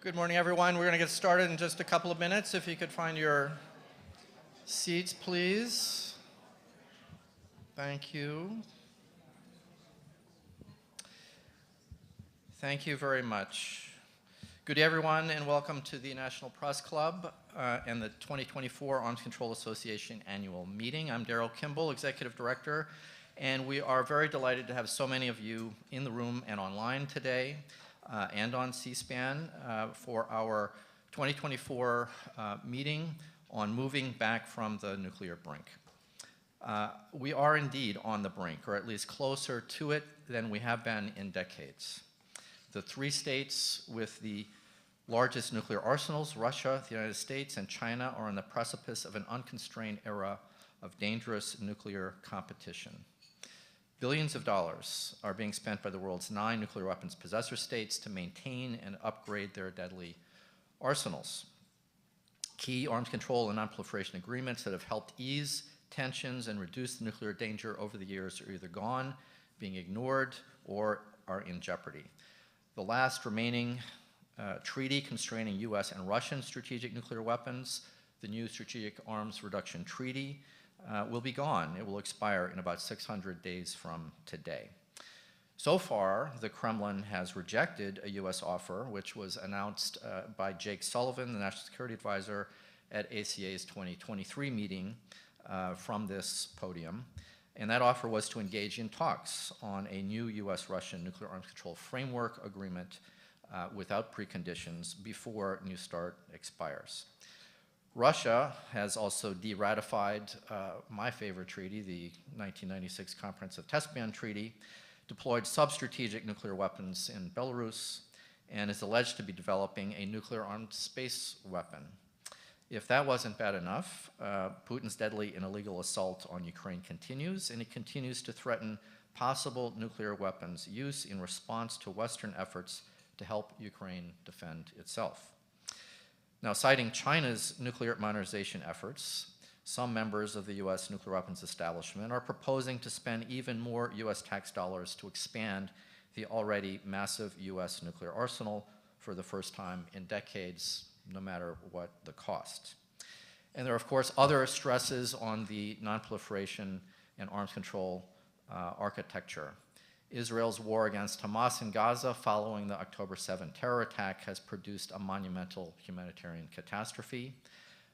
Good morning, everyone. We're going to get started in just a couple of minutes. If you could find your seats, please. Thank you. Thank you very much. Good day, everyone, and welcome to the National Press Club and the 2024 Arms Control Association annual meeting. I'm Darrell Kimball, Executive Director, and we are very delighted to have so many of you in the room and online today and on C-SPAN for our 2024 meeting on moving back from the nuclear brink. We are indeed on the brink, or at least closer to it than we have been in decades. The three states with the largest nuclear arsenals, Russia, the United States, and China, are on the precipice of an unconstrained era of dangerous nuclear competition. Billions of dollars are being spent by the world's 9 nuclear weapons possessor states to maintain and upgrade their deadly arsenals. Key arms control and non-proliferation agreements that have helped ease tensions and reduce the nuclear danger over the years are either gone, being ignored, or are in jeopardy. The last remaining treaty constraining U.S. and Russian strategic nuclear weapons, the new Strategic Arms Reduction Treaty, will be gone. It will expire in about 600 days from today. So far, the Kremlin has rejected a U.S. offer, which was announced by Jake Sullivan, the National Security Advisor, at ACA's 2023 meeting from this podium. And that offer was to engage in talks on a new U.S.-Russian nuclear arms control framework agreement without preconditions before New START expires. Russia has also de-ratified my favorite treaty, the 1996 Comprehensive Test Ban Treaty, deployed sub-strategic nuclear weapons in Belarus, and is alleged to be developing a nuclear-armed space weapon. If that wasn't bad enough, Putin's deadly and illegal assault on Ukraine continues, and he continues to threaten possible nuclear weapons use in response to Western efforts to help Ukraine defend itself. Now, citing China's nuclear modernization efforts, some members of the U.S. nuclear weapons establishment are proposing to spend even more U.S. tax dollars to expand the already massive U.S. nuclear arsenal for the first time in decades, no matter what the cost. And there are, of course, other stresses on the nonproliferation and arms control architecture. Israel's war against Hamas in Gaza following the October 7 terror attack has produced a monumental humanitarian catastrophe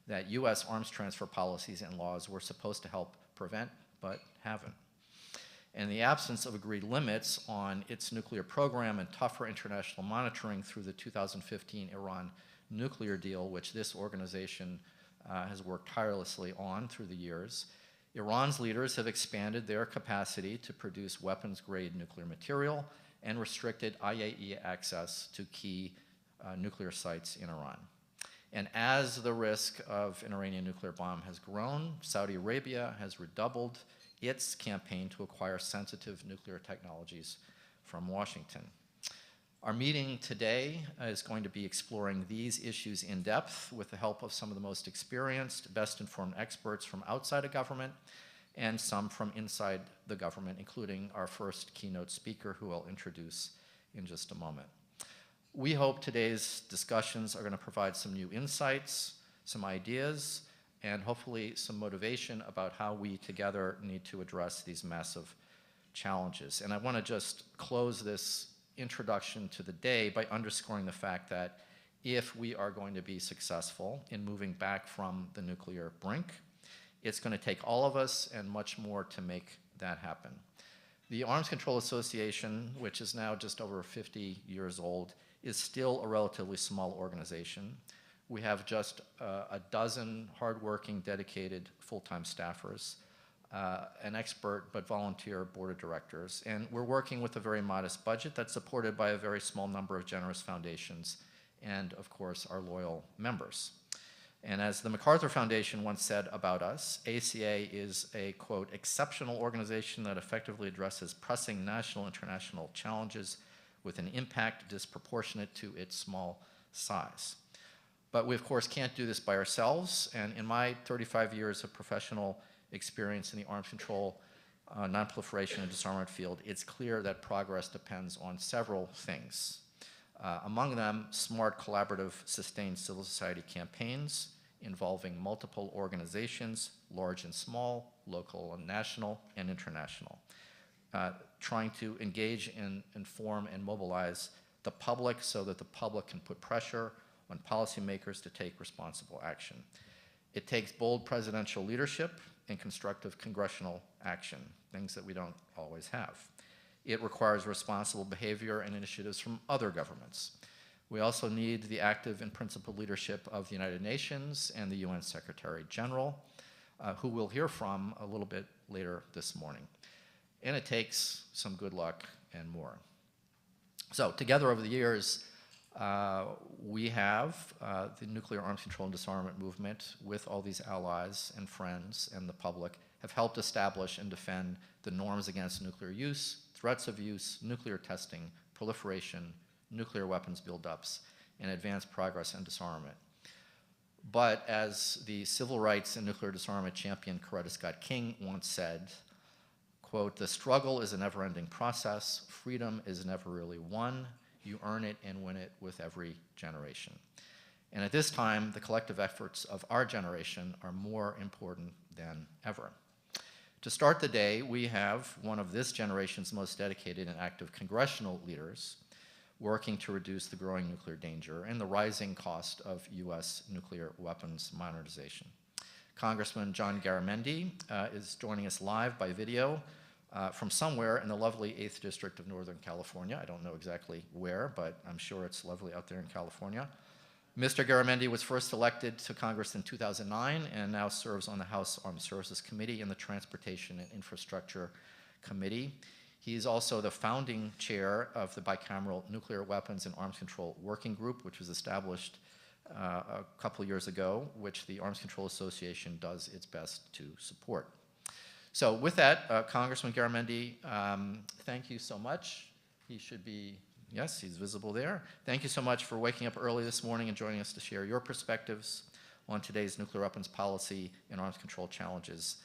that U.S. arms transfer policies and laws were supposed to help prevent, but haven't. And the absence of agreed limits on its nuclear program and tougher international monitoring through the 2015 Iran nuclear deal, which this organization has worked tirelessly on through the years, Iran's leaders have expanded their capacity to produce weapons-grade nuclear material and restricted IAEA access to key nuclear sites in Iran. And as the risk of an Iranian nuclear bomb has grown, Saudi Arabia has redoubled its campaign to acquire sensitive nuclear technologies from Washington. Our meeting today is going to be exploring these issues in depth with the help of some of the most experienced, best-informed experts from outside of government and some from inside the government, including our first keynote speaker, who I'll introduce in just a moment. We hope today's discussions are going to provide some new insights, some ideas, and hopefully some motivation about how we together need to address these massive challenges. And I want to just close this introduction to the day by underscoring the fact that if we are going to be successful in moving back from the nuclear brink, it's going to take all of us and much more to make that happen. The Arms Control Association, which is now just over 50 years old, is still a relatively small organization. We have just a dozen hardworking, dedicated, full-time staffers, an expert but volunteer board of directors, and we're working with a very modest budget that's supported by a very small number of generous foundations and, of course, our loyal members. And as the MacArthur Foundation once said about us, ACA is a, quote, exceptional organization that effectively addresses pressing national and international challenges with an impact disproportionate to its small size. But we, of course, can't do this by ourselves, and in my 35 years of professional experience in the arms control, nonproliferation, and disarmament field, it's clear that progress depends on several things. Among them, smart, collaborative, sustained civil society campaigns involving multiple organizations, large and small, local and national, and international, trying to engage and inform and mobilize the public so that the public can put pressure on policymakers to take responsible action. It takes bold presidential leadership and constructive congressional action, things that we don't always have. It requires responsible behavior and initiatives from other governments. We also need the active and principled leadership of the United Nations and the UN Secretary General, who we'll hear from a little bit later this morning. And it takes some good luck and more. So together over the years, we have the nuclear arms control and disarmament movement with all these allies and friends and the public have helped establish and defend the norms against nuclear use, threats of use, nuclear testing, proliferation, nuclear weapons buildups, and advanced progress and disarmament. But as the civil rights and nuclear disarmament champion Coretta Scott King once said, quote, "The struggle is a never-ending process. Freedom is never really won. You earn it and win it with every generation." And at this time, the collective efforts of our generation are more important than ever. To start the day, we have one of this generation's most dedicated and active congressional leaders working to reduce the growing nuclear danger and the rising cost of U.S. nuclear weapons modernization. Congressman John Garamendi is joining us live by video from somewhere in the lovely 8th District of Northern California. I don't know exactly where, but I'm sure it's lovely out there in California. Mr. Garamendi was first elected to Congress in 2009 and now serves on the House Armed Services Committee and the Transportation and Infrastructure Committee. He's also the founding chair of the bicameral Nuclear Weapons and Arms Control Working Group, which was established a couple years ago, which the Arms Control Association does its best to support. So with that, Congressman Garamendi, thank you so much. He should be, yes, he's visible there. Thank you so much for waking up early this morning and joining us to share your perspectives on today's nuclear weapons policy and arms control challenges.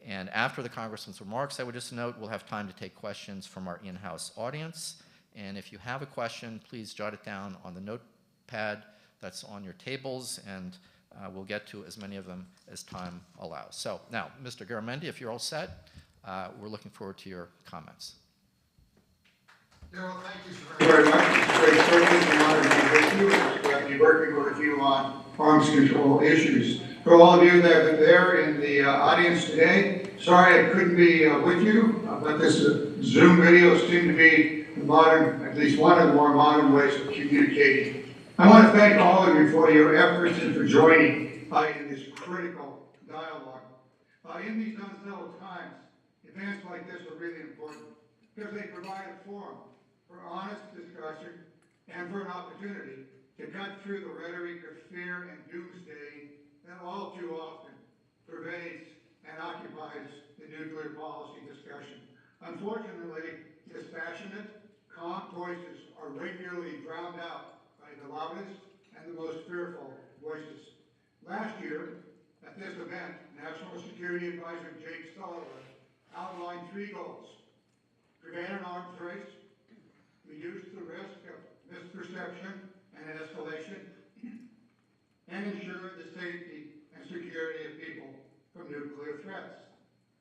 And after the Congressman's remarks, I would just note we'll have time to take questions from our in-house audience. And if you have a question, please jot it down on the notepad that's on your tables, and we'll get to as many of them as time allows. So now, Mr. Garamendi, if you're all set, we're looking forward to your comments. Daryl, thank you so very much. It's a great privilege and honor to be with you and to be working with you on arms control issues. For all of you that are there in the audience today, sorry I couldn't be with you, but this Zoom videos seem to be the modern, at least one of the more modern ways of communicating. I want to thank all of you for your efforts and for joining in this critical dialogue. In these unsettled times, events like this are really important because they provide a forum for honest discussion and for an opportunity to cut through the rhetoric of fear and doomsday that all too often pervades and occupies the nuclear policy discussion. Unfortunately, dispassionate, calm voices are regularly drowned out by the loudest and the most fearful voices. Last year, at this event, National Security Advisor Jake Sullivan outlined 3 goals: prevent an arms race, reduce the risk of misperception and escalation, and ensure the safety and security of people from nuclear threats.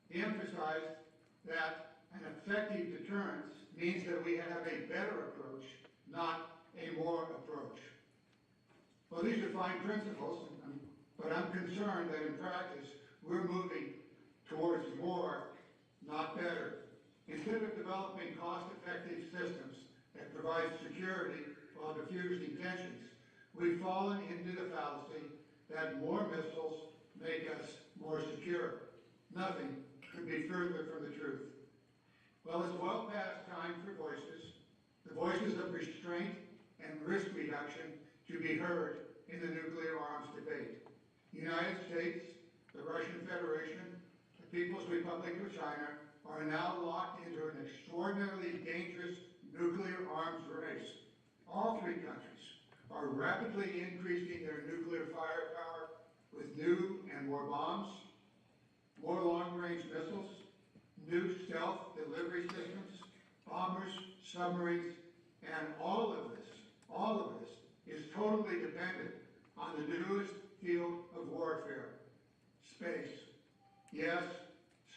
He emphasized that an effective deterrence means that we have a better approach, not a more approach. Well, these are fine principles, but I'm concerned that in practice, we're moving towards more, not better. Instead of developing cost-effective systems that provide security while diffusing tensions, we've fallen into the fallacy that more missiles make us more secure. Nothing could be further from the truth. Well, it's well past time for the voices of restraint and risk reduction, to be heard in the nuclear arms debate. The United States, the Russian Federation, the People's Republic of China are now locked into an extraordinarily dangerous nuclear arms race. All 3 countries are rapidly increasing their nuclear firepower with new and more bombs, more long-range missiles, new stealth delivery systems, bombers, submarines, And all of this is totally dependent on the newest field of warfare, space. Yes,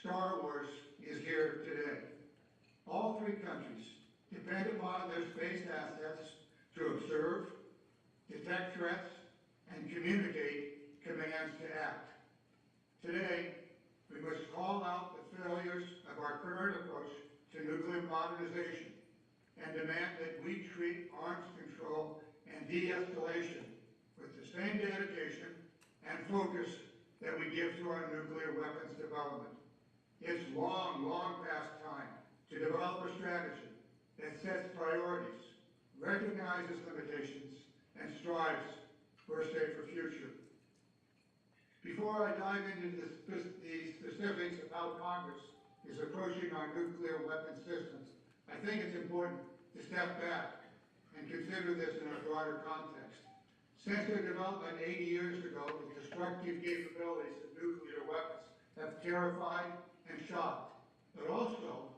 Star Wars is here today. All three countries depend upon their space assets to observe, detect threats, and communicate commands to act. Today, we must call out the failures of our current approach to nuclear modernization and demand that we treat arms control and de-escalation with the same dedication and focus that we give to our nuclear weapons development. It's long past time to develop a strategy that sets priorities, recognizes limitations, and strives for a safer future. Before I dive into the specifics of how Congress is approaching our nuclear weapons systems, I think it's important to step back and consider this in a broader context. Since their development 80 years ago, the destructive capabilities of nuclear weapons have terrified and shocked, but also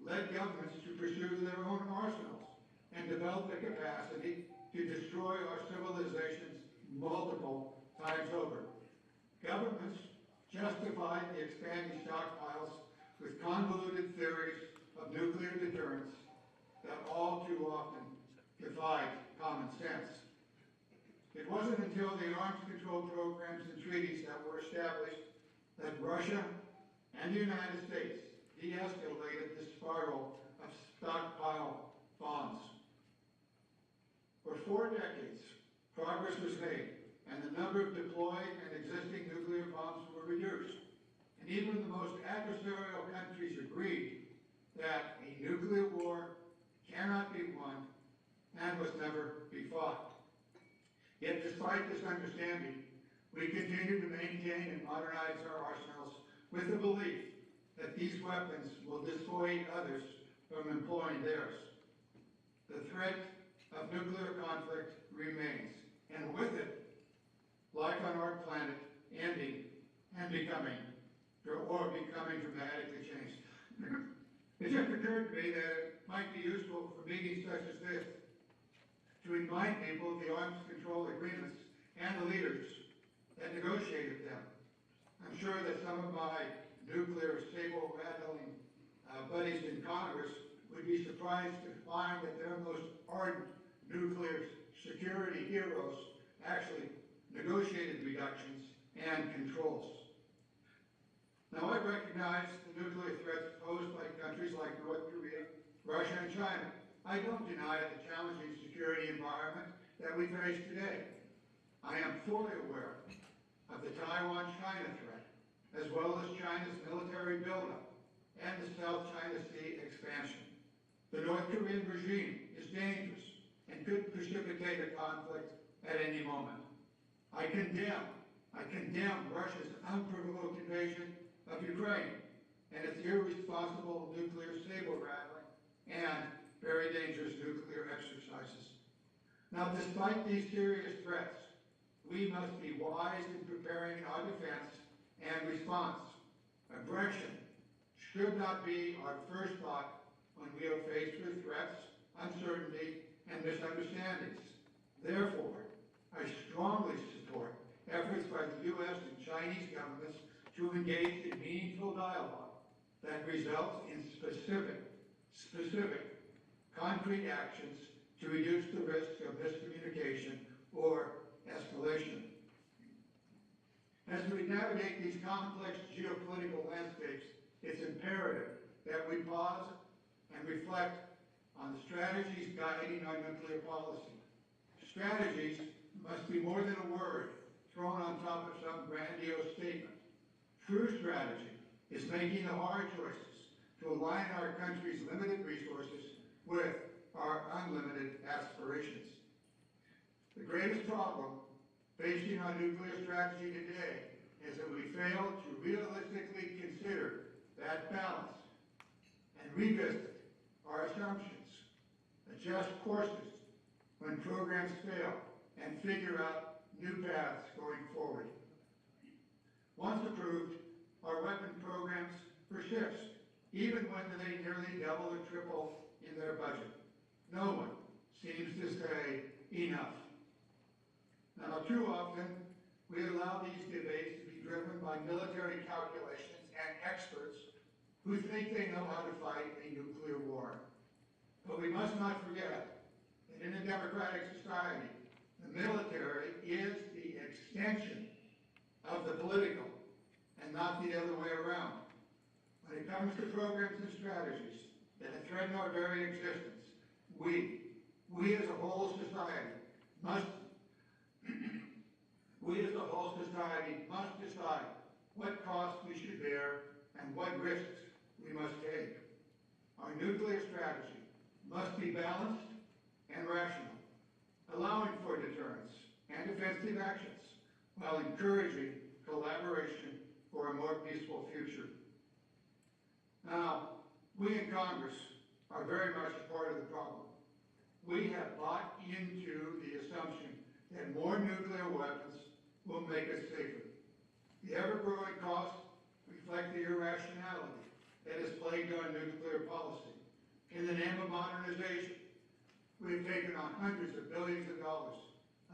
led governments to pursue their own arsenals and develop the capacity to destroy our civilizations multiple times over. Governments justified the expanding stockpiles with convoluted theories of nuclear deterrence that all too often defied common sense. It wasn't until the arms control programs and treaties that were established that Russia and the United States de-escalated the spiral of stockpile bombs. For 4 decades, progress was made, and the number of deployed and existing nuclear bombs were reduced. And even the most adversarial countries agreed that a nuclear war cannot be won and must never be fought. Yet despite this understanding, we continue to maintain and modernize our arsenals with the belief that these weapons will dissuade others from employing theirs. The threat of nuclear conflict remains, and with it, life on our planet ending and becoming dramatically changed. It just occurred to me that it might be useful for meetings such as this to remind people of the arms control agreements and the leaders that negotiated them. I'm sure that some of my nuclear saber-rattling buddies in Congress would be surprised to find that their most ardent nuclear security heroes actually negotiated reductions and controls. Now, I recognize the nuclear threats posed by countries like North Korea, Russia, and China. I don't deny the challenging security environment that we face today. I am fully aware of the Taiwan-China threat, as well as China's military buildup and the South China Sea expansion. The North Korean regime is dangerous and could precipitate a conflict at any moment. I condemn Russia's unprovoked invasion of Ukraine and its irresponsible nuclear saber-rattling and very dangerous nuclear exercises. Now, despite these serious threats, we must be wise in preparing our defense and response. Aggression should not be our first thought when we are faced with threats, uncertainty, and misunderstandings. Therefore, I strongly support efforts by the U.S. and Chinese governments to engage in meaningful dialogue that results in specific, concrete actions to reduce the risk of miscommunication or escalation. As we navigate these complex geopolitical landscapes, it's imperative that we pause and reflect on the strategies guiding our nuclear policy. Strategies must be more than a word thrown on top of some grandiose statement. True strategy is making the hard choices to align our country's limited resources with our unlimited aspirations. The greatest problem facing our nuclear strategy today is that we fail to realistically consider that balance and revisit our assumptions, adjust courses when programs fail, and figure out new paths going forward. Once approved, our weapon programs persist, even when they nearly double or triple in their budget. No one, seems to say enough. Now, too often, we allow these debates to be driven by military calculations and experts who think they know how to fight a nuclear war. But we must not forget that in a democratic society, the military is the extension of the political and not the other way around. When it comes to programs and strategies that threaten our very existence, we as a whole society must decide what costs we should bear and what risks we must take. Our nuclear strategy must be balanced and rational, allowing for deterrence and defensive actions while encouraging collaboration for a more peaceful future. Now, we in Congress are very much a part of the problem. We have bought into the assumption that more nuclear weapons will make us safer. The ever-growing costs reflect the irrationality that has plagued our nuclear policy. In the name of modernization, we have taken on hundreds of billions of dollars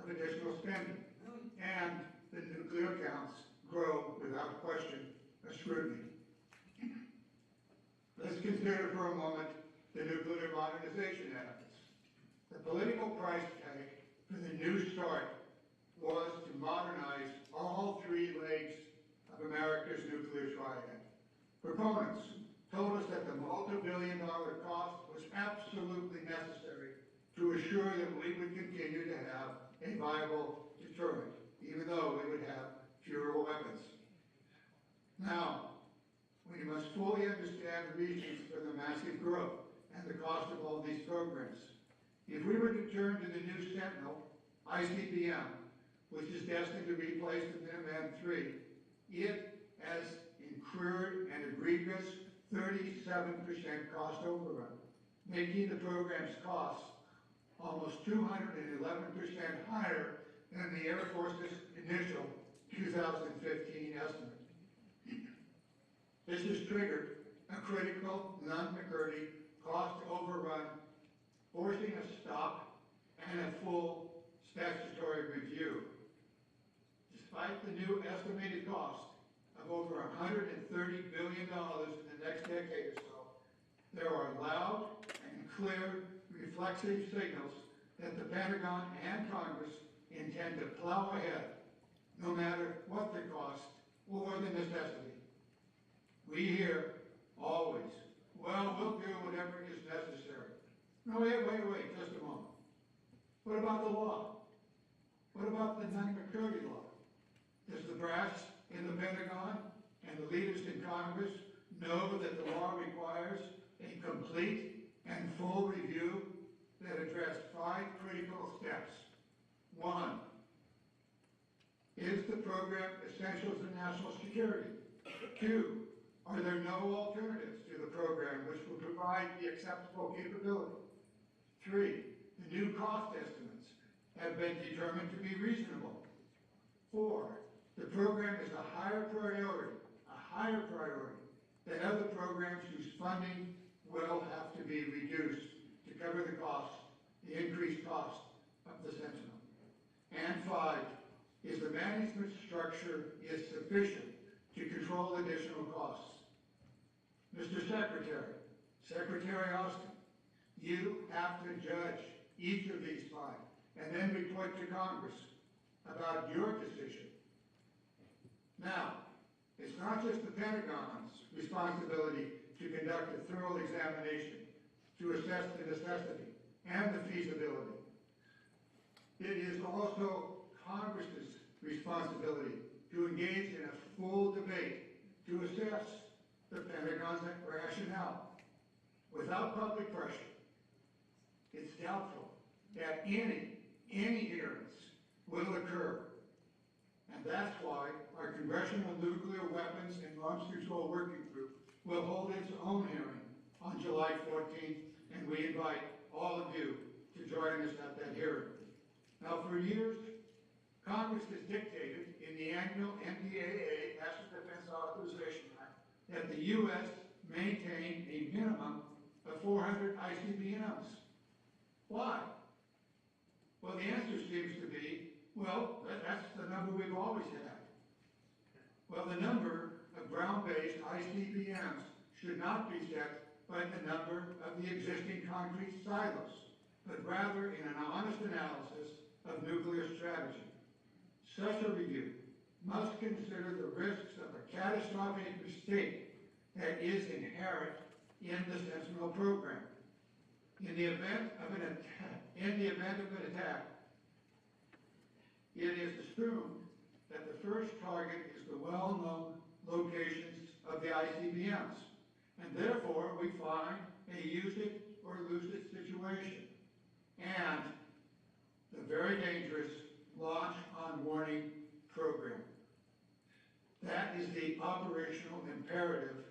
of additional spending, and the nuclear counts grow without question or scrutiny. Let's consider for a moment the nuclear modernization efforts. The political price tag for the New START was to modernize all three legs of America's nuclear triad. Proponents told us that the multi-billion-dollar cost was absolutely necessary to assure that we would continue to have a viable deterrent, even though we would have fewer weapons. Now, we must fully understand the reasons for the massive growth and the cost of all these programs. If we were to turn to the new Sentinel ICBM, which is destined to replace the Minuteman III, it has incurred an egregious 37% cost overrun, making the program's costs almost 211% higher than the Air Force's initial 2015 estimate. This has triggered a critical non-McCurdy cost overrun, forcing a stop and a full statutory review. Despite the new estimated cost of over $130 billion in the next decade or so, there are loud and clear reflexive signals that the Pentagon and Congress intend to plow ahead, no matter what the cost or the necessity. We hear always, well, we'll do whatever is necessary. No, wait, just a moment. What about the law? What about the non-McCurdy law? Does the brass in the Pentagon and the leaders in Congress know that the law requires a complete and full review that addressed 5 critical steps? 1, is the program essential to national security? 2, are there no alternatives to the program which will provide the acceptable capability? 3, the new cost estimates have been determined to be reasonable. 4, the program is a higher priority than other programs whose funding will have to be reduced to cover the increased cost of the Sentinel. And 5, is the management structure is sufficient to control additional costs. Mr. Secretary Austin, you have to judge each of these 5 and then report to Congress about your decision. Now, it's not just the Pentagon's responsibility to conduct a thorough examination to assess the necessity and the feasibility. It is also Congress's responsibility to engage in a full debate to assess the Pentagon's rationale. Without public pressure, it's doubtful that any hearings will occur. And that's why our Congressional Nuclear Weapons and Arms Control Working Group will hold its own hearing on July 14th, and we invite all of you to join us at that hearing. Now, for years, Congress has dictated in the annual NDAA, National Defense Authorization Act, that the U.S. maintain a minimum of 400 ICBMs. Why? Well, the answer seems to be, well, that's the number we've always had. Well, the number of ground-based ICBMs should not be set by the number of the existing concrete silos, but rather in an honest analysis of nuclear strategy. Such a review must consider the risks of a catastrophic mistake that is inherent in the Sentinel program. In the event of an attack, it is assumed that the first target is the well-known locations of the ICBMs, and therefore we find a use it or lose it situation, and the very dangerous launch on warning program. That is the operational imperative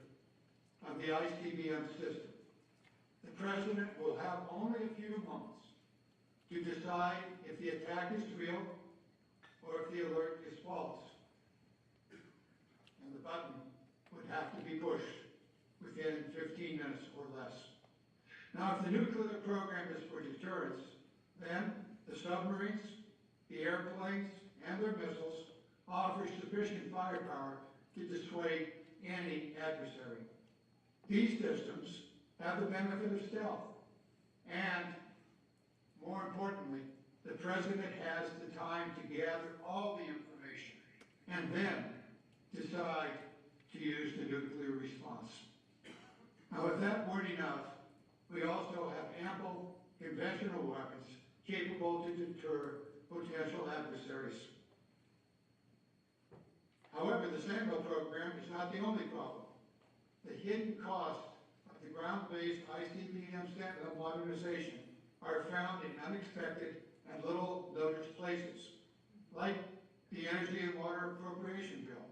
of the ICBM system. The President will have only a few moments to decide if the attack is real or if the alert is false. And the button would have to be pushed within 15 minutes or less. Now, if the nuclear program is for deterrence, then the submarines, the airplanes, and their missiles offer sufficient firepower to dissuade any adversary. These systems have the benefit of stealth, and more importantly, the President has the time to gather all the information and then decide to use the nuclear response. Now, if that weren't enough, we also have ample conventional weapons capable to deter potential adversaries. However, the Sentinel program is not the only problem. The hidden cost of the ground-based ICBM Sentinel modernization are found in unexpected and little noticed places, like the Energy and Water Appropriation Bill.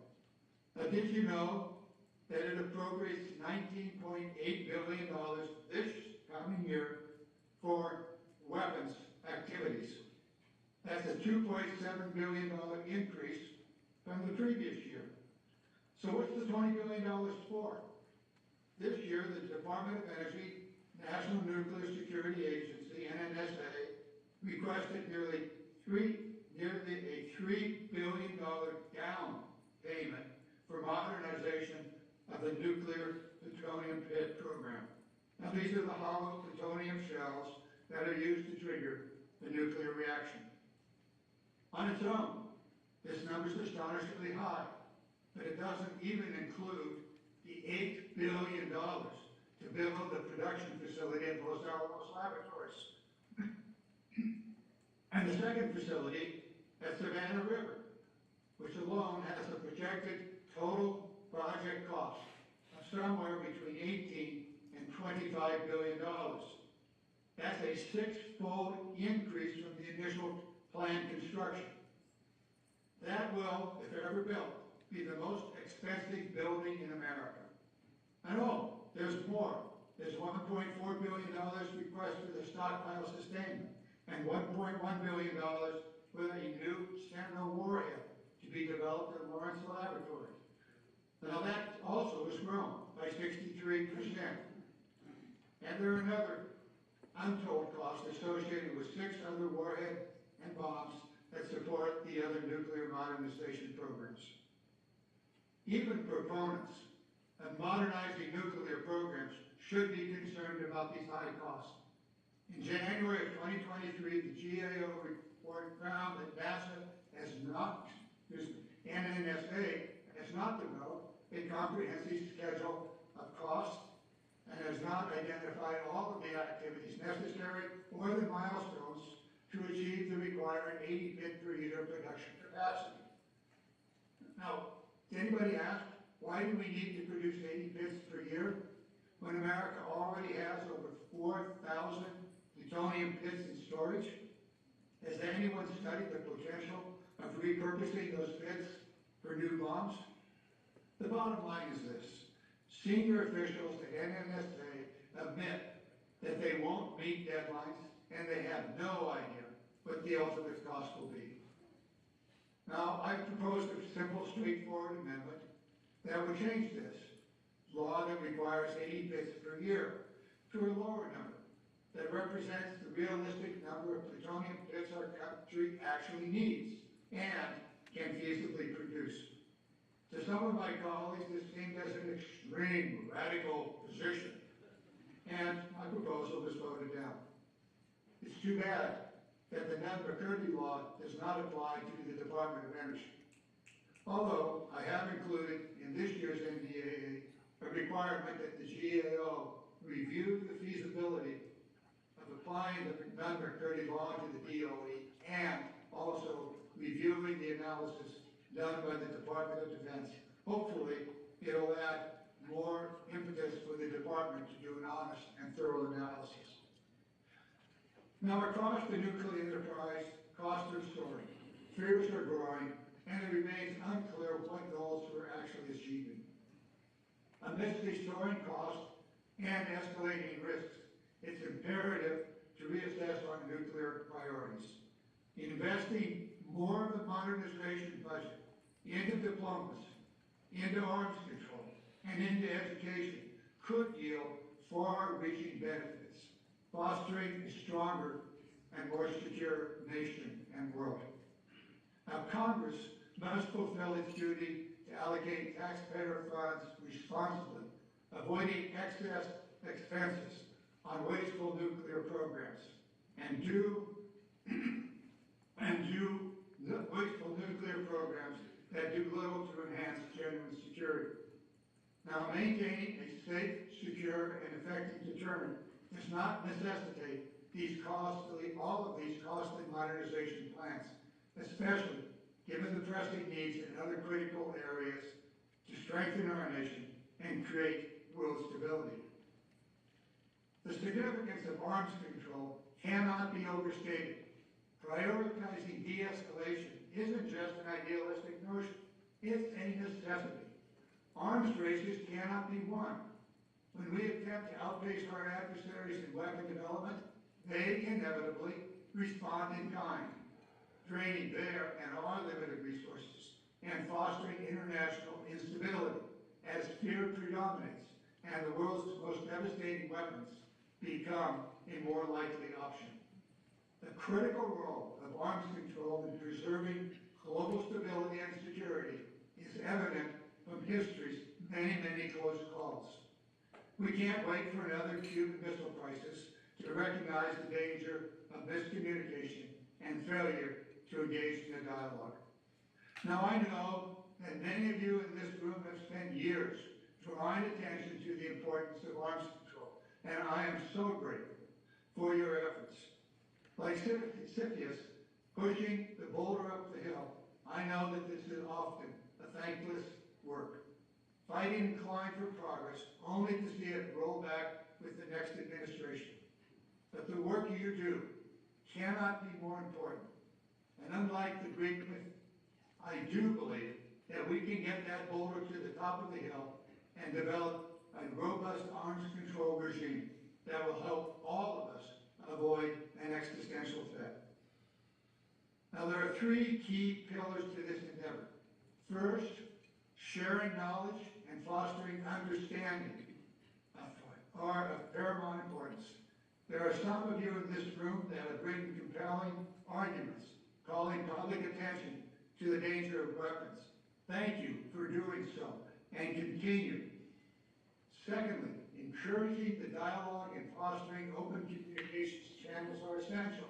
Now, did you know that it appropriates $19.8 billion this coming year for weapons activities? That's a $2.7 billion increase from the previous year. So what's the $20 billion for? This year, the Department of Energy, National Nuclear Security Agency, NNSA, requested nearly a $3 billion down payment for modernization of the nuclear plutonium pit program. Now, these are the hollow plutonium shells that are used to trigger the nuclear reaction. On its own, this number is astonishingly high, but it doesn't even include the $8 billion to build the production facility at Los Alamos Laboratories. And the second facility at Savannah River, which alone has a projected total project cost of somewhere between $18 and $25 billion. That's a six-fold increase from the initial planned construction. That will, if ever built, be the most expensive building in America. And oh, there's more. There's $1.4 billion requested for the stockpile sustainment, and $1.1 billion for a new Sentinel warhead to be developed at Lawrence Laboratory. Now that also has grown by 63%. And there are another untold costs associated with 6 other warhead and bombs that support the other nuclear modernization programs. Even proponents of modernizing nuclear programs should be concerned about these high costs. In January of 2023, the GAO report found that NASA has not, NNSA has not developed a comprehensive schedule of costs and has not identified all of the activities necessary or the milestones to achieve the required 80 bit per year production capacity. Now, did anybody ask, why do we need to produce 80 bits per year when America already has over 4,000 plutonium pits in storage? Has anyone studied the potential of repurposing those pits for new bombs? The bottom line is this. Senior officials at NNSA admit that they won't meet deadlines and they have no idea what the ultimate cost will be. Now, I've proposed a simple, straightforward amendment that would change this law that requires 80 bits per year to a lower number. that represents the realistic number of plutonium bits our country actually needs and can feasibly produce. To some of my colleagues, this seemed as an extreme, radical position, and my proposal was voted down. It's too bad that the Nunn-McCurdy law does not apply to the Department of Energy. Although I have included in this year's NDAA a requirement that the GAO review the feasibility of applying the Nunn-McCurdy law to the DOE and also reviewing the analysis done by the Department of Defense. Hopefully, it'll add more impetus for the department to do an honest and thorough analysis. Now, across the nuclear enterprise, costs are soaring, fears are growing, and it remains unclear what goals we're actually achieving. Amidst these soaring costs and escalating risks, it's imperative to reassess our nuclear priorities. Investing more of the modernization budget into diplomacy, into arms control, and into education could yield far-reaching benefits, fostering a stronger and more secure nation and world. Now, Congress must fulfill its duty to allocate taxpayer funds responsibly, avoiding excess expenses on wasteful nuclear programs, and wasteful nuclear programs that do little to enhance genuine security. Now, maintaining a safe, secure, and effective deterrent does not necessitate all of these costly modernization plans, especially given the pressing needs in other critical areas to strengthen our nation and create world stability. The significance of arms control cannot be overstated. Prioritizing de-escalation isn't just an idealistic notion, it's a necessity. Arms races cannot be won. When we attempt to outpace our adversaries in weapon development, they inevitably respond in kind, draining their and our limited resources and fostering international instability as fear predominates and the world's most devastating weapons become a more likely option. The critical role of arms control in preserving global stability and security is evident from history's many, many close calls. We can't wait for another Cuban Missile Crisis to recognize the danger of miscommunication and failure to engage in a dialogue. Now, I know that many of you in this room have spent years drawing attention to the importance of arms control, and I am so grateful for your efforts. Like Sisyphus pushing the boulder up the hill, I know that this is often a thankless work. Fighting and climb for progress, only to see it roll back with the next administration. But the work you do cannot be more important. And unlike the Greek myth, I do believe that we can get that boulder to the top of the hill and develop a robust arms control regime that will help all of us avoid an existential threat. Now, there are three key pillars to this endeavor. First, sharing knowledge and fostering understanding are of paramount importance. There are some of you in this room that have written compelling arguments calling public attention to the danger of weapons. Thank you for doing so, and continue. Secondly, encouraging the dialogue and fostering open communications channels are essential.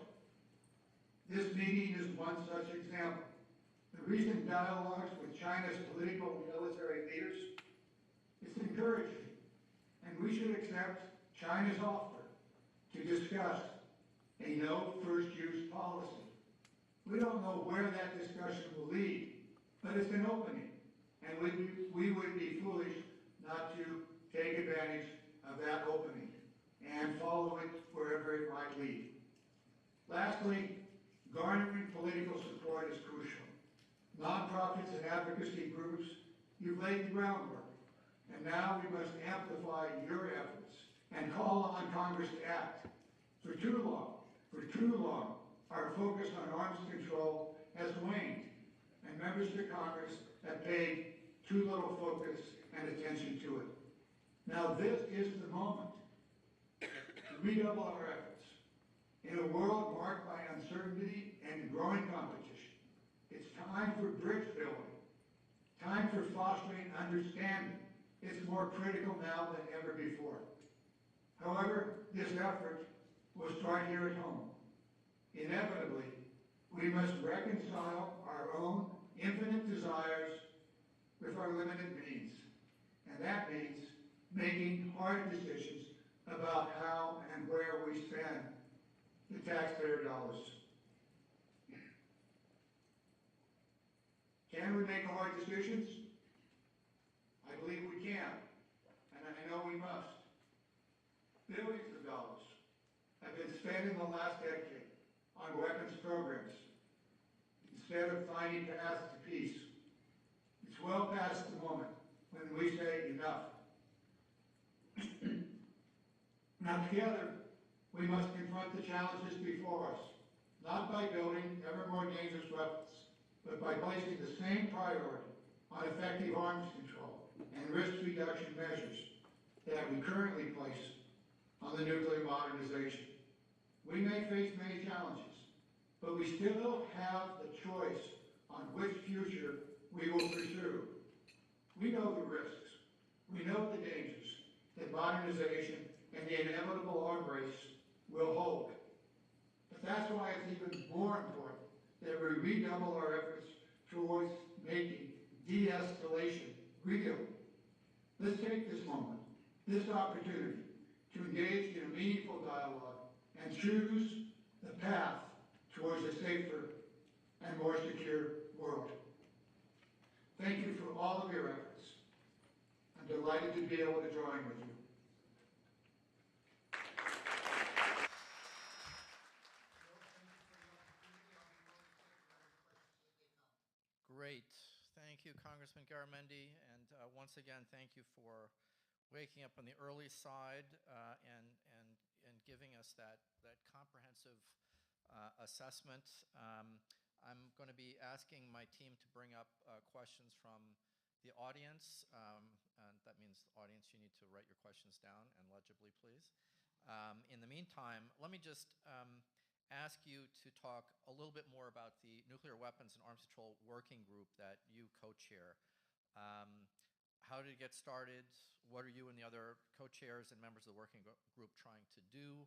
This meeting is one such example. The recent dialogues with China's political and military leaders is encouraging, and we should accept China's offer to discuss a no first use policy. We don't know where that discussion will lead, but it's an opening, and we would be foolish not to take advantage of that opening and follow it wherever it might lead. Lastly, garnering political support is crucial. Nonprofits and advocacy groups, you've laid the groundwork, and now we must amplify your efforts and call on Congress to act. For too long, our focus on arms control has waned, and members of Congress have paid too little focus and attention to it. Now, this is the moment to redouble our efforts In a world marked by uncertainty and growing competition, it's time for bridge building, time for fostering understanding. It's more critical now than ever before. However, this effort will start here at home. Inevitably, we must reconcile our own infinite desires with our limited means. And that means making hard decisions about how and where we spend the taxpayer dollars. Can we make hard decisions? I believe we can, and I know we must. Billions of dollars have been spent in the last decade on weapons programs instead of finding paths to peace. It's well past the moment when we say enough. Now together, we must confront the challenges before us, not by building ever more dangerous weapons, but by placing the same priority on effective arms control and risk reduction measures that we currently place on the nuclear modernization. We may face many challenges, but we still have the choice on which future we will pursue. We know the risks, we know the dangers that modernization and the inevitable arms race will hold. But that's why it's even more important that we redouble our efforts towards making de-escalation real. Let's take this moment, this opportunity, to engage in a meaningful dialogue and choose the path towards a safer and more secure world. Thank you for all of your efforts. I'm delighted to be able to join with you. Great. Thank you, Congressman Garamendi. And once again, thank you for waking up on the early side and giving us that comprehensive assessment. I'm going to be asking my team to bring up questions from the audience. And that means, audience, you need to write your questions down and legibly, please. In the meantime, let me just ask you to talk a little bit more about the Nuclear Weapons and Arms Control Working Group that you co-chair. How did it get started? What are you and the other co-chairs and members of the working group trying to do?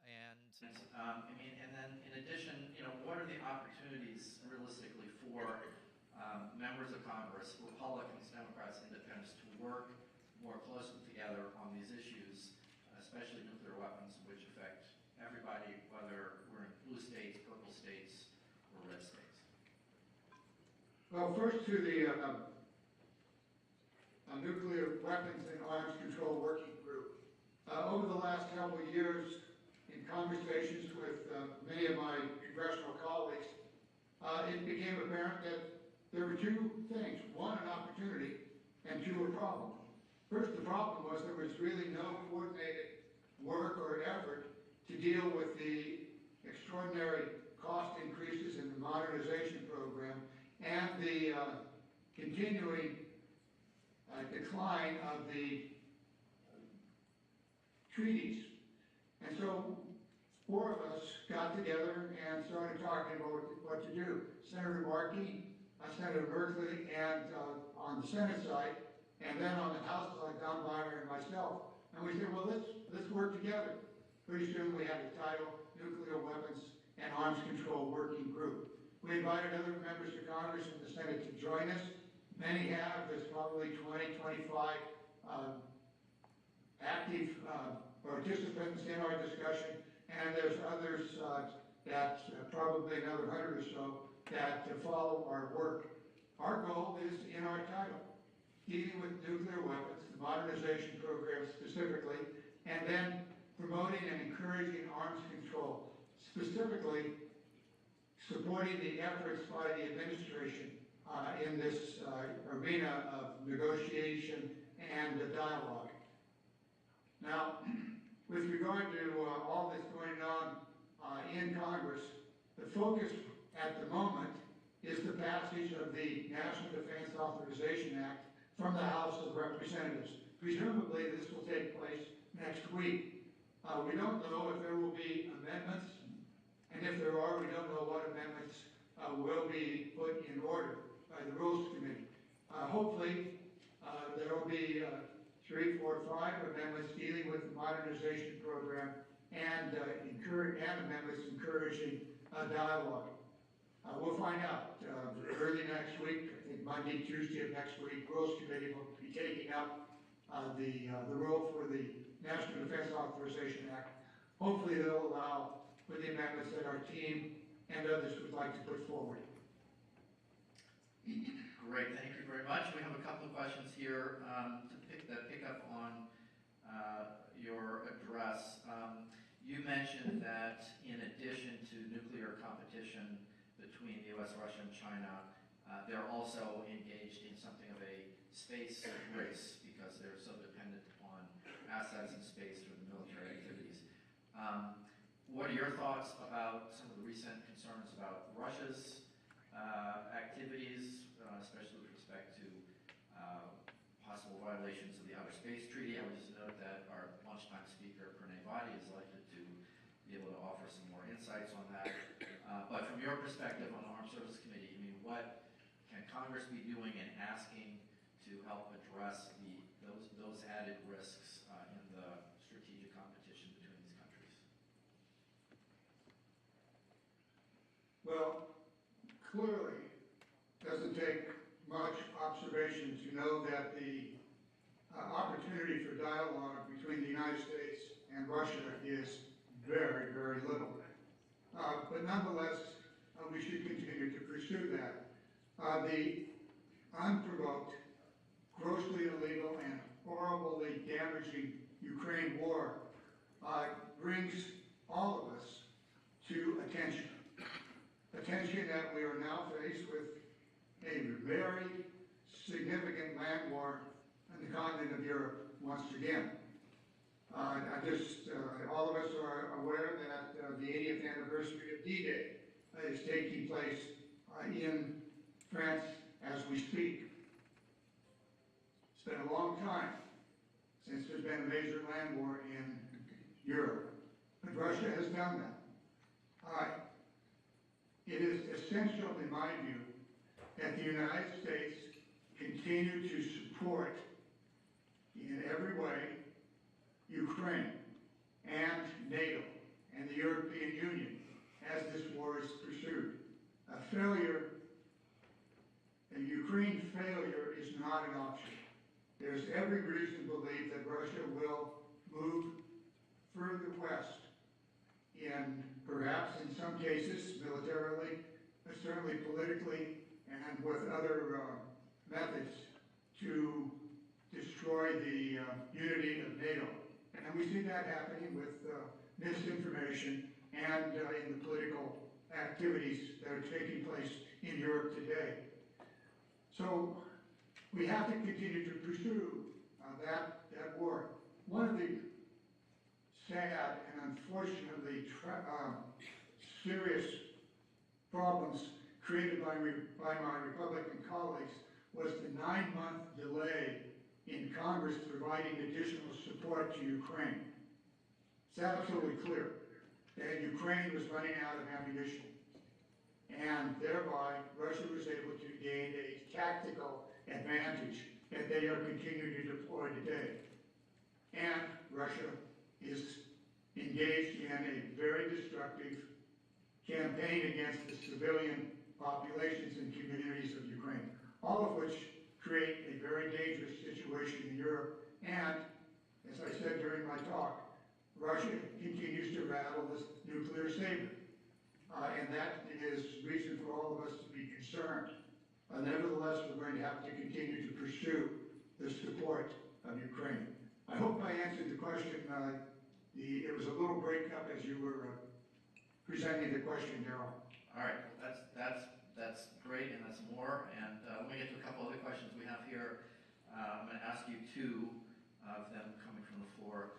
And then in addition, what are the opportunities realistically for members of Congress, Republicans, Democrats, Independents, to work more closely together on these issues, especially nuclear weapons, which affect everybody, whether we're in blue states, purple states, or red states? Well, first to the Nuclear Weapons and Arms Control Working Group. Over the last couple of years, in conversations with many of my congressional colleagues, it became apparent that there were two things. One, an opportunity, and two, a problem. First, the problem was there was really no coordinated work or effort to deal with the extraordinary cost increases in the modernization program and the continuing decline of the treaties. And so 4 of us got together and started talking about what to do. Senator Markey, Senator Merkley, and on the Senate side, and then on the House side, Don Byner and myself. And we said, well, let's work together. Pretty soon we had the title Nuclear Weapons and Arms Control Working Group. We invited other members of Congress and the Senate to join us. Many have. There's probably 20, 25 active participants in our discussion, and there's others that probably another 100 or so that follow our work. Our goal is in our title, dealing with nuclear weapons, the modernization program specifically, and then promoting and encouraging arms control, specifically supporting the efforts by the administration in this arena of negotiation and dialogue. Now, with regard to all that's going on in Congress, the focus at the moment is the passage of the National Defense Authorization Act from the House of Representatives. Presumably, this will take place next week. We don't know if there will be amendments will be put in order by the Rules Committee. Hopefully, there will be 3, 4, 5 amendments dealing with the modernization program and amendments encouraging dialogue. We'll find out early next week. I think Monday, Tuesday of next week, Rules Committee will be taking up the rule for the National Defense Authorization Act. Hopefully, they'll allow for the amendments that our team and others would like to put forward. Great, thank you very much. We have a couple of questions here that pick up on your address. You mentioned that in addition to nuclear competition between the U.S., Russia, and China, they're also engaged in something of a space race because they're so dependent upon assets in space for the military activities. What are your thoughts about some of the recent concerns about Russia's activities, especially with respect to possible violations of the Outer Space Treaty? I would just note that our lunchtime speaker, Pranay Vadi, is likely to be able to offer some more insights on that. But from your perspective on the Armed Services Committee, I mean, what can Congress be doing and asking to help address those added risks in the strategic competition between these countries? Well, clearly, it doesn't take much observation to know that the opportunity for dialogue between the United States and Russia is very, very little. But nonetheless, we should continue to pursue that. The unprovoked, grossly illegal, and horribly damaging Ukraine war brings all of us to attention. Attention that we are now faced with a very significant land war on the continent of Europe once again. All of us are aware that the 80th anniversary of D-Day is taking place in France as we speak. It's been a long time since there's been a major land war in Europe, but Russia has done that. It is essential, in my view, that the United States continue to support, in every way, Ukraine and NATO and the European Union as this war is pursued. A Ukraine failure is not an option. There's every reason to believe that Russia will move further west perhaps in some cases militarily, but certainly politically and with other methods to destroy the unity of NATO. And we see that happening with misinformation and in the political activities that are taking place in Europe today. So we have to continue to pursue that war. One of the sad and unfortunately serious problems created by my Republican colleagues was the 9-month delay in Congress providing additional support to Ukraine. It's absolutely clear that Ukraine was running out of ammunition, and thereby Russia was able to gain a tactical advantage that they are continuing to deploy today. And Russia is engaged in a very destructive campaign against the civilian populations and communities of Ukraine, all of which create a very dangerous situation in Europe. And, as I said during my talk, Russia continues to rattle this nuclear saber. And that is reason for all of us to be concerned. Nevertheless, we're going to have to continue to pursue the support of Ukraine. I hope I answered the question. It was a little breakup as you were presenting the question, Daryl. All right, that's great, and that's more. And let me get to a couple other questions we have here. I'm going to ask you two of them coming from the floor.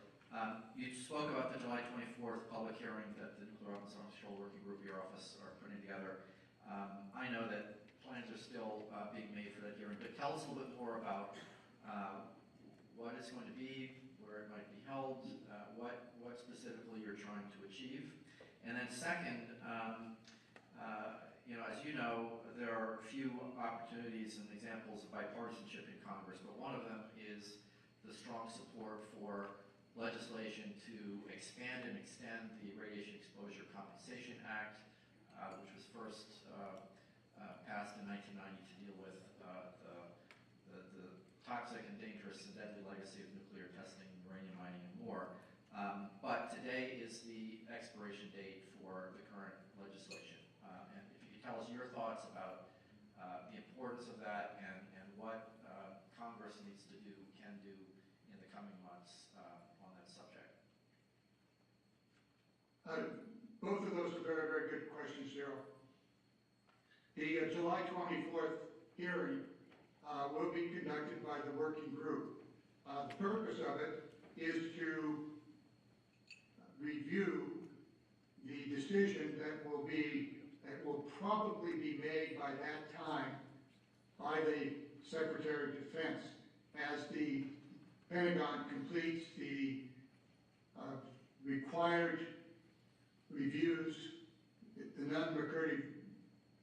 You spoke about the July 24th public hearing that the Nuclear Weapons Arms Control Working Group, your office, are putting together. I know that plans are still being made for that hearing, but tell us a little bit more about what it's going to be, where it might be held, what specifically you're trying to achieve. And then second, as you know, there are few opportunities and examples of bipartisanship in Congress, but one of them is the strong support for legislation to expand and extend the Radiation Exposure Compensation Act, which was first passed in 1990 to deal with the toxic and dangerous and deadly legacy of nuclear testing, uranium mining, and more. But today is the expiration date for the current legislation. And if you could tell us your thoughts about the importance of that and what Congress needs to do, can do in the coming months on that subject. Both of those are very, very good questions, Daryl. The July 24th hearing will be conducted by the working group. The purpose of it is to review the decision that will probably be made by that time by the Secretary of Defense as the Pentagon completes the required reviews, the non-McCurdy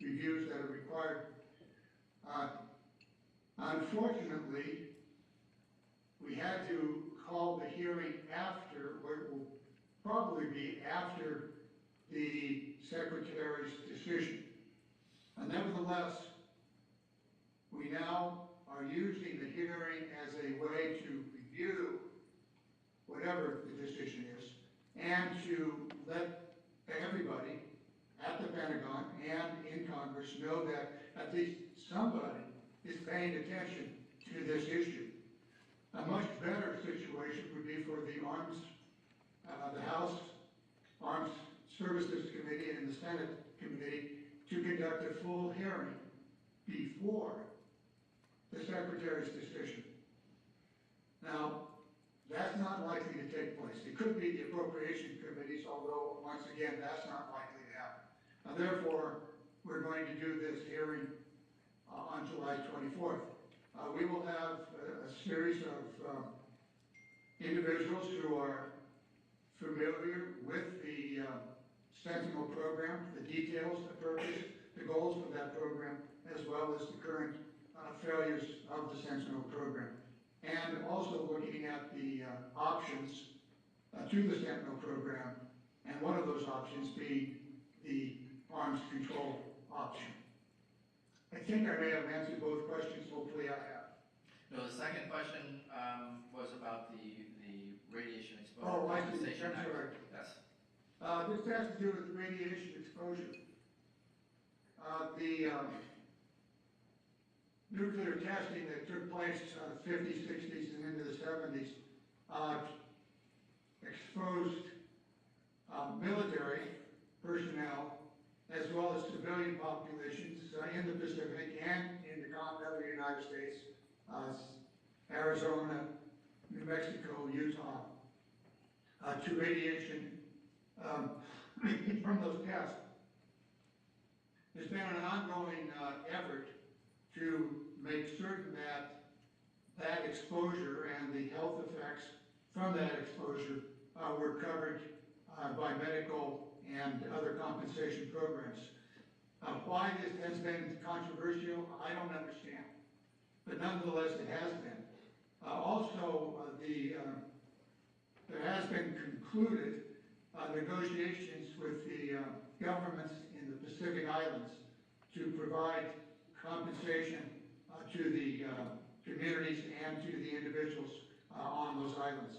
reviews that are required. Unfortunately, we had to call the hearing after, what will probably be after the Secretary's decision. Nevertheless, we now are using the hearing as a way to review whatever the decision is and to let everybody at the Pentagon and in Congress know that at least somebody is paying attention to this issue. A much better situation would be for the House Armed Services Committee and the Senate Committee to conduct a full hearing before the Secretary's decision. Now, that's not likely to take place. It could be the appropriation committees, although, once again, that's not likely to happen. Therefore, we're going to do this hearing on July 24th. We will have a series of individuals who are familiar with the Sentinel program, the details, the purpose, the goals of that program, as well as the current failures of the Sentinel program. And also looking at the options to the Sentinel program, and one of those options being the arms control option. I think I may have answered both questions, hopefully I have. No, the second question was about the Radiation Exposure Compensation Act. Right. Yes. This has to do with radiation exposure. The nuclear testing that took place in the 50s, 60s, and into the 70s exposed military personnel as well as civilian populations in the Pacific and in the continental United States, Arizona, New Mexico, Utah, to radiation from those tests. There's been an ongoing effort to make certain that that exposure and the health effects from that exposure were covered by medical and other compensation programs. Why this has been controversial, I don't understand, but nonetheless it has been. There has been concluded negotiations with the governments in the Pacific Islands to provide compensation to the communities and to the individuals on those islands.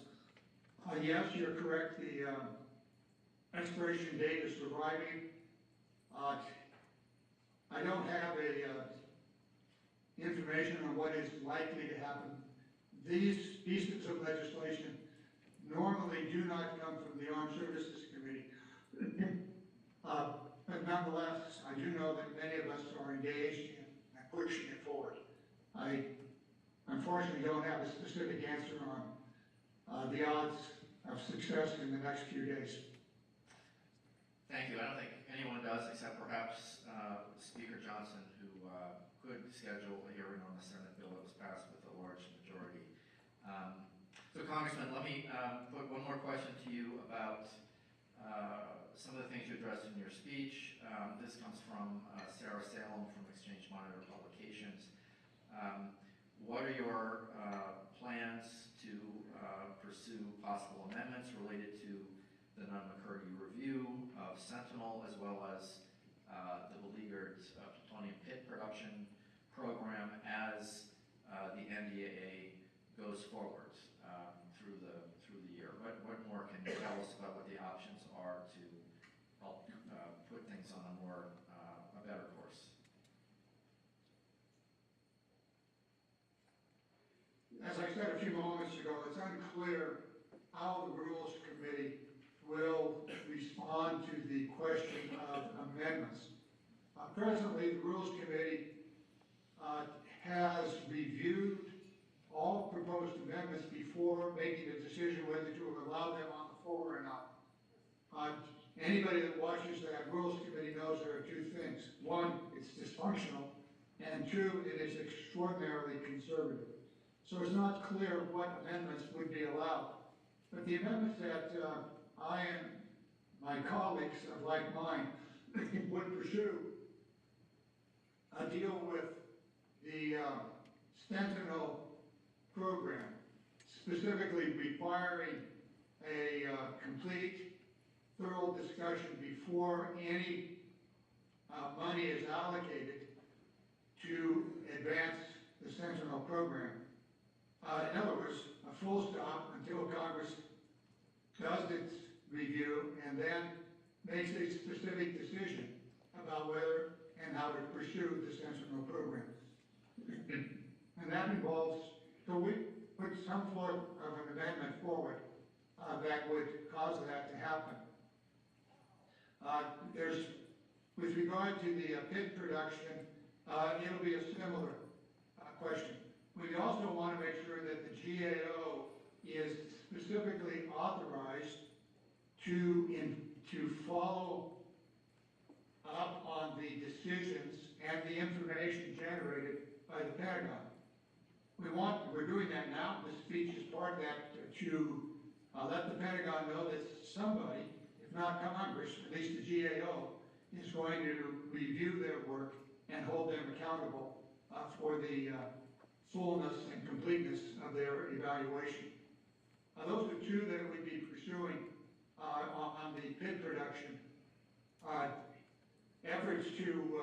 Yes, you're correct, the expiration date is arriving. I don't have information on what is likely to happen. These pieces of legislation normally do not come from the Armed Services Committee. But nonetheless, I do know that many of us are engaged in pushing it forward. I unfortunately don't have a specific answer on the odds of success in the next few days. Thank you. I don't think anyone does, except perhaps Speaker Johnson, who could schedule a hearing on the Senate bill that was passed with a large majority. So, Congressman, let me put one more question to you about some of the things you addressed in your speech. This comes from Sarah Salem from Exchange Monitor Publications. What are your plans to pursue possible amendments related to the Nunn-McCurdy review of Sentinel, as well as the beleaguered plutonium pit production program as the NDAA goes forward through the year? What more can you tell us about what the options are to help put things on a better course? As I said a few moments ago, it's unclear how the Rules Committee will respond to the question of amendments. Presently, the Rules Committee has reviewed all proposed amendments before making a decision whether to allow them on the floor or not. Anybody that watches that Rules Committee knows there are two things. One, it's dysfunctional, and two, it is extraordinarily conservative. So it's not clear what amendments would be allowed. But the amendments that I and my colleagues of like mind would pursue deal with the Sentinel program, specifically requiring a complete, thorough discussion before any money is allocated to advance the Sentinel program. In other words, a full stop until Congress does its review and then makes a specific decision about whether and how to pursue the Sentinel program. And that involves, so we put some sort of an amendment forward that would cause that to happen. With regard to the pit production, it'll be a similar question. We also want to make sure that the GAO is specifically authorized to follow up on the decisions and the information generated by the Pentagon. We're doing that now. This speech is part of that to let the Pentagon know that somebody, if not Congress, at least the GAO, is going to review their work and hold them accountable for the fullness and completeness of their evaluation. Those are two that we'd be pursuing on the pit production. Efforts to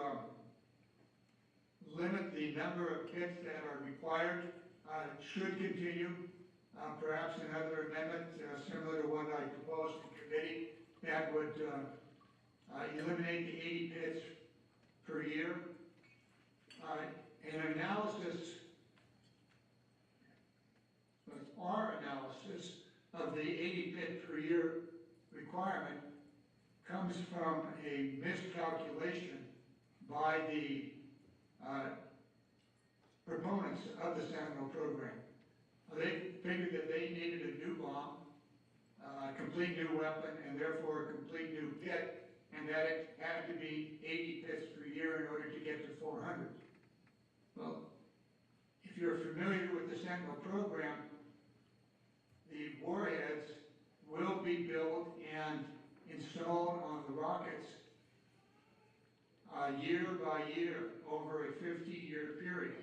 limit the number of pits that are required should continue. Perhaps another amendment similar to what I proposed in committee that would eliminate the 80 pits per year. An analysis, our analysis of the 80 pit per year requirement comes from a miscalculation by the proponents of the Sentinel program. They figured that they needed a new bomb, a complete new weapon, and therefore a complete new pit, and that it had to be 80 pits per year in order to get to 400. Well, if you're familiar with the Sentinel program, the warheads will be built and installed on the rockets year by year over a 50-year period.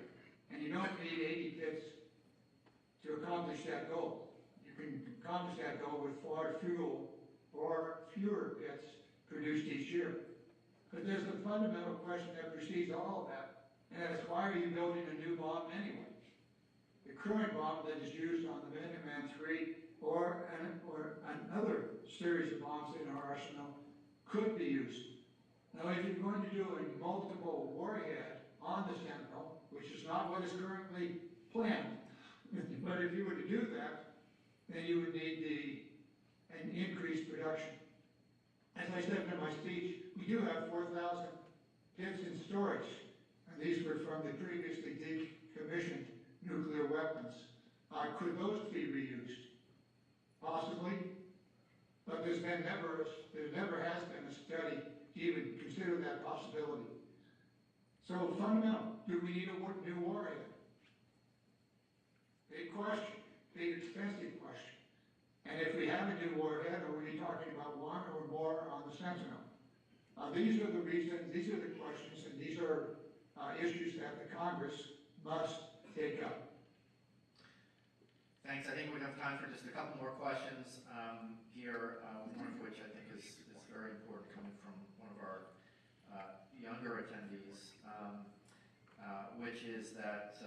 And you don't need 80 pits to accomplish that goal. You can accomplish that goal with far fewer pits produced each year. But there's the fundamental question that precedes all of that, and that is, why are you building a new bomb anyway? The current bomb that is used on the Minuteman III or another series of bombs in our arsenal could be used. Now, if you're going to do a multiple warhead on the Sentinel, which is not what is currently planned, but if you were to do that, then you would need an increased production. As I said in my speech, we do have 4,000 pits in storage, and these were from the previously decommissioned nuclear weapons. Could those be reused? Possibly, but there never has been a study to even consider that possibility. So fundamental, do we need a new warhead? Big question, big expensive question. And if we have a new warhead, are we talking about one or more on the Sentinel? These are the reasons, these are the questions, and these are issues that the Congress must take up. Thanks. I think we have time for just a couple more questions here, one of which I think is very important, coming from one of our younger attendees, which is that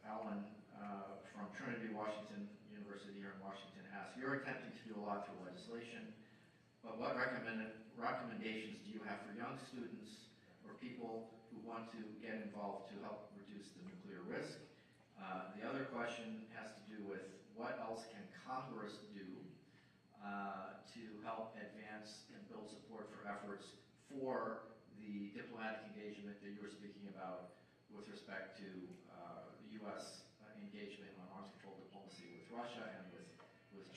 Alan from Trinity Washington University here in Washington asked, you're attempting to do a lot through legislation, but what recommendations do you have for young students or people who want to get involved to help reduce the nuclear risk? The other question has to do with what else can Congress do to help advance and build support for efforts for the diplomatic engagement that you were speaking about with respect to the U.S. engagement on arms control diplomacy with Russia and with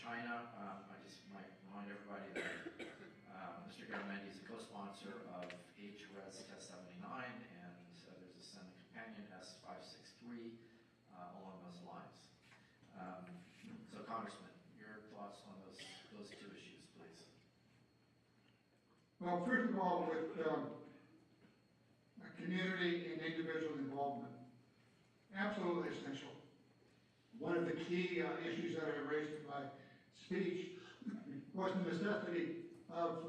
China. I just might remind everybody that Mr. Garamendi is a co-sponsor of HRES Test 79, and there's a Senate companion, S563, along those lines. So, Congressman, your thoughts on those two issues, please. Well, first of all, with community and individual involvement, absolutely essential. One of the key issues that I raised in my speech was the necessity of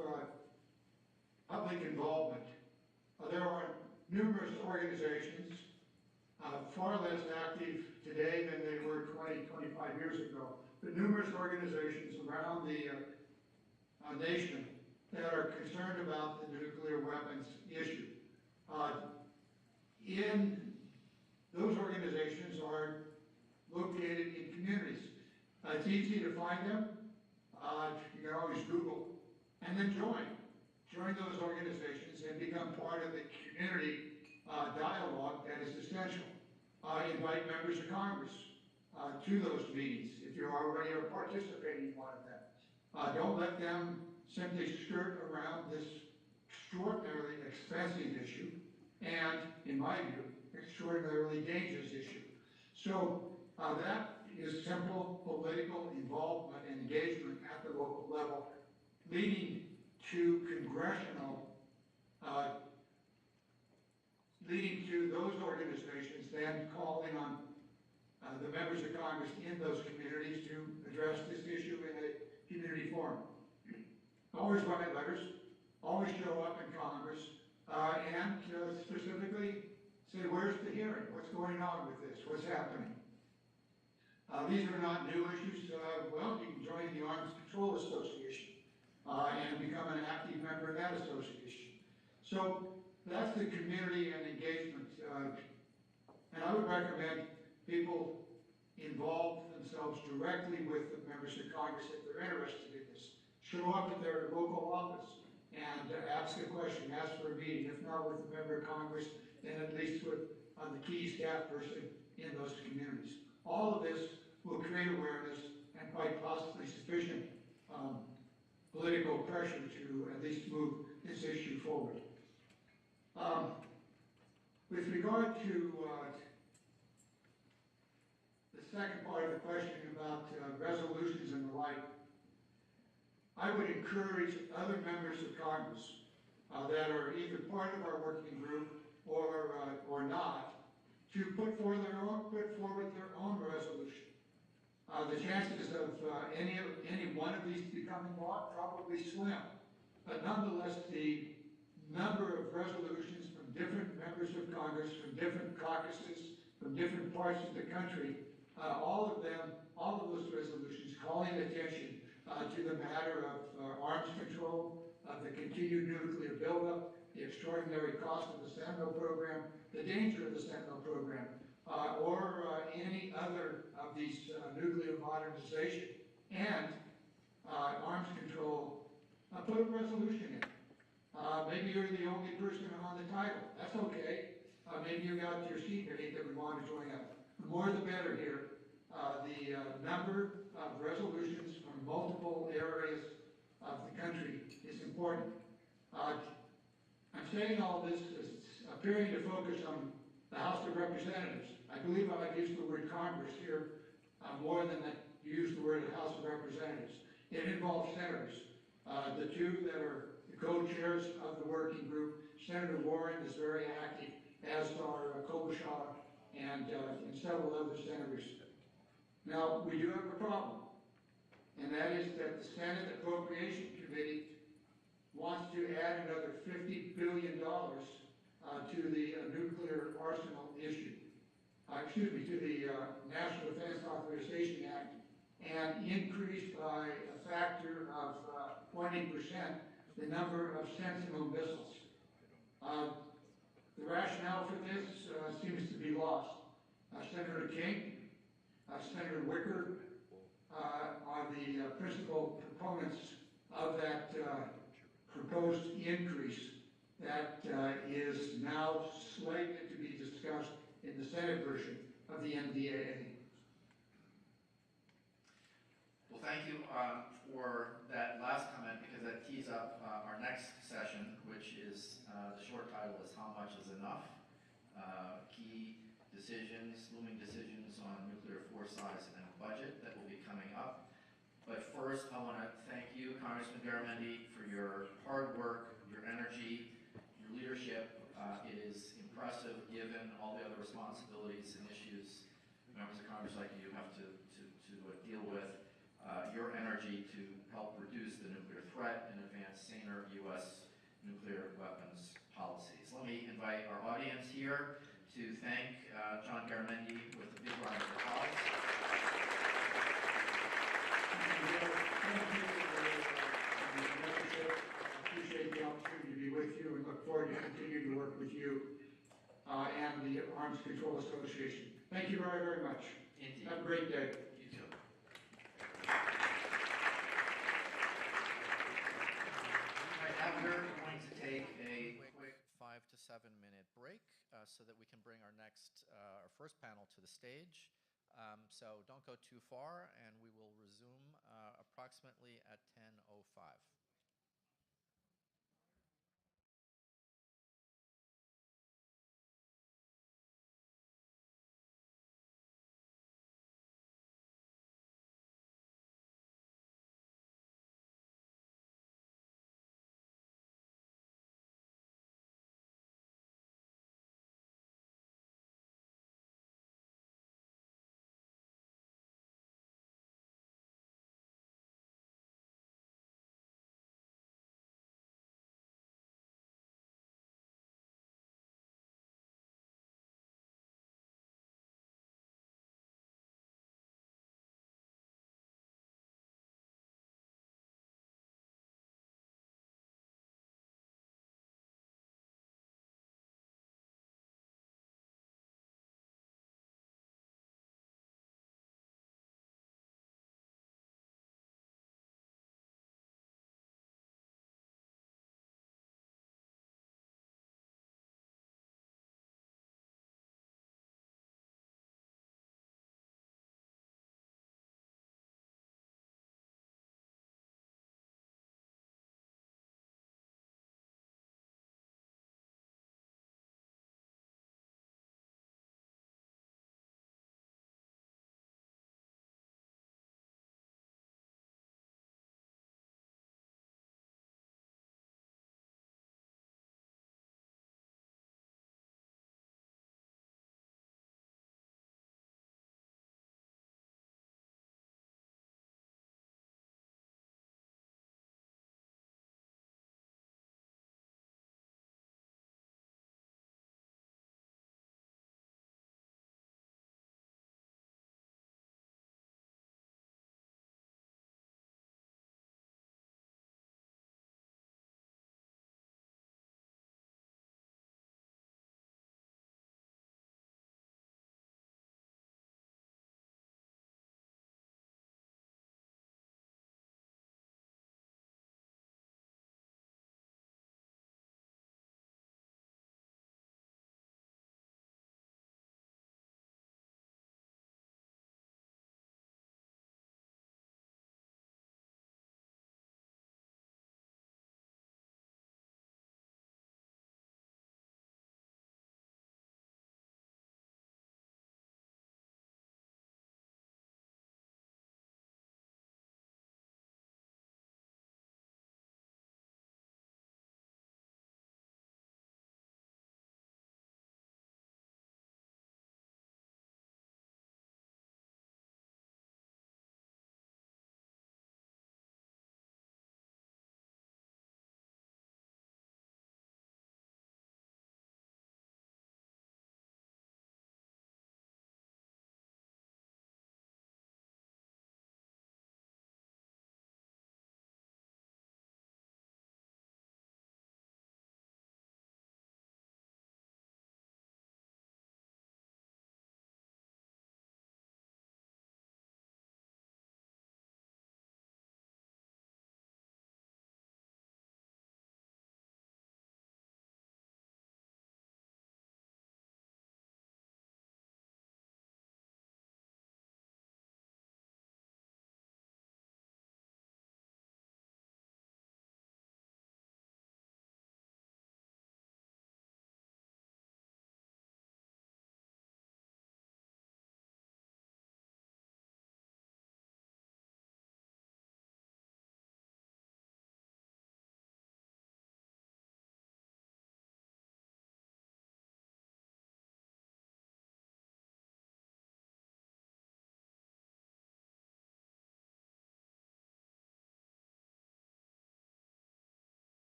public involvement. There are numerous organizations far less active today than they were 20, 25 years ago, but numerous organizations around the nation that are concerned about the nuclear weapons issue. Those organizations are located in communities. It's easy to find them. You can always Google and then join those organizations and become part of the community dialogue that is essential. Invite members of Congress to those meetings if you already are participating in one of them. Don't let them simply skirt around this extraordinarily expensive issue and, in my view, extraordinarily dangerous issue. So that is simple political involvement and engagement at the local level, leading to leading to those organizations then calling on the members of Congress in those communities to address this issue in a community forum. Always write letters, always show up in Congress, and specifically say, where's the hearing? What's going on with this? What's happening? These are not new issues. Well, you can join the Arms Control Association and become an active member of that association. So that's the community and engagement. And I would recommend people involve themselves directly with the members of Congress if they're interested in this. Show up at their local office and ask a question, ask for a meeting. If not with a member of Congress, then at least with the key staff person in those communities. All of this will create awareness and quite possibly sufficient political pressure to at least move this issue forward. With regard to the second part of the question about resolutions and the like, I would encourage other members of Congress that are either part of our working group or not to put forward their own resolution. The chances of any one of these becoming law probably slim, but nonetheless, the number of resolutions from different members of Congress, from different caucuses, from different parts of the country, all of those resolutions calling attention to the matter of arms control, of the continued nuclear buildup, the extraordinary cost of the Sentinel program, the danger of the Sentinel program, or any other of these nuclear modernization and arms control, put a resolution in. Maybe you're the only person on the title. That's okay. Maybe you got your seat underneath that we want to join up. The more the better here. The number of resolutions from multiple areas of the country is important. I'm saying all this is appearing to focus on the House of Representatives. I believe I've used the word Congress here more than I used the word House of Representatives. It involves senators, the two that are the co co-chairs of the working group. Senator Warren is very active, as are Klobuchar and several other senators. Now, we do have a problem, and that is that the Senate Appropriation Committee wants to add another $50 billion to the nuclear arsenal issue. To the National Defense Authorization Act, and increase by a factor of 20% the number of Sentinel missiles. The rationale for this seems to be lost. Senator King, Senator Wicker are the principal proponents of that proposed increase that is now slated to be discussed in the Senate version of the NDAA. Well, thank you for that last comment, because that tees up our next session, which is, the short title is How Much is Enough? Key decisions, looming decisions on nuclear force size and budget that will be coming up. But first, I want to thank you, Congressman Garamendi, for your hard work, your energy, your leadership. It is impressive, given all the other responsibilities and issues members of Congress like you have to deal with. Your energy to help reduce the nuclear threat and advance saner U.S. nuclear weapons policies. Let me invite our audience here to thank John Garamendi with a big round of applause. I appreciate the opportunity to be with you and look forward to continuing to work with you and the Arms Control Association. Thank you very, very much. Indeed. Have a great day. You too. Right now we're going to take a quick 5 to 7 minute break so that we can bring our first panel to the stage. So don't go too far, and we will resume approximately at 10:05.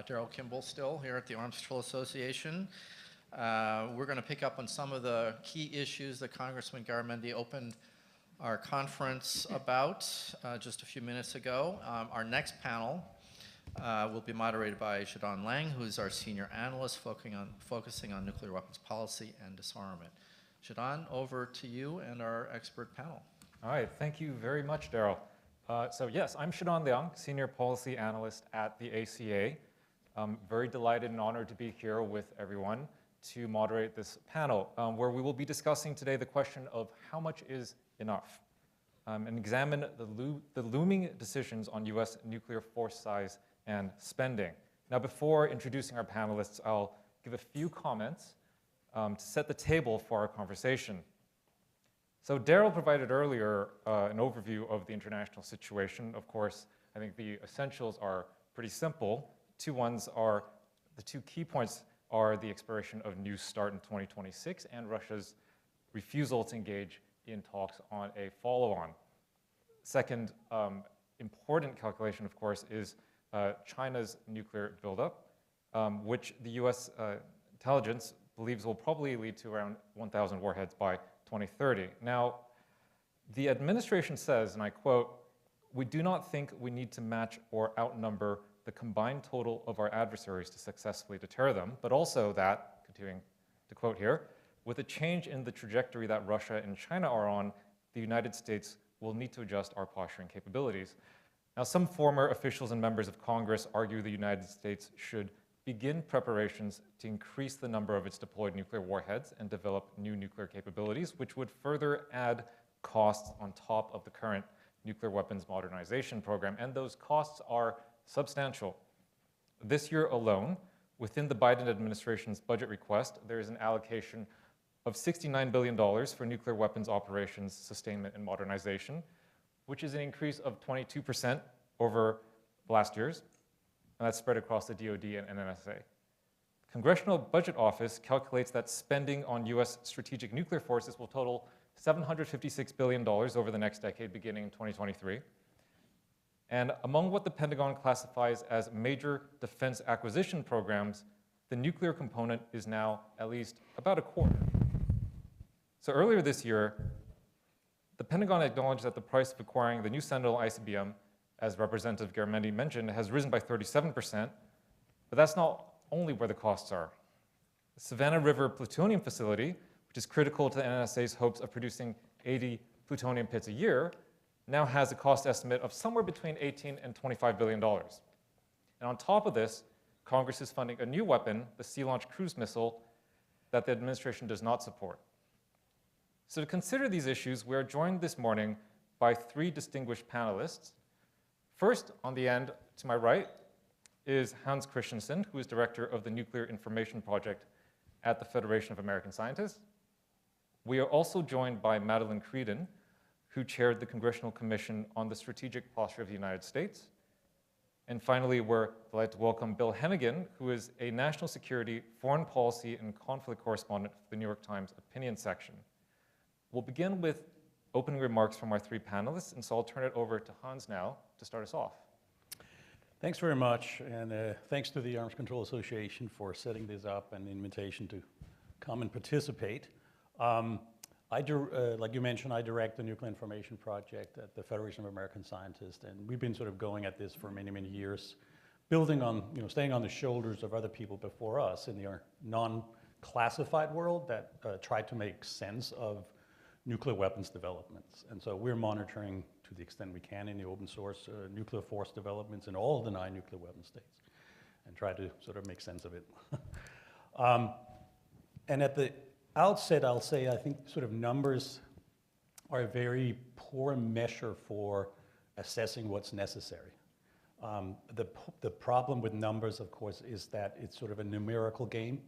Daryl Kimball still here at the Arms Control Association. We're going to pick up on some of the key issues that Congressman Garamendi opened our conference about just a few minutes ago. Our next panel will be moderated by Shadon Lang, who is our senior analyst focusing on nuclear weapons policy and disarmament. Shadon, over to you and our expert panel. All right, thank you very much, Daryl. So yes, I'm Shadon Leung, Senior Policy Analyst at the ACA. I'm very delighted and honored to be here with everyone to moderate this panel, where we will be discussing today the question of how much is enough, and examine the looming decisions on U.S. nuclear force size and spending. Now, before introducing our panelists, I'll give a few comments to set the table for our conversation. So Daryl provided earlier an overview of the international situation. Of course, I think the essentials are pretty simple. The two key points are the expiration of New START in 2026 and Russia's refusal to engage in talks on a follow-on. Second important calculation, of course, is China's nuclear buildup, which the US intelligence believes will probably lead to around 1,000 warheads by 2030. Now, the administration says, and I quote, "We do not think we need to match or outnumber the combined total of our adversaries to successfully deter them, but also that," continuing to quote here, "with a change in the trajectory that Russia and China are on, the United States will need to adjust our posture and capabilities." Now, some former officials and members of Congress argue the United States should begin preparations to increase the number of its deployed nuclear warheads and develop new nuclear capabilities, which would further add costs on top of the current nuclear weapons modernization program, and those costs are substantial. This year alone, within the Biden administration's budget request, there is an allocation of $69 billion for nuclear weapons operations, sustainment, and modernization, which is an increase of 22% over last year's. And that's spread across the DoD and NNSA. Congressional Budget Office calculates that spending on US strategic nuclear forces will total $756 billion over the next decade, beginning in 2023. And among what the Pentagon classifies as major defense acquisition programs, the nuclear component is now at least about a quarter. So earlier this year, the Pentagon acknowledged that the price of acquiring the new Sentinel ICBM, as Representative Garamendi mentioned, has risen by 37%, but that's not only where the costs are. The Savannah River plutonium facility, which is critical to the NSA's hopes of producing 80 plutonium pits a year, now has a cost estimate of somewhere between $18 and $25 billion. And on top of this, Congress is funding a new weapon, the Sea-Launched Cruise Missile, that the administration does not support. So to consider these issues, we are joined this morning by three distinguished panelists. First, on the end to my right, is Hans Christensen, who is director of the Nuclear Information Project at the Federation of American Scientists. We are also joined by Madeleine Creedon, who chaired the Congressional Commission on the Strategic Posture of the United States. And finally, we're delighted to welcome Bill Hennigan, who is a national security, foreign policy, and conflict correspondent for the New York Times opinion section. We'll begin with opening remarks from our three panelists, and so I'll turn it over to Hans now to start us off. Thanks very much, and thanks to the Arms Control Association for setting this up and the invitation to come and participate. Like you mentioned, I direct the Nuclear Information Project at the Federation of American Scientists, and we've been sort of going at this for many, many years, building on, staying on the shoulders of other people before us in the non-classified world that tried to make sense of nuclear weapons developments. And so we're monitoring, to the extent we can in the open source, nuclear force developments in all of the 9 nuclear weapon states and try to sort of make sense of it. And at the outset, I'll say I think sort of numbers are a very poor measure for assessing what's necessary. The problem with numbers, of course, is that it's sort of a numerical game.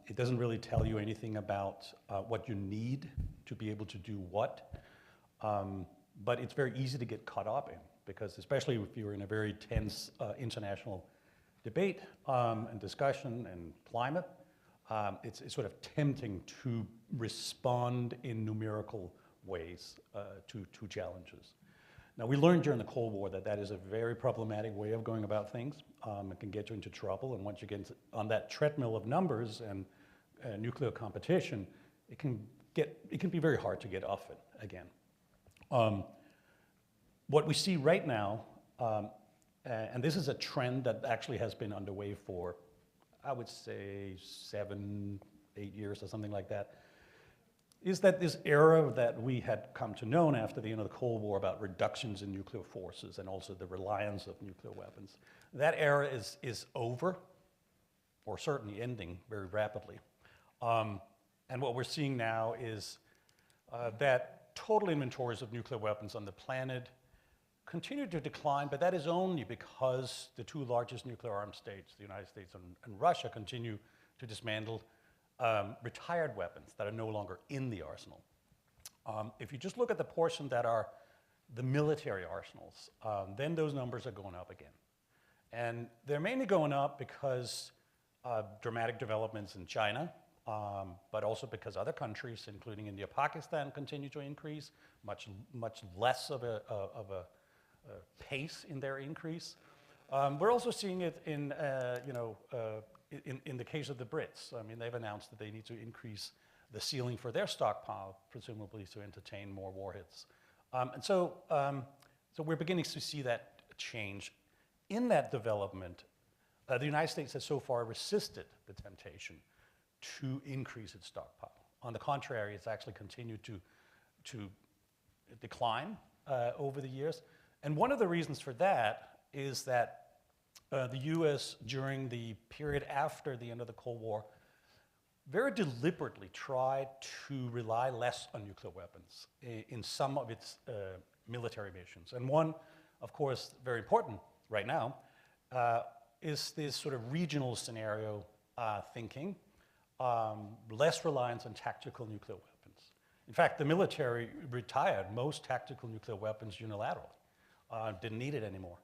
It doesn't really tell you anything about what you need to be able to do what, but it's very easy to get caught up in, because especially if you're in a very tense international debate and discussion and climate, it's sort of tempting to respond in numerical ways to challenges. Now, we learned during the Cold War that that is a very problematic way of going about things. It can get you into trouble, and once you get on that treadmill of numbers and nuclear competition, it can be very hard to get off it again. What we see right now, and this is a trend that actually has been underway for, I would say, 7, 8 years or something like that, is that this era that we had come to know after the end of the Cold War about reductions in nuclear forces and also the reliance of nuclear weapons, that era is over, or certainly ending very rapidly. And what we're seeing now is that total inventories of nuclear weapons on the planet continue to decline, but that is only because the two largest nuclear armed states, the United States and Russia, continue to dismantle retired weapons that are no longer in the arsenal. If you just look at the portion that are the military arsenals, then those numbers are going up again. And they're mainly going up because dramatic developments in China, but also because other countries, including India, Pakistan, continue to increase, much less of a pace in their increase. We're also seeing it in the case of the Brits. I mean, they've announced that they need to increase the ceiling for their stockpile, presumably to entertain more warheads. So we're beginning to see that change. In that development, the United States has so far resisted the temptation to increase its stockpile. On the contrary, it's actually continued to decline over the years. And one of the reasons for that is that the US, during the period after the end of the Cold War, very deliberately tried to rely less on nuclear weapons in some of its military missions. And one, of course, very important right now, is this sort of regional scenario thinking, less reliance on tactical nuclear weapons. In fact, the military retired most tactical nuclear weapons unilaterally, didn't need it anymore.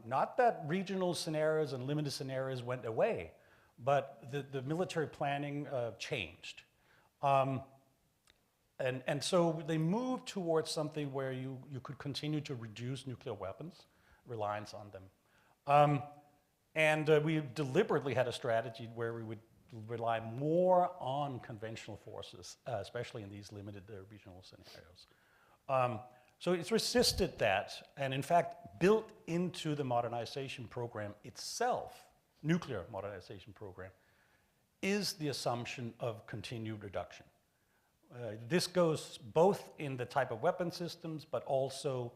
Not that regional scenarios and limited scenarios went away, but the military planning changed. And so they moved towards something where you could continue to reduce nuclear weapons, reliance on them. We deliberately had a strategy where we would rely more on conventional forces, especially in these limited regional scenarios. So it's resisted that, and in fact, built into the modernization program itself, nuclear modernization program, is the assumption of continued reduction. This goes both in the type of weapon systems, but also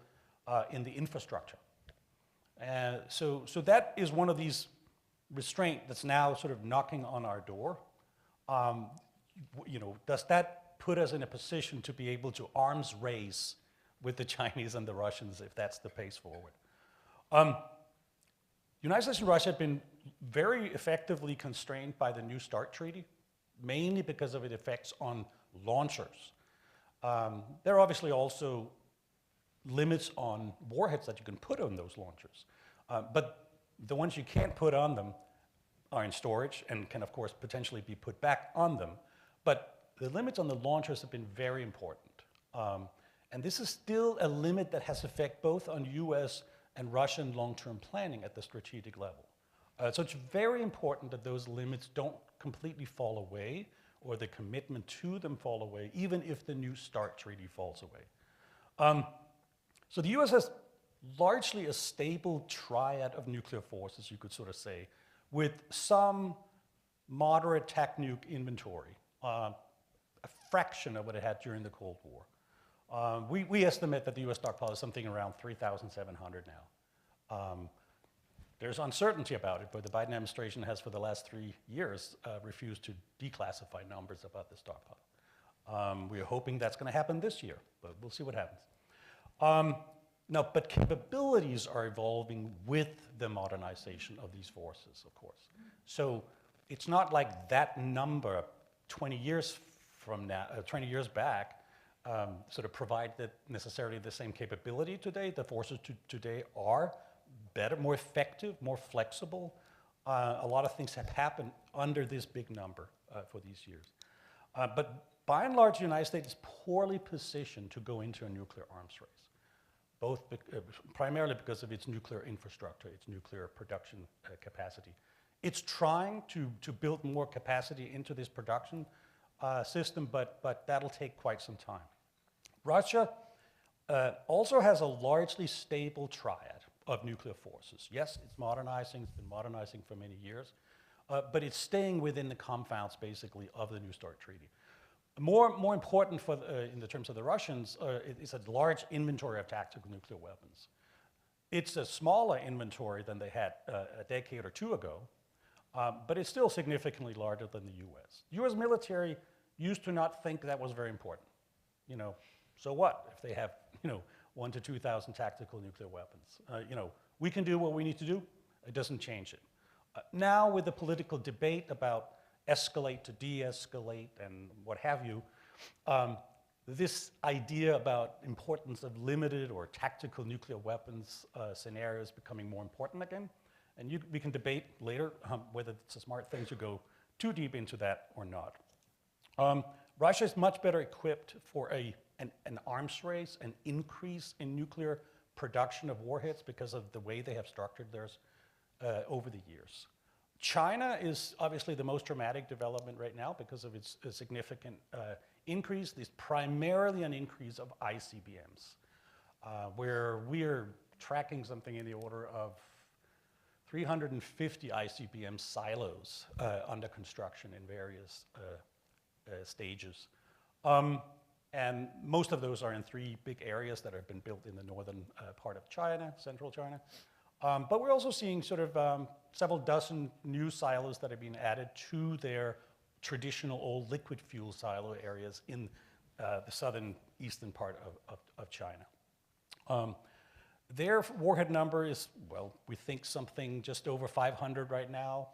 in the infrastructure. So that is one of these restraints that's now sort of knocking on our door. Does that put us in a position to be able to arms race with the Chinese and the Russians if that's the pace forward? The United States and Russia have been very effectively constrained by the New START Treaty, mainly because of its effects on launchers. There are obviously also limits on warheads that you can put on those launchers. But the ones you can't put on them are in storage and can, of course, potentially be put back on them. But the limits on the launchers have been very important. And this is still a limit that has effect both on US and Russian long-term planning at the strategic level. So it's very important that those limits don't completely fall away or the commitment to them fall away, even if the New START Treaty falls away. So the US has largely a stable triad of nuclear forces, you could sort of say, with some moderate TAC-nuke inventory, a fraction of what it had during the Cold War. We estimate that the US stockpile is something around 3,700 now. There's uncertainty about it, but the Biden administration has for the last 3 years refused to declassify numbers about the stockpile. We're hoping that's going to happen this year, but we'll see what happens. But capabilities are evolving with the modernization of these forces, of course. So it's not like that number 20 years from now, 20 years back, sort of provide necessarily the same capability today. The forces today are better, more effective, more flexible. A lot of things have happened under this big number for these years. But by and large, the United States is poorly positioned to go into a nuclear arms race. primarily because of its nuclear infrastructure, its nuclear production capacity. It's trying to build more capacity into this production system, but that'll take quite some time. Russia also has a largely stable triad of nuclear forces. Yes, it's modernizing, it's been modernizing for many years, but it's staying within the confines, basically, of the New START Treaty. More important in the terms of the Russians, it's a large inventory of tactical nuclear weapons. It's a smaller inventory than they had a decade or two ago, but it's still significantly larger than the US. US military used to not think that was very important. You know, so what if they have, 1,000 to 2,000 tactical nuclear weapons? We can do what we need to do. It doesn't change it. Now, with the political debate about escalate to de-escalate and what have you, this idea about importance of limited or tactical nuclear weapons scenarios becoming more important again. And we can debate later whether it's a smart thing to go too deep into that or not. Russia is much better equipped for an arms race, an increase in nuclear production of warheads because of the way they have structured theirs over the years. China is obviously the most dramatic development right now because of its significant increase. It's primarily an increase of ICBMs, where we're tracking something in the order of 350 ICBM silos under construction in various stages. And most of those are in 3 big areas that have been built in the northern part of China, central China. But we're also seeing sort of several dozen new silos that have been added to their traditional old liquid fuel silo areas in the southern eastern part of China. Their warhead number is, well, we think something just over 500 right now.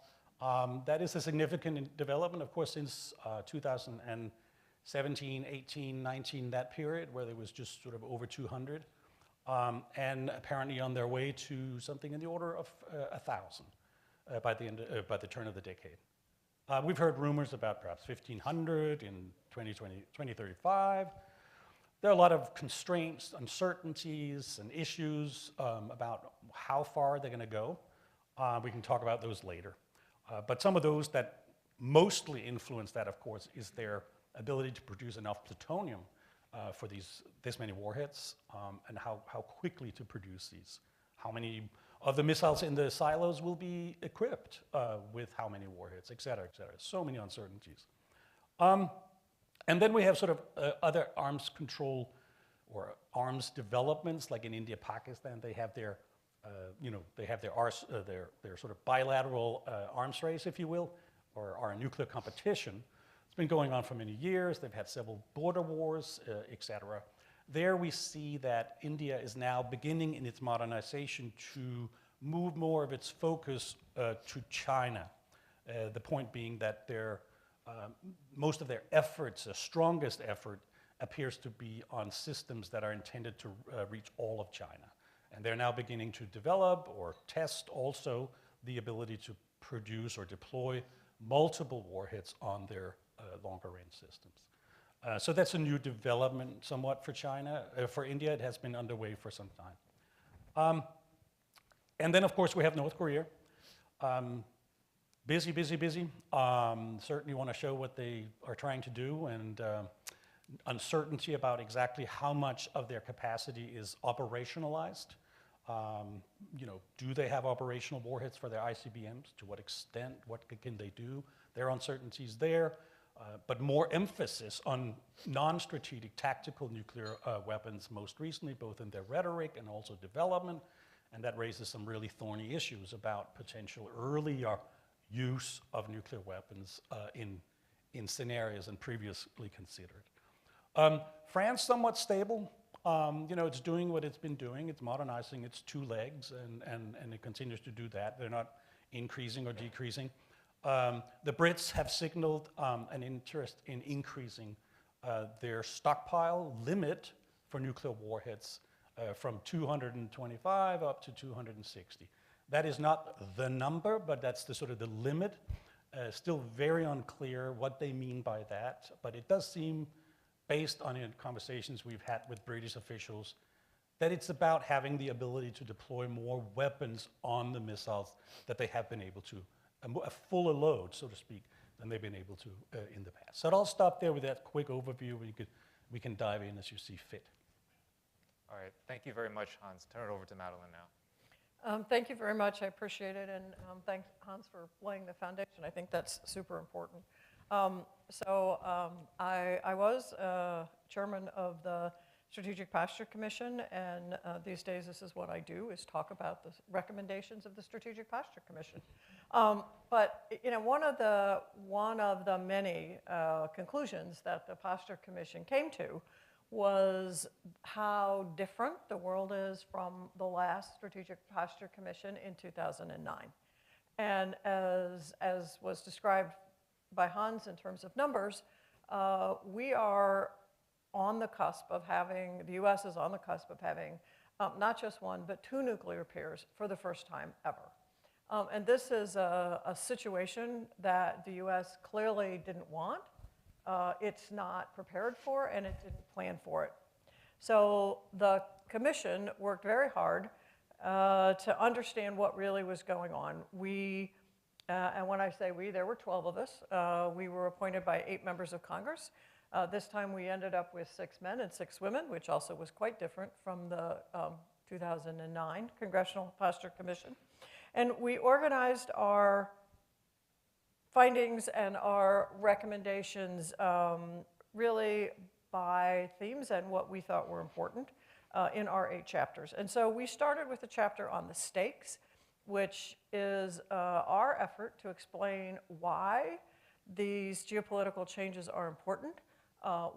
That is a significant development, of course, since 2017, 18, 19, that period where there was just sort of over 200. And apparently on their way to something in the order of 1,000 by the turn of the decade. We've heard rumors about perhaps 1,500 in 2035. There are a lot of constraints, uncertainties, and issues about how far they're going to go. We can talk about those later. But some of those that mostly influence that, of course, is their ability to produce enough plutonium for this many warheads, and how quickly to produce these. How many of the missiles in the silos will be equipped with how many warheads, et cetera, et cetera. So many uncertainties. And then we have sort of other arms control or arms developments, like in India, Pakistan. They have their, their sort of bilateral arms race, if you will, or our nuclear competition. It's been going on for many years. They've had several border wars, et cetera. There we see that India is now beginning in its modernization to move more of its focus to China. The point being that most of their efforts, the strongest effort, appears to be on systems that are intended to reach all of China. And they're now beginning to develop or test also the ability to produce or deploy multiple warheads on their longer range systems. So that's a new development somewhat for China. For India, it has been underway for some time. And then, of course, we have North Korea. Busy, busy, busy. Certainly want to show what they are trying to do, and uncertainty about exactly how much of their capacity is operationalized. Do they have operational warheads for their ICBMs? To what extent? What can they do? There are uncertainties there, but more emphasis on non-strategic tactical nuclear weapons most recently, both in their rhetoric and also development, and that raises some really thorny issues about potential earlier use of nuclear weapons in scenarios than previously considered. France, somewhat stable. It's doing what it's been doing. It's modernizing its 2 legs, and it continues to do that. They're not increasing or decreasing. The Brits have signaled an interest in increasing their stockpile limit for nuclear warheads from 225 up to 260. That is not the number, but that's the sort of the limit. Still very unclear what they mean by that, but it does seem, based on conversations we've had with British officials, that it's about having the ability to deploy more weapons on the missiles that they have been able to, a fuller load, so to speak, than they've been able to in the past. So I'll stop there with that quick overview. We can dive in as you see fit. All right, thank you very much, Hans. Turn it over to Madeline now. Thank you very much. I appreciate it, and thanks, Hans, for laying the foundation. I think that's super important. I was chairman of the Strategic Posture Commission, and these days this is what I do, is talk about the recommendations of the Strategic Posture Commission. But you know, one of the many conclusions that the Posture Commission came to was how different the world is from the last Strategic Posture Commission in 2009. And as was described by Hans in terms of numbers, we are on the cusp of having, the US is on the cusp of having not just one, but 2 nuclear pairs for the first time ever. And this is a situation that the US clearly didn't want. It's not prepared for, and it didn't plan for it. So the commission worked very hard to understand what really was going on. And when I say we, there were 12 of us. We were appointed by 8 members of Congress. This time we ended up with 6 men and 6 women, which also was quite different from the 2009 Congressional Posture Commission. And we organized our findings and our recommendations really by themes and what we thought were important in our 8 chapters. And so we started with a chapter on the stakes, which is our effort to explain why these geopolitical changes are important,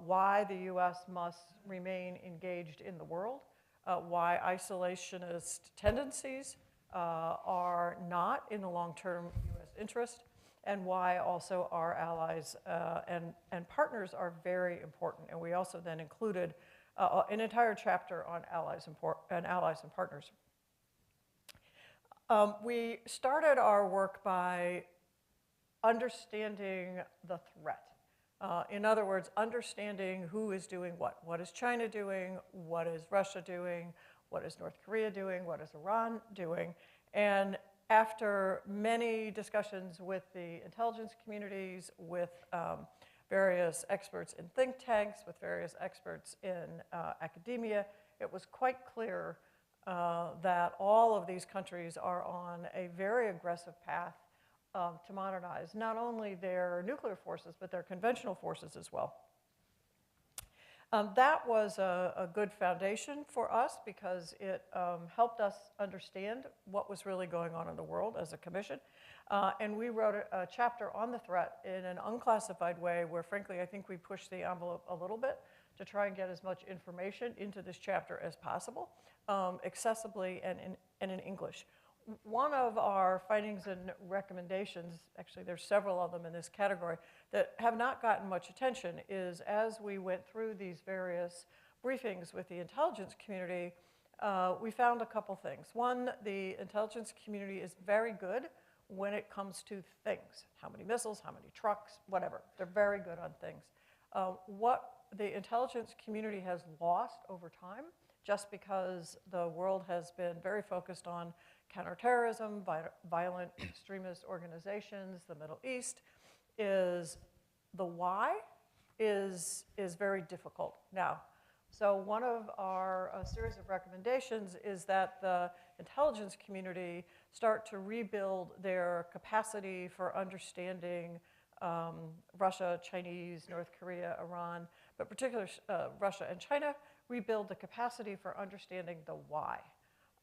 why the US must remain engaged in the world, why isolationist tendencies are not in the long-term US interest, and why also our allies and partners are very important. And we also then included an entire chapter on allies and partners. We started our work by understanding the threat. In other words, understanding who is doing what. What is China doing? What is Russia doing? What is North Korea doing? What is Iran doing? And after many discussions with the intelligence communities, with various experts in think tanks, with various experts in academia, it was quite clear that all of these countries are on a very aggressive path to modernize not only their nuclear forces, but their conventional forces as well. That was a good foundation for us because it helped us understand what was really going on in the world as a commission. And we wrote a chapter on the threat in an unclassified way where, frankly, I think we pushed the envelope a little bit to try and get as much information into this chapter as possible, accessibly and in English. One of our findings and recommendations, actually there's several of them in this category, that have not gotten much attention is as we went through these various briefings with the intelligence community, we found a couple things. One, the intelligence community is very good when it comes to things. How many missiles, how many trucks, whatever. They're very good on things. What the intelligence community has lost over time, just because the world has been very focused on counterterrorism, violent extremist organizations, the Middle East, is the why is very difficult now. So one of our series of recommendations is that the intelligence community start to rebuild their capacity for understanding Russia, Chinese, North Korea, Iran, but particularly Russia and China, rebuild the capacity for understanding the why.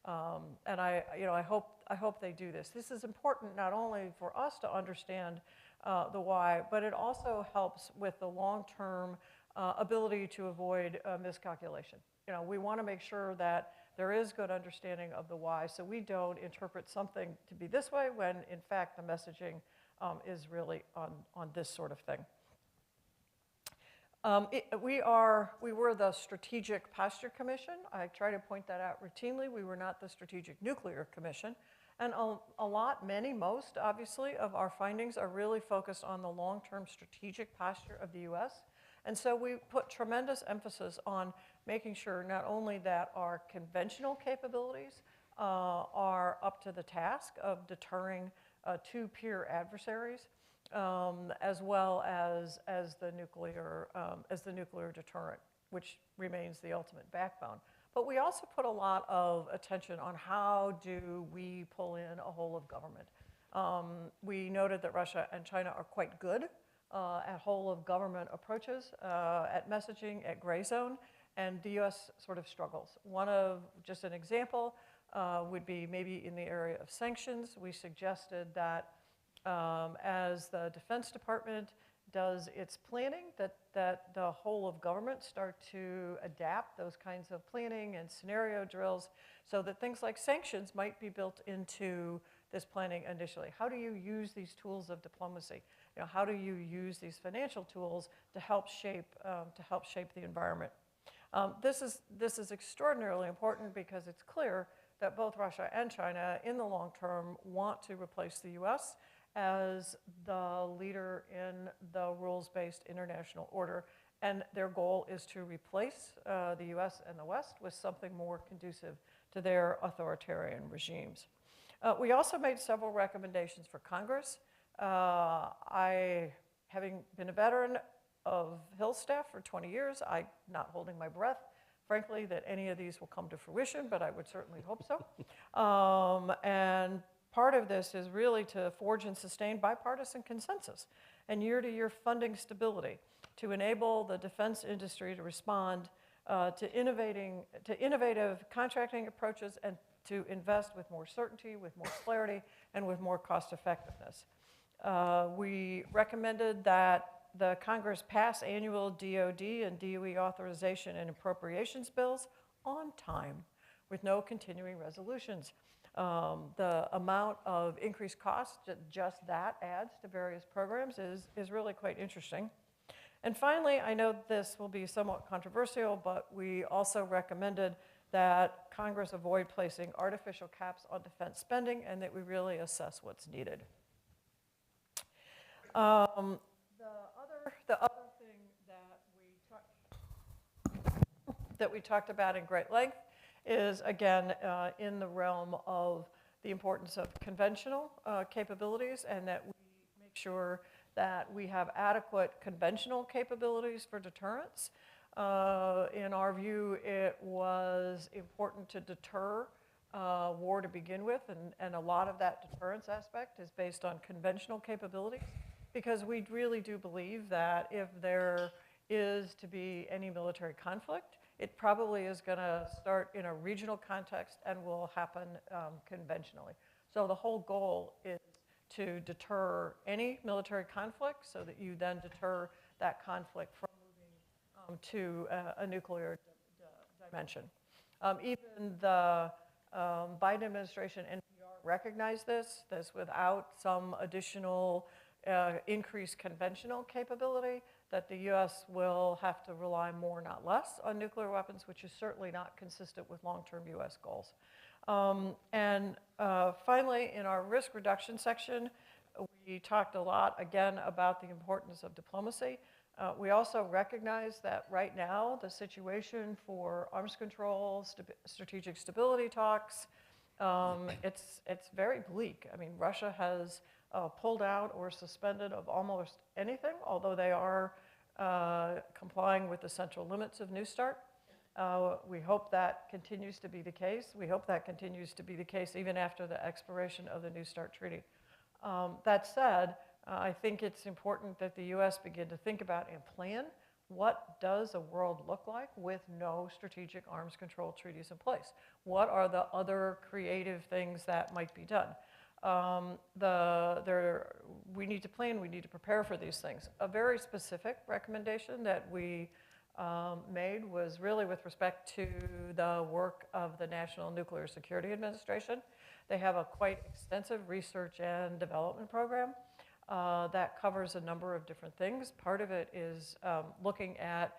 And I hope they do this. This is important not only for us to understand the why, but it also helps with the long-term ability to avoid miscalculation. We want to make sure that there is good understanding of the why, so we don't interpret something to be this way when, in fact, the messaging is really on this sort of thing. We were the Strategic Posture Commission. I try to point that out routinely. We were not the Strategic Nuclear Commission. And most, obviously, of our findings are really focused on the long-term strategic posture of the US. And so we put tremendous emphasis on making sure not only that our conventional capabilities are up to the task of deterring two peer adversaries, as well as the nuclear deterrent, which remains the ultimate backbone. But we also put a lot of attention on how do we pull in a whole of government. We noted that Russia and China are quite good at whole of government approaches, at messaging, at gray zone, and the US sort of struggles. Just an example would be maybe in the area of sanctions. We suggested that as the Defense Department does its planning, that the whole of government start to adapt those kinds of planning and scenario drills so that things like sanctions might be built into this planning initially. How do you use these tools of diplomacy? You know, how do you use these financial tools to help shape the environment? This is extraordinarily important because it's clear that both Russia and China, in the long term, want to replace the US as the leader in the rules-based international order. And their goal is to replace the US and the West with something more conducive to their authoritarian regimes. We also made several recommendations for Congress. Having been a veteran of Hill staff for 20 years, I'm not holding my breath, frankly, that any of these will come to fruition, but I would certainly hope so. And part of this is really to forge and sustain bipartisan consensus and year-to-year funding stability to enable the defense industry to respond to innovative contracting approaches and to invest with more certainty, with more clarity, and with more cost effectiveness. We recommended that the Congress pass annual DoD and DOE authorization and appropriations bills on time with no continuing resolutions. The amount of increased costs that just that adds to various programs is really quite interesting. And finally, I know this will be somewhat controversial, but we also recommended that Congress avoid placing artificial caps on defense spending and that we really assess what's needed. The other thing that we talked about in great length is, again, in the realm of the importance of conventional capabilities and that we make sure that we have adequate conventional capabilities for deterrence. In our view, it was important to deter war to begin with, and a lot of that deterrence aspect is based on conventional capabilities, because we really do believe that if there is to be any military conflict, it probably is going to start in a regional context and will happen conventionally. So the whole goal is to deter any military conflict so that you then deter that conflict from moving to a nuclear dimension. Even the Biden administration and NPR recognized this without some additional increased conventional capability, that the US will have to rely more, not less, on nuclear weapons, which is certainly not consistent with long-term US goals. And finally, in our risk reduction section, we talked a lot, again, about the importance of diplomacy. We also recognize that right now, the situation for arms control, strategic stability talks, it's very bleak. I mean, Russia has pulled out or suspended of almost anything, although they are complying with the central limits of New START. We hope that continues to be the case. We hope that continues to be the case even after the expiration of the New START treaty. That said, I think it's important that the US begin to think about and plan what does a world look like with no strategic arms control treaties in place? What are the other creative things that might be done? We need to plan, we need to prepare for these things. A very specific recommendation that we made was really with respect to the work of the National Nuclear Security Administration. They have a quite extensive research and development program that covers a number of different things. Part of it is looking at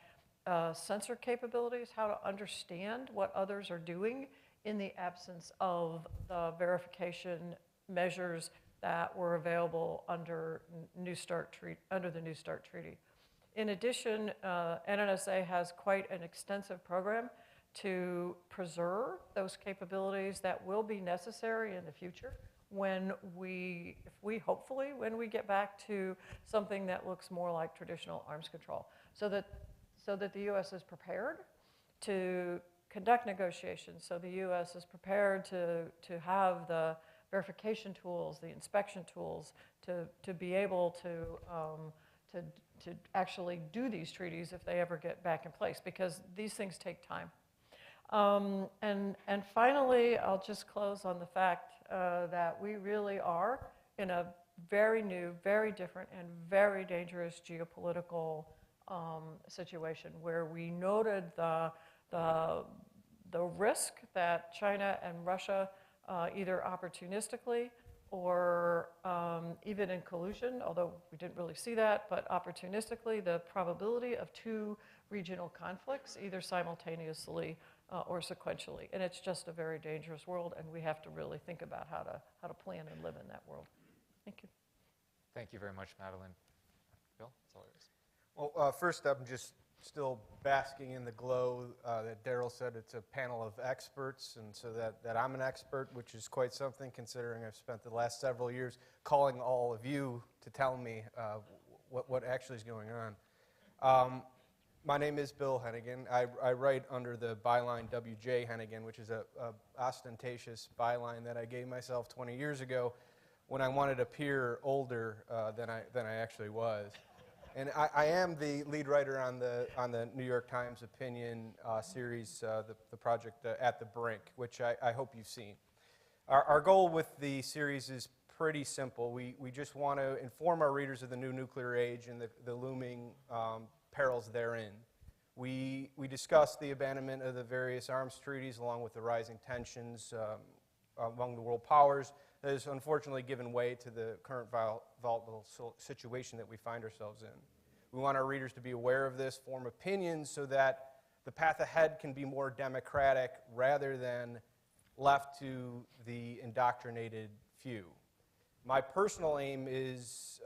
sensor capabilities, how to understand what others are doing in the absence of the verification measures that were available under the New START treaty. In addition, NNSA has quite an extensive program to preserve those capabilities that will be necessary in the future when hopefully, when we get back to something that looks more like traditional arms control, so that the U.S. is prepared to conduct negotiations, so the U.S. is prepared to have the verification tools, the inspection tools, to be able to actually do these treaties if they ever get back in place, because these things take time. And finally, I'll just close on the fact that we really are in a very new, very different, and very dangerous geopolitical situation where we noted the risk that China and Russia either opportunistically or even in collusion, although we didn't really see that, but opportunistically, the probability of two regional conflicts, either simultaneously or sequentially. And it's just a very dangerous world, and we have to really think about how to plan and live in that world. Thank you. Thank you very much, Madeline. Bill, it's all yours. Well, first I'm just still basking in the glow that Daryl said it's a panel of experts, and so that I'm an expert, which is quite something considering I've spent the last several years calling all of you to tell me what actually is going on. My name is Bill Hennigan. I write under the byline WJ Hennigan, which is a ostentatious byline that I gave myself 20 years ago when I wanted to appear older than I actually was. And I am the lead writer on the New York Times opinion series, the project At the Brink, which I hope you've seen. Our goal with the series is pretty simple. We just want to inform our readers of the new nuclear age and the looming perils therein. We discuss the abandonment of the various arms treaties along with the rising tensions among the world powers that has unfortunately given way to the current volatile situation that we find ourselves in. We want our readers to be aware of this, form opinions so that the path ahead can be more democratic rather than left to the indoctrinated few. My personal aim is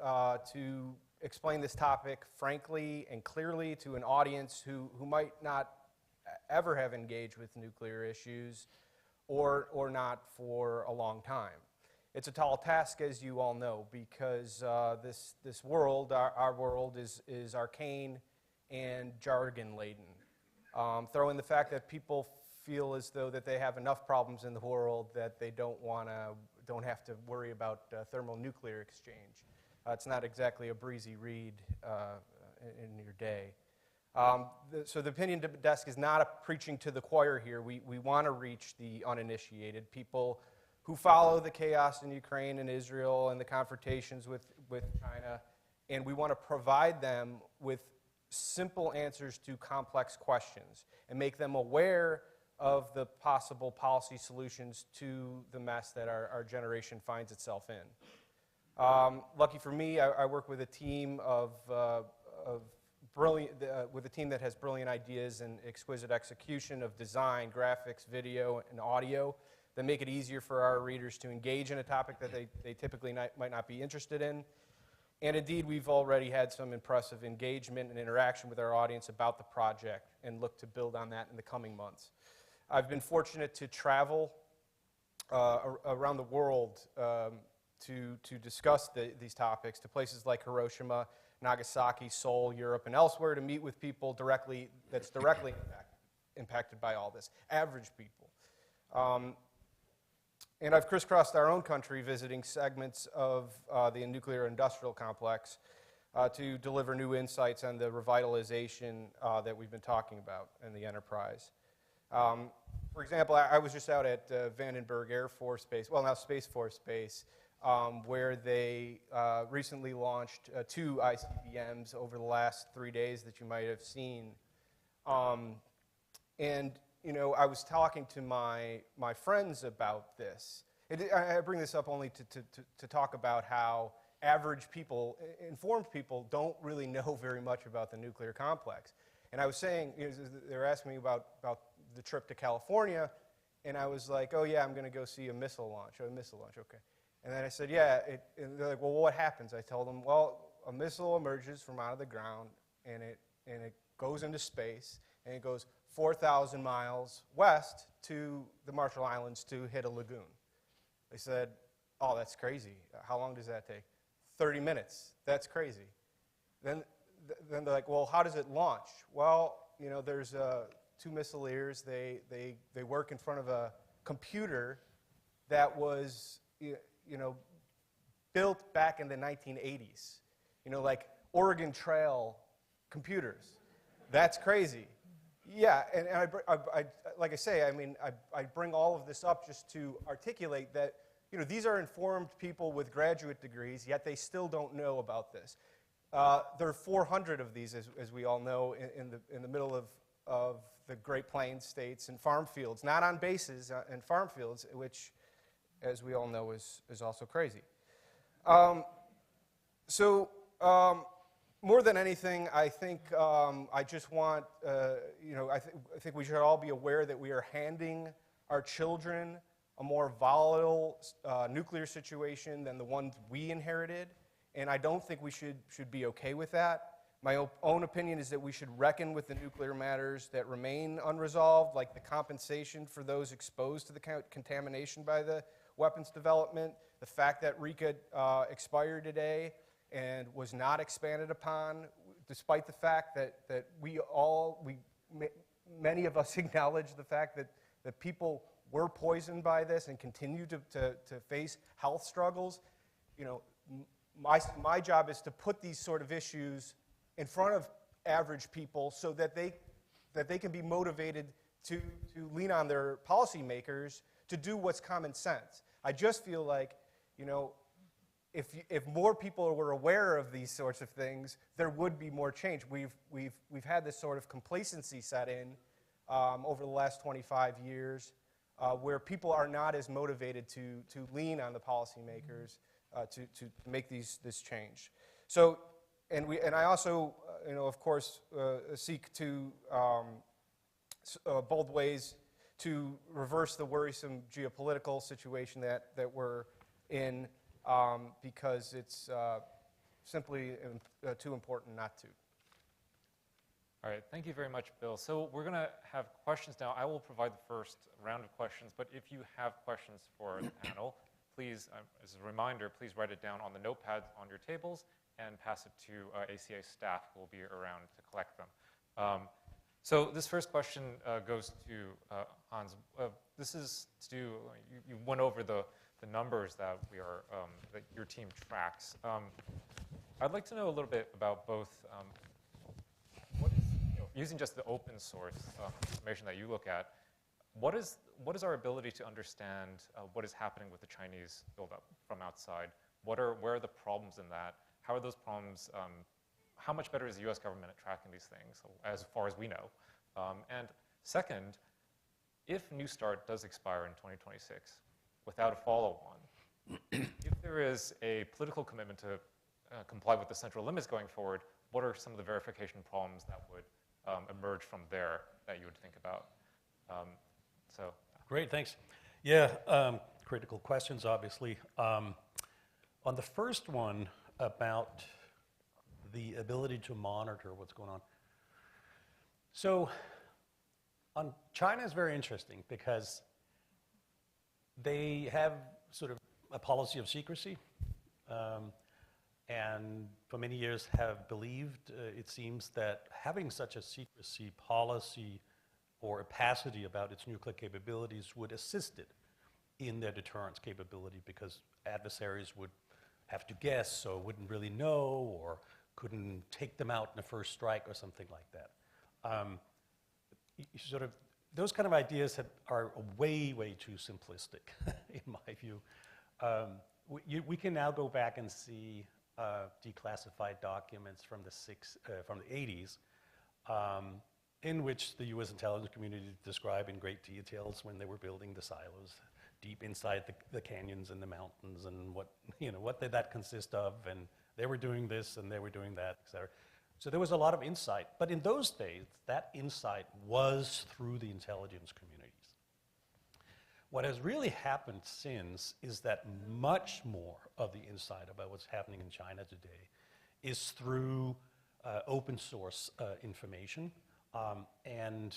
to explain this topic frankly and clearly to an audience who might not ever have engaged with nuclear issues or not for a long time. It's a tall task, as you all know, because this world, our world, is arcane and jargon-laden. Throw in the fact that people feel as though that they have enough problems in the world that they don't have to worry about thermonuclear exchange. It's not exactly a breezy read in your day. So the opinion desk is not a preaching to the choir here. We want to reach the uninitiated, people who follow the chaos in Ukraine and Israel and the confrontations with China, and we want to provide them with simple answers to complex questions and make them aware of the possible policy solutions to the mess that our generation finds itself in. Lucky for me, I work with a team with a team that has brilliant ideas and exquisite execution of design, graphics, video, and audio that make it easier for our readers to engage in a topic that they typically might not be interested in. And indeed, we've already had some impressive engagement and interaction with our audience about the project and look to build on that in the coming months. I've been fortunate to travel around the world to discuss these topics, to places like Hiroshima, Nagasaki, Seoul, Europe, and elsewhere, to meet with people directly impacted by all this, average people. And I've crisscrossed our own country visiting segments of the nuclear industrial complex to deliver new insights on the revitalization that we've been talking about in the enterprise. For example, I was just out at Vandenberg Air Force Base, well, now Space Force Base, where they recently launched 2 ICBMs over the last 3 days that you might have seen. And you know, I was talking to my friends about this. I bring this up only to talk about how average people, informed people, don't really know very much about the nuclear complex. And I was saying, you know, they were asking me about the trip to California, and I was like, oh yeah, I'm going to go see a missile launch. Oh, a missile launch, okay. And then I said, yeah, and they're like, well, what happens? I told them, well, a missile emerges from out of the ground and it goes into space, and it goes 4,000 miles west to the Marshall Islands to hit a lagoon. They said, oh, that's crazy. How long does that take? 30 minutes. That's crazy. Then they're like, well, how does it launch? Well, there's 2 missileers. They work in front of a computer that was, built back in the 1980s. Like Oregon Trail computers. That's crazy. Yeah, and I like I say, I bring all of this up just to articulate that, these are informed people with graduate degrees, yet they still don't know about this. There are 400 of these, as we all know, in the middle of the Great Plains states and farm fields, not on bases, in farm fields, which, as we all know, is also crazy. More than anything, I think I just want, I think we should all be aware that we are handing our children a more volatile nuclear situation than the ones we inherited, and I don't think we should be okay with that. My own opinion is that we should reckon with the nuclear matters that remain unresolved, like the compensation for those exposed to the contamination by the weapons development, the fact that RICA expired today and was not expanded upon, despite the fact that many of us acknowledge the fact that people were poisoned by this and continue to face health struggles. My job is to put these sort of issues in front of average people so that they can be motivated to lean on their policymakers to do what's common sense. I just feel like, if more people were aware of these sorts of things, there would be more change. We've had this sort of complacency set in over the last 25 years, where people are not as motivated to lean on the policymakers to make this change. So, and I also, of course, seek to bold ways to reverse the worrisome geopolitical situation that we're in, because it's simply too important not to. All right, thank you very much, Bill. So we're going to have questions now. I will provide the first round of questions, but if you have questions for the panel, please, as a reminder, please write it down on the notepads on your tables and pass it to ACA staff who will be around to collect them. So this first question goes to Hans. This is to do, you went over the numbers that that your team tracks. I'd like to know a little bit about both using just the open source information that you look at, what is our ability to understand what is happening with the Chinese buildup from outside? Where are the problems in that? How are those problems, how much better is the US government at tracking these things, as far as we know? And second, if New START does expire in 2026 without a follow-on, if there is a political commitment to comply with the central limits going forward, what are some of the verification problems that would emerge from there that you would think about? Great, thanks. Yeah, critical questions, obviously. On the first one about the ability to monitor what's going on. So China is very interesting because they have sort of a policy of secrecy, and for many years have believed, it seems, that having such a secrecy policy or opacity about its nuclear capabilities would assist it in their deterrence capability, because adversaries would have to guess or wouldn't really know or couldn't take them out in the first strike or something like that. Sort of those kind of ideas are way, way too simplistic, in my view. We can now go back and see declassified documents from the 80s, in which the U.S. intelligence community described in great details when they were building the silos deep inside the canyons and the mountains, and what did that consist of, and they were doing this and they were doing that, et cetera. So there was a lot of insight, but in those days, that insight was through the intelligence communities. What has really happened since is that much more of the insight about what's happening in China today is through open source information, and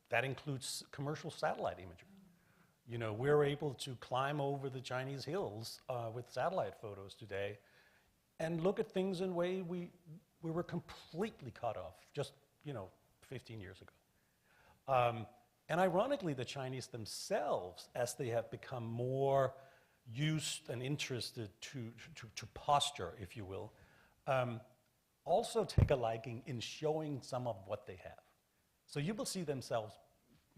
that includes commercial satellite imagery. You know, we're able to climb over the Chinese hills with satellite photos today and look at things in a way we were completely cut off just, 15 years ago. And ironically, the Chinese themselves, as they have become more used and interested to posture, if you will, also take a liking in showing some of what they have. So you will see themselves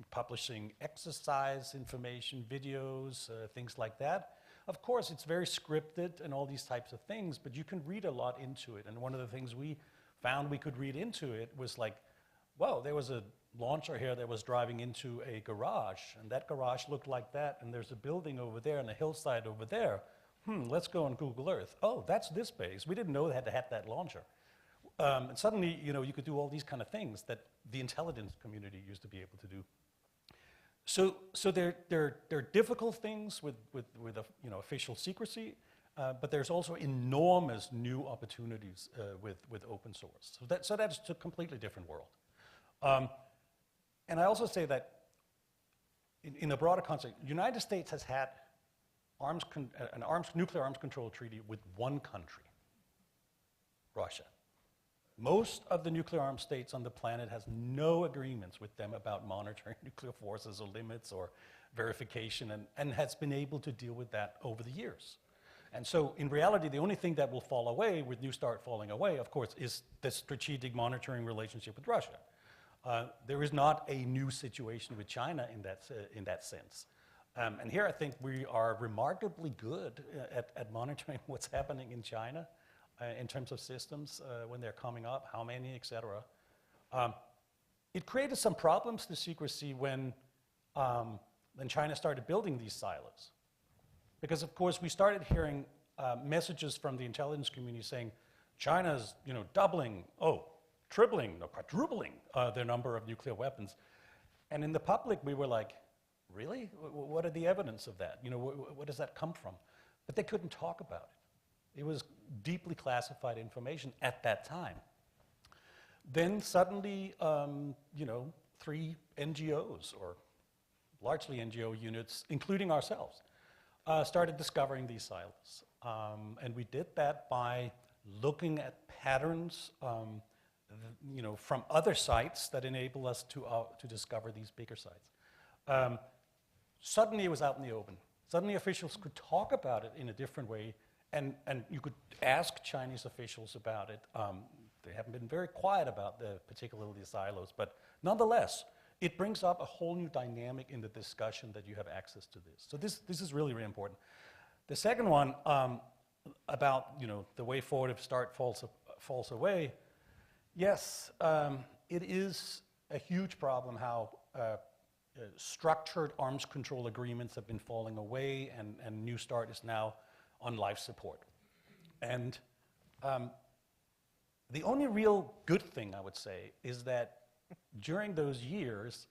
publishing exercise information, videos, things like that. Of course, it's very scripted and all these types of things, but you can read a lot into it. And one of the things we found we could read into it was like, well, there was a launcher here that was driving into a garage, and that garage looked like that, and there's a building over there and a hillside over there. Let's go on Google Earth. Oh, that's this base. We didn't know they had to have that launcher. And suddenly, you could do all these kind of things that the intelligence community used to be able to do. So there are difficult things with official secrecy, but there's also enormous new opportunities with open source. So that's a completely different world. And I also say that in a broader context, the United States has had nuclear arms control treaty with one country, Russia. Most of the nuclear armed states on the planet has no agreements with them about monitoring nuclear forces or limits or verification, and has been able to deal with that over the years. And so in reality, the only thing that will fall away with New START falling away, of course, is the strategic monitoring relationship with Russia. There is not a new situation with China in that sense. And here I think we are remarkably good at monitoring what's happening in China. In terms of systems, when they're coming up, how many, et cetera. It created some problems to secrecy when China started building these silos. Because of course we started hearing messages from the intelligence community saying, China's doubling, tripling, no, quadrupling their number of nuclear weapons. And in the public we were like, really? What are the evidence of that? Where does that come from? But they couldn't talk about it. It was deeply classified information at that time. Then suddenly, 3 NGOs, or largely NGO units, including ourselves, started discovering these silos. And we did that by looking at patterns, from other sites that enable us to discover these bigger sites. Suddenly it was out in the open. Suddenly officials could talk about it in a different way. And you could ask Chinese officials about it. They haven't been very quiet about particularly the silos, but nonetheless, it brings up a whole new dynamic in the discussion that you have access to this. So this is really, really important. The second one about the way forward if START falls away. Yes, it is a huge problem how structured arms control agreements have been falling away, and New START is now on life support. And the only real good thing, I would say, is that during those years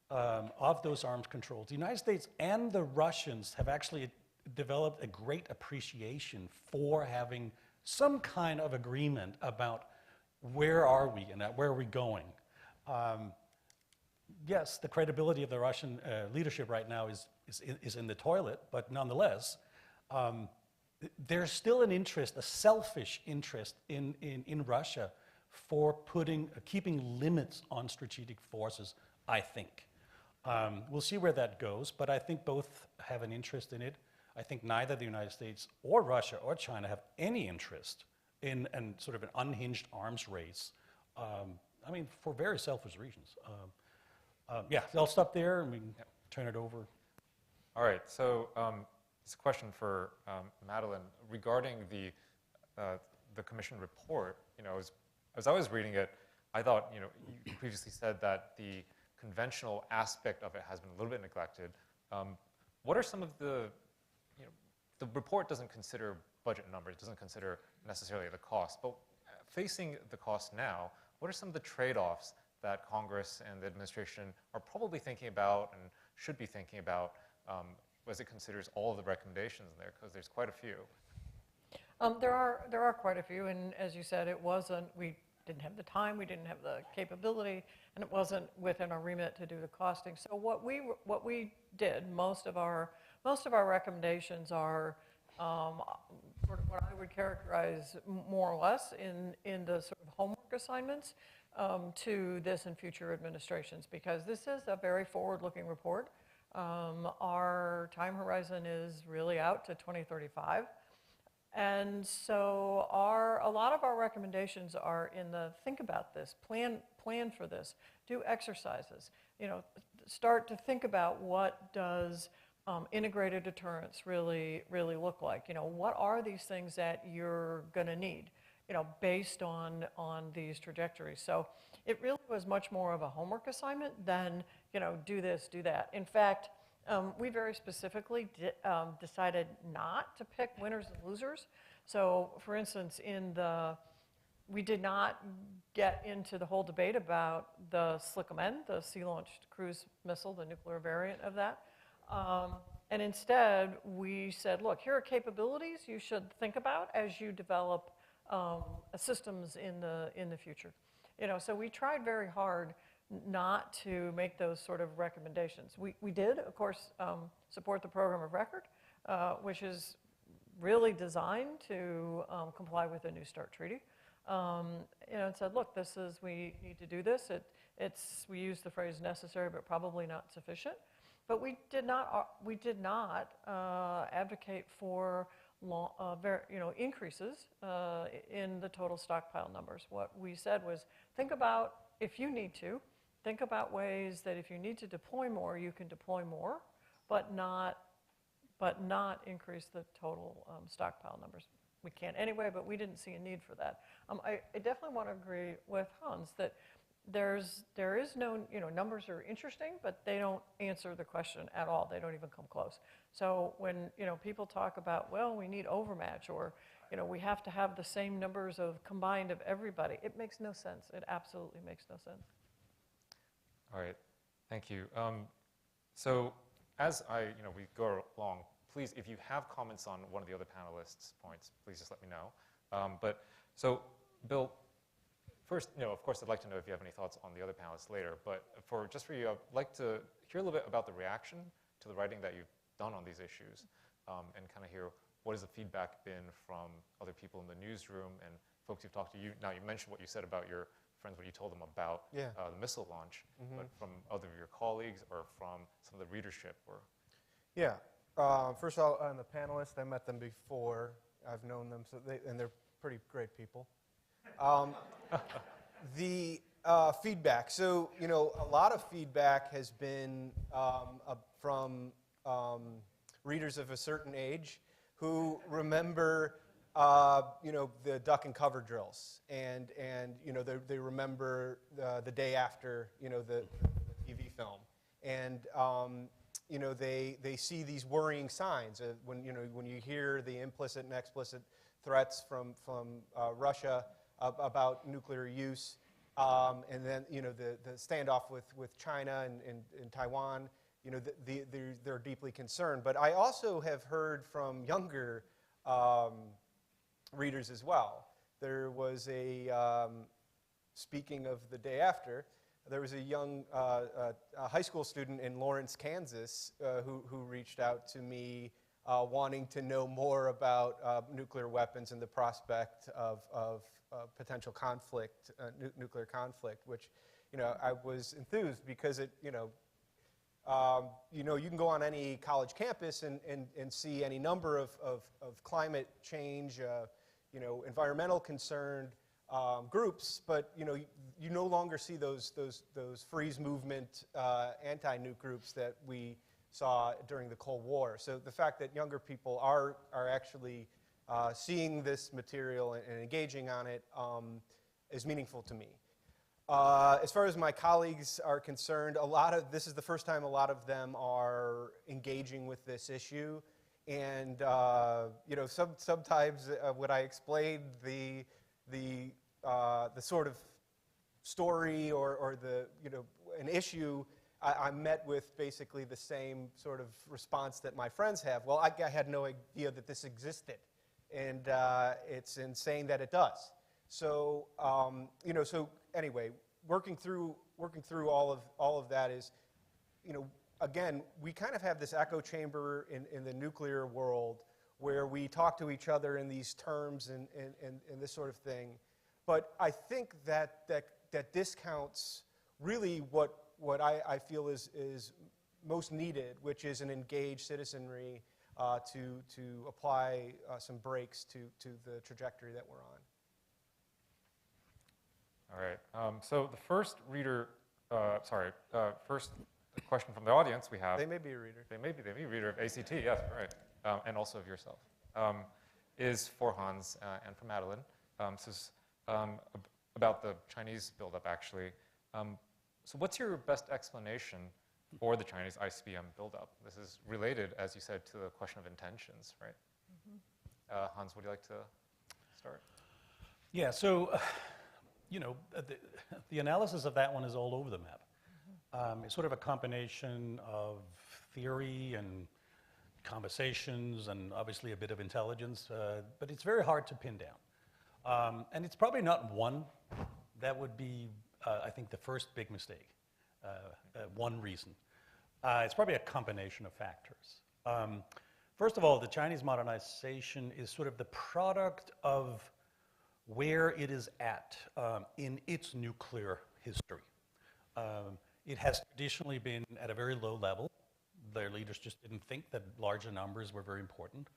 of those arms controls, the United States and the Russians have actually developed a great appreciation for having some kind of agreement about where are we and where are we going. Yes, the credibility of the Russian leadership right now is in the toilet, but nonetheless, there's still an interest, a selfish interest in Russia for keeping limits on strategic forces, I think. We'll see where that goes, but I think both have an interest in it. I think neither the United States or Russia or China have any interest in sort of an unhinged arms race. For very selfish reasons. Yeah, I'll stop there and we can turn it over. All right, so this question for Madeline regarding the commission report. As I was reading it, I thought you previously said that the conventional aspect of it has been a little bit neglected. What are some of the report doesn't consider budget numbers, it doesn't consider necessarily the cost, but facing the cost now, what are some of the trade-offs that Congress and the administration are probably thinking about and should be thinking about as it considers all of the recommendations in there, because there's quite a few? There are quite a few, and as you said, we didn't have the time, we didn't have the capability, and it wasn't within our remit to do the costing. So what we did, most of our recommendations are sort of what I would characterize more or less in the sort of homework assignments to this and future administrations, because this is a very forward-looking report. Our time horizon is really out to 2035. And so a lot of our recommendations are in the think about this, plan for this, do exercises, start to think about what does integrated deterrence really look like. What are these things that you're going to need, based on these trajectories. So it really was much more of a homework assignment than, do this, do that. In fact, we very specifically decided not to pick winners and losers. So, for instance, we did not get into the whole debate about the SLICM-N, the sea-launched cruise missile, the nuclear variant of that. And instead, we said, look, here are capabilities you should think about as you develop systems in the future. So we tried very hard not to make those sort of recommendations. We did, of course, support the program of record, which is really designed to comply with the New START Treaty. And said, look, we need to do this. We use the phrase necessary, but probably not sufficient. But we did not advocate for increases in the total stockpile numbers. What we said was, think about if you need to. Think about ways that if you need to deploy more, you can deploy more, but not increase the total stockpile numbers. We can't anyway, but we didn't see a need for that. I definitely want to agree with Hans that there is no, numbers are interesting, but they don't answer the question at all. They don't even come close. So when, people talk about, well, we need overmatch, or, we have to have the same numbers of combined of everybody, it makes no sense. It absolutely makes no sense. All right, thank you. So as we go along, please, if you have comments on one of the other panelists' points, please just let me know. So Bill, first, of course, I'd like to know if you have any thoughts on the other panelists later, but for you, I'd like to hear a little bit about the reaction to the writing that you've done on these issues, and kind of hear what has the feedback been from other people in the newsroom and folks you've talked to. Now, you mentioned what you said about your friends, what you told them about the missile launch, but from other of your colleagues or from some of the readership? Yeah. First of all, on the panelists, I met them before. I've known them, and they're pretty great people. The feedback. So, a lot of feedback has been from readers of a certain age who remember, the duck and cover drills, and they remember the day after, the TV film, and they see these worrying signs when you hear the implicit and explicit threats from Russia about nuclear use, and then the standoff with China and Taiwan. They're deeply concerned. But I also have heard from younger readers as well. There was speaking of the day after, there was a young high school student in Lawrence, Kansas, who reached out to me wanting to know more about nuclear weapons and the prospect of potential conflict, nuclear conflict, which, I was enthused because you can go on any college campus and see any number of climate change, environmental concerned groups, but you no longer see those freeze movement anti-nuke groups that we saw during the Cold War. So the fact that younger people are actually seeing this material and engaging on it is meaningful to me. As far as my colleagues are concerned, this is the first time a lot of them are engaging with this issue, and sometimes when I explain the sort of story or an issue, I'm met with basically the same sort of response that my friends have. Well, I had no idea that this existed, and it's insane that it does. So, so anyway, working through all of that is, again, we kind of have this echo chamber in the nuclear world where we talk to each other in these terms and this sort of thing. But I think that discounts really what I feel is most needed, which is an engaged citizenry to apply some brakes to the trajectory that we're on. All right. So the first first question from the audience we have. They may be a reader. They may be a reader of ACT, yes, right, and also of yourself, is for Hans and for Madeline. This is about the Chinese buildup, actually. So what's your best explanation for the Chinese ICBM buildup? This is related, as you said, to the question of intentions, right? Mm-hmm. Hans, would you like to start? Yeah, so, the analysis of that one is all over the map. It's sort of a combination of theory and conversations and obviously a bit of intelligence, but it's very hard to pin down. And it's probably not one. That would be, I think, the first big mistake, one reason. It's probably a combination of factors. First of all, the Chinese modernization is sort of the product of where it is at in its nuclear history. It has traditionally been at a very low level. Their leaders just didn't think that larger numbers were very important.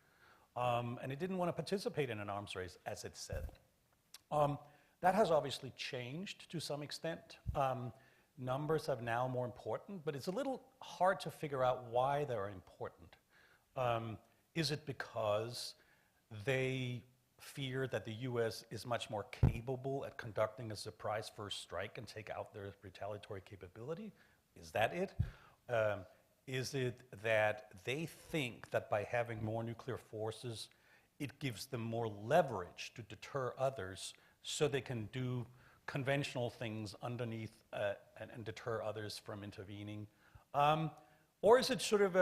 And it didn't want to participate in an arms race, as it said. That has obviously changed to some extent. Numbers are now more important, but it's a little hard to figure out why they're important. Is it because they fear that the U.S. is much more capable at conducting a surprise first strike and take out their retaliatory capability? Is that it? Is it that they think that by having more nuclear forces, it gives them more leverage to deter others so they can do conventional things underneath and deter others from intervening? Or is it sort of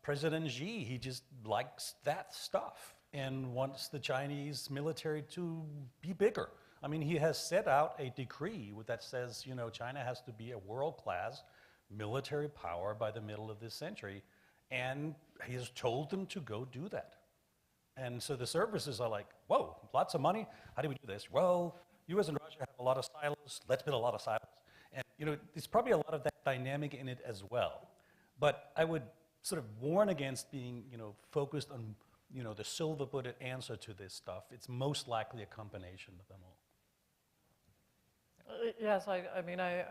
President Xi, he just likes that stuff and wants the Chinese military to be bigger. I mean, he has set out a decree that says, China has to be a world-class military power by the middle of this century, and he has told them to go do that. And so the services are like, whoa, lots of money, how do we do this? Well, US and Russia have a lot of silos, let's build a lot of silos. And, there's probably a lot of that dynamic in it as well. But I would sort of warn against being, focused on, the silver-bullet answer to this stuff. It's most likely a combination of them all. Yes, I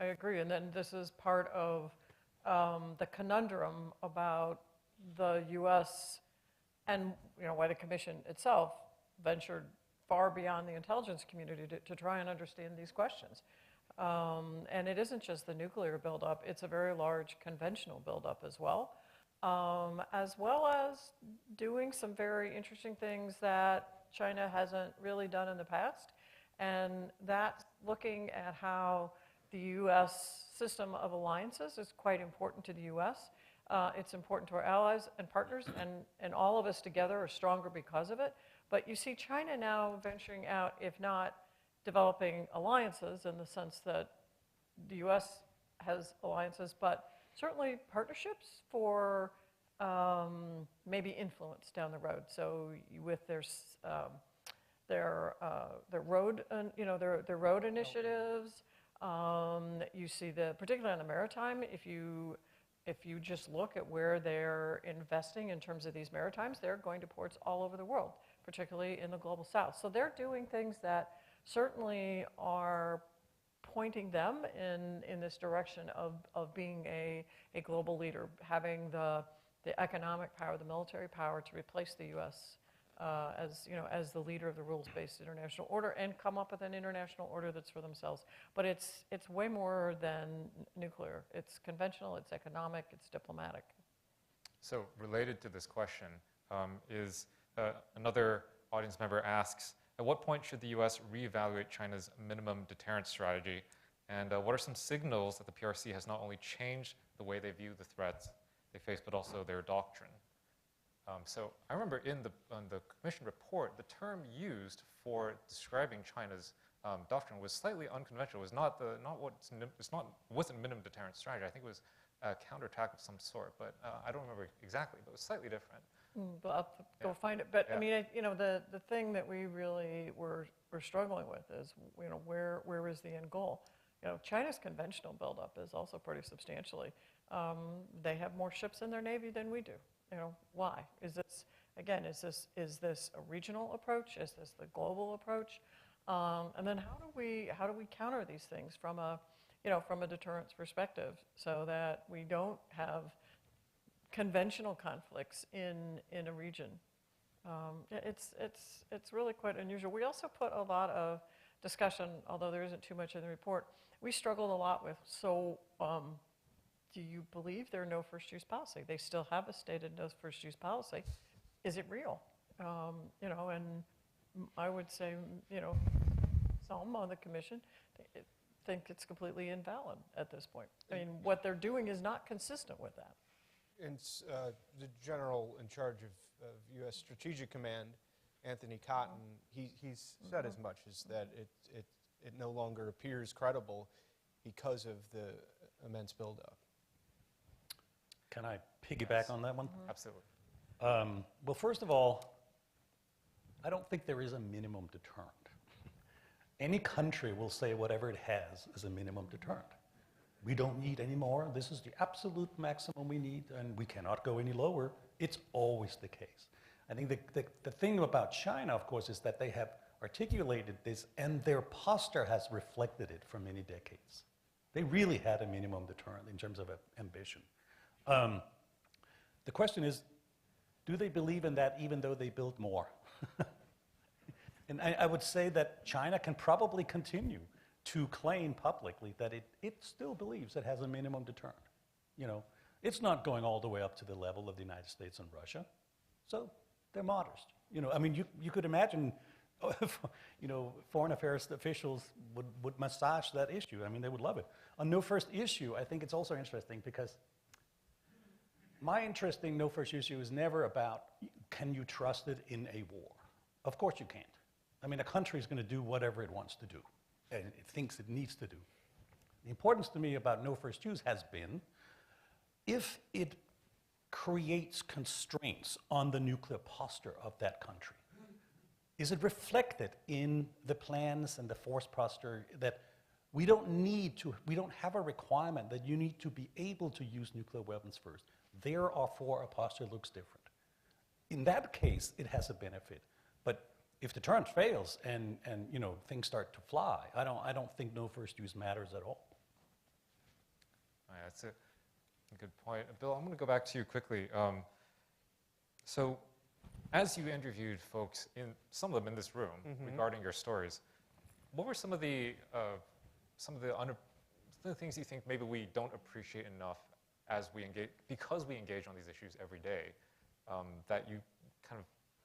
agree. And then this is part of the conundrum about the U.S. and, why the Commission itself ventured far beyond the intelligence community to try and understand these questions. And it isn't just the nuclear buildup, it's a very large conventional buildup as well as doing some very interesting things that China hasn't really done in the past. And that's looking at how the U.S. system of alliances is quite important to the U.S. It's important to our allies and partners, and all of us together are stronger because of it. But you see China now venturing out, if not developing alliances in the sense that the U.S. has alliances, but certainly partnerships for maybe influence down the road. So with their road, their road initiatives, you see particularly on the maritime. If you just look at where they're investing in terms of these maritimes, they're going to ports all over the world, particularly in the global south. So they're doing things that certainly are pointing them in this direction of being a global leader, having the economic power, the military power to replace the U.S. As the leader of the rules-based international order and come up with an international order that's for themselves. But it's way more than nuclear. It's conventional, it's economic, it's diplomatic. So related to this question is another audience member asks, at what point should the U.S. reevaluate China's minimum deterrence strategy? And what are some signals that the PRC has not only changed the way they view the threats they face, but also their doctrine? So I remember on the commission report, the term used for describing China's doctrine was slightly unconventional. It was wasn't minimum deterrent strategy. I think it was a counterattack of some sort, but I don't remember exactly. But it was slightly different. But I'll have to go find it. But I mean, the thing that we really were struggling with is, where is the end goal? China's conventional buildup is also pretty substantially. They have more ships in their navy than we do. Why? Is this a regional approach? Is this the global approach? And then how do we counter these things from a deterrence perspective so that we don't have conventional conflicts in a region? It's really quite unusual. We also put a lot of discussion, although there isn't too much in the report. We struggled a lot with, do you believe their no first use policy? They still have a stated no first use policy. Is it real? And I would say, some on the commission think it's completely invalid at this point. I mean, what they're doing is not consistent with that. And the general in charge of U.S. Strategic Command, Anthony Cotton, he's said as much as that it no longer appears credible because of the immense buildup. Can I piggyback on that one? Absolutely. Well, first of all, I don't think there is a minimum deterrent. Any country will say whatever it has is a minimum deterrent. We don't need any more. This is the absolute maximum we need, and we cannot go any lower. It's always the case. I think the thing about China, of course, is that they have articulated this, and their posture has reflected it for many decades. They really had a minimum deterrent in terms of ambition. The question is, do they believe in that even though they build more? And I would say that China can probably continue to claim publicly that it still believes it has a minimum deterrent. It's not going all the way up to the level of the United States and Russia, so they're modest. I mean, you could imagine, foreign affairs officials would massage that issue. I mean, they would love it. On no first issue, I think it's also interesting because my interest in no first issue is never about can you trust it in a war. Of course you can't. I mean, a country is going to do whatever it wants to do and it thinks it needs to do. The importance to me about no first use has been if it creates constraints on the nuclear posture of that country. Is it reflected in the plans and the force posture that we don't have a requirement that you need to be able to use nuclear weapons first? Therefore, a posture looks different. In that case, it has a benefit. But if deterrence fails and things start to fly, I don't think no first use matters at all. That's a good point. Bill, I'm going to go back to you quickly. So as you interviewed folks, some of them in this room, regarding your stories, what were some of the things you think maybe we don't appreciate enough because we engage on these issues every day, that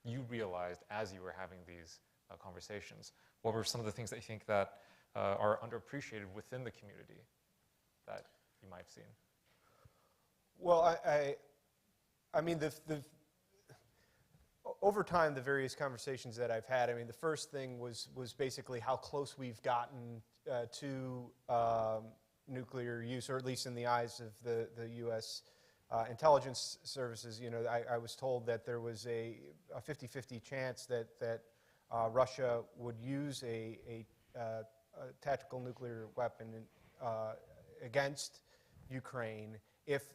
you realized as you were having these conversations? What were some of the things that you think that are underappreciated within the community that you might have seen? Well, I mean, over time, the various conversations that I've had, I mean, the first thing was basically how close we've gotten to nuclear use, or at least in the eyes of the U.S. Intelligence services. I was told that there was a 50-50 chance that Russia would use a tactical nuclear weapon against Ukraine if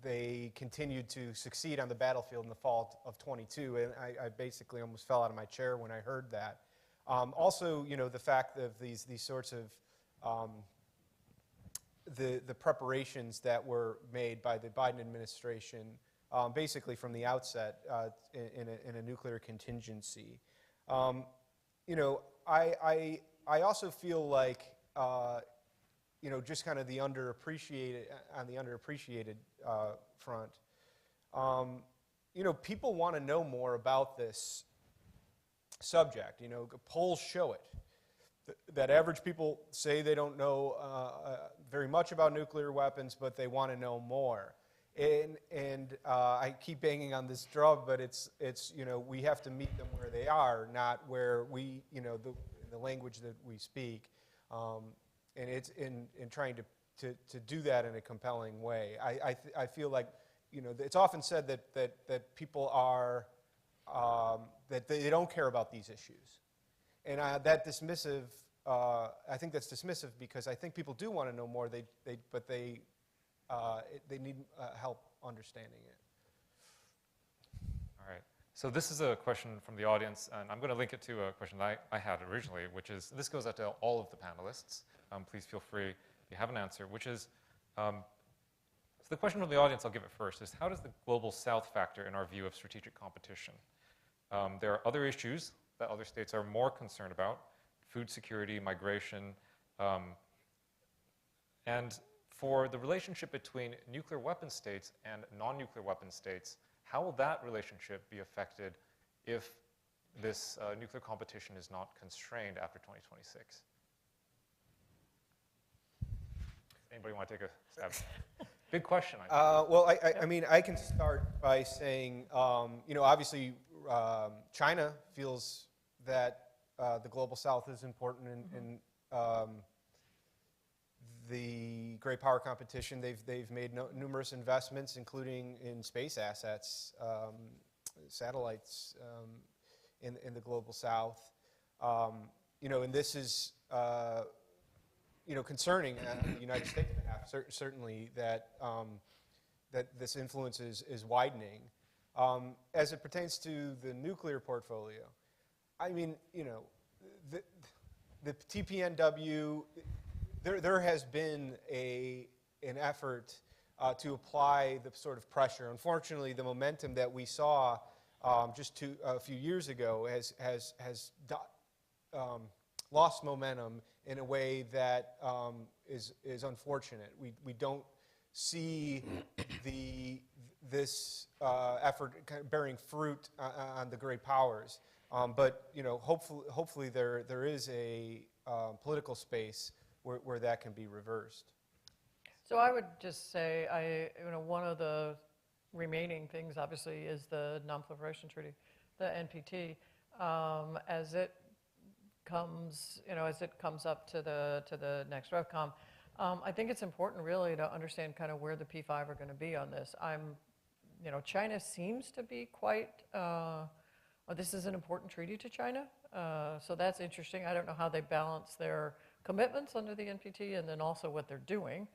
they continued to succeed on the battlefield in the fall of 22, and I basically almost fell out of my chair when I heard that. Also, the fact of these sorts of the preparations that were made by the Biden administration, basically from the outset, in a nuclear contingency. I also feel like just kind of the underappreciated front. People want to know more about this subject. Polls show it. That average people say they don't know very much about nuclear weapons, but they want to know more. And I keep banging on this drum, but it's we have to meet them where they are, not where we the language that we speak, and it's in trying to do that in a compelling way. I feel like it's often said that people are that they don't care about these issues, and that dismissive. I think that's dismissive because I think people do want to know more. But they need help understanding it. All right. So this is a question from the audience, and I'm going to link it to a question that I had originally, which is, this goes out to all of the panelists. Please feel free if you have an answer, which is, so the question from the audience, I'll give it first, is how does the Global South factor in our view of strategic competition? There are other issues that other states are more concerned about, food security, migration, and for the relationship between nuclear weapon states and non-nuclear weapon states, how will that relationship be affected if this nuclear competition is not constrained after 2026? Anybody want to take a stab? Big question. Well, I mean, I can start by saying, obviously, China feels that the Global South is important in the great power competition. They've made numerous investments, including in space assets, satellites in the Global South. And this is concerning on the United States behalf. Certainly that that this influence is widening. As it pertains to the nuclear portfolio, I mean, the TPNW. There has been an effort to apply the sort of pressure. Unfortunately, the momentum that we saw just a few years ago has lost momentum in a way that is unfortunate. We don't see this effort kind of bearing fruit on the great powers. But hopefully there is a political space where that can be reversed. So I would just say, one of the remaining things, obviously, is the Non-Proliferation Treaty, the NPT, as it comes up to the next RevCom. I think it's important, really, to understand kind of where the P5 are going to be on this. China seems to be quite. This is an important treaty to China, so that's interesting. I don't know how they balance their commitments under the NPT and then also what they're doing,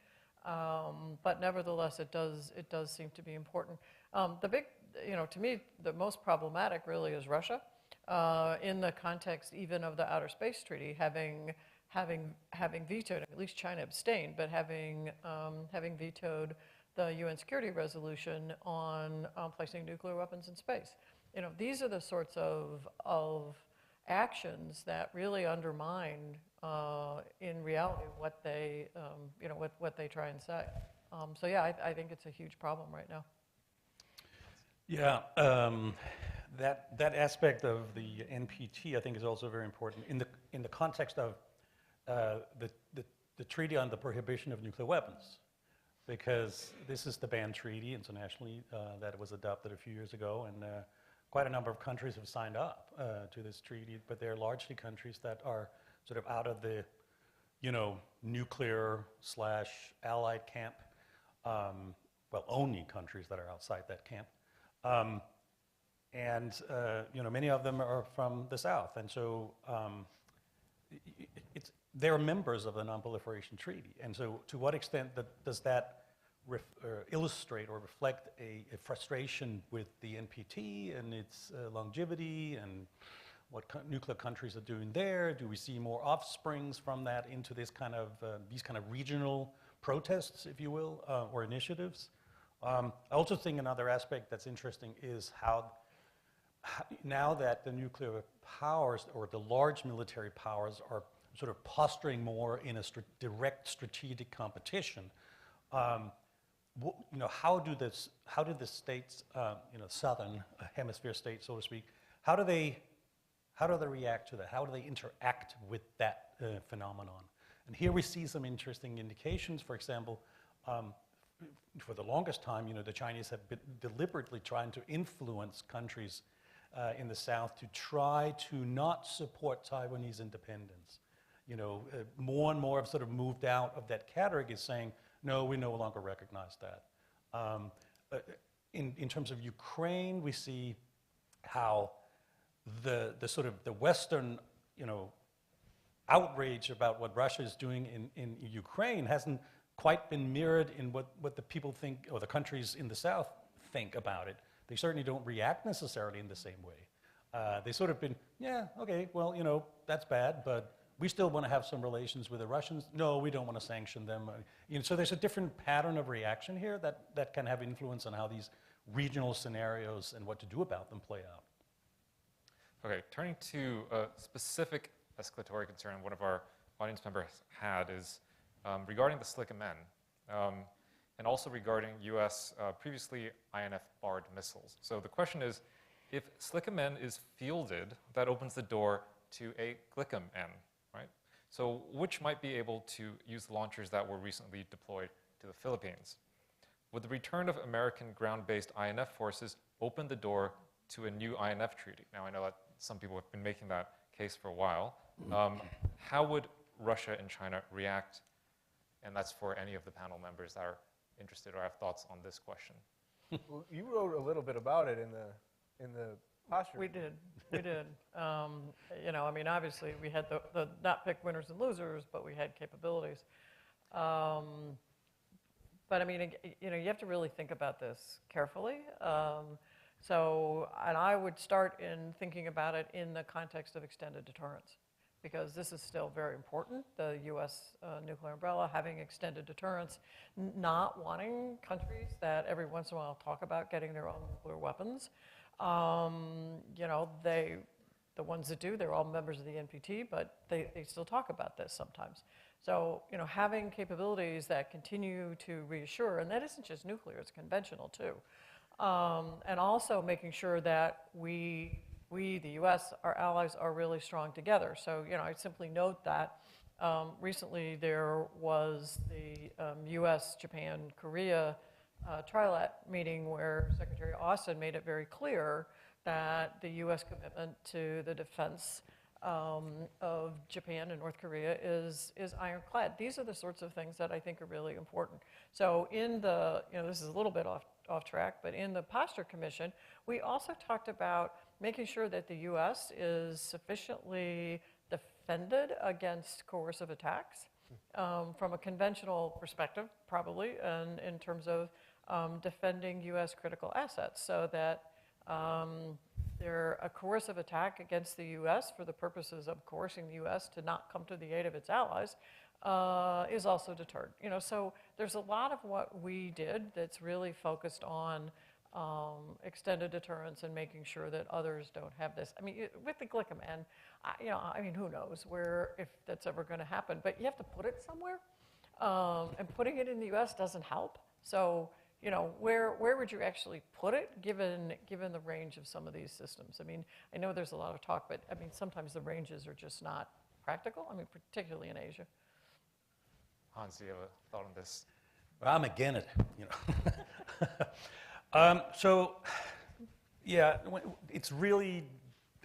but nevertheless, it does seem to be important. The big, to me, the most problematic really is Russia, in the context even of the Outer Space Treaty, having vetoed, at least China abstained, but having vetoed the UN Security Resolution on placing nuclear weapons in space. These are the sorts of actions that really undermine, in reality, what they try and say. So yeah, I think it's a huge problem right now. Yeah, that aspect of the NPT, I think, is also very important in the context of the treaty on the prohibition of nuclear weapons, because this is the banned treaty internationally that was adopted a few years ago, and quite a number of countries have signed up to this treaty, but they're largely countries that are sort of out of the, nuclear/allied camp. Only countries that are outside that camp. Many of them are from the South, and so they're members of the Non-Proliferation Treaty. And so to what extent does that illustrate or reflect a frustration with the NPT and its longevity and what nuclear countries are doing there? Do we see more offsprings from that into this these kind of regional protests, if you will, or initiatives? I also think another aspect that's interesting is how now that the nuclear powers or the large military powers are sort of posturing more in a direct strategic competition, how do the states, southern hemisphere states, so to speak, how do they react to that? How do they interact with that phenomenon? And here we see some interesting indications. For example, for the longest time, the Chinese have been deliberately trying to influence countries in the South to try to not support Taiwanese independence. More and more have sort of moved out of that category, saying, no, we no longer recognize that. In terms of Ukraine, we see how the sort of the Western, outrage about what Russia is doing in Ukraine hasn't quite been mirrored in what the people think, or the countries in the South think about it. They certainly don't react necessarily in the same way. They sort of been, yeah, okay, well, that's bad, but we still want to have some relations with the Russians. No, we don't want to sanction them. So there's a different pattern of reaction here that can have influence on how these regional scenarios and what to do about them play out. Okay, turning to a specific escalatory concern one of our audience members had is regarding the SLIC-MN, and also regarding U.S. Previously INF-barred missiles. So the question is, if SLIC-MN is fielded, that opens the door to a GLICM-N, right? So which might be able to use the launchers that were recently deployed to the Philippines. Would the return of American ground-based INF forces open the door to a new INF treaty? Now, I know that some people have been making that case for a while. How would Russia and China react? And that's for any of the panel members that are interested or have thoughts on this question. Well, you wrote a little bit about it in the posture. We did. Obviously we had the not pick winners and losers, but we had capabilities. But you have to really think about this carefully. And I would start in thinking about it in the context of extended deterrence, because this is still very important. The U.S. Nuclear umbrella, having extended deterrence, not wanting countries that every once in a while talk about getting their own nuclear weapons. The ones that do, they're all members of the NPT, but they still talk about this sometimes. So, having capabilities that continue to reassure, and that isn't just nuclear, it's conventional too. And also making sure that we, the U.S., our allies, are really strong together. So, I simply note that recently there was the U.S., Japan, Korea trilat meeting where Secretary Austin made it very clear that the U.S. commitment to the defense of Japan and North Korea is ironclad. These are the sorts of things that I think are really important. So in the, this is a little bit off track, but in the Posture Commission, we also talked about making sure that the U.S. is sufficiently defended against coercive attacks from a conventional perspective, probably, and in terms of defending U.S. critical assets, so that a coercive attack against the U.S. for the purposes of coercing the U.S. to not come to the aid of its allies is also deterred. So there's a lot of what we did that's really focused on extended deterrence and making sure that others don't have this. With the GLICM-N, who knows if that's ever going to happen, but you have to put it somewhere, and putting it in the U.S. doesn't help. So, where would you actually put it, given the range of some of these systems? I know there's a lot of talk, but sometimes the ranges are just not practical. Particularly in Asia. Hans, do you have a thought on this? Well, I'm again it. It's really,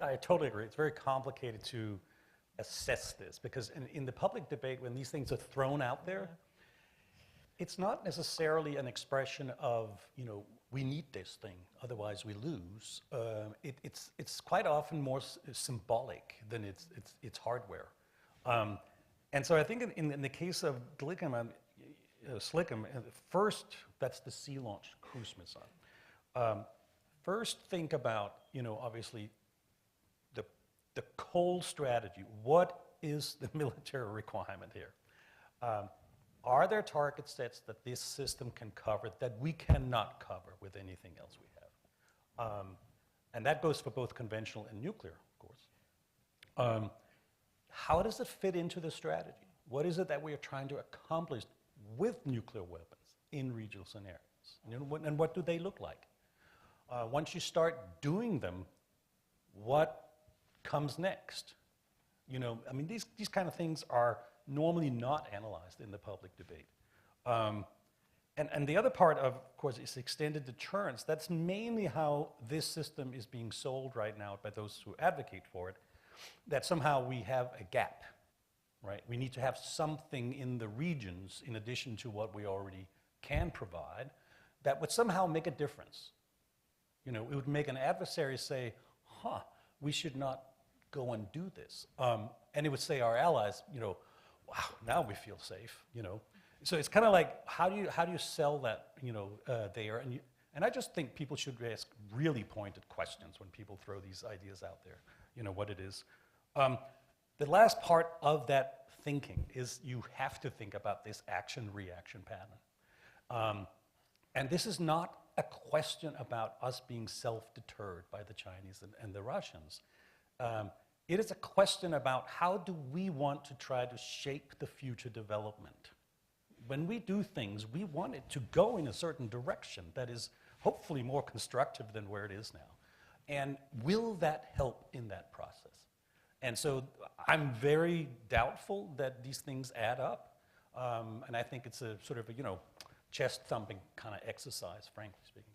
I totally agree. It's very complicated to assess this, because in the public debate, when these things are thrown out there, it's not necessarily an expression of, we need this thing, otherwise we lose. It's quite often more symbolic than it's hardware. And so I think in the case of GLICM, SLICM, first, that's the sea-launched cruise missile. First, think about, obviously, the cold strategy. What is the military requirement here? Are there target sets that this system can cover that we cannot cover with anything else we have? And that goes for both conventional and nuclear, of course. How does it fit into the strategy? What is it that we are trying to accomplish with nuclear weapons in regional scenarios? And what do they look like? Once you start doing them, what comes next? These kind of things are normally not analyzed in the public debate. And the other part, of course, is extended deterrence. That's mainly how this system is being sold right now by those who advocate for it, that somehow we have a gap, right? We need to have something in the regions in addition to what we already can provide that would somehow make a difference. You know, it would make an adversary say, we should not go and do this. And it would say our allies, you know, wow, now we feel safe, you know. So it's kind of like, how do you sell that, you know, there? And I just think people should ask really pointed questions when people throw these ideas out there, you know, what it is. The last part of that thinking is you have to think about this action-reaction pattern. And this is not a question about us being self-deterred by the Chinese and the Russians. It is a question about how do we want to try to shape the future development. When we do things, we want it to go in a certain direction that is hopefully more constructive than where it is now. And will that help in that process? And so I'm very doubtful that these things add up. And I think it's a sort of a, you know, chest-thumping kind of exercise, frankly speaking.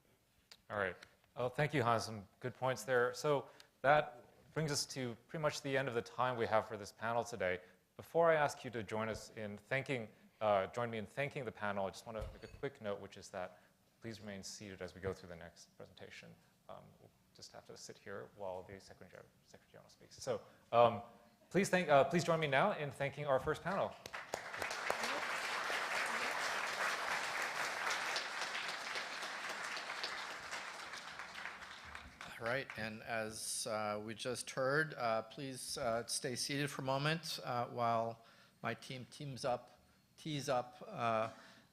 All right. Well, thank you, Hans. Some good points there. So that brings us to pretty much the end of the time we have for this panel today. Before I ask you to join us in thanking, join me in thanking the panel, I just want to make a quick note, which is that please remain seated as we go through the next presentation. We'll just have to sit here while the Secretary General speaks. So please join me now in thanking our first panel. All right, and as we just heard, please stay seated for a moment while my team tees up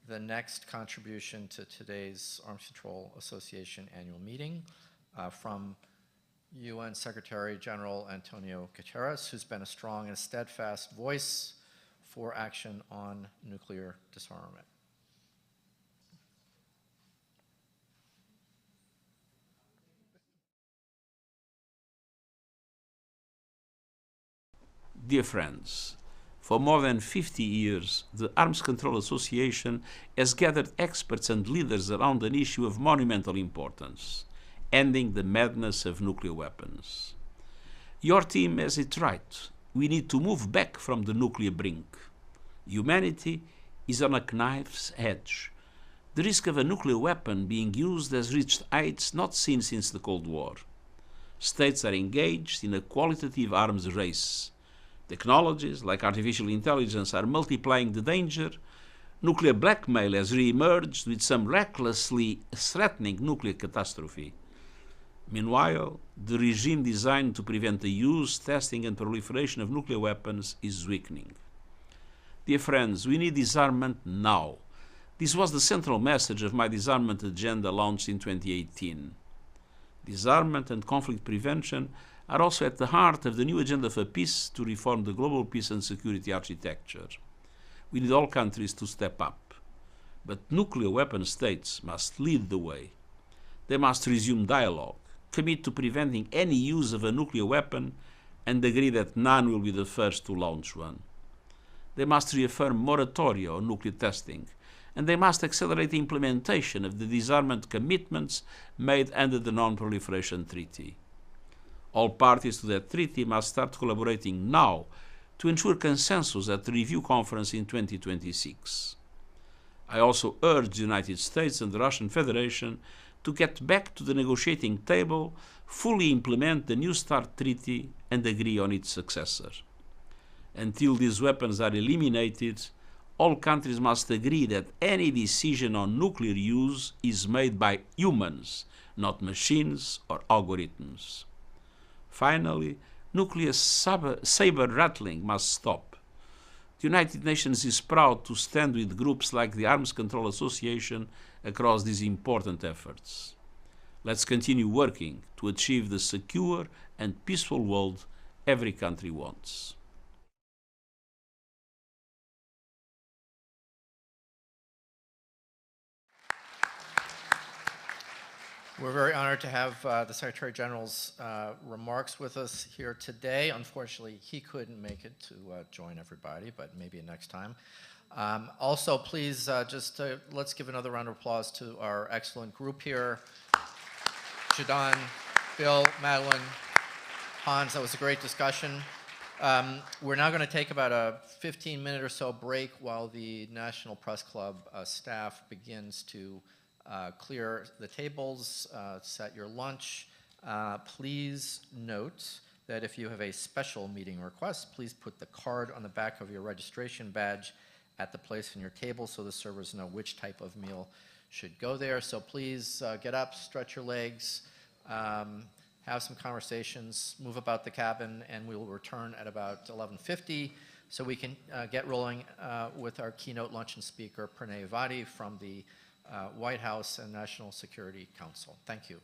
the next contribution to today's Arms Control Association annual meeting from UN Secretary General Antonio Guterres, who's been a strong and steadfast voice for action on nuclear disarmament. Dear friends, for more than 50 years, the Arms Control Association has gathered experts and leaders around an issue of monumental importance, ending the madness of nuclear weapons. Your team has it right. We need to move back from the nuclear brink. Humanity is on a knife's edge. The risk of a nuclear weapon being used has reached heights not seen since the Cold War. States are engaged in a qualitative arms race. Technologies like artificial intelligence are multiplying the danger. Nuclear blackmail has re-emerged with some recklessly threatening nuclear catastrophe. Meanwhile, the regime designed to prevent the use, testing and proliferation of nuclear weapons is weakening. Dear friends, we need disarmament now. This was the central message of my disarmament agenda launched in 2018. Disarmament and conflict prevention are also at the heart of the new agenda for peace to reform the global peace and security architecture. We need all countries to step up. But nuclear weapon states must lead the way. They must resume dialogue, commit to preventing any use of a nuclear weapon, and agree that none will be the first to launch one. They must reaffirm moratoria on nuclear testing, and they must accelerate the implementation of the disarmament commitments made under the Non-Proliferation Treaty. All parties to that treaty must start collaborating now to ensure consensus at the review conference in 2026. I also urge the United States and the Russian Federation to get back to the negotiating table, fully implement the New START Treaty, and agree on its successor. Until these weapons are eliminated, all countries must agree that any decision on nuclear use is made by humans, not machines or algorithms. Finally, nuclear saber-rattling must stop. The United Nations is proud to stand with groups like the Arms Control Association across these important efforts. Let's continue working to achieve the secure and peaceful world every country wants. We're very honored to have the Secretary General's remarks with us here today. Unfortunately, he couldn't make it to join everybody, but maybe next time. Also, please, let's give another round of applause to our excellent group here. Jadon, Bill, Madeline, Hans, that was a great discussion. We're now going to take about a 15-minute or so break while the National Press Club staff begins to clear the tables, set your lunch. Please note that if you have a special meeting request, please put the card on the back of your registration badge at the place on your table so the servers know which type of meal should go there. So please get up, stretch your legs, have some conversations, move about the cabin, and we will return at about 11:50 so we can get rolling with our keynote luncheon speaker, Pranay Vadi from the White House and National Security Council. Thank you.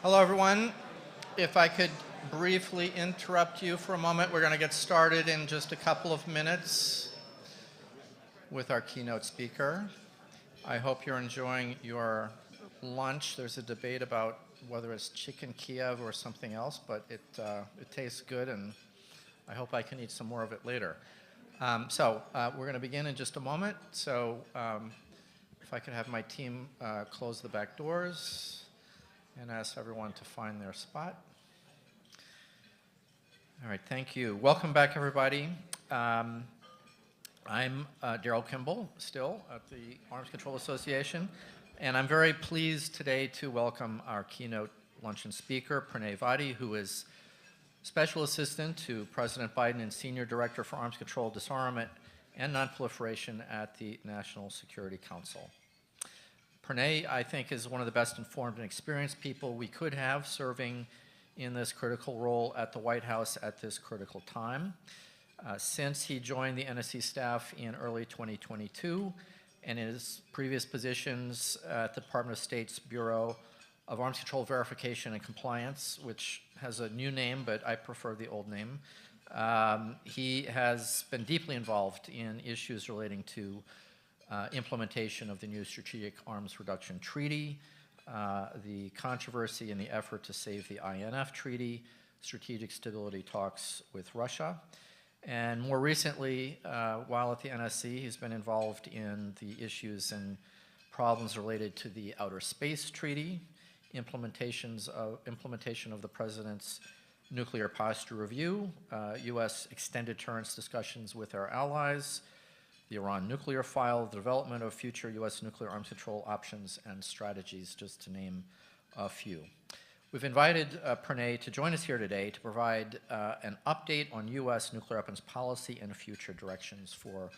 Hello, everyone. If I could briefly interrupt you for a moment, we're going to get started in just a couple of minutes with our keynote speaker. I hope you're enjoying your lunch. There's a debate about whether it's chicken Kiev or something else, but it tastes good, and I hope I can eat some more of it later. We're going to begin in just a moment. So if I could have my team close the back doors and ask everyone to find their spot. All right, thank you. Welcome back, everybody. I'm Daryl Kimball, still at the Arms Control Association, and I'm very pleased today to welcome our keynote luncheon speaker, Pranay Vadi, who is Special Assistant to President Biden and Senior Director for Arms Control, Disarmament, and Nonproliferation at the National Security Council. Pranay, I think, is one of the best informed and experienced people we could have serving in this critical role at the White House at this critical time. Since he joined the NSC staff in early 2022, and in his previous positions at the Department of State's Bureau of Arms Control Verification and Compliance, which has a new name, but I prefer the old name, he has been deeply involved in issues relating to implementation of the new Strategic Arms Reduction Treaty, the controversy and the effort to save the INF Treaty, strategic stability talks with Russia. And more recently, while at the NSC, he's been involved in the issues and problems related to the Outer Space Treaty, implementation of the President's Nuclear Posture Review, U.S. extended deterrence discussions with our allies, the Iran nuclear file, the development of future U.S. nuclear arms control options and strategies, just to name a few. We've invited Pranay to join us here today to provide an update on U.S. nuclear weapons policy and future directions for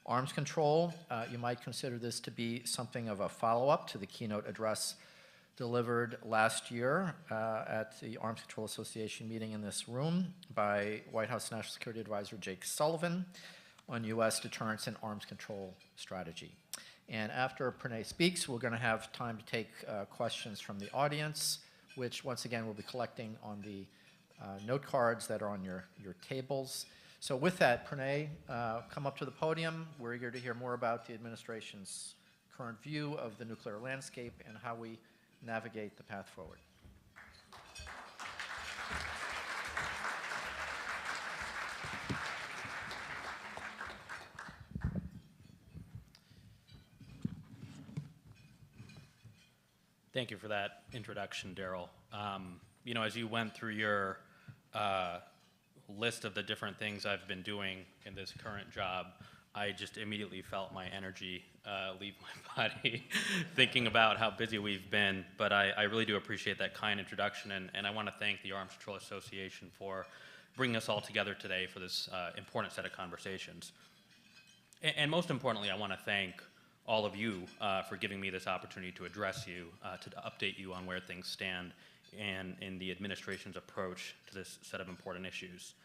arms control. You might consider this to be something of a follow-up to the keynote address delivered last year at the Arms Control Association meeting in this room by White House National Security Advisor Jake Sullivan on U.S. deterrence and arms control strategy. And after Pranay speaks, we're going to have time to take questions from the audience, which once again we'll be collecting on the note cards that are on your tables. So with that, Pranay, come up to the podium. We're eager to hear more about the administration's current view of the nuclear landscape and how we navigate the path forward. Thank you for that introduction, Daryl. You know, as you went through your list of the different things I've been doing in this current job, I just immediately felt my energy leave my body thinking about how busy we've been. But I really do appreciate that kind introduction, and I want to thank the Arms Control Association for bringing us all together today for this important set of conversations. And most importantly, I want to thank all of you for giving me this opportunity to address you, to update you on where things stand and in the administration's approach to this set of important issues.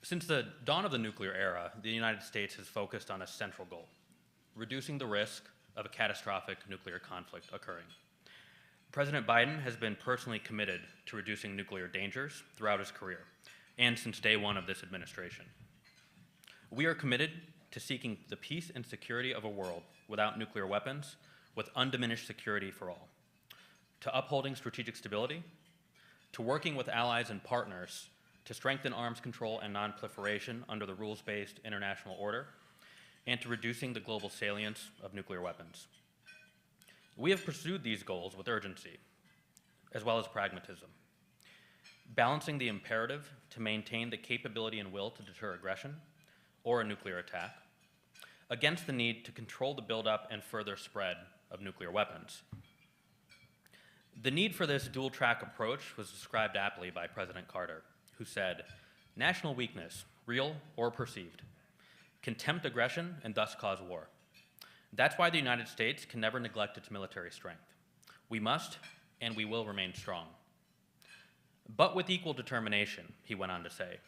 Since the dawn of the nuclear era, the United States has focused on a central goal: reducing the risk of a catastrophic nuclear conflict occurring. President Biden has been personally committed to reducing nuclear dangers throughout his career, and since day one of this administration. We are committed to seeking the peace and security of a world without nuclear weapons, with undiminished security for all, to upholding strategic stability, to working with allies and partners to strengthen arms control and nonproliferation under the rules-based international order, and to reducing the global salience of nuclear weapons. We have pursued these goals with urgency, as well as pragmatism, balancing the imperative to maintain the capability and will to deter aggression or a nuclear attack, against the need to control the buildup and further spread of nuclear weapons. The need for this dual-track approach was described aptly by President Carter, who said, "National weakness, real or perceived, can tempt aggression and thus cause war. That's why the United States can never neglect its military strength. We must and we will remain strong. But with equal determination," he went on to say,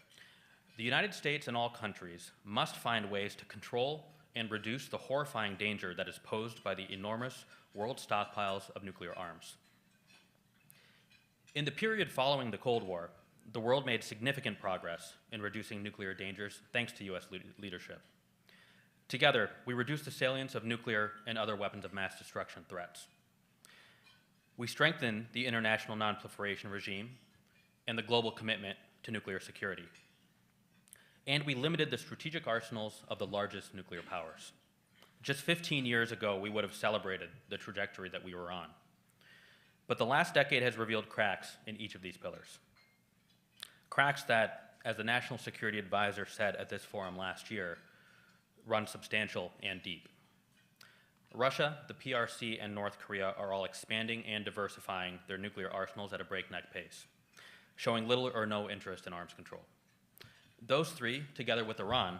"the United States and all countries must find ways to control and reduce the horrifying danger that is posed by the enormous world stockpiles of nuclear arms. In the period following the Cold War, the world made significant progress in reducing nuclear dangers thanks to US leadership. Together, we reduced the salience of nuclear and other weapons of mass destruction threats. We strengthened the international nonproliferation regime and the global commitment to nuclear security. And we limited the strategic arsenals of the largest nuclear powers. Just 15 years ago, we would have celebrated the trajectory that we were on. But the last decade has revealed cracks in each of these pillars. Cracks that, as the National Security Advisor said at this forum last year, run substantial and deep. Russia, the PRC, and North Korea are all expanding and diversifying their nuclear arsenals at a breakneck pace, showing little or no interest in arms control. Those three, together with Iran,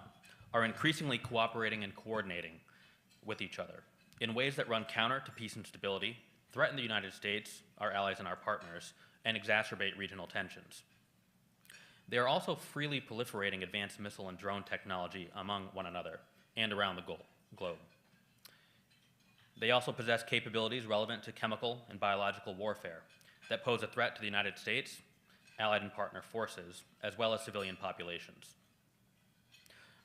are increasingly cooperating and coordinating with each other in ways that run counter to peace and stability, threaten the United States, our allies and our partners, and exacerbate regional tensions. They are also freely proliferating advanced missile and drone technology among one another and around the globe. They also possess capabilities relevant to chemical and biological warfare that pose a threat to the United States, allied and partner forces, as well as civilian populations.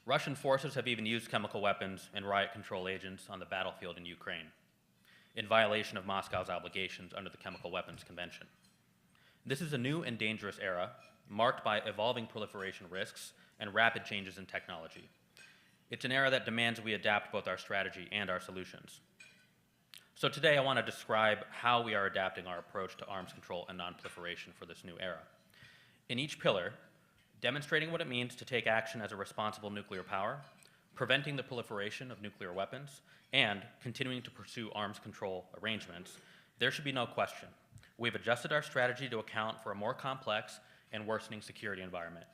Russian forces have even used chemical weapons and riot control agents on the battlefield in Ukraine, in violation of Moscow's obligations under the Chemical Weapons Convention. This is a new and dangerous era, marked by evolving proliferation risks and rapid changes in technology. It's an era that demands we adapt both our strategy and our solutions. So today I want to describe how we are adapting our approach to arms control and nonproliferation for this new era. In each pillar, demonstrating what it means to take action as a responsible nuclear power, preventing the proliferation of nuclear weapons, and continuing to pursue arms control arrangements, there should be no question. We've adjusted our strategy to account for a more complex and worsening security environment.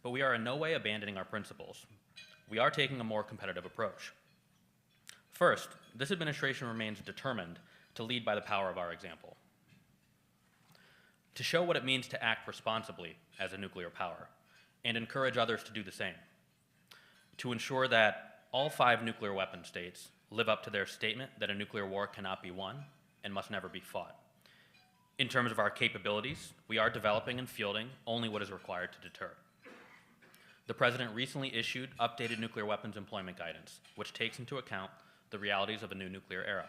But we are in no way abandoning our principles. We are taking a more competitive approach. First, this administration remains determined to lead by the power of our example, to show what it means to act responsibly as a nuclear power, and encourage others to do the same, to ensure that all 5 nuclear weapon states live up to their statement that a nuclear war cannot be won and must never be fought. In terms of our capabilities, we are developing and fielding only what is required to deter. The President recently issued updated nuclear weapons employment guidance, which takes into account the realities of a new nuclear era.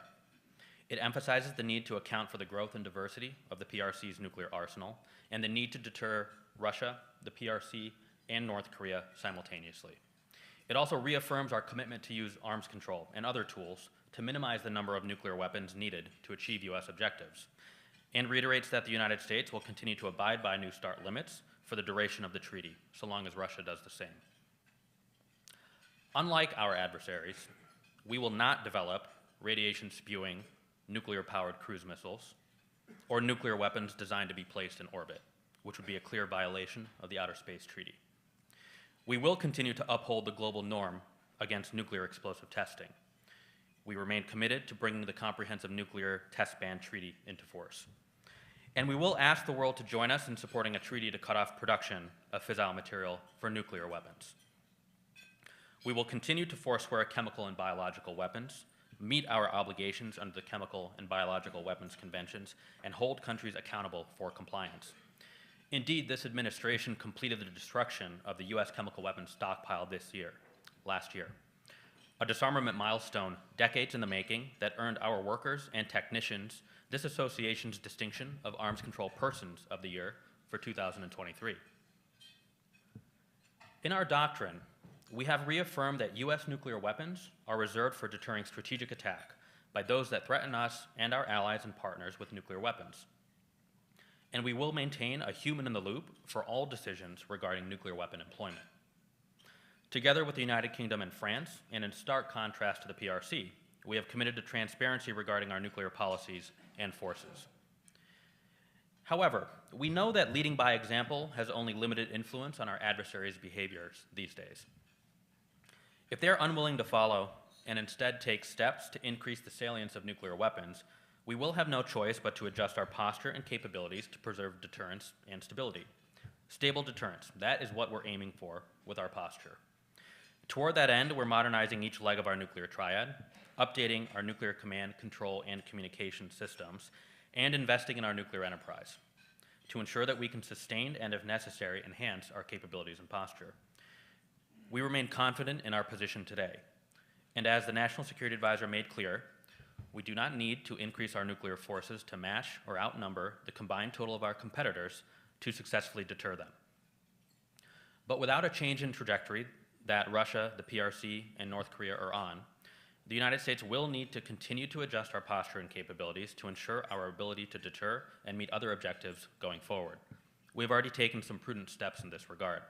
It emphasizes the need to account for the growth and diversity of the PRC's nuclear arsenal and the need to deter Russia, the PRC, and North Korea simultaneously. It also reaffirms our commitment to use arms control and other tools to minimize the number of nuclear weapons needed to achieve US objectives, and reiterates that the United States will continue to abide by New START limits for the duration of the treaty, so long as Russia does the same. Unlike our adversaries, we will not develop radiation-spewing, nuclear-powered cruise missiles or nuclear weapons designed to be placed in orbit, which would be a clear violation of the Outer Space Treaty. We will continue to uphold the global norm against nuclear explosive testing. We remain committed to bringing the Comprehensive Nuclear Test Ban Treaty into force. And we will ask the world to join us in supporting a treaty to cut off production of fissile material for nuclear weapons. We will continue to forswear chemical and biological weapons, meet our obligations under the Chemical and Biological Weapons Conventions, and hold countries accountable for compliance. Indeed, this administration completed the destruction of the US chemical weapons stockpile last year. A disarmament milestone decades in the making that earned our workers and technicians this association's distinction of Arms Control Persons of the Year for 2023. In our doctrine, we have reaffirmed that US nuclear weapons are reserved for deterring strategic attack by those that threaten us and our allies and partners with nuclear weapons. And we will maintain a human in the loop for all decisions regarding nuclear weapon employment. Together with the United Kingdom and France, and in stark contrast to the PRC, we have committed to transparency regarding our nuclear policies and forces. However, we know that leading by example has only limited influence on our adversaries' behaviors these days. If they're unwilling to follow and instead take steps to increase the salience of nuclear weapons, we will have no choice but to adjust our posture and capabilities to preserve deterrence and stability. Stable deterrence, that is what we're aiming for with our posture. Toward that end, we're modernizing each leg of our nuclear triad, updating our nuclear command, control, and communication systems, and investing in our nuclear enterprise. to ensure that we can sustain and, if necessary, enhance our capabilities and posture. We remain confident in our position today, and as the National Security Advisor made clear, we do not need to increase our nuclear forces to match or outnumber the combined total of our competitors to successfully deter them. But without a change in trajectory that Russia, the PRC, and North Korea are on, the United States will need to continue to adjust our posture and capabilities to ensure our ability to deter and meet other objectives going forward. We've already taken some prudent steps in this regard.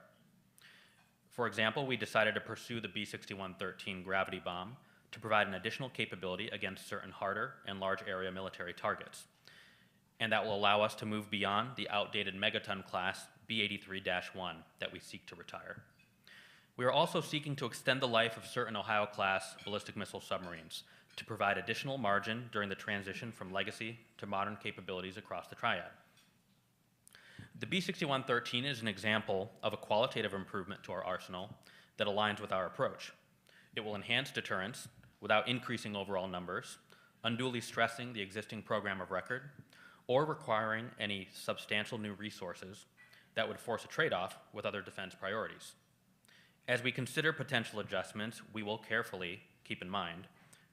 For example, we decided to pursue the B-6113 gravity bomb to provide an additional capability against certain harder and large area military targets. And that will allow us to move beyond the outdated megaton class B-83-1 that we seek to retire. We are also seeking to extend the life of certain Ohio-class ballistic missile submarines to provide additional margin during the transition from legacy to modern capabilities across the triad. The B-6113 is an example of a qualitative improvement to our arsenal that aligns with our approach. It will enhance deterrence without increasing overall numbers, unduly stressing the existing program of record, or requiring any substantial new resources that would force a trade-off with other defense priorities. As we consider potential adjustments, we will carefully keep in mind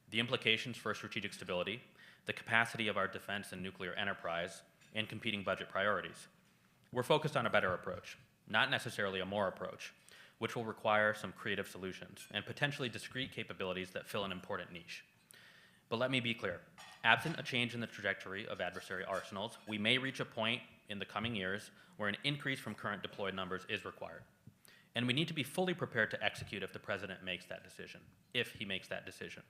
the implications for strategic stability, the capacity of our defense and nuclear enterprise, and competing budget priorities. We're focused on a better approach, not necessarily a more approach, which will require some creative solutions and potentially discrete capabilities that fill an important niche. But let me be clear, absent a change in the trajectory of adversary arsenals, we may reach a point in the coming years where an increase from current deployed numbers is required. And we need to be fully prepared to execute if the president makes that decision, if he makes that decision.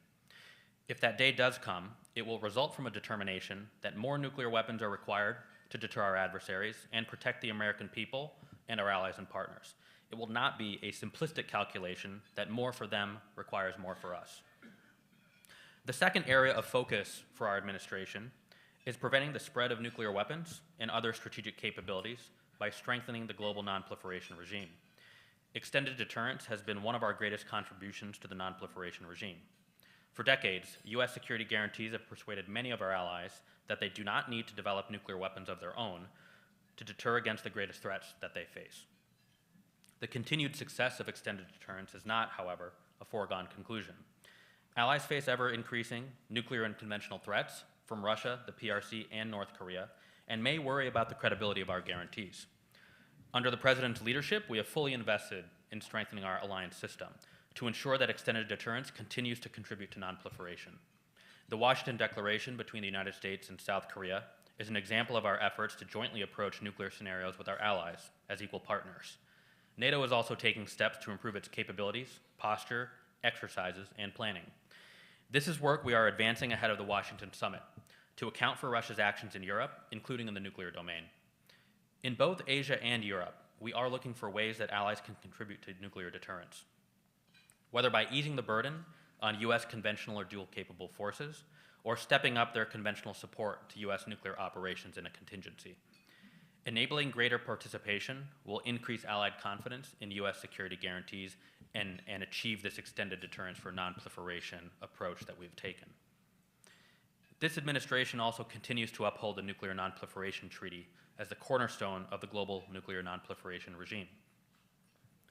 If that day does come, it will result from a determination that more nuclear weapons are required to deter our adversaries and protect the American people and our allies and partners. It will not be a simplistic calculation that more for them requires more for us. The second area of focus for our administration is preventing the spread of nuclear weapons and other strategic capabilities by strengthening the global nonproliferation regime. Extended deterrence has been one of our greatest contributions to the nonproliferation regime. For decades, U.S. security guarantees have persuaded many of our allies that they do not need to develop nuclear weapons of their own to deter against the greatest threats that they face. The continued success of extended deterrence is not, however, a foregone conclusion. Allies face ever-increasing nuclear and conventional threats from Russia, the PRC, and North Korea, and may worry about the credibility of our guarantees. Under the President's leadership, we have fully invested in strengthening our alliance system to ensure that extended deterrence continues to contribute to nonproliferation. The Washington Declaration between the United States and South Korea is an example of our efforts to jointly approach nuclear scenarios with our allies as equal partners. NATO is also taking steps to improve its capabilities, posture, exercises, and planning. This is work we are advancing ahead of the Washington summit to account for Russia's actions in Europe, including in the nuclear domain. In both Asia and Europe, we are looking for ways that allies can contribute to nuclear deterrence, whether by easing the burden on U.S. conventional or dual-capable forces, or stepping up their conventional support to U.S. nuclear operations in a contingency. Enabling greater participation will increase allied confidence in U.S. security guarantees and achieve this extended deterrence for nonproliferation approach that we've taken. This administration also continues to uphold the Nuclear Nonproliferation Treaty as the cornerstone of the global nuclear nonproliferation regime.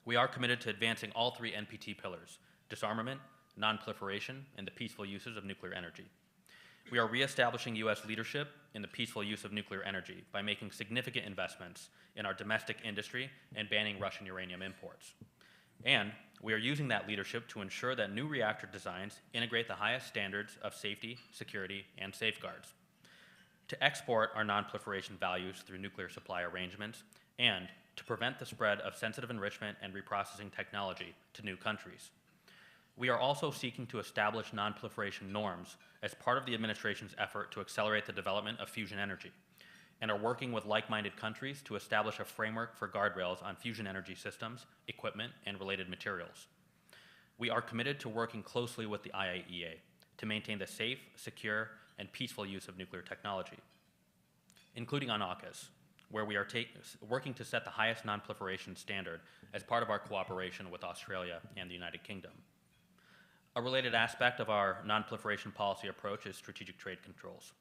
We are committed to advancing all three NPT pillars: disarmament, nonproliferation, and the peaceful uses of nuclear energy. We are reestablishing U.S. leadership in the peaceful use of nuclear energy by making significant investments in our domestic industry and banning Russian uranium imports. And we are using that leadership to ensure that new reactor designs integrate the highest standards of safety, security, and safeguards, to export our nonproliferation values through nuclear supply arrangements, and to prevent the spread of sensitive enrichment and reprocessing technology to new countries. We are also seeking to establish nonproliferation norms as part of the administration's effort to accelerate the development of fusion energy, and are working with like-minded countries to establish a framework for guardrails on fusion energy systems, equipment, and related materials. We are committed to working closely with the IAEA to maintain the safe, secure, and peaceful use of nuclear technology, including on AUKUS, where we are working to set the highest nonproliferation standard as part of our cooperation with Australia and the United Kingdom. A related aspect of our nonproliferation policy approach is strategic trade controls.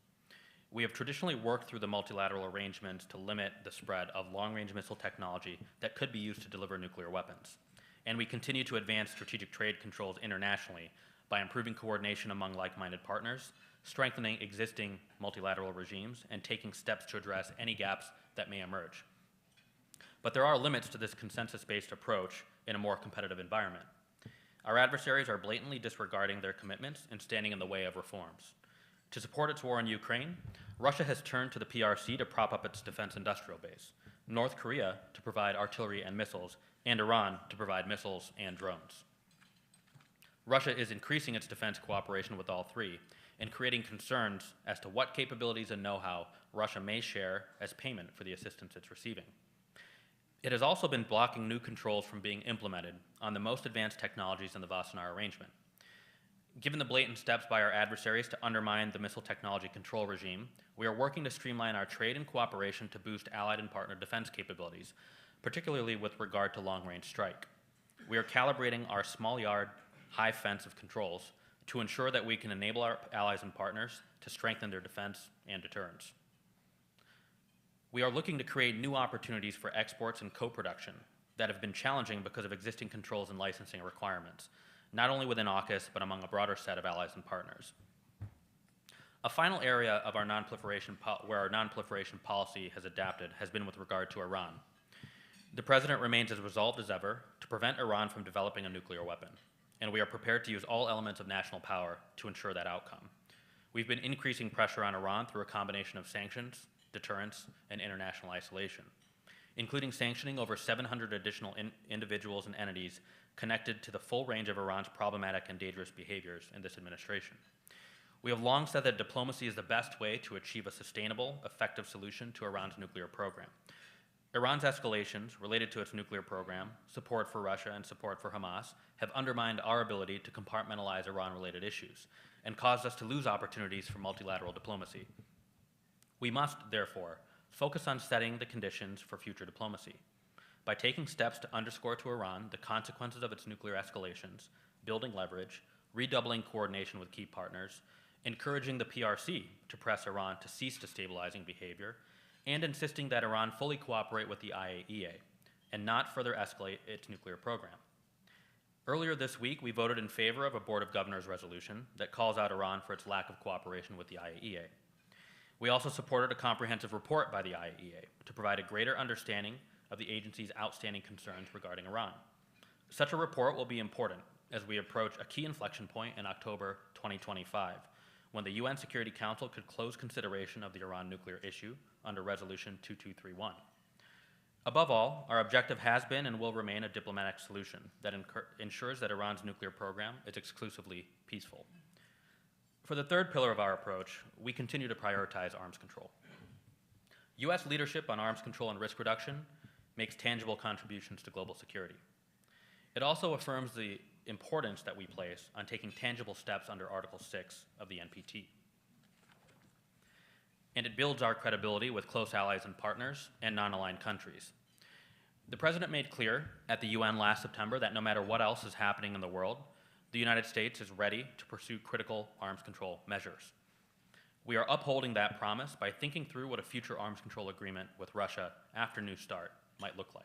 We have traditionally worked through the multilateral arrangements to limit the spread of long-range missile technology that could be used to deliver nuclear weapons. And we continue to advance strategic trade controls internationally by improving coordination among like-minded partners, strengthening existing multilateral regimes, and taking steps to address any gaps that may emerge. But there are limits to this consensus-based approach in a more competitive environment. Our adversaries are blatantly disregarding their commitments and standing in the way of reforms. To support its war in Ukraine, Russia has turned to the PRC to prop up its defense industrial base, North Korea to provide artillery and missiles, and Iran to provide missiles and drones. Russia is increasing its defense cooperation with all three and creating concerns as to what capabilities and know-how Russia may share as payment for the assistance it's receiving. It has also been blocking new controls from being implemented on the most advanced technologies in the Wassenaar arrangement. Given the blatant steps by our adversaries to undermine the missile technology control regime, we are working to streamline our trade and cooperation to boost allied and partner defense capabilities, particularly with regard to long-range strike. We are calibrating our small yard, high fence of controls to ensure that we can enable our allies and partners to strengthen their defense and deterrence. We are looking to create new opportunities for exports and co-production that have been challenging because of existing controls and licensing requirements, not only within AUKUS, but among a broader set of allies and partners. A final area of our where our non-proliferation policy has adapted has been with regard to Iran. The President remains as resolved as ever to prevent Iran from developing a nuclear weapon, and we are prepared to use all elements of national power to ensure that outcome. We've been increasing pressure on Iran through a combination of sanctions, deterrence, and international isolation, including sanctioning over 700 additional individuals and entities connected to the full range of Iran's problematic and dangerous behaviors in this administration. We have long said that diplomacy is the best way to achieve a sustainable, effective solution to Iran's nuclear program. Iran's escalations related to its nuclear program, support for Russia, and support for Hamas have undermined our ability to compartmentalize Iran-related issues and caused us to lose opportunities for multilateral diplomacy. We must, therefore, focus on setting the conditions for future diplomacy by taking steps to underscore to Iran the consequences of its nuclear escalations, building leverage, redoubling coordination with key partners, encouraging the PRC to press Iran to cease destabilizing behavior, and insisting that Iran fully cooperate with the IAEA and not further escalate its nuclear program. Earlier this week, we voted in favor of a Board of Governors resolution that calls out Iran for its lack of cooperation with the IAEA. We also supported a comprehensive report by the IAEA to provide a greater understanding of the agency's outstanding concerns regarding Iran. Such a report will be important as we approach a key inflection point in October 2025, when the UN Security Council could close consideration of the Iran nuclear issue under Resolution 2231. Above all, our objective has been and will remain a diplomatic solution that ensures that Iran's nuclear program is exclusively peaceful. For the third pillar of our approach, we continue to prioritize arms control. U.S. leadership on arms control and risk reduction makes tangible contributions to global security. It also affirms the importance that we place on taking tangible steps under Article 6 of the NPT. And it builds our credibility with close allies and partners and non-aligned countries. The President made clear at the UN last September that no matter what else is happening in the world, the United States is ready to pursue critical arms control measures. We are upholding that promise by thinking through what a future arms control agreement with Russia after New START might look like.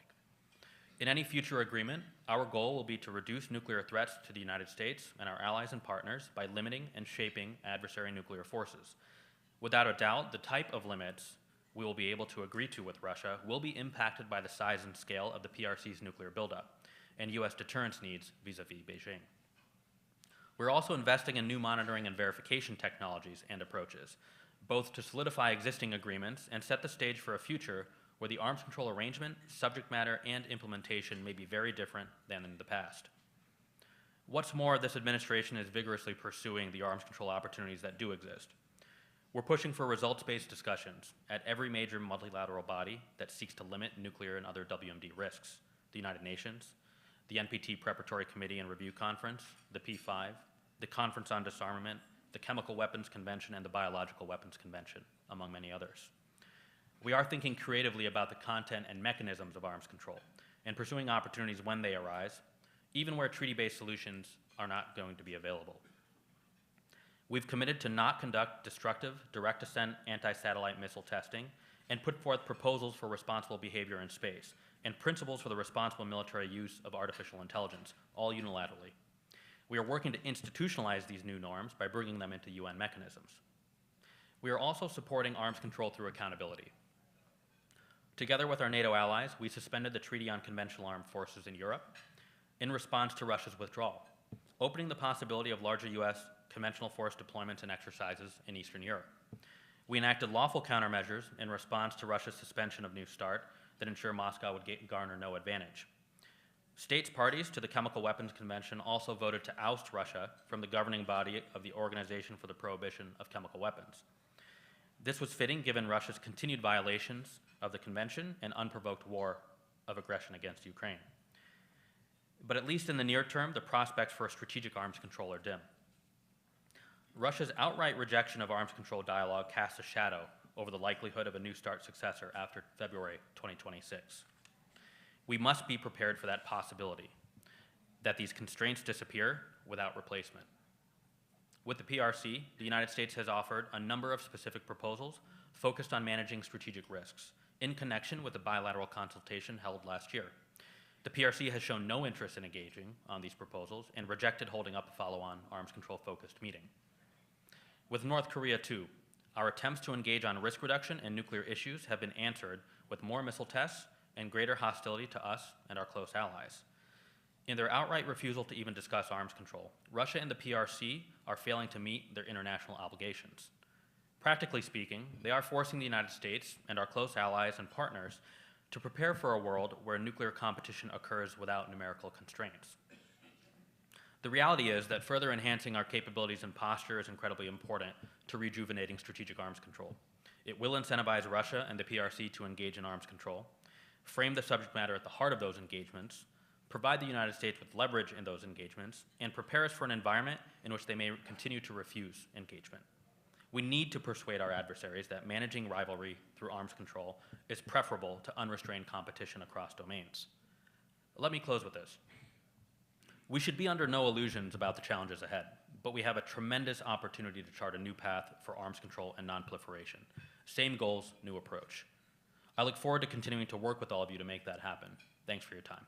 In any future agreement, our goal will be to reduce nuclear threats to the United States and our allies and partners by limiting and shaping adversary nuclear forces. Without a doubt, the type of limits we will be able to agree to with Russia will be impacted by the size and scale of the PRC's nuclear buildup and U.S. deterrence needs vis-a-vis Beijing. We're also investing in new monitoring and verification technologies and approaches, both to solidify existing agreements and set the stage for a future where the arms control arrangement, subject matter, and implementation may be very different than in the past. What's more, this administration is vigorously pursuing the arms control opportunities that do exist. We're pushing for results-based discussions at every major multilateral body that seeks to limit nuclear and other WMD risks: the United Nations, the NPT Preparatory Committee and Review Conference, the P5, the Conference on Disarmament, the Chemical Weapons Convention, and the Biological Weapons Convention, among many others. We are thinking creatively about the content and mechanisms of arms control and pursuing opportunities when they arise, even where treaty-based solutions are not going to be available. We've committed to not conduct destructive, direct-ascent anti-satellite missile testing and put forth proposals for responsible behavior in space and principles for the responsible military use of artificial intelligence, all unilaterally. We are working to institutionalize these new norms by bringing them into UN mechanisms. We are also supporting arms control through accountability. Together with our NATO allies, we suspended the Treaty on Conventional Armed Forces in Europe in response to Russia's withdrawal, opening the possibility of larger U.S. conventional force deployments and exercises in Eastern Europe. We enacted lawful countermeasures in response to Russia's suspension of New START that ensure Moscow would garner no advantage. States parties to the Chemical Weapons Convention also voted to oust Russia from the governing body of the Organization for the Prohibition of Chemical Weapons. This was fitting given Russia's continued violations of the convention and unprovoked war of aggression against Ukraine. But at least in the near term, the prospects for strategic arms control are dim. Russia's outright rejection of arms control dialogue casts a shadow over the likelihood of a New START successor after February 2026. We must be prepared for that possibility, that these constraints disappear without replacement. With the PRC, the United States has offered a number of specific proposals focused on managing strategic risks in connection with the bilateral consultation held last year. The PRC has shown no interest in engaging on these proposals and rejected holding up a follow-on arms control-focused meeting. With North Korea, too, our attempts to engage on risk reduction and nuclear issues have been answered with more missile tests and greater hostility to us and our close allies. In their outright refusal to even discuss arms control, Russia and the PRC are failing to meet their international obligations. Practically speaking, they are forcing the United States and our close allies and partners to prepare for a world where nuclear competition occurs without numerical constraints. The reality is that further enhancing our capabilities and posture is incredibly important to rejuvenating strategic arms control. It will incentivize Russia and the PRC to engage in arms control, frame the subject matter at the heart of those engagements, provide the United States with leverage in those engagements, and prepare us for an environment in which they may continue to refuse engagement. We need to persuade our adversaries that managing rivalry through arms control is preferable to unrestrained competition across domains. Let me close with this. We should be under no illusions about the challenges ahead, but we have a tremendous opportunity to chart a new path for arms control and nonproliferation. Same goals, new approach. I look forward to continuing to work with all of you to make that happen. Thanks for your time.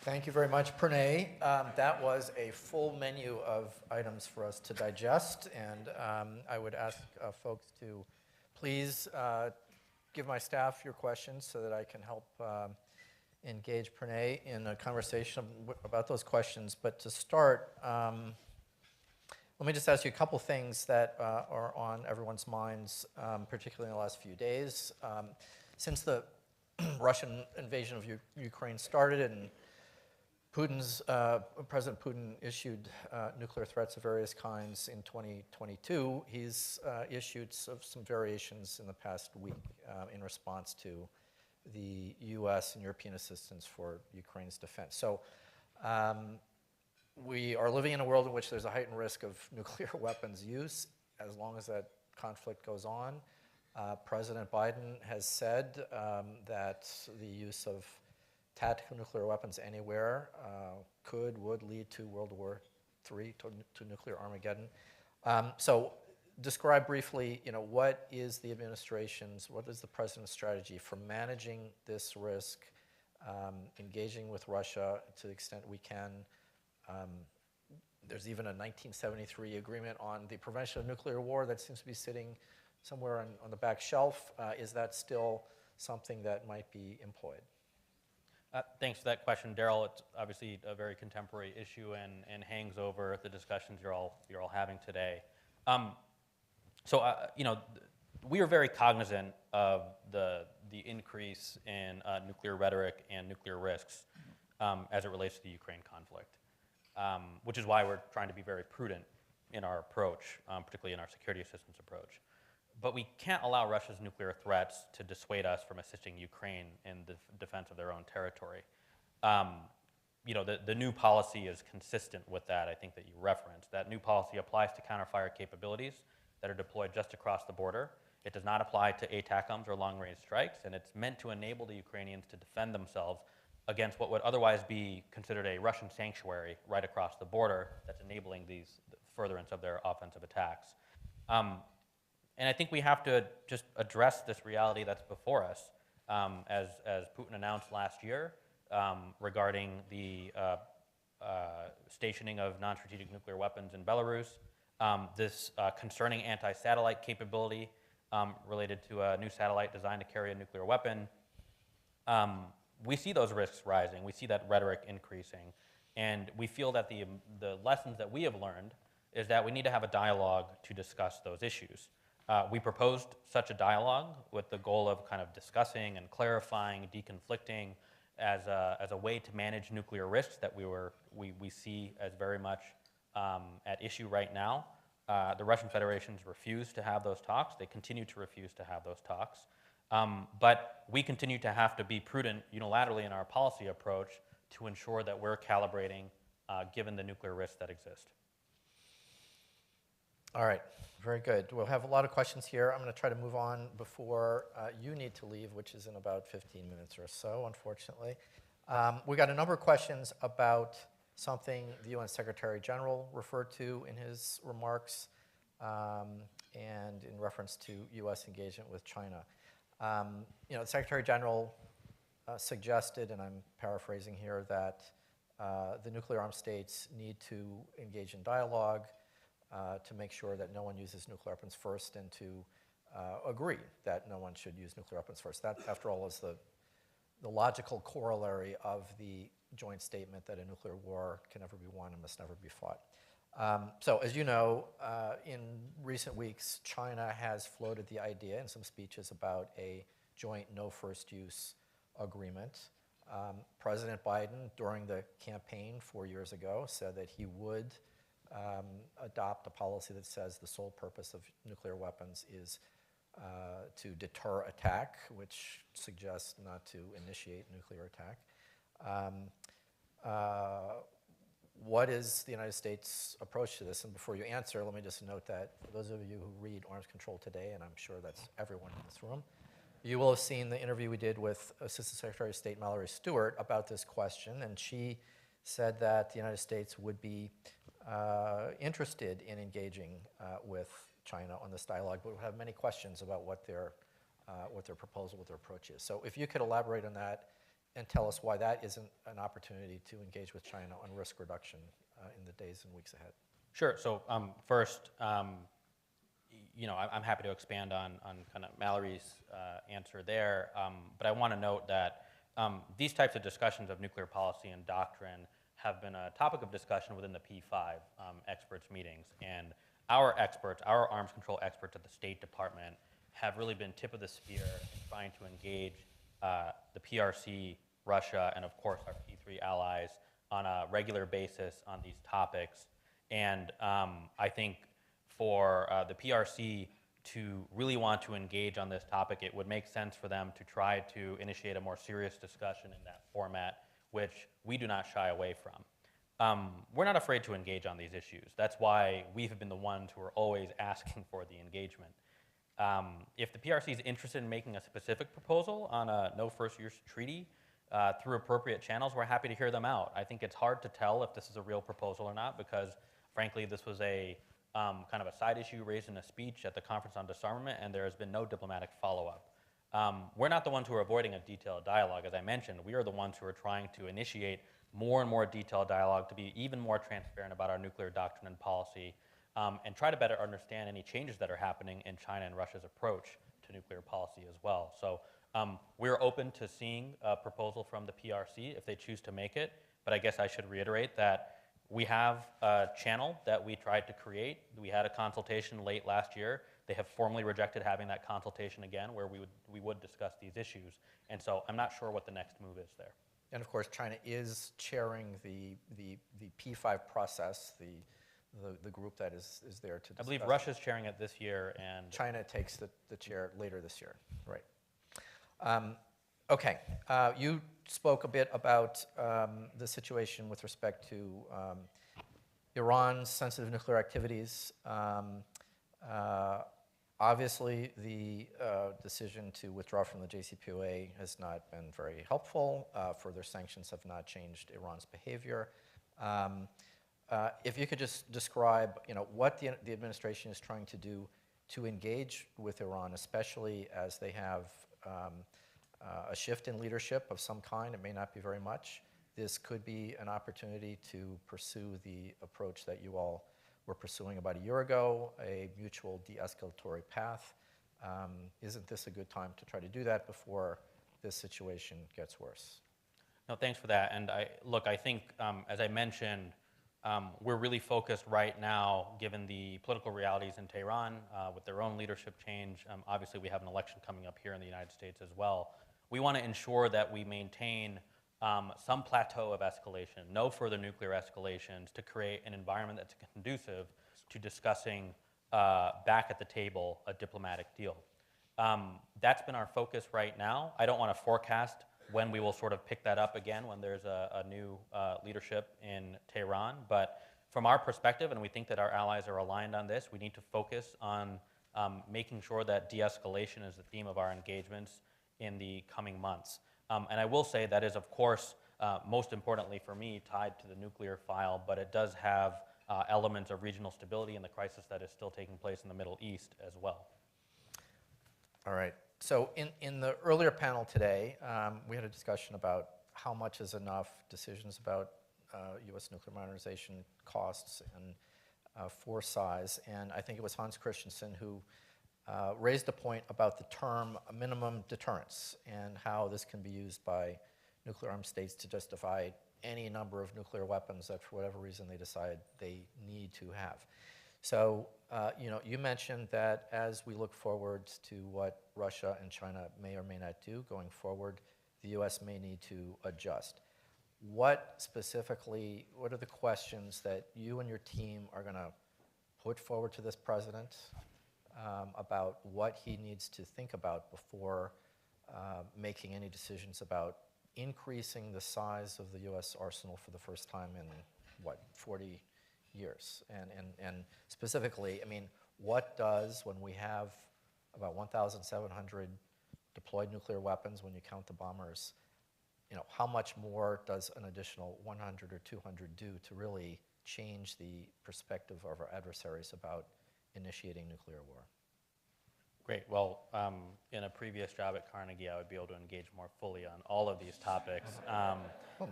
Thank you very much, Pranay. That was a full menu of items for us to digest, and I would ask folks to please give my staff your questions so that I can help engage Pranay in a conversation about those questions. But to start, let me just ask you a couple things that are on everyone's minds, particularly in the last few days. Since the Russian invasion of Ukraine started and President Putin issued nuclear threats of various kinds in 2022. He's issued some variations in the past week in response to the U.S. and European assistance for Ukraine's defense. So we are living in a world in which there's a heightened risk of nuclear weapons use as long as that conflict goes on. President Biden has said that the use of tactical nuclear weapons anywhere would lead to World War III, to nuclear Armageddon. So describe briefly, what is the president's strategy for managing this risk, engaging with Russia to the extent we can. There's even a 1973 agreement on the prevention of nuclear war that seems to be sitting somewhere on the back shelf. Is that still something that might be employed? Thanks for that question, Daryl. It's obviously a very contemporary issue and hangs over the discussions you're all having today. We are very cognizant of the increase in nuclear rhetoric and nuclear risks as it relates to the Ukraine conflict, which is why we're trying to be very prudent in our approach, particularly in our security assistance approach. But we can't allow Russia's nuclear threats to dissuade us from assisting Ukraine in the defense of their own territory. The new policy is consistent with that, I think, that you referenced. That new policy applies to counterfire capabilities that are deployed just across the border. It does not apply to ATACMs or long-range strikes, and it's meant to enable the Ukrainians to defend themselves against what would otherwise be considered a Russian sanctuary right across the border that's enabling these furtherance of their offensive attacks. And I think we have to just address this reality that's before us. As Putin announced last year regarding the stationing of non-strategic nuclear weapons in Belarus, this concerning anti-satellite capability related to a new satellite designed to carry a nuclear weapon. We see those risks rising. We see that rhetoric increasing. And we feel that the lessons that we have learned is that we need to have a dialogue to discuss those issues. We proposed such a dialogue with the goal of kind of discussing and clarifying, deconflicting as a way to manage nuclear risks that we see as very much at issue right now. The Russian Federation's refused to have those talks. They continue to refuse to have those talks. But we continue to have to be prudent unilaterally in our policy approach to ensure that we're calibrating given the nuclear risks that exist. All right, very good. We'll have a lot of questions here. I'm going to try to move on before you need to leave, which is in about 15 minutes or so, unfortunately. We got a number of questions about something the UN Secretary General referred to in his remarks and in reference to U.S. engagement with China. The Secretary General suggested, and I'm paraphrasing here, that the nuclear armed states need to engage in dialogue to make sure that no one uses nuclear weapons first, and to agree that no one should use nuclear weapons first. That, after all, is the logical corollary of the joint statement that a nuclear war can never be won and must never be fought. So, as you know, in recent weeks, China has floated the idea in some speeches about a joint no first use agreement. President Biden, during the campaign 4 years ago, said that he would adopt a policy that says the sole purpose of nuclear weapons is to deter attack, which suggests not to initiate nuclear attack. What is the United States' approach to this? And before you answer, let me just note that for those of you who read Arms Control Today, and I'm sure that's everyone in this room, you will have seen the interview we did with Assistant Secretary of State Mallory Stewart about this question, and she said that the United States would be interested in engaging with China on this dialogue, but would have many questions about what their proposal, what their approach is. So if you could elaborate on that and tell us why that isn't an opportunity to engage with China on risk reduction in the days and weeks ahead. Sure. So first, I'm happy to expand on kind of Mallory's answer there, but I want to note that these types of discussions of nuclear policy and doctrine have been a topic of discussion within the P5 experts meetings, and our experts, our arms control experts at the State Department, have really been tip of the spear in trying to engage the PRC, Russia, and of course our P3 allies on a regular basis on these topics. And I think for the PRC to really want to engage on this topic, it would make sense for them to try to initiate a more serious discussion in that format, which we do not shy away from. We're not afraid to engage on these issues. That's why we have been the ones who are always asking for the engagement. If the PRC is interested in making a specific proposal on a no first use treaty through appropriate channels, we're happy to hear them out. I think it's hard to tell if this is a real proposal or not, because frankly, this was a kind of a side issue raised in a speech at the Conference on Disarmament, and there has been no diplomatic follow-up. We're not the ones who are avoiding a detailed dialogue. As I mentioned, we are the ones who are trying to initiate more and more detailed dialogue to be even more transparent about our nuclear doctrine and policy, and try to better understand any changes that are happening in China and Russia's approach to nuclear policy as well. So we're open to seeing a proposal from the PRC if they choose to make it, but I guess I should reiterate that we have a channel that we tried to create. We had a consultation late last year. They have formally rejected having that consultation again, where we would discuss these issues. And so I'm not sure what the next move is there. And of course, China is chairing the P5 process, the group that is there to discuss. I believe Russia's chairing it this year, and China takes the chair later this year, right? Okay, you spoke a bit about the situation with respect to Iran's sensitive nuclear activities. Obviously, the decision to withdraw from the JCPOA has not been very helpful. Further sanctions have not changed Iran's behavior. If you could just describe, what the administration is trying to do to engage with Iran, especially as they have a shift in leadership of some kind. It may not be very much. This could be an opportunity to pursue the approach that you all were pursuing about a year ago, a mutual de-escalatory path. Isn't this a good time to try to do that before this situation gets worse? No, thanks for that. And I think, as I mentioned, we're really focused right now, given the political realities in Tehran, with their own leadership change. Obviously, we have an election coming up here in the United States as well. We want to ensure that we maintain some plateau of escalation, no further nuclear escalations, to create an environment that's conducive to discussing back at the table a diplomatic deal. That's been our focus right now. I don't want to forecast when we will sort of pick that up again when there's a new leadership in Tehran. But from our perspective, and we think that our allies are aligned on this, we need to focus on making sure that de-escalation is the theme of our engagements in the coming months. And I will say that is, of course, most importantly for me, tied to the nuclear file, but it does have elements of regional stability in the crisis that is still taking place in the Middle East as well. All right. So in the earlier panel today, we had a discussion about how much is enough, decisions about U.S. nuclear modernization costs and force size. And I think it was Hans Christensen who raised a point about the term minimum deterrence and how this can be used by nuclear armed states to justify any number of nuclear weapons that for whatever reason they decide they need to have. So, you mentioned that as we look forward to what Russia and China may or may not do going forward, the U.S. may need to adjust. What specifically, what are the questions that you and your team are going to put forward to this president about what he needs to think about before making any decisions about increasing the size of the U.S. arsenal for the first time in, 40 years? And specifically, what does, when we have about 1,700 deployed nuclear weapons, when you count the bombers, how much more does an additional 100 or 200 do to really change the perspective of our adversaries about initiating nuclear war? Great. Well, in a previous job at Carnegie, I would be able to engage more fully on all of these topics.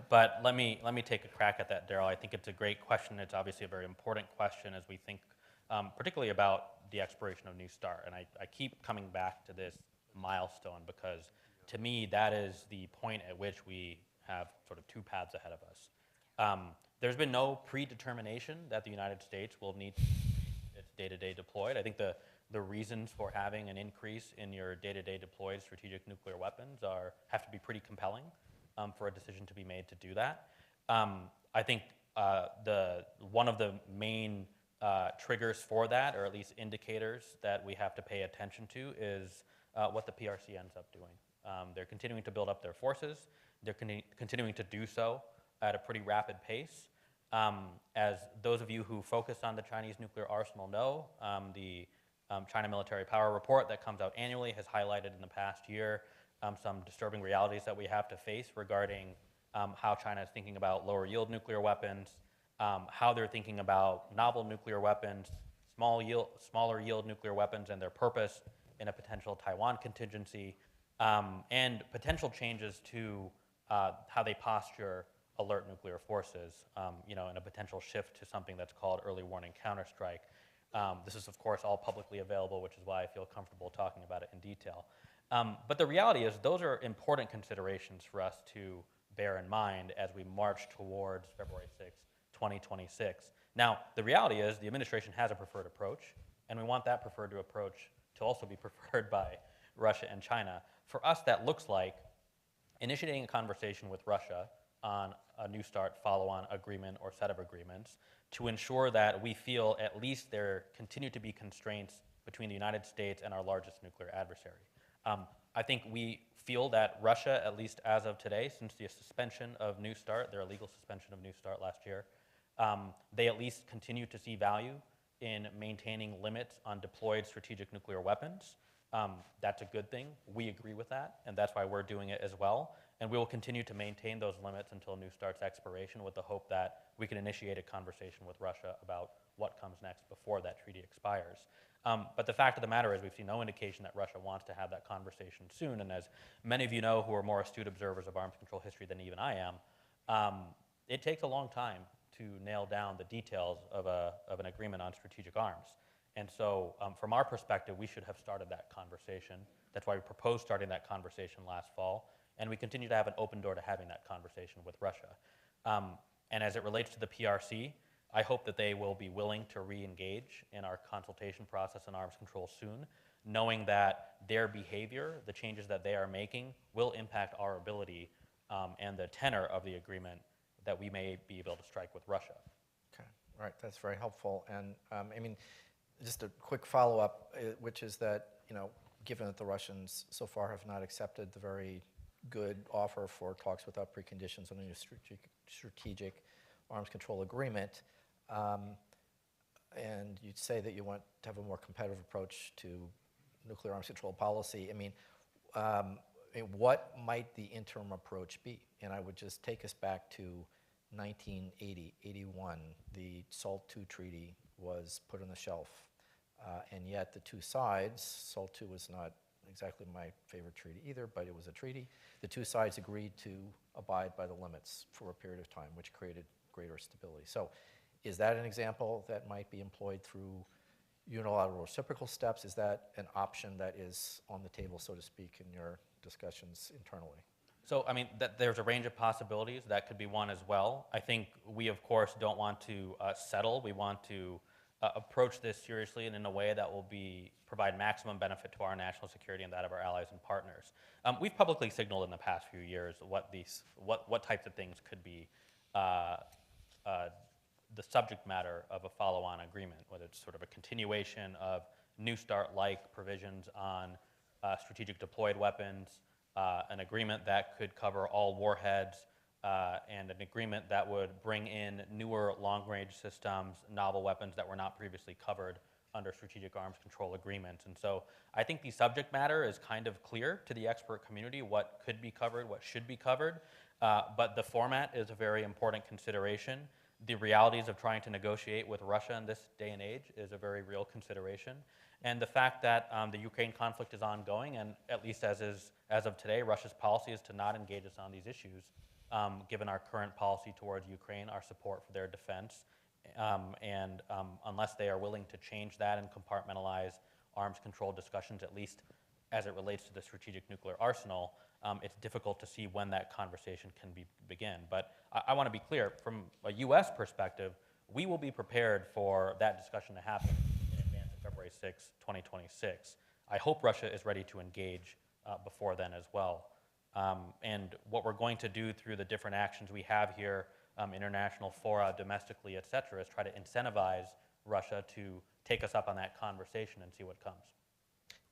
But let me take a crack at that, Daryl. I think it's a great question. It's obviously a very important question as we think particularly about the expiration of New START. And I keep coming back to this milestone because to me, that is the point at which we have sort of two paths ahead of us. There's been no predetermination that the United States will need its day-to-day deployed. I think the reasons for having an increase in your day-to-day deployed strategic nuclear weapons have to be pretty compelling for a decision to be made to do that. I think one of the main triggers for that, or at least indicators that we have to pay attention to, is what the PRC ends up doing. They're continuing to build up their forces. They're continuing to do so at a pretty rapid pace. As those of you who focus on the Chinese nuclear arsenal know, the China Military Power Report that comes out annually has highlighted in the past year some disturbing realities that we have to face regarding how China is thinking about lower yield nuclear weapons, how they're thinking about novel nuclear weapons, smaller yield nuclear weapons and their purpose in a potential Taiwan contingency, and potential changes to how they posture alert nuclear forces, in a potential shift to something that's called early warning counterstrike. This is, of course, all publicly available, which is why I feel comfortable talking about it in detail. But the reality is those are important considerations for us to bear in mind as we march towards February 6, 2026. Now, the reality is the administration has a preferred approach, and we want that preferred approach to also be preferred by Russia and China. For us, that looks like initiating a conversation with Russia on a New START follow-on agreement or set of agreements to ensure that we feel at least there continue to be constraints between the United States and our largest nuclear adversary. I think we feel that Russia, at least as of today, since the suspension of New START, their illegal suspension of New START last year, they at least continue to see value in maintaining limits on deployed strategic nuclear weapons. That's a good thing. We agree with that, and that's why we're doing it as well. And we will continue to maintain those limits until New START's expiration with the hope that we can initiate a conversation with Russia about what comes next before that treaty expires. But the fact of the matter is we've seen no indication that Russia wants to have that conversation soon. And as many of you know who are more astute observers of arms control history than even I am, it takes a long time to nail down the details of an agreement on strategic arms. And so from our perspective, we should have started that conversation. That's why we proposed starting that conversation last fall. And we continue to have an open door to having that conversation with Russia. And as it relates to the PRC, I hope that they will be willing to re-engage in our consultation process on arms control soon, knowing that their behavior, the changes that they are making, will impact our ability and the tenor of the agreement that we may be able to strike with Russia. Okay, all right, that's very helpful. And I mean, just a quick follow-up, which is that, you know, given that the Russians so far have not accepted the very good offer for talks without preconditions on a new strategic arms control agreement, and you'd say that you want to have a more competitive approach to nuclear arms control policy. I mean, what might the interim approach be? And I would just take us back to 1980, 81. The SALT II treaty was put on the shelf, and yet the two sides, SALT II was not exactly my favorite treaty either, but it was a treaty. The two sides agreed to abide by the limits for a period of time, which created greater stability. So is that an example that might be employed through unilateral reciprocal steps? Is that an option that is on the table, so to speak, in your discussions internally? So, I mean, there's a range of possibilities. That could be one as well. I think we, of course, don't want to settle. We want to approach this seriously and in a way that will provide maximum benefit to our national security and that of our allies and partners. We've publicly signaled in the past few years what types of things could be the subject matter of a follow-on agreement, whether it's sort of a continuation of New START-like provisions on strategic deployed weapons, an agreement that could cover all warheads, and an agreement that would bring in newer long-range systems, novel weapons that were not previously covered under strategic arms control agreements. And so I think the subject matter is kind of clear to the expert community, what could be covered, what should be covered, but the format is a very important consideration. The realities of trying to negotiate with Russia in this day and age is a very real consideration. And the fact that the Ukraine conflict is ongoing, and at least as of today, Russia's policy is to not engage us on these issues, given our current policy towards Ukraine, our support for their defense, and unless they are willing to change that and compartmentalize arms control discussions, at least as it relates to the strategic nuclear arsenal, it's difficult to see when that conversation can begin. But I want to be clear, from a U.S. perspective, we will be prepared for that discussion to happen in advance of February 6, 2026. I hope Russia is ready to engage before then as well. And what we're going to do through the different actions we have here, international fora, domestically, et cetera, is try to incentivize Russia to take us up on that conversation and see what comes.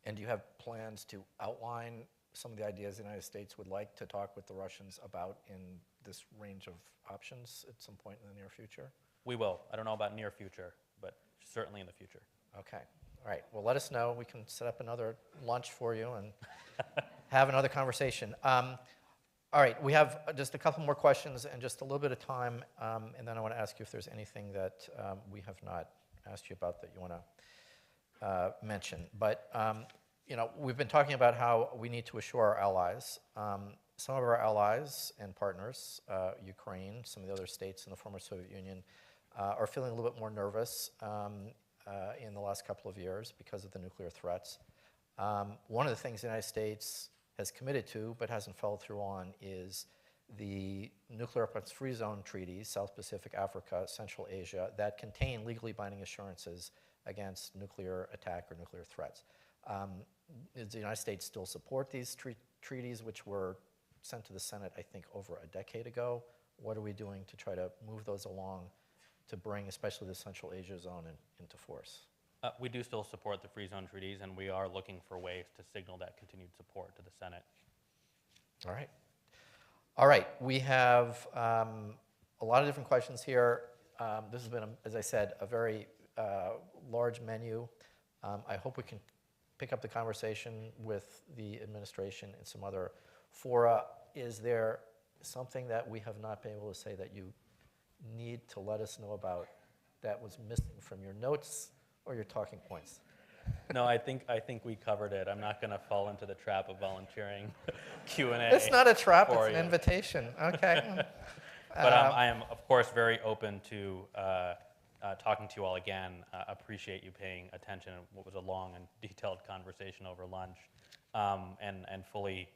And do you have plans to outline some of the ideas the United States would like to talk with the Russians about in this range of options at some point in the near future? We will. I don't know about near future, but certainly in the future. Okay. All right. Well, let us know. We can set up another lunch for you and have another conversation. All right. We have just a couple more questions and just a little bit of time, and then I want to ask you if there's anything that we have not asked you about that you want to mention. But you know, we've been talking about how we need to assure our allies. Some of our allies and partners, Ukraine, some of the other states in the former Soviet Union, are feeling a little bit more nervous in the last couple of years because of the nuclear threats. One of the things the United States has committed to but hasn't followed through on is the nuclear weapons free zone treaties, South Pacific, Africa, Central Asia, that contain legally binding assurances against nuclear attack or nuclear threats. Does the United States still support these treaties, which were sent to the Senate, I think, over a decade ago? What are we doing to try to move those along to bring, especially the Central Asia zone, into force? We do still support the free zone treaties, and we are looking for ways to signal that continued support to the Senate. All right. All right. We have a lot of different questions here. This has been, as I said, a very large menu. I hope we can pick up the conversation with the administration and some other fora. Is there something that we have not been able to say that you need to let us know about that was missing from your notes or your talking points? No, I think we covered it. I'm not going to fall into the trap of volunteering Q&A. It's not a trap, for it's an you. invitation. Okay. But I am, of course, very open to talking to you all again. Appreciate you paying attention in what was a long and detailed conversation over lunch, and fully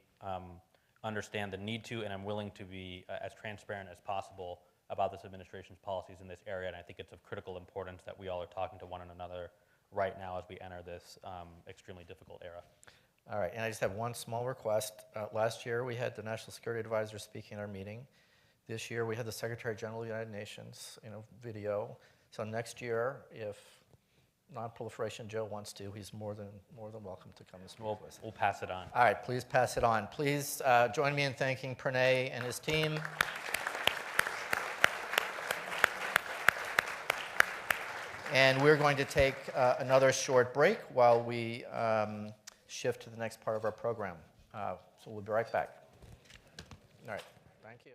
understand the need to, and I'm willing to be as transparent as possible about this administration's policies in this area. And I think it's of critical importance that we all are talking to one another right now as we enter this extremely difficult era. All right, and I just have one small request. Last year, we had the National Security Advisor speaking at our meeting. This year, we had the Secretary General of the United Nations, video. So next year, if Non-Proliferation Joe wants to, he's more than welcome to come and speak with us. We'll pass it on. All right, please pass it on. Please join me in thanking Pranay and his team. And we're going to take another short break while we shift to the next part of our program. So we'll be right back. All right, thank you.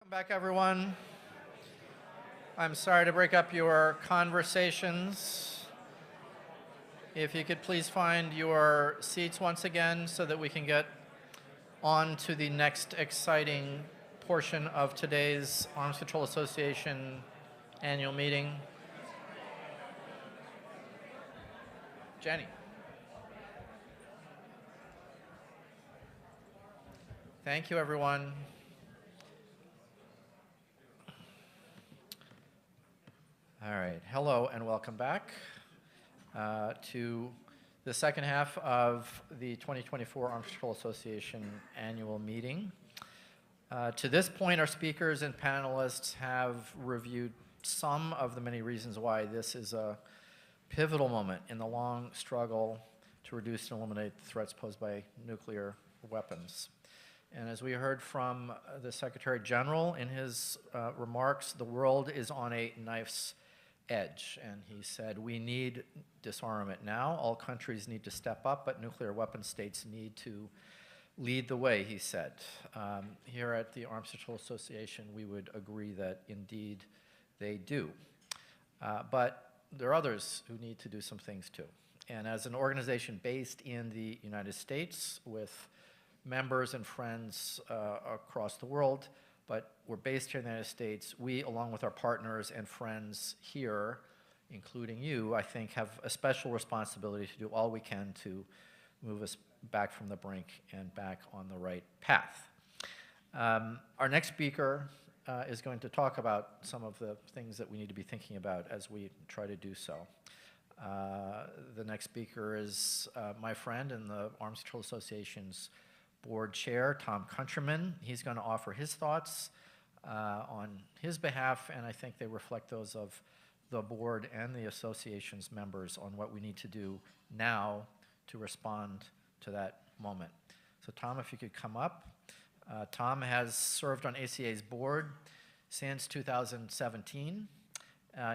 Welcome back, everyone. I'm sorry to break up your conversations. If you could please find your seats once again so that we can get on to the next exciting portion of today's Arms Control Association annual meeting. Jenny. Thank you, everyone. All right, hello and welcome back to the second half of the 2024 Arms Control Association annual meeting. To this point, our speakers and panelists have reviewed some of the many reasons why this is a pivotal moment in the long struggle to reduce and eliminate the threats posed by nuclear weapons. And as we heard from the Secretary General in his remarks, the world is on a knife's edge. And he said, we need disarmament now. All countries need to step up, but nuclear weapon states need to lead the way, he said. Here at the Arms Control Association, we would agree that indeed they do. But there are others who need to do some things too. And as an organization based in the United States with members and friends across the world, but we're based here in the United States, we, along with our partners and friends here, including you, I think have a special responsibility to do all we can to move us back from the brink and back on the right path. Our next speaker is going to talk about some of the things that we need to be thinking about as we try to do so. The next speaker is my friend and the Arms Control Association's board chair, Tom Countryman. He's going to offer his thoughts on his behalf, and I think they reflect those of the board and the association's members on what we need to do now to respond to that moment. So Tom, if you could come up. Tom has served on ACA's board since 2017.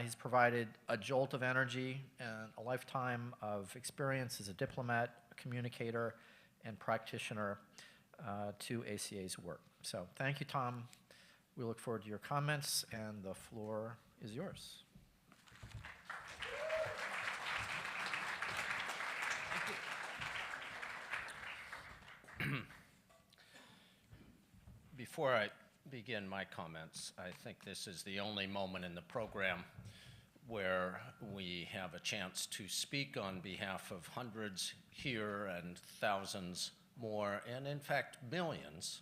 He's provided a jolt of energy and a lifetime of experience as a diplomat, a communicator, and practitioner to ACA's work. So thank you, Tom. We look forward to your comments, and the floor is yours. Before I begin my comments, I think this is the only moment in the program where we have a chance to speak on behalf of hundreds here and thousands more, and in fact millions,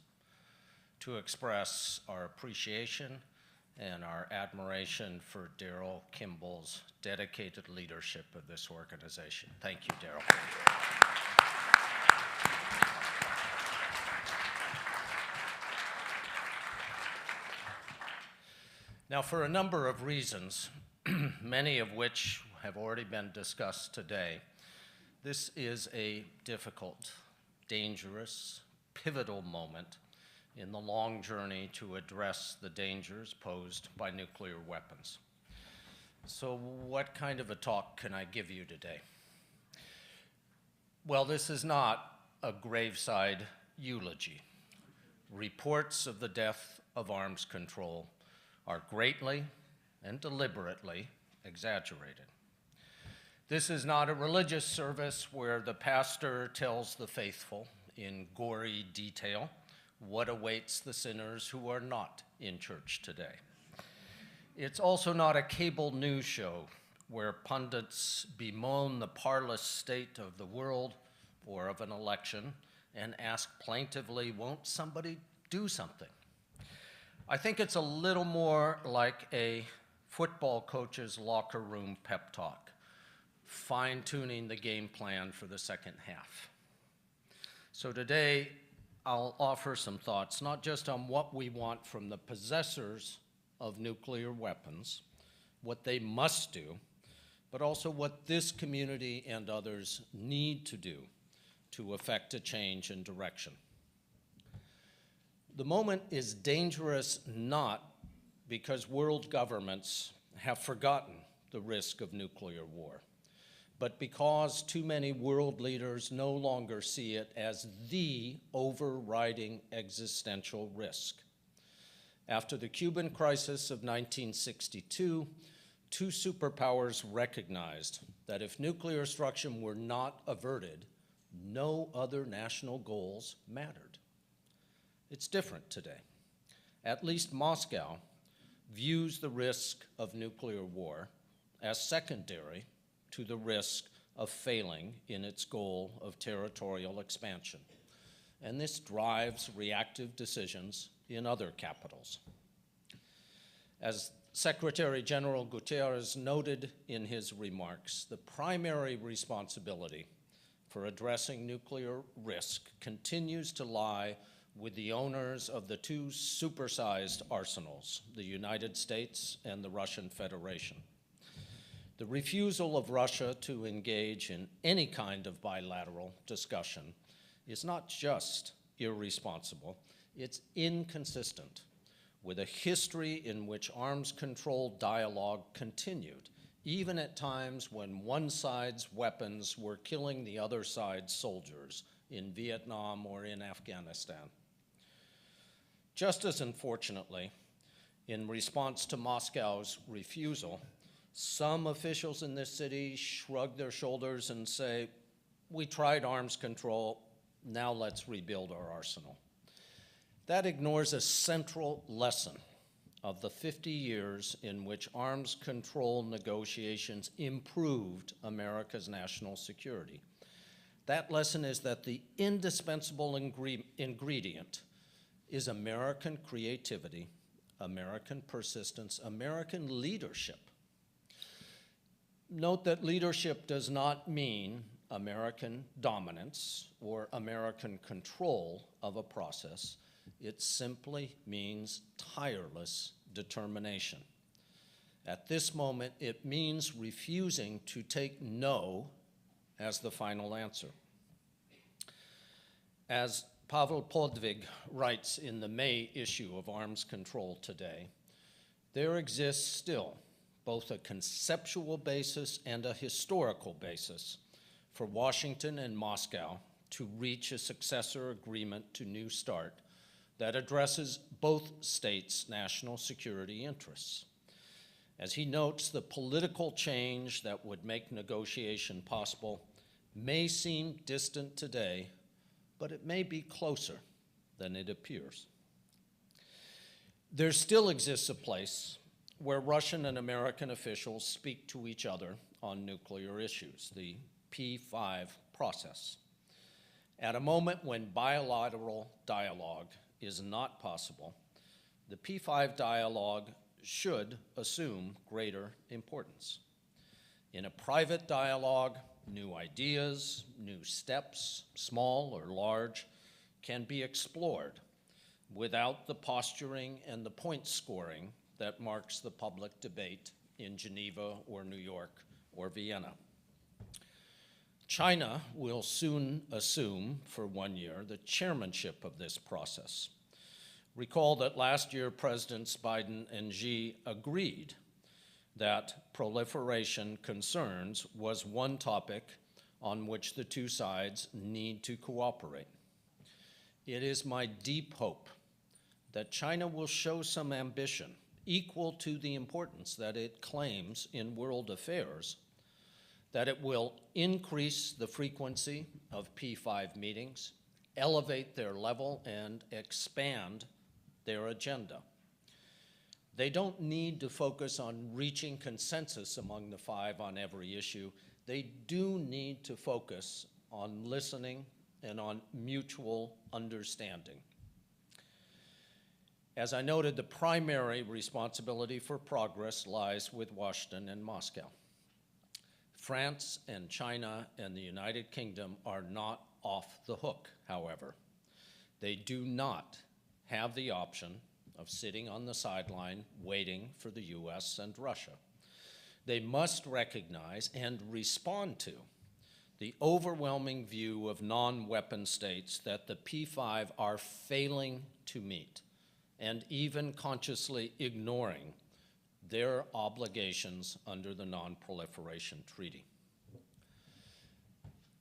to express our appreciation and our admiration for Darrell Kimball's dedicated leadership of this organization. Thank you, Darrell. Now, for a number of reasons, many of which have already been discussed today, this is a difficult, dangerous, pivotal moment in the long journey to address the dangers posed by nuclear weapons. So what kind of a talk can I give you today? Well, this is not a graveside eulogy. Reports of the death of arms control are greatly and deliberately exaggerated. This is not a religious service where the pastor tells the faithful in gory detail what awaits the sinners who are not in church today. It's also not a cable news show where pundits bemoan the parlous state of the world or of an election and ask plaintively, won't somebody do something? I think it's a little more like a football coach's locker room pep talk, fine-tuning the game plan for the second half. So today, I'll offer some thoughts, not just on what we want from the possessors of nuclear weapons, what they must do, but also what this community and others need to do to effect a change in direction. The moment is dangerous not because world governments have forgotten the risk of nuclear war, but because too many world leaders no longer see it as the overriding existential risk. After the Cuban crisis of 1962, two superpowers recognized that if nuclear destruction were not averted, no other national goals mattered. It's different today. At least Moscow views the risk of nuclear war as secondary to the risk of failing in its goal of territorial expansion. And this drives reactive decisions in other capitals. As Secretary General Guterres noted in his remarks, the primary responsibility for addressing nuclear risk continues to lie with the owners of the two supersized arsenals, the United States and the Russian Federation. The refusal of Russia to engage in any kind of bilateral discussion is not just irresponsible, it's inconsistent with a history in which arms control dialogue continued, even at times when one side's weapons were killing the other side's soldiers in Vietnam or in Afghanistan. Just as unfortunately, in response to Moscow's refusal, some officials in this city shrug their shoulders and say, "We tried arms control, now let's rebuild our arsenal." That ignores a central lesson of the 50 years in which arms control negotiations improved America's national security. That lesson is that the indispensable ingredient is American creativity, American persistence, American leadership. Note that leadership does not mean American dominance or American control of a process. It simply means tireless determination. At this moment, it means refusing to take no as the final answer. As Pavel Podvig writes in the May issue of Arms Control Today, there exists still both a conceptual basis and a historical basis for Washington and Moscow to reach a successor agreement to New START that addresses both states' national security interests. As he notes, the political change that would make negotiation possible may seem distant today, but it may be closer than it appears. There still exists a place where Russian and American officials speak to each other on nuclear issues, the P5 process. At a moment when bilateral dialogue is not possible, the P5 dialogue should assume greater importance. In a private dialogue, new ideas, new steps, small or large, can be explored without the posturing and the point scoring that marks the public debate in Geneva or New York or Vienna. China will soon assume, for 1 year, the chairmanship of this process. Recall that last year, Presidents Biden and Xi agreed that proliferation concerns was one topic on which the two sides need to cooperate. It is my deep hope that China will show some ambition equal to the importance that it claims in world affairs, that it will increase the frequency of P5 meetings, elevate their level, and expand their agenda. They don't need to focus on reaching consensus among the five on every issue. They do need to focus on listening and on mutual understanding. As I noted, the primary responsibility for progress lies with Washington and Moscow. France and China and the United Kingdom are not off the hook, however. They do not have the option of sitting on the sideline waiting for the US and Russia. They must recognize and respond to the overwhelming view of non-weapon states that the P5 are failing to meet and even consciously ignoring their obligations under the Non-Proliferation Treaty.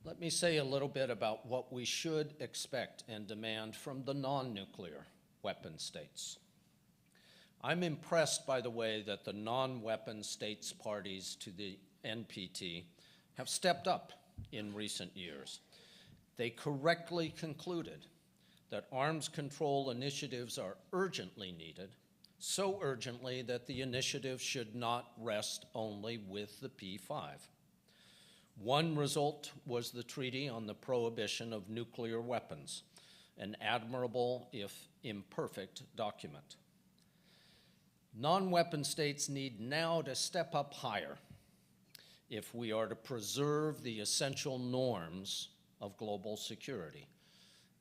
Let me say a little bit about what we should expect and demand from the non-nuclear weapon states. I'm impressed by the way that the non-weapon states parties to the NPT have stepped up in recent years. They correctly concluded that arms control initiatives are urgently needed, so urgently that the initiative should not rest only with the P5. One result was the Treaty on the Prohibition of Nuclear Weapons, an admirable, if imperfect, document. Non-weapon states need now to step up higher if we are to preserve the essential norms of global security.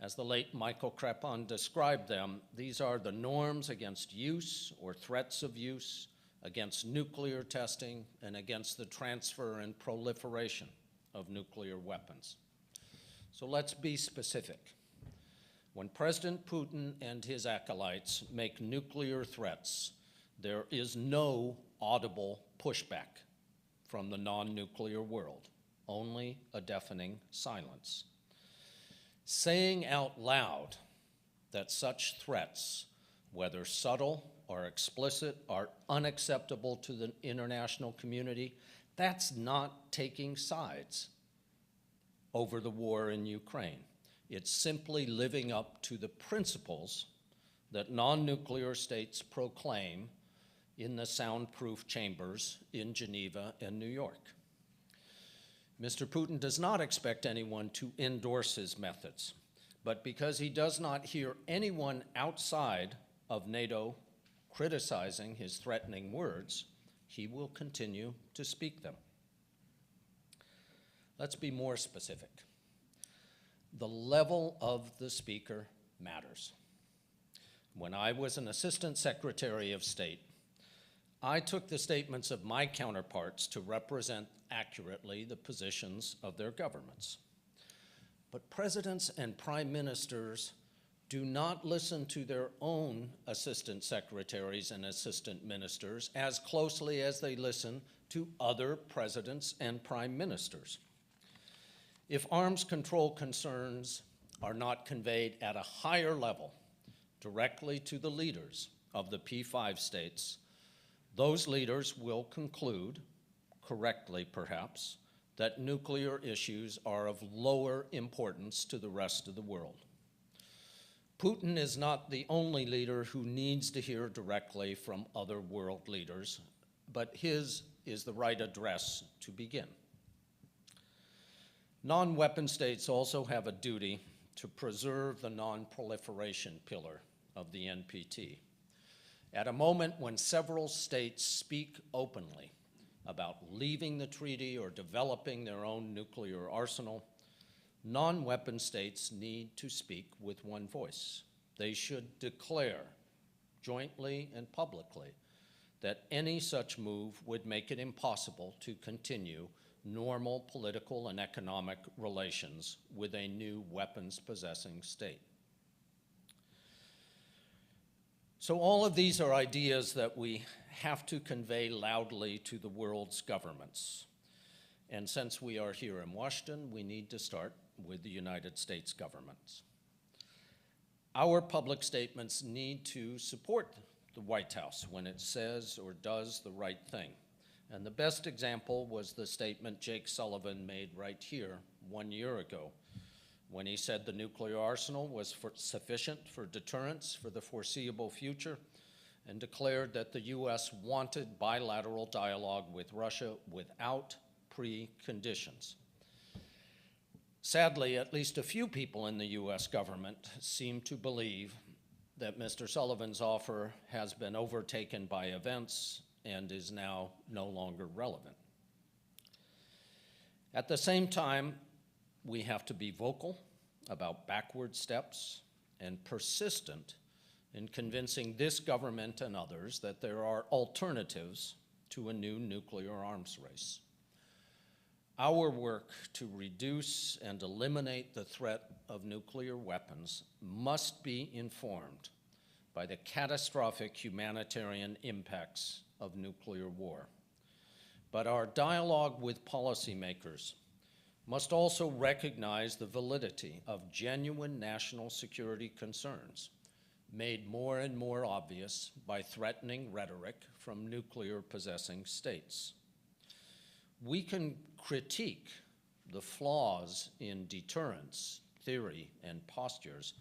As the late Michael Crepon described them, these are the norms against use or threats of use, against nuclear testing, and against the transfer and proliferation of nuclear weapons. So let's be specific. When President Putin and his acolytes make nuclear threats, there is no audible pushback from the non-nuclear world, only a deafening silence. Saying out loud that such threats, whether subtle or explicit, are unacceptable to the international community, that's not taking sides over the war in Ukraine. It's simply living up to the principles that non-nuclear states proclaim in the soundproof chambers in Geneva and New York. Mr. Putin does not expect anyone to endorse his methods, but because he does not hear anyone outside of NATO criticizing his threatening words, he will continue to speak them. Let's be more specific. The level of the speaker matters. When I was an Assistant Secretary of State, I took the statements of my counterparts to represent accurately the positions of their governments. But presidents and prime ministers do not listen to their own assistant secretaries and assistant ministers as closely as they listen to other presidents and prime ministers. If arms control concerns are not conveyed at a higher level directly to the leaders of the P5 states, those leaders will conclude, correctly perhaps, that nuclear issues are of lower importance to the rest of the world. Putin is not the only leader who needs to hear directly from other world leaders, but his is the right address to begin. Non-weapon states also have a duty to preserve the non-proliferation pillar of the NPT. At a moment when several states speak openly about leaving the treaty or developing their own nuclear arsenal, non-weapon states need to speak with one voice. They should declare, jointly and publicly, that any such move would make it impossible to continue normal political and economic relations with a new weapons-possessing state. So all of these are ideas that we have to convey loudly to the world's governments. And since we are here in Washington, we need to start with the United States government. Our public statements need to support the White House when it says or does the right thing. And the best example was the statement Jake Sullivan made right here 1 year ago, when he said the nuclear arsenal was sufficient for deterrence for the foreseeable future, and declared that the U.S. wanted bilateral dialogue with Russia without preconditions. Sadly, at least a few people in the U.S. government seem to believe that Mr. Sullivan's offer has been overtaken by events and is now no longer relevant. At the same time, we have to be vocal about backward steps and persistent in convincing this government and others that there are alternatives to a new nuclear arms race. Our work to reduce and eliminate the threat of nuclear weapons must be informed by the catastrophic humanitarian impacts of nuclear war. But our dialogue with policymakers must also recognize the validity of genuine national security concerns, made more and more obvious by threatening rhetoric from nuclear-possessing states. We can critique the flaws in deterrence, theory, and postures,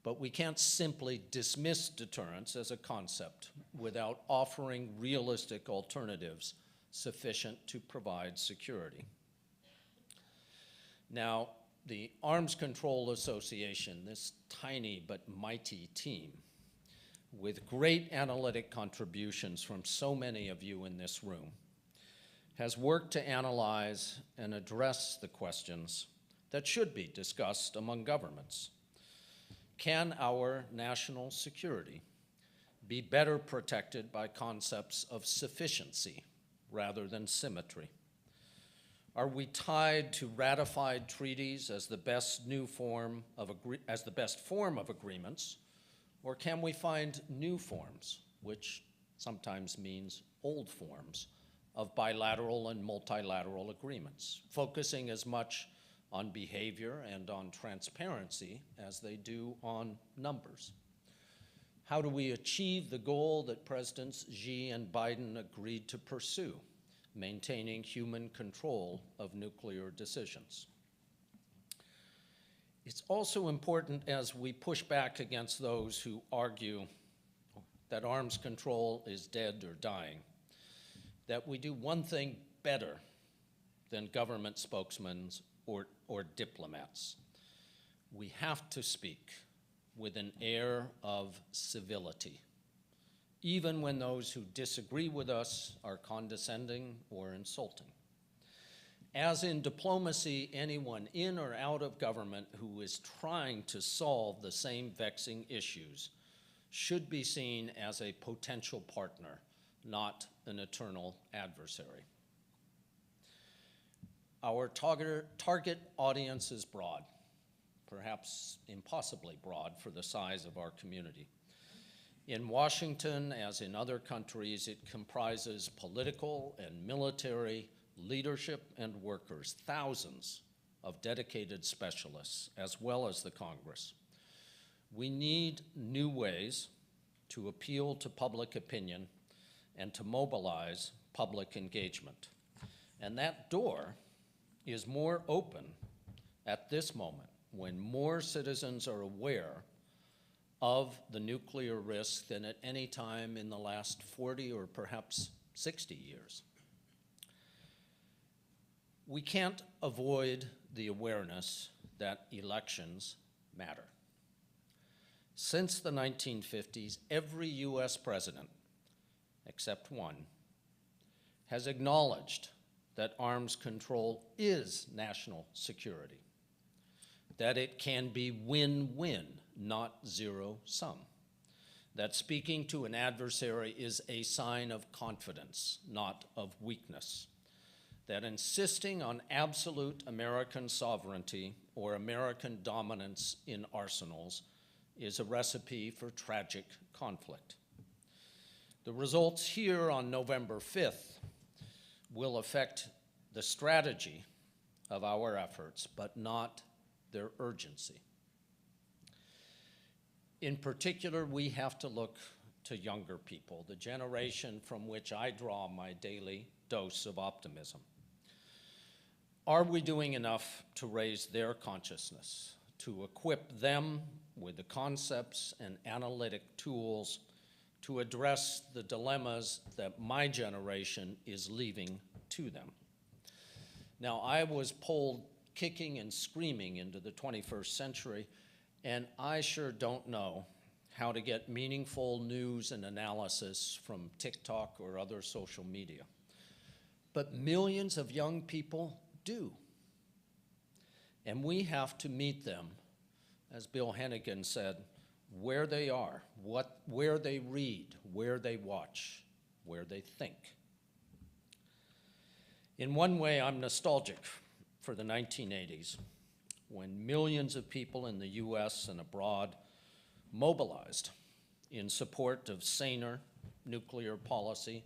but we can't simply dismiss deterrence as a concept without offering realistic alternatives sufficient to provide security. Now, the Arms Control Association, this tiny but mighty team, with great analytic contributions from so many of you in this room, has worked to analyze and address the questions that should be discussed among governments. Can our national security be better protected by concepts of sufficiency rather than symmetry? Are we tied to ratified treaties as the best form of agreements, or can we find new forms, which sometimes means old forms, of bilateral and multilateral agreements, focusing as much on behavior and on transparency as they do on numbers? How do we achieve the goal that Presidents Xi and Biden agreed to pursue, maintaining human control of nuclear decisions? It's also important, as we push back against those who argue that arms control is dead or dying, that we do one thing better than government spokesmen or diplomats. We have to speak with an air of civility, even when those who disagree with us are condescending or insulting. As in diplomacy, anyone in or out of government who is trying to solve the same vexing issues should be seen as a potential partner, not an eternal adversary. Our target audience is broad, perhaps impossibly broad for the size of our community. In Washington, as in other countries, it comprises political and military leadership and workers, thousands of dedicated specialists, as well as the Congress. We need new ways to appeal to public opinion and to mobilize public engagement. And that door is more open at this moment when more citizens are aware of the nuclear risk than at any time in the last 40 or perhaps 60 years. We can't avoid the awareness that elections matter. Since the 1950s, every US president, except one, has acknowledged that arms control is national security, that it can be win-win, not zero-sum, that speaking to an adversary is a sign of confidence, not of weakness, that insisting on absolute American sovereignty or American dominance in arsenals is a recipe for tragic conflict. The results here on November 5th will affect the strategy of our efforts, but not their urgency. In particular, we have to look to younger people, the generation from which I draw my daily dose of optimism. Are we doing enough to raise their consciousness, to equip them with the concepts and analytic tools to address the dilemmas that my generation is leaving to them? Now, I was pulled kicking and screaming into the 21st century, and I sure don't know how to get meaningful news and analysis from TikTok or other social media. But millions of young people do. And we have to meet them, as Bill Hennigan said, where they are, where they read, where they watch, where they think. In one way, I'm nostalgic for the 1980s, when millions of people in the US and abroad mobilized in support of saner nuclear policy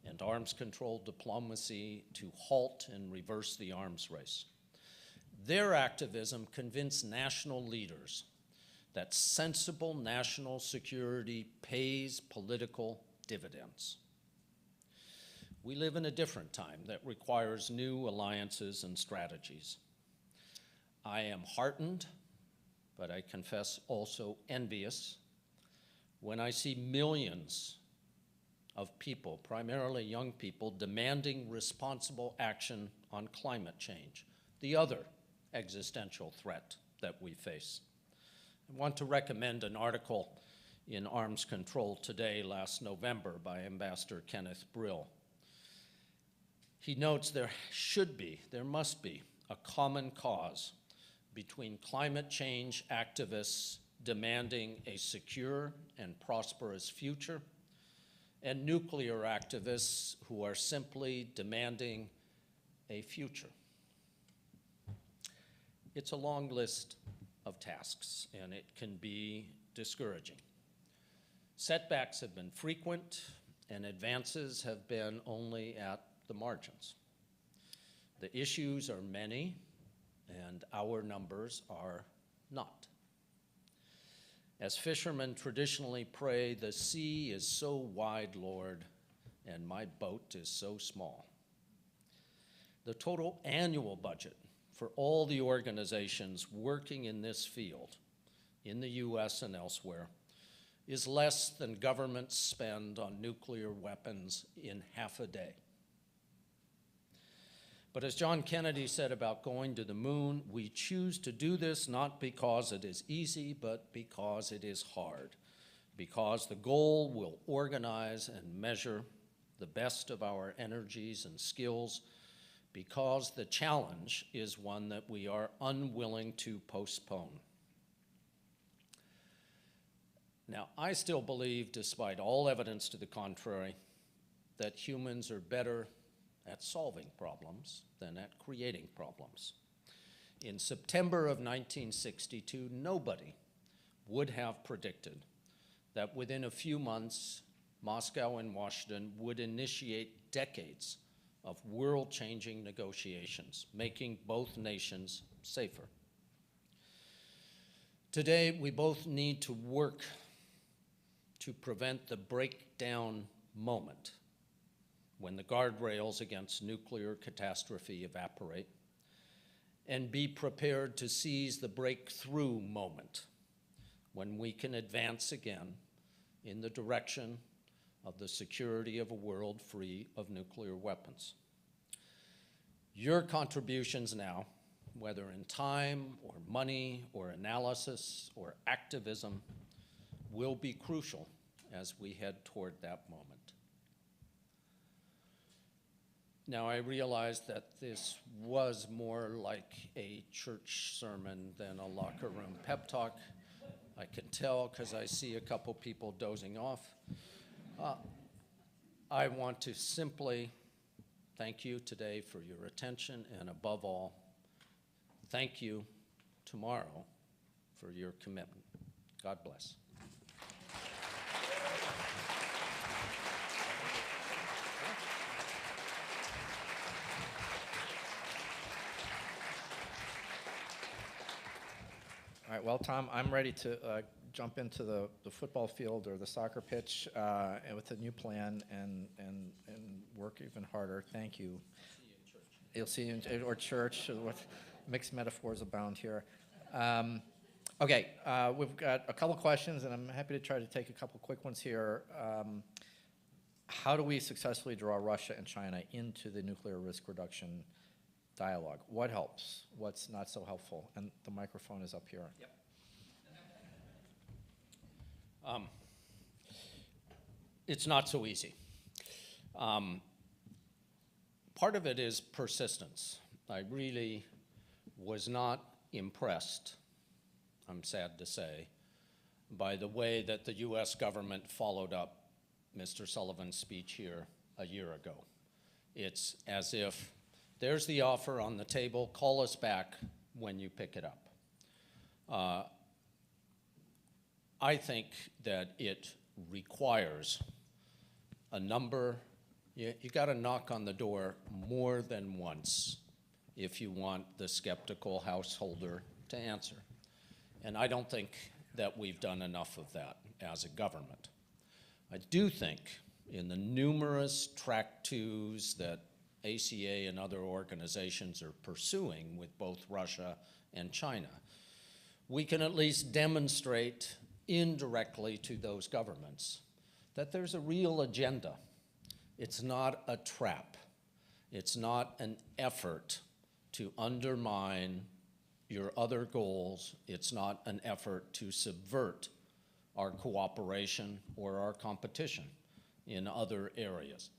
and arms control diplomacy to halt and reverse the arms race. Their activism convinced national leaders that sensible national security pays political dividends. We live in a different time that requires new alliances and strategies. I am heartened, but I confess also envious, when I see millions of people, primarily young people, demanding responsible action on climate change, the other existential threat that we face. I want to recommend an article in Arms Control Today last November by Ambassador Kenneth Brill. He notes there must be a common cause between climate change activists demanding a secure and prosperous future and nuclear activists who are simply demanding a future. It's a long list of tasks, and it can be discouraging. Setbacks have been frequent, and advances have been only at the margins. The issues are many, and our numbers are not. As fishermen traditionally pray, the sea is so wide, Lord, and my boat is so small. The total annual budget for all the organizations working in this field, in the US and elsewhere, is less than governments spend on nuclear weapons in half a day. But as John Kennedy said about going to the moon, we choose to do this not because it is easy, but because it is hard, because the goal will organize and measure the best of our energies and skills, because the challenge is one that we are unwilling to postpone. Now, I still believe, despite all evidence to the contrary, that humans are better at solving problems than at creating problems. In September of 1962, nobody would have predicted that within a few months, Moscow and Washington would initiate decades of world-changing negotiations, making both nations safer. Today, we both need to work to prevent the breakdown moment when the guardrails against nuclear catastrophe evaporate, and be prepared to seize the breakthrough moment when we can advance again in the direction of the security of a world free of nuclear weapons. Your contributions now, whether in time or money or analysis or activism, will be crucial as we head toward that moment. Now, I realize that this was more like a church sermon than a locker room pep talk. I can tell because I see a couple people dozing off. I want to simply thank you today for your attention, and above all, thank you tomorrow for your commitment. God bless. All right, well, Tom, I'm ready to jump into the football field or the soccer pitch and with a new plan and work even harder. Thank you. You'll see you in or church. What mixed metaphors abound here. Okay, we've got a couple questions, and I'm happy to try to take a couple quick ones here. How do we successfully draw Russia and China into the nuclear risk reduction dialogue? What helps? What's not so helpful? And the microphone is up here. Yep. It's not so easy. Part of it is persistence. I really was not impressed, I'm sad to say, by the way that the US government followed up Mr. Sullivan's speech here a year ago. It's as if there's the offer on the table, call us back when you pick it up. I think that it requires a number, you got to knock on the door more than once if you want the skeptical householder to answer. And I don't think that we've done enough of that as a government. I do think in the numerous track twos that ACA and other organizations are pursuing with both Russia and China, we can at least demonstrate indirectly to those governments that there's a real agenda. It's not a trap. It's not an effort to undermine your other goals. It's not an effort to subvert our cooperation or our competition in other areas.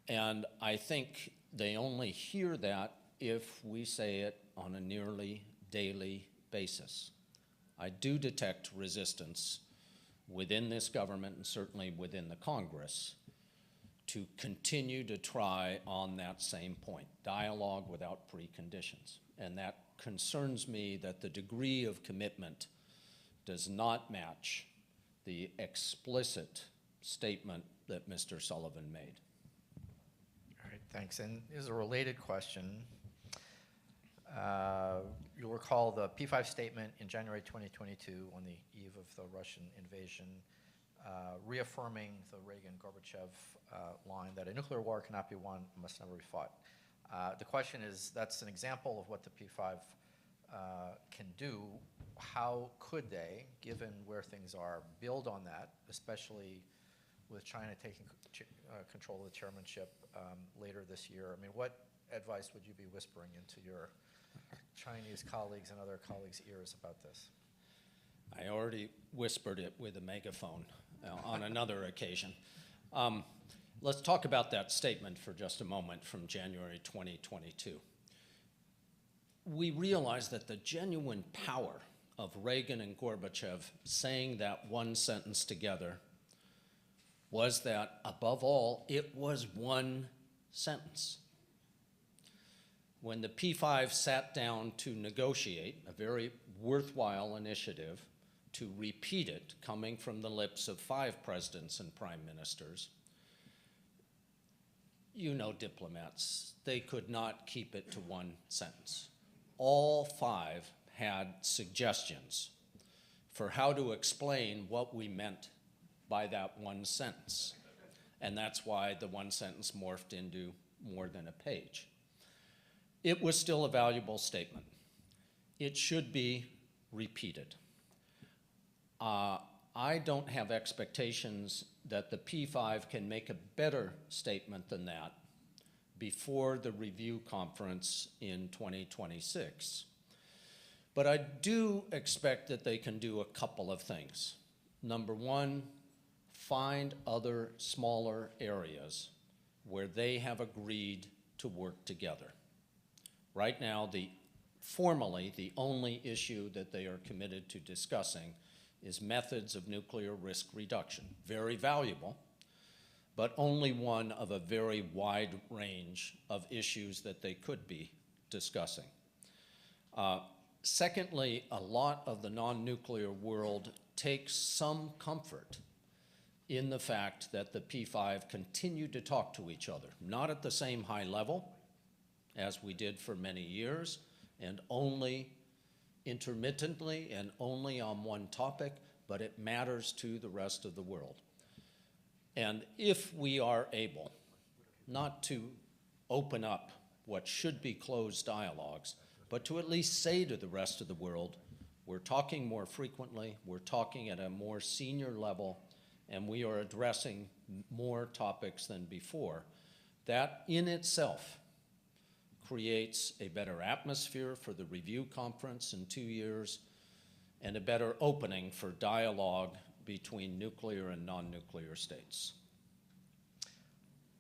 And I think they only hear that if we say it on a nearly daily basis. I do detect resistance within this government and certainly within the Congress to continue to try on that same point, dialogue without preconditions. And that concerns me that the degree of commitment does not match the explicit statement that Mr. Sullivan made. All right, thanks. And here's a related question. You'll recall the P5 statement in January 2022 on the eve of the Russian invasion, reaffirming the Reagan-Gorbachev line that a nuclear war cannot be won, must never be fought. The question is, that's an example of what the P5 can do. How could they, given where things are, build on that, especially with China taking control of the chairmanship later this year? I mean, what advice would you be whispering into your Chinese colleagues and other colleagues' ears about this? I already whispered it with a megaphone on another occasion. Let's talk about that statement for just a moment from January 2022. We realize that the genuine power of Reagan and Gorbachev saying that one sentence together was that, above all, it was one sentence. When the P5 sat down to negotiate, a very worthwhile initiative, to repeat it coming from the lips of 5 presidents and prime ministers, you know diplomats, they could not keep it to one sentence. All 5 had suggestions for how to explain what we meant by that one sentence. And that's why the one sentence morphed into more than a page. It was still a valuable statement. It should be repeated. I don't have expectations that the P5 can make a better statement than that before the review conference in 2026. But I do expect that they can do a couple of things. Number one, find other smaller areas where they have agreed to work together. Right now, formally, the only issue that they are committed to discussing is methods of nuclear risk reduction. Very valuable, but only one of a very wide range of issues that they could be discussing. Secondly, a lot of the non-nuclear world takes some comfort in the fact that the P5 continue to talk to each other, not at the same high level as we did for many years, and only intermittently and only on one topic, but it matters to the rest of the world. And if we are able not to open up what should be closed dialogues, but to at least say to the rest of the world, we're talking more frequently, we're talking at a more senior level, and we are addressing more topics than before, that in itself creates a better atmosphere for the review conference in 2 years and a better opening for dialogue between nuclear and non-nuclear states.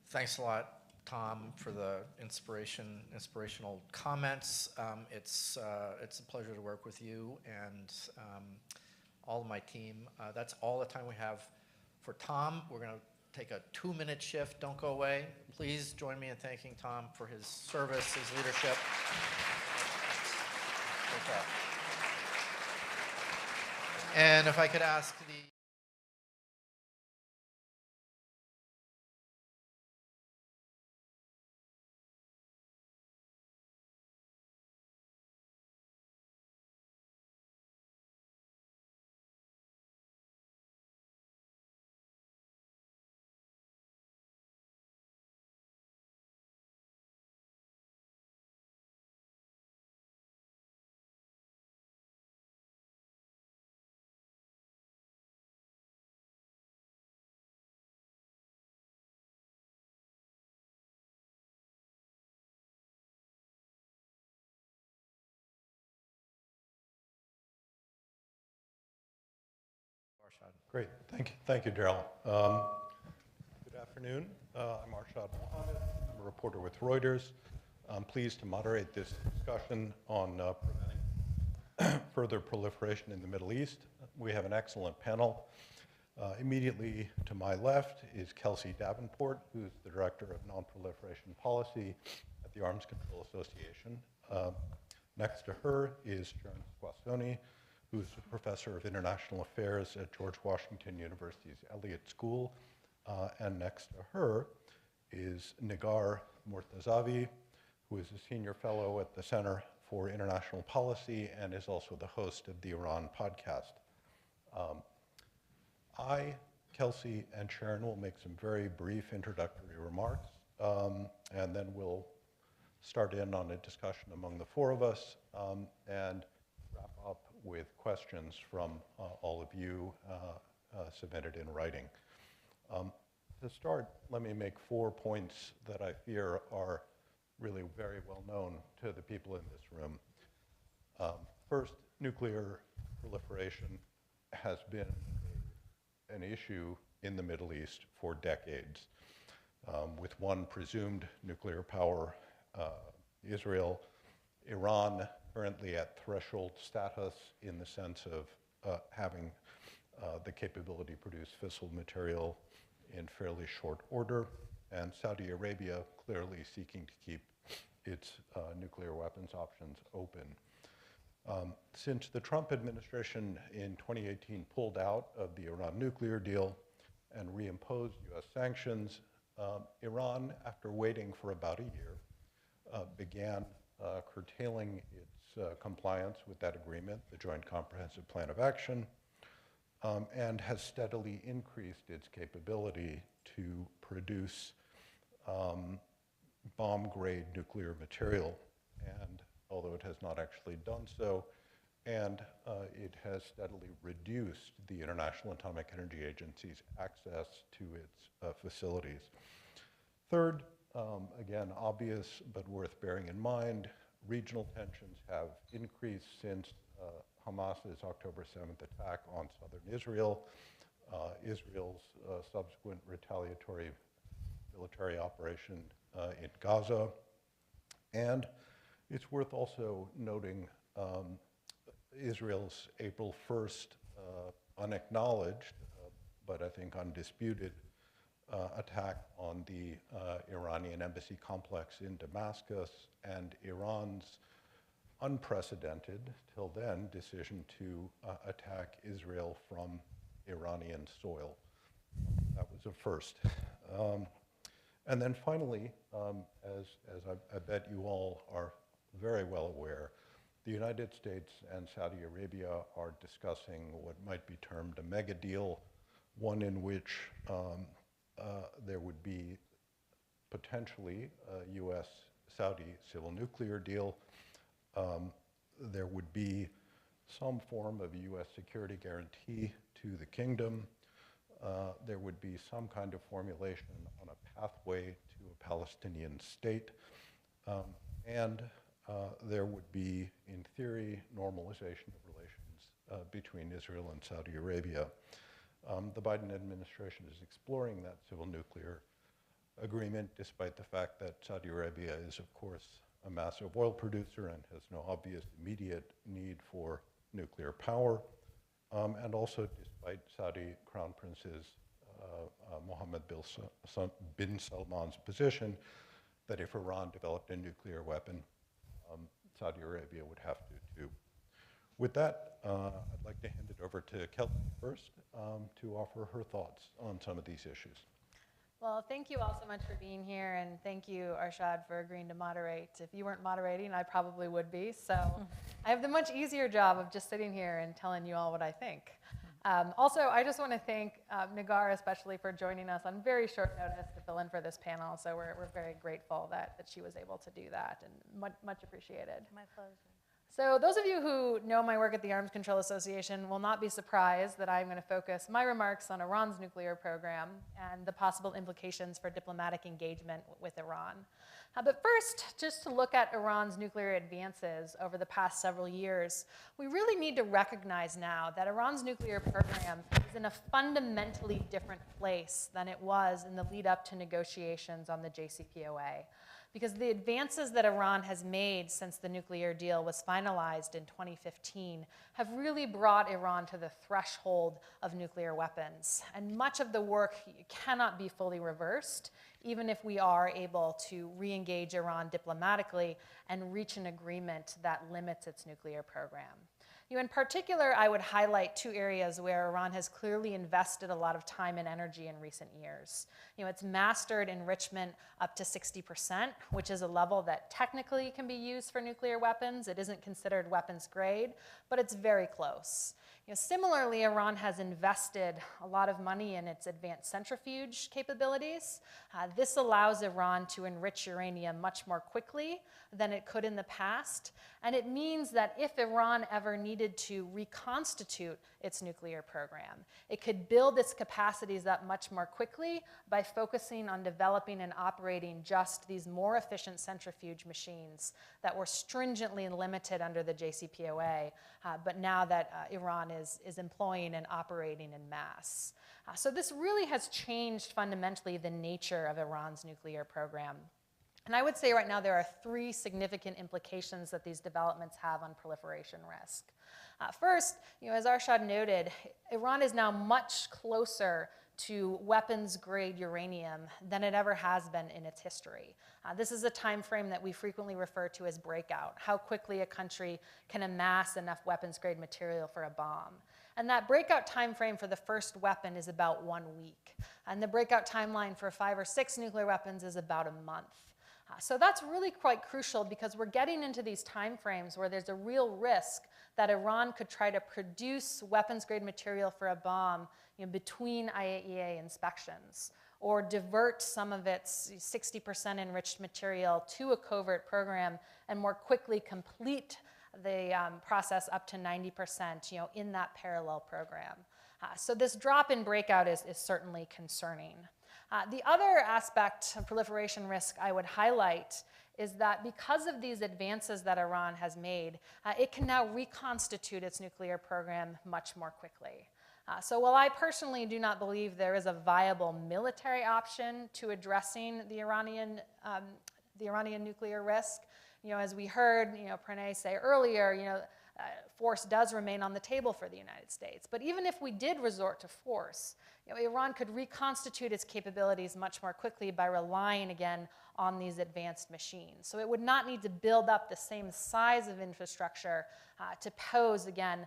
Thanks a lot, Tom, for the inspirational comments. It's a pleasure to work with you and all of my team. That's all the time we have for Tom. We're going to take a 2-minute shift. Don't go away. Please join me in thanking Tom for his service, his leadership. And if I could ask the Arshad. Great, thank you, Daryl. Good afternoon. I'm Arshad Mohammed. I'm a reporter with Reuters. I'm pleased to moderate this discussion on preventing further proliferation in the Middle East. We have an excellent panel. Immediately to my left is Kelsey Davenport, who's the Director of Nonproliferation Policy at the Arms Control Association. Next to her is Sharon Squassoni, who's a Professor of International Affairs at George Washington University's Elliott School. And next to her is Nigar Mortazavi, who is a Senior Fellow at the Center for International Policy and is also the host of the Iran podcast. I, Kelsey, and Sharon will make some very brief introductory remarks, and then we'll start in on a discussion among the four of us and wrap up with questions from all of you submitted in writing. To start, let me make 4 points that I fear are really very well known to the people in this room. First, nuclear proliferation has been an issue in the Middle East for decades. With one presumed nuclear power, Israel, Iran currently at threshold status in the sense of having the capability to produce fissile material in fairly short order, and Saudi Arabia clearly seeking to keep its nuclear weapons options open. Since the Trump administration in 2018 pulled out of the Iran nuclear deal and reimposed US sanctions, Iran, after waiting for about a year, began curtailing its compliance with that agreement, the Joint Comprehensive Plan of Action, and has steadily increased its capability to produce bomb-grade nuclear material. And although it has not actually done so, and it has steadily reduced the International Atomic Energy Agency's access to its facilities. Third, again, obvious but worth bearing in mind, regional tensions have increased since Hamas's October 7th attack on southern Israel, Israel's subsequent retaliatory military operation in Gaza, and it's worth also noting Israel's April 1st unacknowledged, but I think undisputed, attack on the Iranian embassy complex in Damascus, and Iran's unprecedented, till then, decision to attack Israel from Iranian soil. That was a first. And then finally, as I bet you all are very well aware, the United States and Saudi Arabia are discussing what might be termed a mega deal, one in which there would be potentially a US-Saudi civil nuclear deal. There would be some form of US security guarantee to the kingdom. There would be some kind of formulation on a pathway to a Palestinian state. And there would be, in theory, normalization of relations between Israel and Saudi Arabia. The Biden administration is exploring that civil nuclear agreement, despite the fact that Saudi Arabia is, of course, a massive oil producer and has no obvious immediate need for nuclear power, and also despite Saudi Crown Prince's Mohammed bin Salman's position that if Iran developed a nuclear weapon, Saudi Arabia would have to too. With that, I'd like to hand it over to Kelsey first to offer her thoughts on some of these issues. Well, thank you all so much for being here, and thank you, Arshad, for agreeing to moderate. If you weren't moderating, I probably would be, so I have the much easier job of just sitting here and telling you all what I think. Also, I just want to thank Nigar especially for joining us on very short notice to fill in for this panel, so we're very grateful that she was able to do that, and much appreciated. My pleasure. So those of you who know my work at the Arms Control Association will not be surprised that I'm going to focus my remarks on Iran's nuclear program and the possible implications for diplomatic engagement with Iran. But first, just to look at Iran's nuclear advances over the past several years, we really need to recognize now that Iran's nuclear program is in a fundamentally different place than it was in the lead up to negotiations on the JCPOA. Because the advances that Iran has made since the nuclear deal was finalized in 2015 have really brought Iran to the threshold of nuclear weapons. And much of the work cannot be fully reversed, even if we are able to re-engage Iran diplomatically and reach an agreement that limits its nuclear program. In particular, I would highlight two areas where Iran has clearly invested a lot of time and energy in recent years. It's mastered enrichment up to 60%, which is a level that technically can be used for nuclear weapons. It isn't considered weapons grade, but it's very close. Similarly, Iran has invested a lot of money in its advanced centrifuge capabilities. This allows Iran to enrich uranium much more quickly than it could in the past. And it means that if Iran ever needed to reconstitute its nuclear program, it could build its capacities up much more quickly by focusing on developing and operating just these more efficient centrifuge machines that were stringently limited under the JCPOA, but now that Iran is employing and operating in mass. So this really has changed fundamentally the nature of Iran's nuclear program. And I would say right now there are three significant implications that these developments have on proliferation risk. First, as Arshad noted, Iran is now much closer to weapons-grade uranium than it ever has been in its history. This is a time frame that we frequently refer to as breakout, how quickly a country can amass enough weapons-grade material for a bomb. And that breakout time frame for the first weapon is about 1 week. And the breakout timeline for 5 or 6 nuclear weapons is about a month. So that's really quite crucial because we're getting into these time frames where there's a real risk that Iran could try to produce weapons-grade material for a bomb between IAEA inspections, or divert some of its 60% enriched material to a covert program and more quickly complete the process up to 90% in that parallel program. So this drop in breakout is certainly concerning. The other aspect of proliferation risk I would highlight is that because of these advances that Iran has made, it can now reconstitute its nuclear program much more quickly. So while I personally do not believe there is a viable military option to addressing the Iranian nuclear risk, as we heard Pranay say earlier, force does remain on the table for the United States. But even if we did resort to force, Iran could reconstitute its capabilities much more quickly by relying again on these advanced machines. So it would not need to build up the same size of infrastructure to pose, again,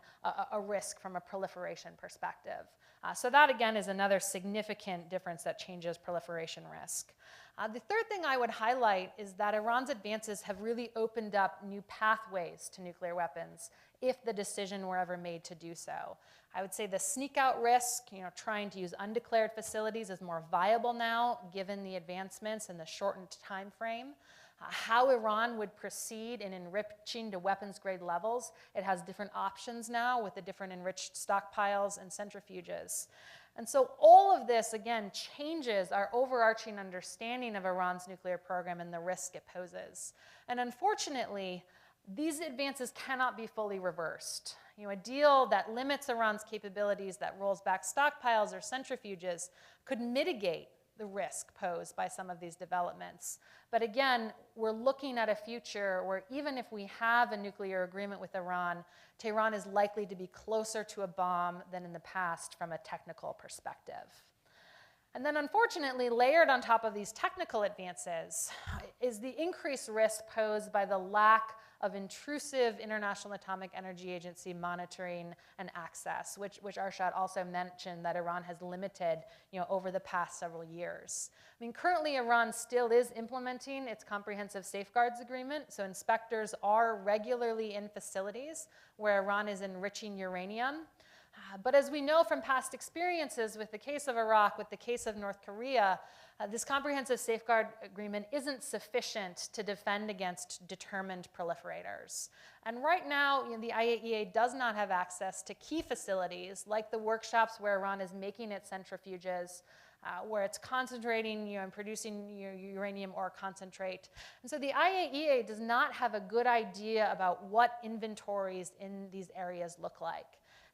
a risk from a proliferation perspective. So that, again, is another significant difference that changes proliferation risk. The third thing I would highlight is that Iran's advances have really opened up new pathways to nuclear weapons if the decision were ever made to do so. I would say the sneak-out risk, trying to use undeclared facilities is more viable now, given the advancements and the shortened time frame. How Iran would proceed in enriching to weapons-grade levels, it has different options now with the different enriched stockpiles and centrifuges. And so all of this, again, changes our overarching understanding of Iran's nuclear program and the risk it poses. And unfortunately, these advances cannot be fully reversed. A deal that limits Iran's capabilities, that rolls back stockpiles or centrifuges, could mitigate the risk posed by some of these developments. But again, we're looking at a future where even if we have a nuclear agreement with Iran, Tehran is likely to be closer to a bomb than in the past from a technical perspective. And then unfortunately, layered on top of these technical advances is the increased risk posed by the lack of intrusive International Atomic Energy Agency monitoring and access, which Arshad also mentioned that Iran has limited over the past several years. Currently Iran still is implementing its Comprehensive Safeguards Agreement, so inspectors are regularly in facilities where Iran is enriching uranium. But as we know from past experiences with the case of Iraq, with the case of North Korea, this comprehensive safeguard agreement isn't sufficient to defend against determined proliferators. And right now, the IAEA does not have access to key facilities like the workshops where Iran is making its centrifuges, where it's concentrating and producing uranium ore concentrate. And so the IAEA does not have a good idea about what inventories in these areas look like.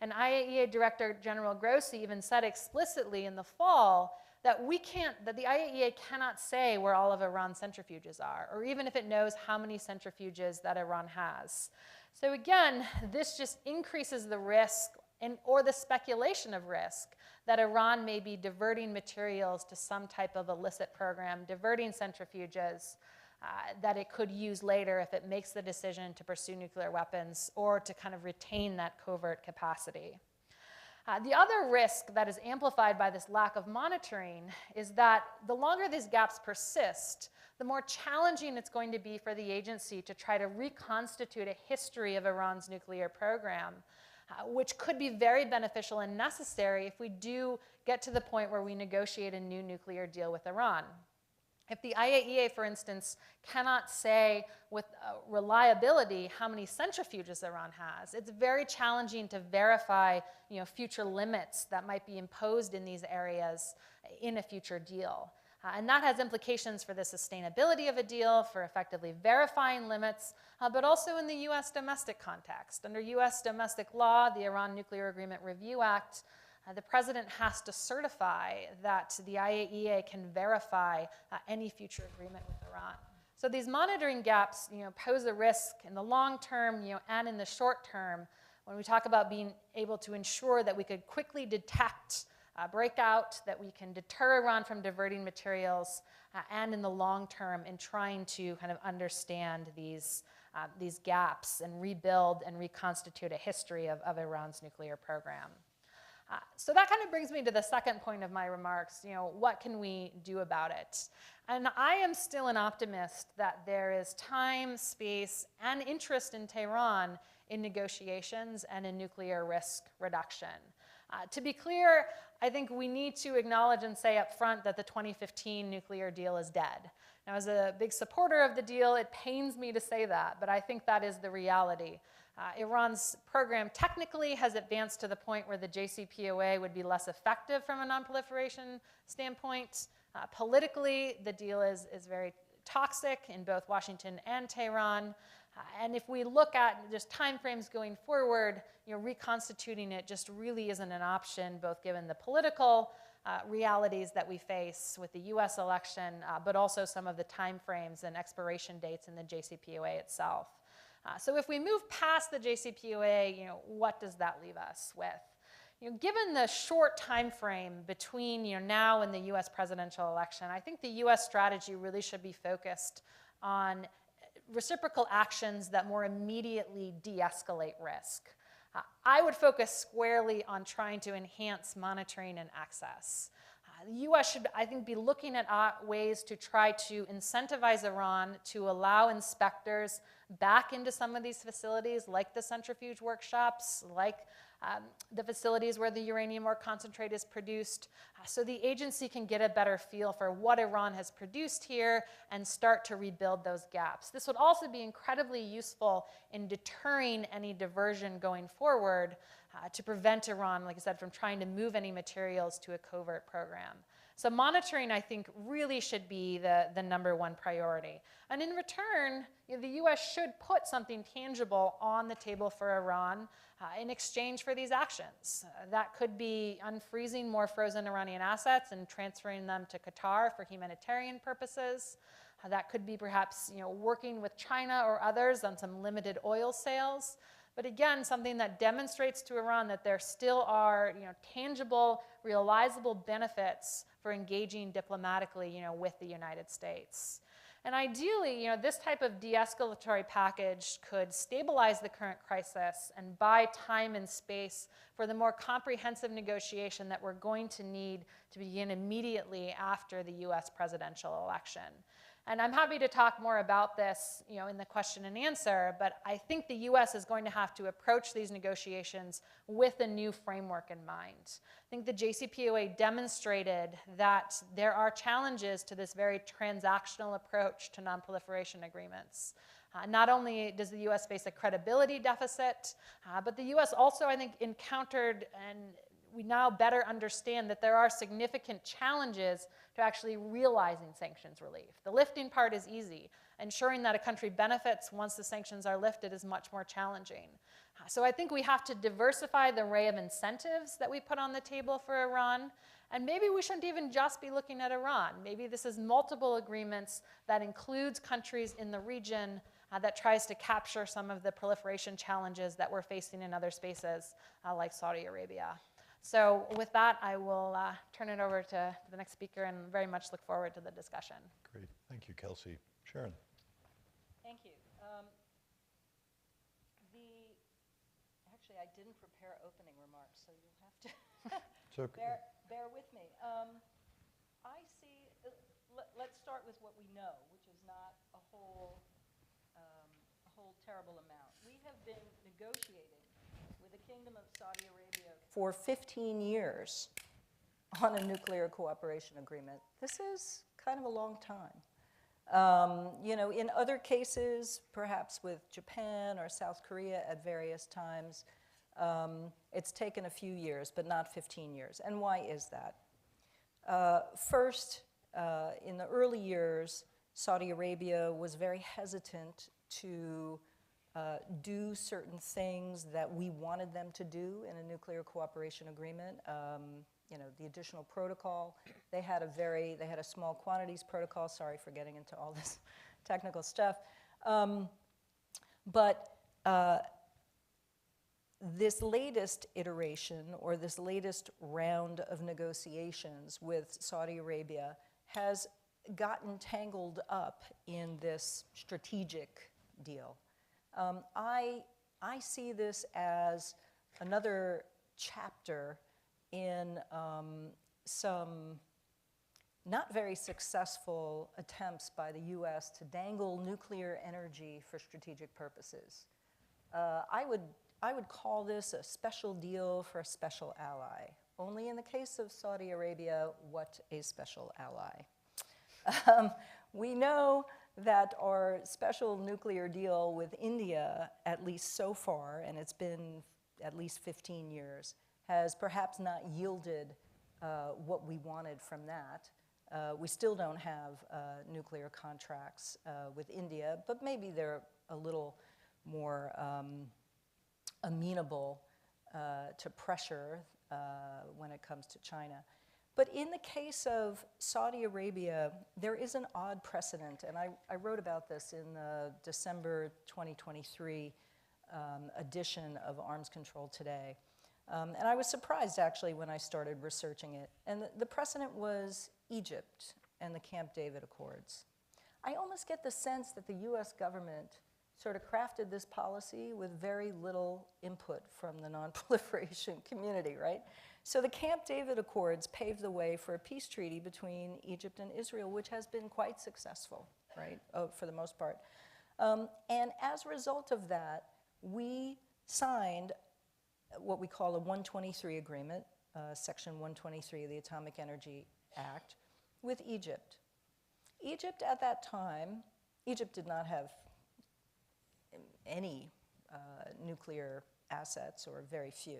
And IAEA Director General Grossi even said explicitly in the fall that the IAEA cannot say where all of Iran's centrifuges are, or even if it knows how many centrifuges that Iran has. So again, this just increases the risk or the speculation of risk that Iran may be diverting materials to some type of illicit program, diverting centrifuges that it could use later if it makes the decision to pursue nuclear weapons or to kind of retain that covert capacity. The other risk that is amplified by this lack of monitoring is that the longer these gaps persist, the more challenging it's going to be for the agency to try to reconstitute a history of Iran's nuclear program, which could be very beneficial and necessary if we do get to the point where we negotiate a new nuclear deal with Iran. If the IAEA, for instance, cannot say with reliability how many centrifuges Iran has, it's very challenging to verify future limits that might be imposed in these areas in a future deal. And that has implications for the sustainability of a deal, for effectively verifying limits, but also in the U.S. domestic context. Under U.S. domestic law, the Iran Nuclear Agreement Review Act, the president has to certify that the IAEA can verify any future agreement with Iran. So these monitoring gaps pose a risk in the long term and in the short term when we talk about being able to ensure that we could quickly detect breakout, that we can deter Iran from diverting materials, and in the long term in trying to kind of understand these gaps and rebuild and reconstitute a history of Iran's nuclear program. So that kind of brings me to the second point of my remarks, what can we do about it? And I am still an optimist that there is time, space, and interest in Tehran in negotiations and in nuclear risk reduction. To be clear, I think we need to acknowledge and say up front that the 2015 nuclear deal is dead. Now, as a big supporter of the deal, it pains me to say that, but I think that is the reality. Iran's program technically has advanced to the point where the JCPOA would be less effective from a nonproliferation standpoint. Politically, the deal is very toxic in both Washington and Tehran. And if we look at just timeframes going forward, reconstituting it just really isn't an option, both given the political realities that we face with the U.S. election, but also some of the timeframes and expiration dates in the JCPOA itself. So if we move past the JCPOA, what does that leave us with? Given the short time frame between now and the U.S. presidential election, I think the U.S. strategy really should be focused on reciprocal actions that more immediately de-escalate risk. I would focus squarely on trying to enhance monitoring and access. The U.S. should, I think, be looking at ways to try to incentivize Iran to allow inspectors back into some of these facilities, like the centrifuge workshops, like the facilities where the uranium ore concentrate is produced, so the agency can get a better feel for what Iran has produced here and start to rebuild those gaps. This would also be incredibly useful in deterring any diversion going forward to prevent Iran, like I said, from trying to move any materials to a covert program. So monitoring, I think, really should be the #1 priority. And in return, the U.S. should put something tangible on the table for Iran in exchange for these actions. That could be unfreezing more frozen Iranian assets and transferring them to Qatar for humanitarian purposes. That could be perhaps working with China or others on some limited oil sales. But again, something that demonstrates to Iran that there still are tangible, realizable benefits for engaging diplomatically with the United States. And ideally, this type of de-escalatory package could stabilize the current crisis and buy time and space for the more comprehensive negotiation that we're going to need to begin immediately after the U.S. presidential election. And I'm happy to talk more about this, in the question and answer, but I think the US is going to have to approach these negotiations with a new framework in mind. I think the JCPOA demonstrated that there are challenges to this very transactional approach to nonproliferation agreements. Not only does the US face a credibility deficit, but the US also, I think, encountered, and we now better understand that there are significant challenges to actually realizing sanctions relief. The lifting part is easy. Ensuring that a country benefits once the sanctions are lifted is much more challenging. So I think we have to diversify the array of incentives that we put on the table for Iran. And maybe we shouldn't even just be looking at Iran. Maybe this is multiple agreements that includes countries in the region that tries to capture some of the proliferation challenges that we're facing in other spaces like Saudi Arabia. So with that, I will turn it over to the next speaker and very much look forward to the discussion. Great. Thank you, Kelsey. Sharon. Thank you. Actually, I didn't prepare opening remarks, so you'll have to bear with me. I see, let's start with what we know, which is not a whole terrible amount. We have been negotiating with the Kingdom of Saudi Arabia for 15 years on a nuclear cooperation agreement. This is kind of a long time. In other cases, perhaps with Japan or South Korea at various times, it's taken a few years, but not 15 years. And why is that? First, in the early years, Saudi Arabia was very hesitant to do certain things that we wanted them to do in a nuclear cooperation agreement. The additional protocol. They had a small quantities protocol. Sorry for getting into all this technical stuff. But this latest iteration, or this latest round of negotiations with Saudi Arabia, has gotten tangled up in this strategic deal. I see this as another chapter in some not very successful attempts by the US to dangle nuclear energy for strategic purposes. I would call this a special deal for a special ally. Only in the case of Saudi Arabia, what a special ally. We know that our special nuclear deal with India, at least so far, and it's been at least 15 years, has perhaps not yielded what we wanted from that. We still don't have nuclear contracts with India, but maybe they're a little more amenable to pressure when it comes to China. But in the case of Saudi Arabia, there is an odd precedent, and I wrote about this in the December 2023 edition of Arms Control Today. And I was surprised, actually, when I started researching it. And the precedent was Egypt and the Camp David Accords. I almost get the sense that the US government sort of crafted this policy with very little input from the non-proliferation community, right? So the Camp David Accords paved the way for a peace treaty between Egypt and Israel, which has been quite successful, right, for the most part. And as a result of that, we signed what we call a 123 agreement, Section 123 of the Atomic Energy Act, with Egypt. Egypt at that time, Egypt did not have any nuclear assets, or very few.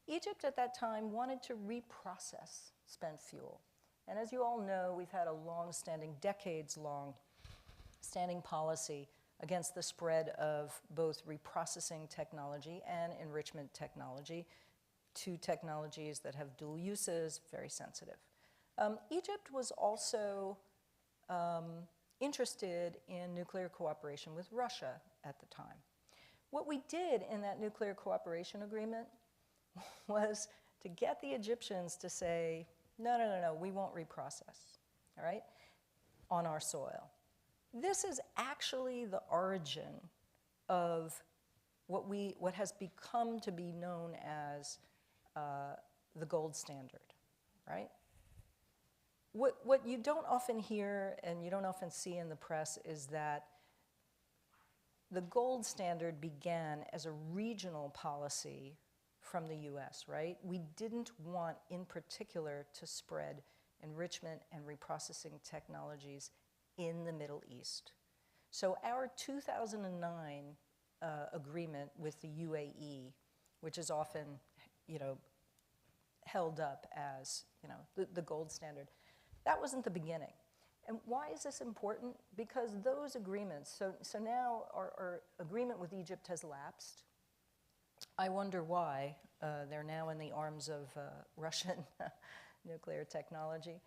Egypt at that time wanted to reprocess spent fuel. And as you all know, we've had a long-standing, decades-long standing policy against the spread of both reprocessing technology and enrichment technology, two technologies that have dual uses, very sensitive. Egypt was also interested in nuclear cooperation with Russia at the time. What we did in that nuclear cooperation agreement was to get the Egyptians to say, no, we won't reprocess, all right, on our soil. This is actually the origin of what has become to be known as the gold standard, right? What you don't often hear and you don't often see in the press is that the gold standard began as a regional policy from the US, right? We didn't want, in particular, to spread enrichment and reprocessing technologies in the Middle East. So our 2009 agreement with the UAE, which is often, held up as, the gold standard, that wasn't the beginning. And why is this important? Because those agreements, so now our agreement with Egypt has lapsed. I wonder why. They're now in the arms of Russian nuclear technology.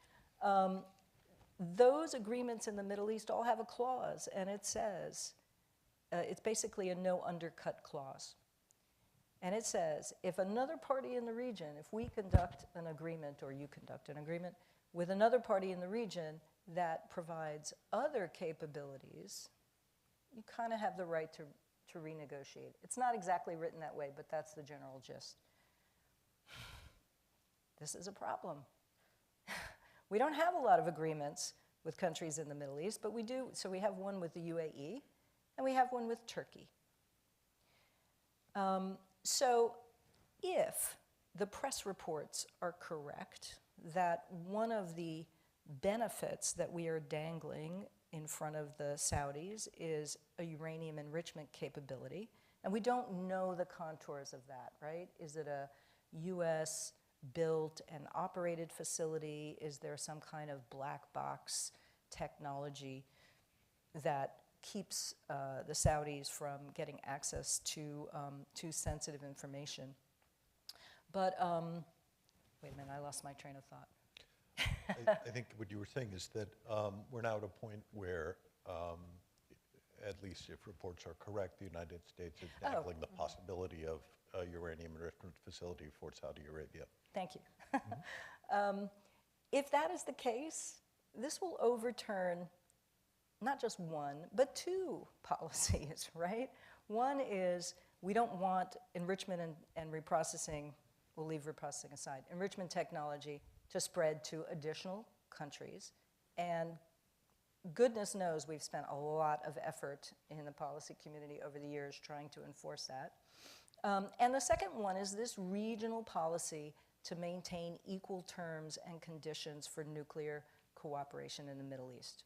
Those agreements in the Middle East all have a clause, and it says, it's basically a no undercut clause. And it says, if another party in the region, if we conduct an agreement, or you conduct an agreement with another party in the region that provides other capabilities, you kind of have the right to renegotiate. It's not exactly written that way, but that's the general gist. This is a problem. We don't have a lot of agreements with countries in the Middle East, but we do. So we have one with the UAE, and we have one with Turkey. So if the press reports are correct, that one of the benefits that we are dangling in front of the Saudis is a uranium enrichment capability, and we don't know the contours of that, right? Is it a US built and operated facility? Is there some kind of black box technology that keeps the Saudis from getting access to sensitive information? But, wait a minute, I lost my train of thought. I think what you were saying is that we're now at a point where, at least if reports are correct, the United States is dangling the possibility of a uranium enrichment facility for Saudi Arabia. Thank you. If that is the case, this will overturn not just one, but two policies, right? One is we don't want enrichment and reprocessing, we'll leave reprocessing aside, enrichment technology to spread to additional countries. And goodness knows we've spent a lot of effort in the policy community over the years trying to enforce that. And the second one is this regional policy to maintain equal terms and conditions for nuclear cooperation in the Middle East.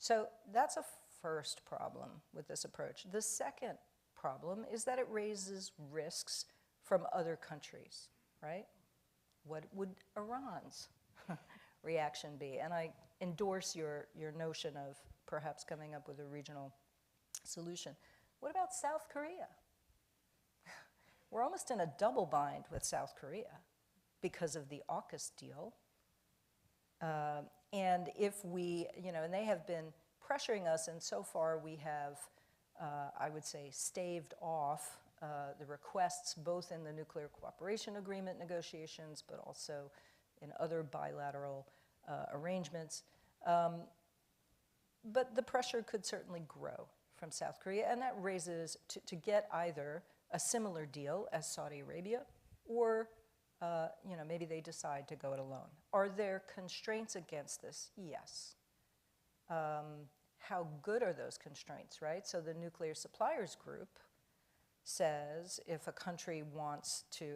So that's a first problem with this approach. The second problem is that it raises risks from other countries, right? What would Iran's reaction be? And I endorse your notion of perhaps coming up with a regional solution. What about South Korea? We're almost in a double bind with South Korea because of the AUKUS deal. And if we, and they have been pressuring us, and so far we have, I would say, staved off the requests both in the nuclear cooperation agreement negotiations, but also in other bilateral arrangements. But the pressure could certainly grow from South Korea, and that raises, to get either a similar deal as Saudi Arabia, or maybe they decide to go it alone. Are there constraints against this? Yes. How good are those constraints, right? So the Nuclear Suppliers Group says if a country wants to,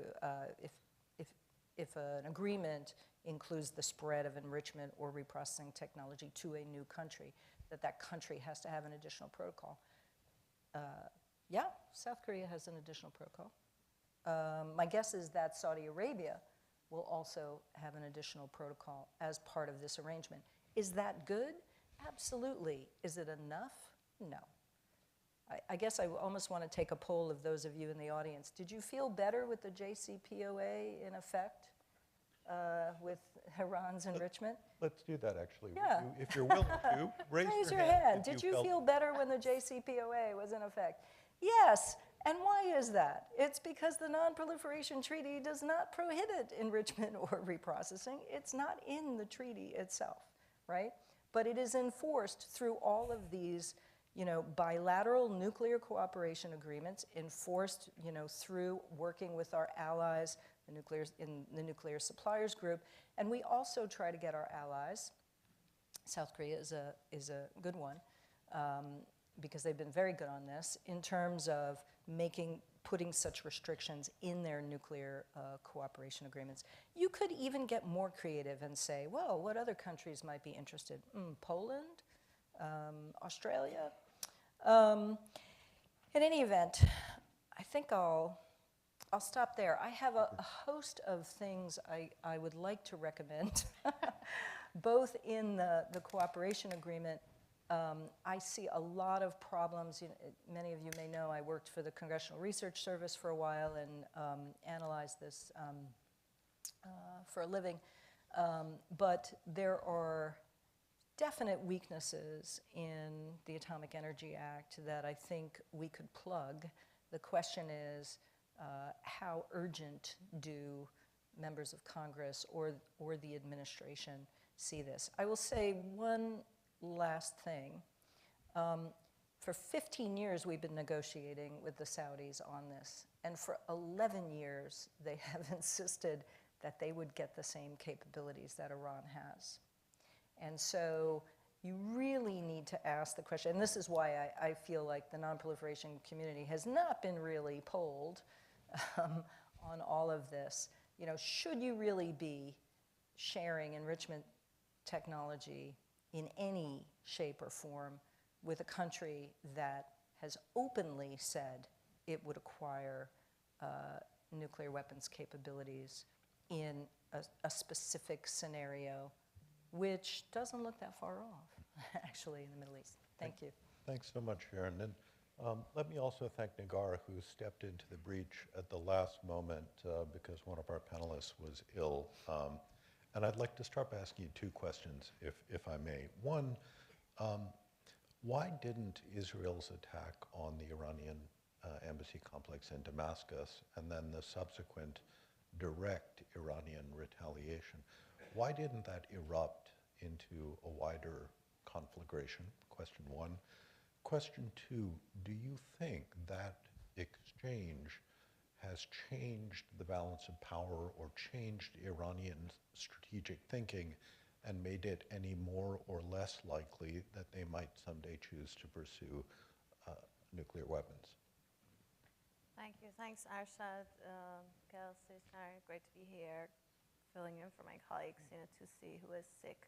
if an agreement includes the spread of enrichment or reprocessing technology to a new country, that country has to have an additional protocol. Yeah, South Korea has an additional protocol. My guess is that Saudi Arabia will also have an additional protocol as part of this arrangement. Is that good? Absolutely. Is it enough? No. I guess I almost want to take a poll of those of you in the audience. Did you feel better with the JCPOA in effect with Iran's enrichment? Let's do that, actually. Yeah. If you're willing to, raise your hand. Did you feel better when the JCPOA was in effect? Yes. And why is that? It's because the Non-Proliferation Treaty does not prohibit enrichment or reprocessing. It's not in the treaty itself, right? But it is enforced through all of these, bilateral nuclear cooperation agreements, enforced, through working with our allies, in the nuclear suppliers group. And we also try to get our allies. South Korea is a good one, because they've been very good on this in terms of putting such restrictions in their nuclear cooperation agreements. You could even get more creative and say, well, what other countries might be interested? Poland, Australia. In any event, I think I'll stop there. I have a host of things I would like to recommend, both in the cooperation agreement. I see a lot of problems. Many of you may know I worked for the Congressional Research Service for a while and analyzed this for a living. But there are definite weaknesses in the Atomic Energy Act that I think we could plug. The question is, how urgent do members of Congress or the administration see this? I will say one last thing. For 15 years, we've been negotiating with the Saudis on this, and for 11 years, they have insisted that they would get the same capabilities that Iran has. And so you really need to ask the question, and this is why I feel like the nonproliferation community has not been really polled on all of this. You know, should you really be sharing enrichment technology in any shape or form with a country that has openly said it would acquire nuclear weapons capabilities in a specific scenario, which doesn't look that far off, actually, in the Middle East. Thank you. Thanks so much, Sharon. And let me also thank Nagar, who stepped into the breach at the last moment because one of our panelists was ill. And I'd like to start by asking you two questions, if I may. One, why didn't Israel's attack on the Iranian embassy complex in Damascus and then the subsequent direct Iranian retaliation, why didn't that erupt into a wider conflagration? Question one. Question two, do you think that exchange has changed the balance of power or changed Iranian strategic thinking and made it any more or less likely that they might someday choose to pursue nuclear weapons? Thank you. Thanks, Arshad, Kelsey, Sharon. Great to be here, filling in for my colleagues, to see who is sick.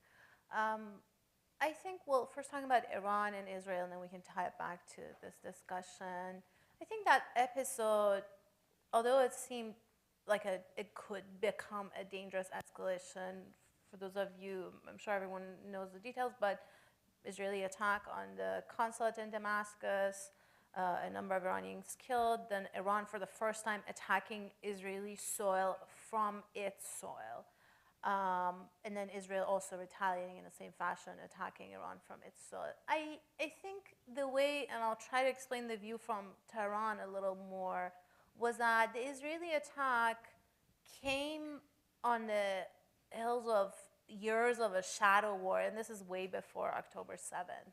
I think, well, first talking about Iran and Israel, and then we can tie it back to this discussion. I think that episode, although it seemed like it could become a dangerous escalation, for those of you, I'm sure everyone knows the details, but Israeli attack on the consulate in Damascus, a number of Iranians killed, then Iran for the first time attacking Israeli soil from its soil. And then Israel also retaliating in the same fashion, attacking Iran from its soil. I think the way, and I'll try to explain the view from Tehran a little more, was that the Israeli attack came on the heels of years of a shadow war, and this is way before October 7th,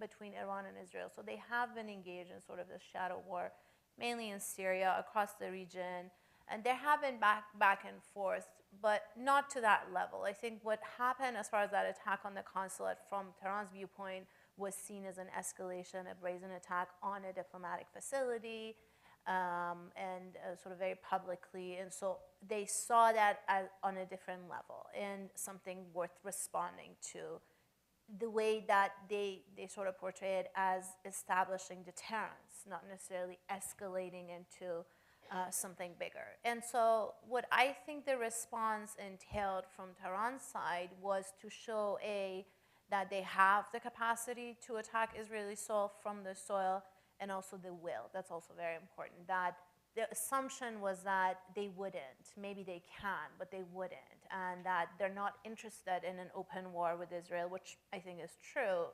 between Iran and Israel. So they have been engaged in sort of this shadow war, mainly in Syria, across the region, and there have been back and forth, but not to that level. I think what happened as far as that attack on the consulate from Tehran's viewpoint was seen as an escalation, a brazen attack on a diplomatic facility, and sort of very publicly. And so they saw that as on a different level and something worth responding to. The way that they sort of portray it as establishing deterrence, not necessarily escalating into something bigger. And so what I think the response entailed from Tehran's side was to show, that they have the capacity to attack Israeli soil from the soil, and also the will. That's also very important. That the assumption was that they wouldn't. Maybe they can, but they wouldn't. And that they're not interested in an open war with Israel, which I think is true.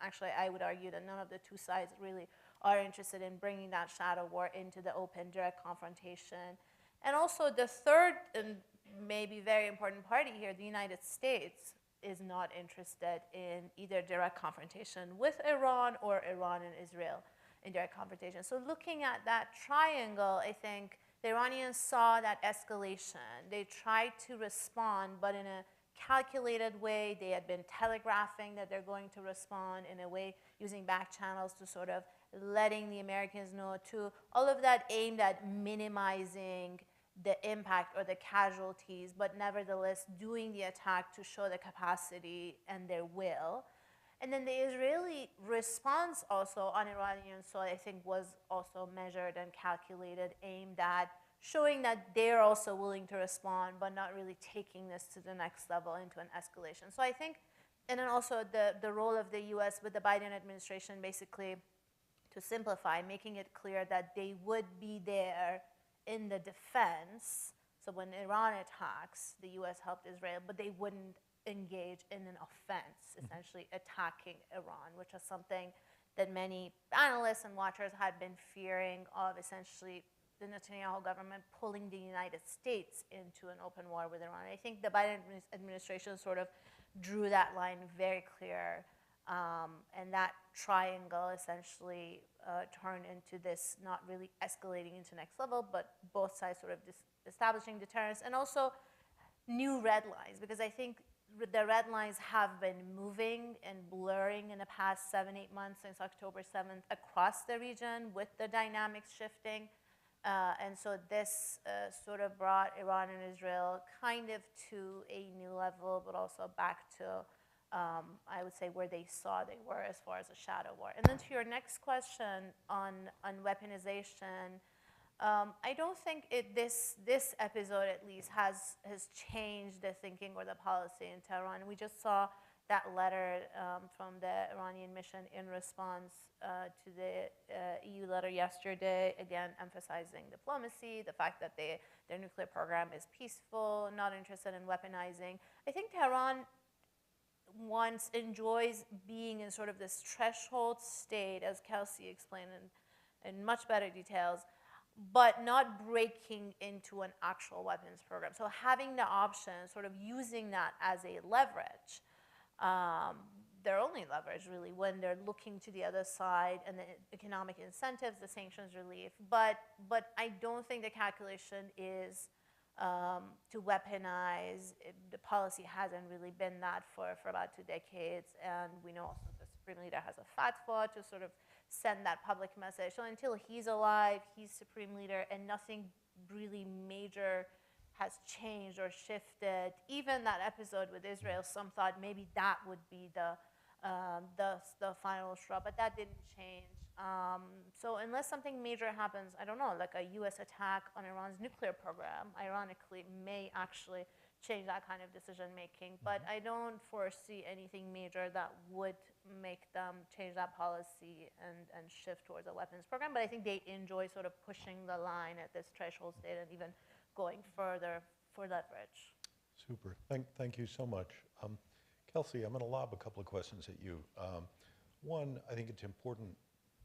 Actually, I would argue that none of the two sides really are interested in bringing that shadow war into the open, direct confrontation. And also the third, and maybe very important party here, the United States, is not interested in either direct confrontation with Iran or Iran and Israel in direct confrontation. So looking at that triangle, I think The Iranians saw that escalation. They tried to respond, but in a calculated way. They had been telegraphing that they're going to respond in a way using back channels to sort of letting the Americans know too. All of that aimed at minimizing the impact or the casualties, but nevertheless doing the attack to show the capacity and their will. And then the Israeli response also on Iranian soil, I think, was also measured and calculated, aimed at showing that they're also willing to respond, but not really taking this to the next level into an escalation. So I think, and then also the role of the US with the Biden administration, basically, to simplify, making it clear that they would be there in the defense. So when Iran attacks, the US helped Israel, but they wouldn't engage in an offense, essentially attacking Iran, which is something that many analysts and watchers had been fearing of, essentially the Netanyahu government pulling the United States into an open war with Iran. I think the Biden administration sort of drew that line very clear, and that triangle essentially turned into this not really escalating into next level, but both sides sort of establishing deterrence, and also new red lines, because I think the red lines have been moving and blurring in the past 7-8 months since October 7th across the region with the dynamics shifting. And so this sort of brought Iran and Israel kind of to a new level, but also back to, I would say, where they saw they were as far as a shadow war. And then to your next question on weaponization, I don't think this episode at least has changed the thinking or the policy in Tehran. We just saw that letter from the Iranian mission in response to the EU letter yesterday, again emphasizing diplomacy, the fact that their nuclear program is peaceful, not interested in weaponizing. I think Tehran enjoys being in sort of this threshold state, as Kelsey explained in much better details, but not breaking into an actual weapons program. So having the option, sort of using that as a leverage, their only leverage really, when they're looking to the other side and the economic incentives, the sanctions relief. But I don't think the calculation is to weaponize. The policy hasn't really been that for about 2 decades, and we know also the Supreme Leader has a fatwa to sort of send that public message. So until he's alive, he's Supreme Leader, and nothing really major has changed or shifted. Even that episode with Israel, some thought maybe that would be the final straw, but that didn't change. So unless something major happens, I don't know, like a US attack on Iran's nuclear program, ironically, may actually change that kind of decision making. But I don't foresee anything major that would make them change that policy and shift towards a weapons program. But I think they enjoy sort of pushing the line at this threshold state and even going further for leverage. Super. Thank you so much. Kelsey, I'm going to lob a couple of questions at you. One, I think it's important,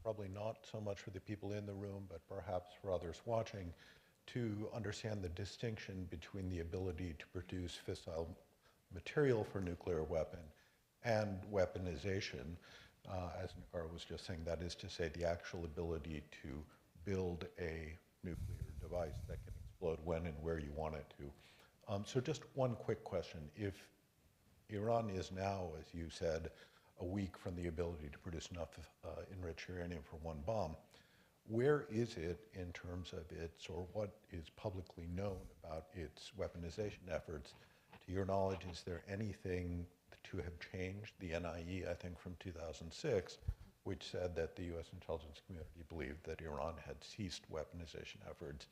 probably not so much for the people in the room, but perhaps for others watching, to understand the distinction between the ability to produce fissile material for nuclear weapon and weaponization. As Nagar was just saying, that is to say the actual ability to build a nuclear device that can explode when and where you want it to. So just one quick question. If Iran is now, as you said, a week from the ability to produce enough enriched uranium for one bomb, where is it in terms of its, or what is publicly known about its weaponization efforts? To your knowledge, is there anything to have changed? The NIE, I think from 2006, which said that the US intelligence community believed that Iran had ceased weaponization efforts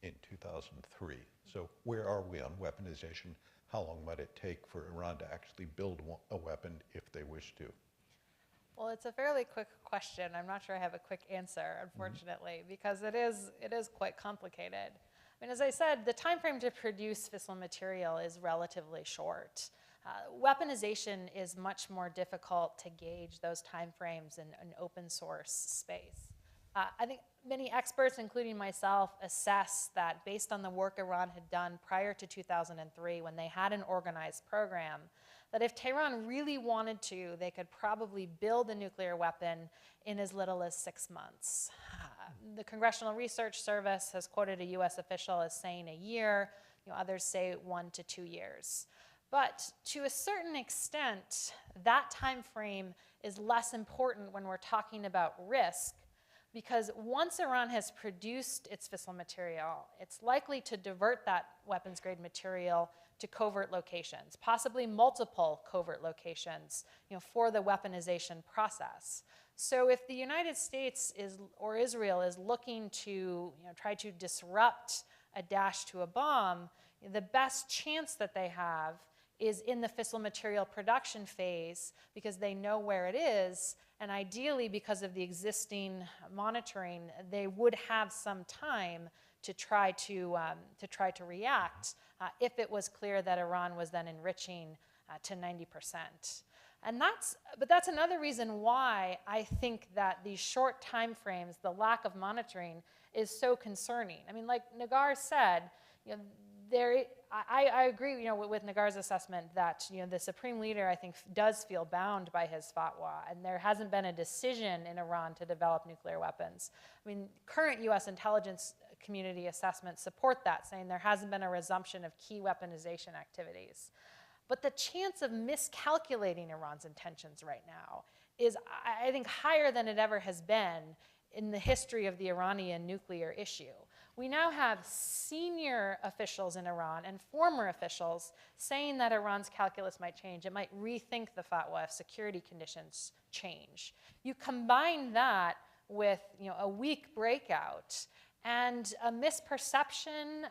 in 2003. So where are we on weaponization? How long might it take for Iran to actually build a weapon if they wish to? Well, it's a fairly quick question. I'm not sure I have a quick answer, unfortunately, because it is quite complicated. I mean, as I said, the time frame to produce fissile material is relatively short. Weaponization is much more difficult to gauge those timeframes in an open source space. I think many experts, including myself, assess that based on the work Iran had done prior to 2003, when they had an organized program, that if Tehran really wanted to, they could probably build a nuclear weapon in as little as 6 months. The Congressional Research Service has quoted a U.S. official as saying a year. Others say 1 to 2 years. But to a certain extent, that time frame is less important when we're talking about risk, because once Iran has produced its fissile material, it's likely to divert that weapons-grade material to covert locations, possibly multiple covert locations, for the weaponization process. So if the United States or Israel is looking to try to disrupt a dash to a bomb, the best chance that they have is in the fissile material production phase, because they know where it is, and ideally, because of the existing monitoring, they would have some time to try to react if it was clear that Iran was then enriching to 90%. But that's another reason why I think that these short time frames, the lack of monitoring, is so concerning. I mean, like Nagar said, I agree, with Nagar's assessment that the Supreme Leader, I think, does feel bound by his fatwa, and there hasn't been a decision in Iran to develop nuclear weapons. I mean, current U.S. intelligence community assessments support that, saying there hasn't been a resumption of key weaponization activities. But the chance of miscalculating Iran's intentions right now is, I think, higher than it ever has been in the history of the Iranian nuclear issue. We now have senior officials in Iran and former officials saying that Iran's calculus might change. It might rethink the fatwa if security conditions change. You combine that with a weak breakout and a misperception,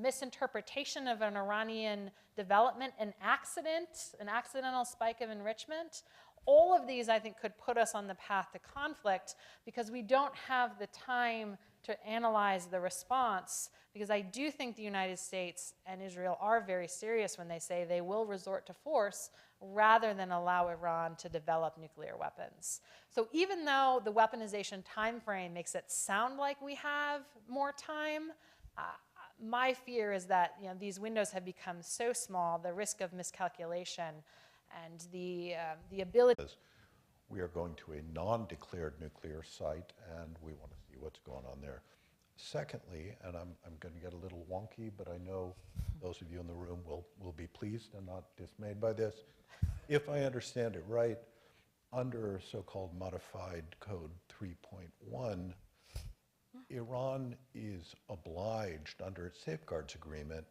misinterpretation of an Iranian development, an accidental spike of enrichment. All of these, I think, could put us on the path to conflict, because we don't have the time to analyze the response, because I do think the United States and Israel are very serious when they say they will resort to force rather than allow Iran to develop nuclear weapons. So even though the weaponization time frame makes it sound like we have more time, my fear is that these windows have become so small, the risk of miscalculation and the ability. We are going to a non-declared nuclear site, and we want to see what's going on there. Secondly, and I'm going to get a little wonky, but I know those of you in the room will be pleased and not dismayed by this. If I understand it right, under so-called modified code 3.1, Iran is obliged under its safeguards agreement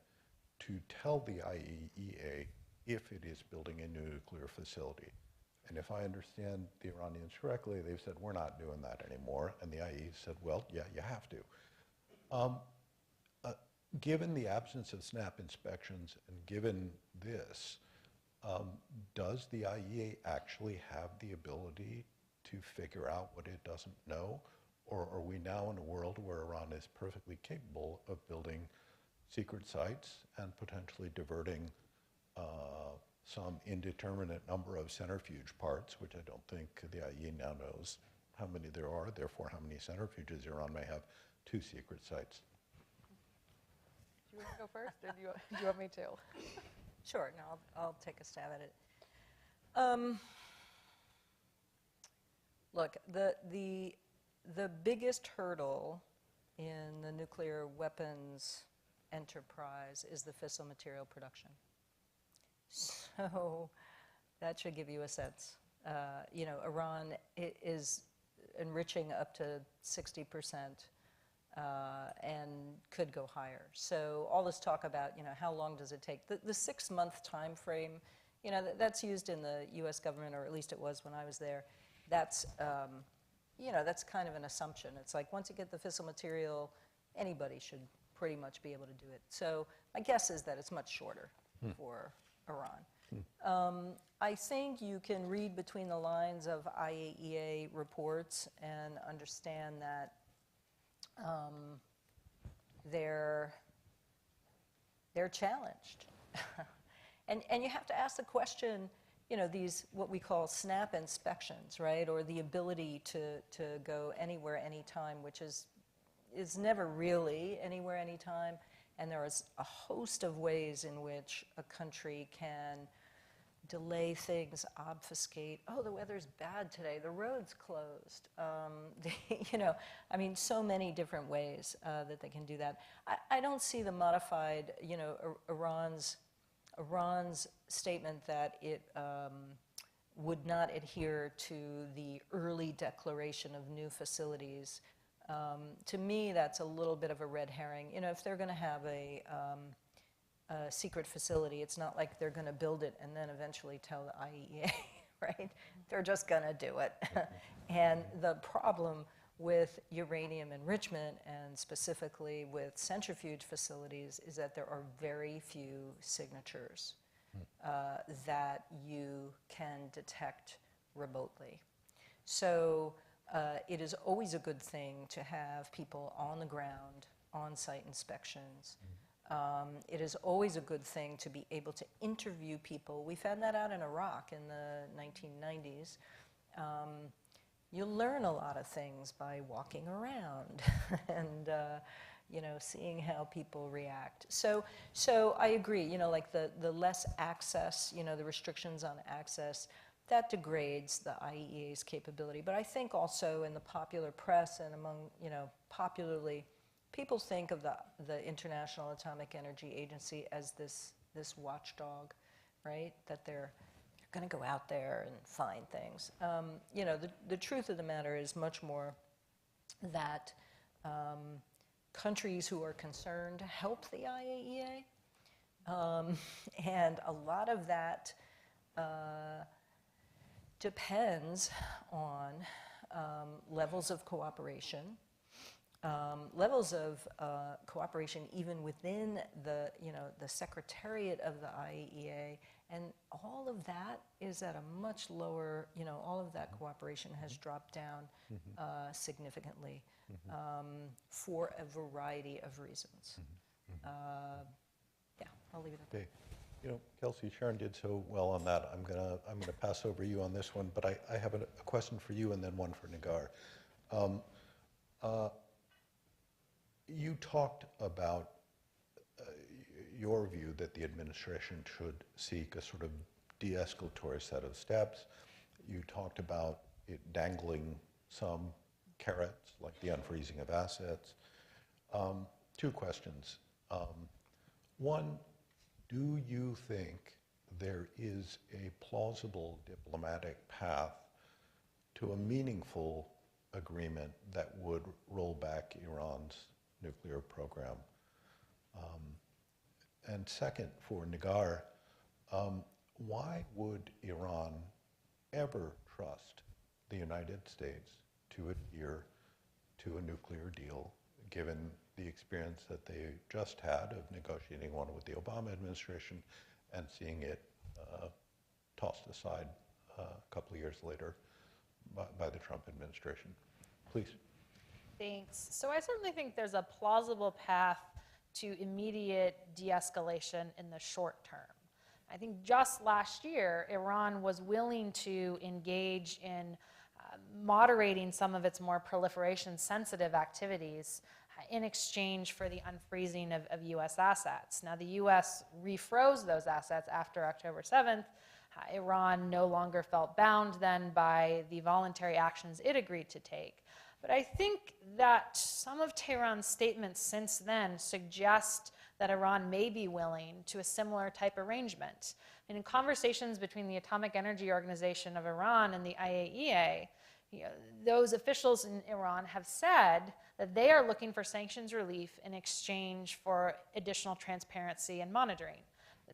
to tell the IAEA if it is building a nuclear facility. And if I understand the Iranians correctly, they've said, we're not doing that anymore. And the IAEA said, well, yeah, you have to. Given the absence of SNAP inspections and given this, does the IAEA actually have the ability to figure out what it doesn't know? Or are we now in a world where Iran is perfectly capable of building secret sites and potentially diverting some indeterminate number of centrifuge parts, which I don't think the IAEA now knows how many there are, therefore how many centrifuges Iran may have, to secret sites? Do you want to go first, or do you want me to? Sure, no, I'll take a stab at it. Look, the biggest hurdle in the nuclear weapons enterprise is the fissile material production. So that should give you a sense. Iran is enriching up to 60% and could go higher. So all this talk about, how long does it take? The 6-month time frame, that's used in the U.S. government, or at least it was when I was there. That's, that's kind of an assumption. It's like once you get the fissile material, anybody should pretty much be able to do it. So my guess is that it's much shorter for Iran. I think you can read between the lines of IAEA reports and understand that they're challenged. and you have to ask the question, these what we call SNAP inspections, right? Or the ability to go anywhere, anytime, which is never really anywhere, anytime. And there is a host of ways in which a country can delay things, obfuscate. Oh, the weather's bad today. The road's closed. I mean, so many different ways that they can do that. I don't see the modified, Iran's statement that it would not adhere to the early declaration of new facilities. To me, that's a little bit of a red herring. If they're going to have a secret facility, it's not like they're going to build it and then eventually tell the IAEA, right? They're just going to do it. And the problem with uranium enrichment, and specifically with centrifuge facilities, is that there are very few signatures that you can detect remotely. So it is always a good thing to have people on the ground, on-site inspections. It is always a good thing to be able to interview people. We found that out in Iraq in the 1990s. You learn a lot of things by walking around and seeing how people react. So I agree. Like the less access, the restrictions on access, that degrades the IAEA's capability. But I think also in the popular press and among popularly, people think of the International Atomic Energy Agency as this watchdog, right? That they're going to go out there and find things. The truth of the matter is much more that countries who are concerned help the IAEA. And a lot of that depends on levels of cooperation. Levels of cooperation even within the secretariat of the IAEA, and all of that is at a much lower, all of that cooperation has dropped down significantly for a variety of reasons. Yeah, I'll leave it at that. Okay. Kelsey, Sharon did so well on that. I'm gonna pass over you on this one, but I have a question for you and then one for Nagar. You talked about your view that the administration should seek a sort of de-escalatory set of steps. You talked about it dangling some carrots, like the unfreezing of assets. Two questions. One, do you think there is a plausible diplomatic path to a meaningful agreement that would roll back Iran's nuclear program? And second, for Nagar, why would Iran ever trust the United States to adhere to a nuclear deal, given the experience that they just had of negotiating one with the Obama administration and seeing it tossed aside a couple of years later by the Trump administration? Please. Thanks. So I certainly think there's a plausible path to immediate de-escalation in the short term. I think just last year, Iran was willing to engage in moderating some of its more proliferation-sensitive activities in exchange for the unfreezing of U.S. assets. Now, the U.S. refroze those assets after October 7th. Iran no longer felt bound then by the voluntary actions it agreed to take. But I think that some of Tehran's statements since then suggest that Iran may be willing to a similar type arrangement. And in conversations between the Atomic Energy Organization of Iran and the IAEA, those officials in Iran have said that they are looking for sanctions relief in exchange for additional transparency and monitoring.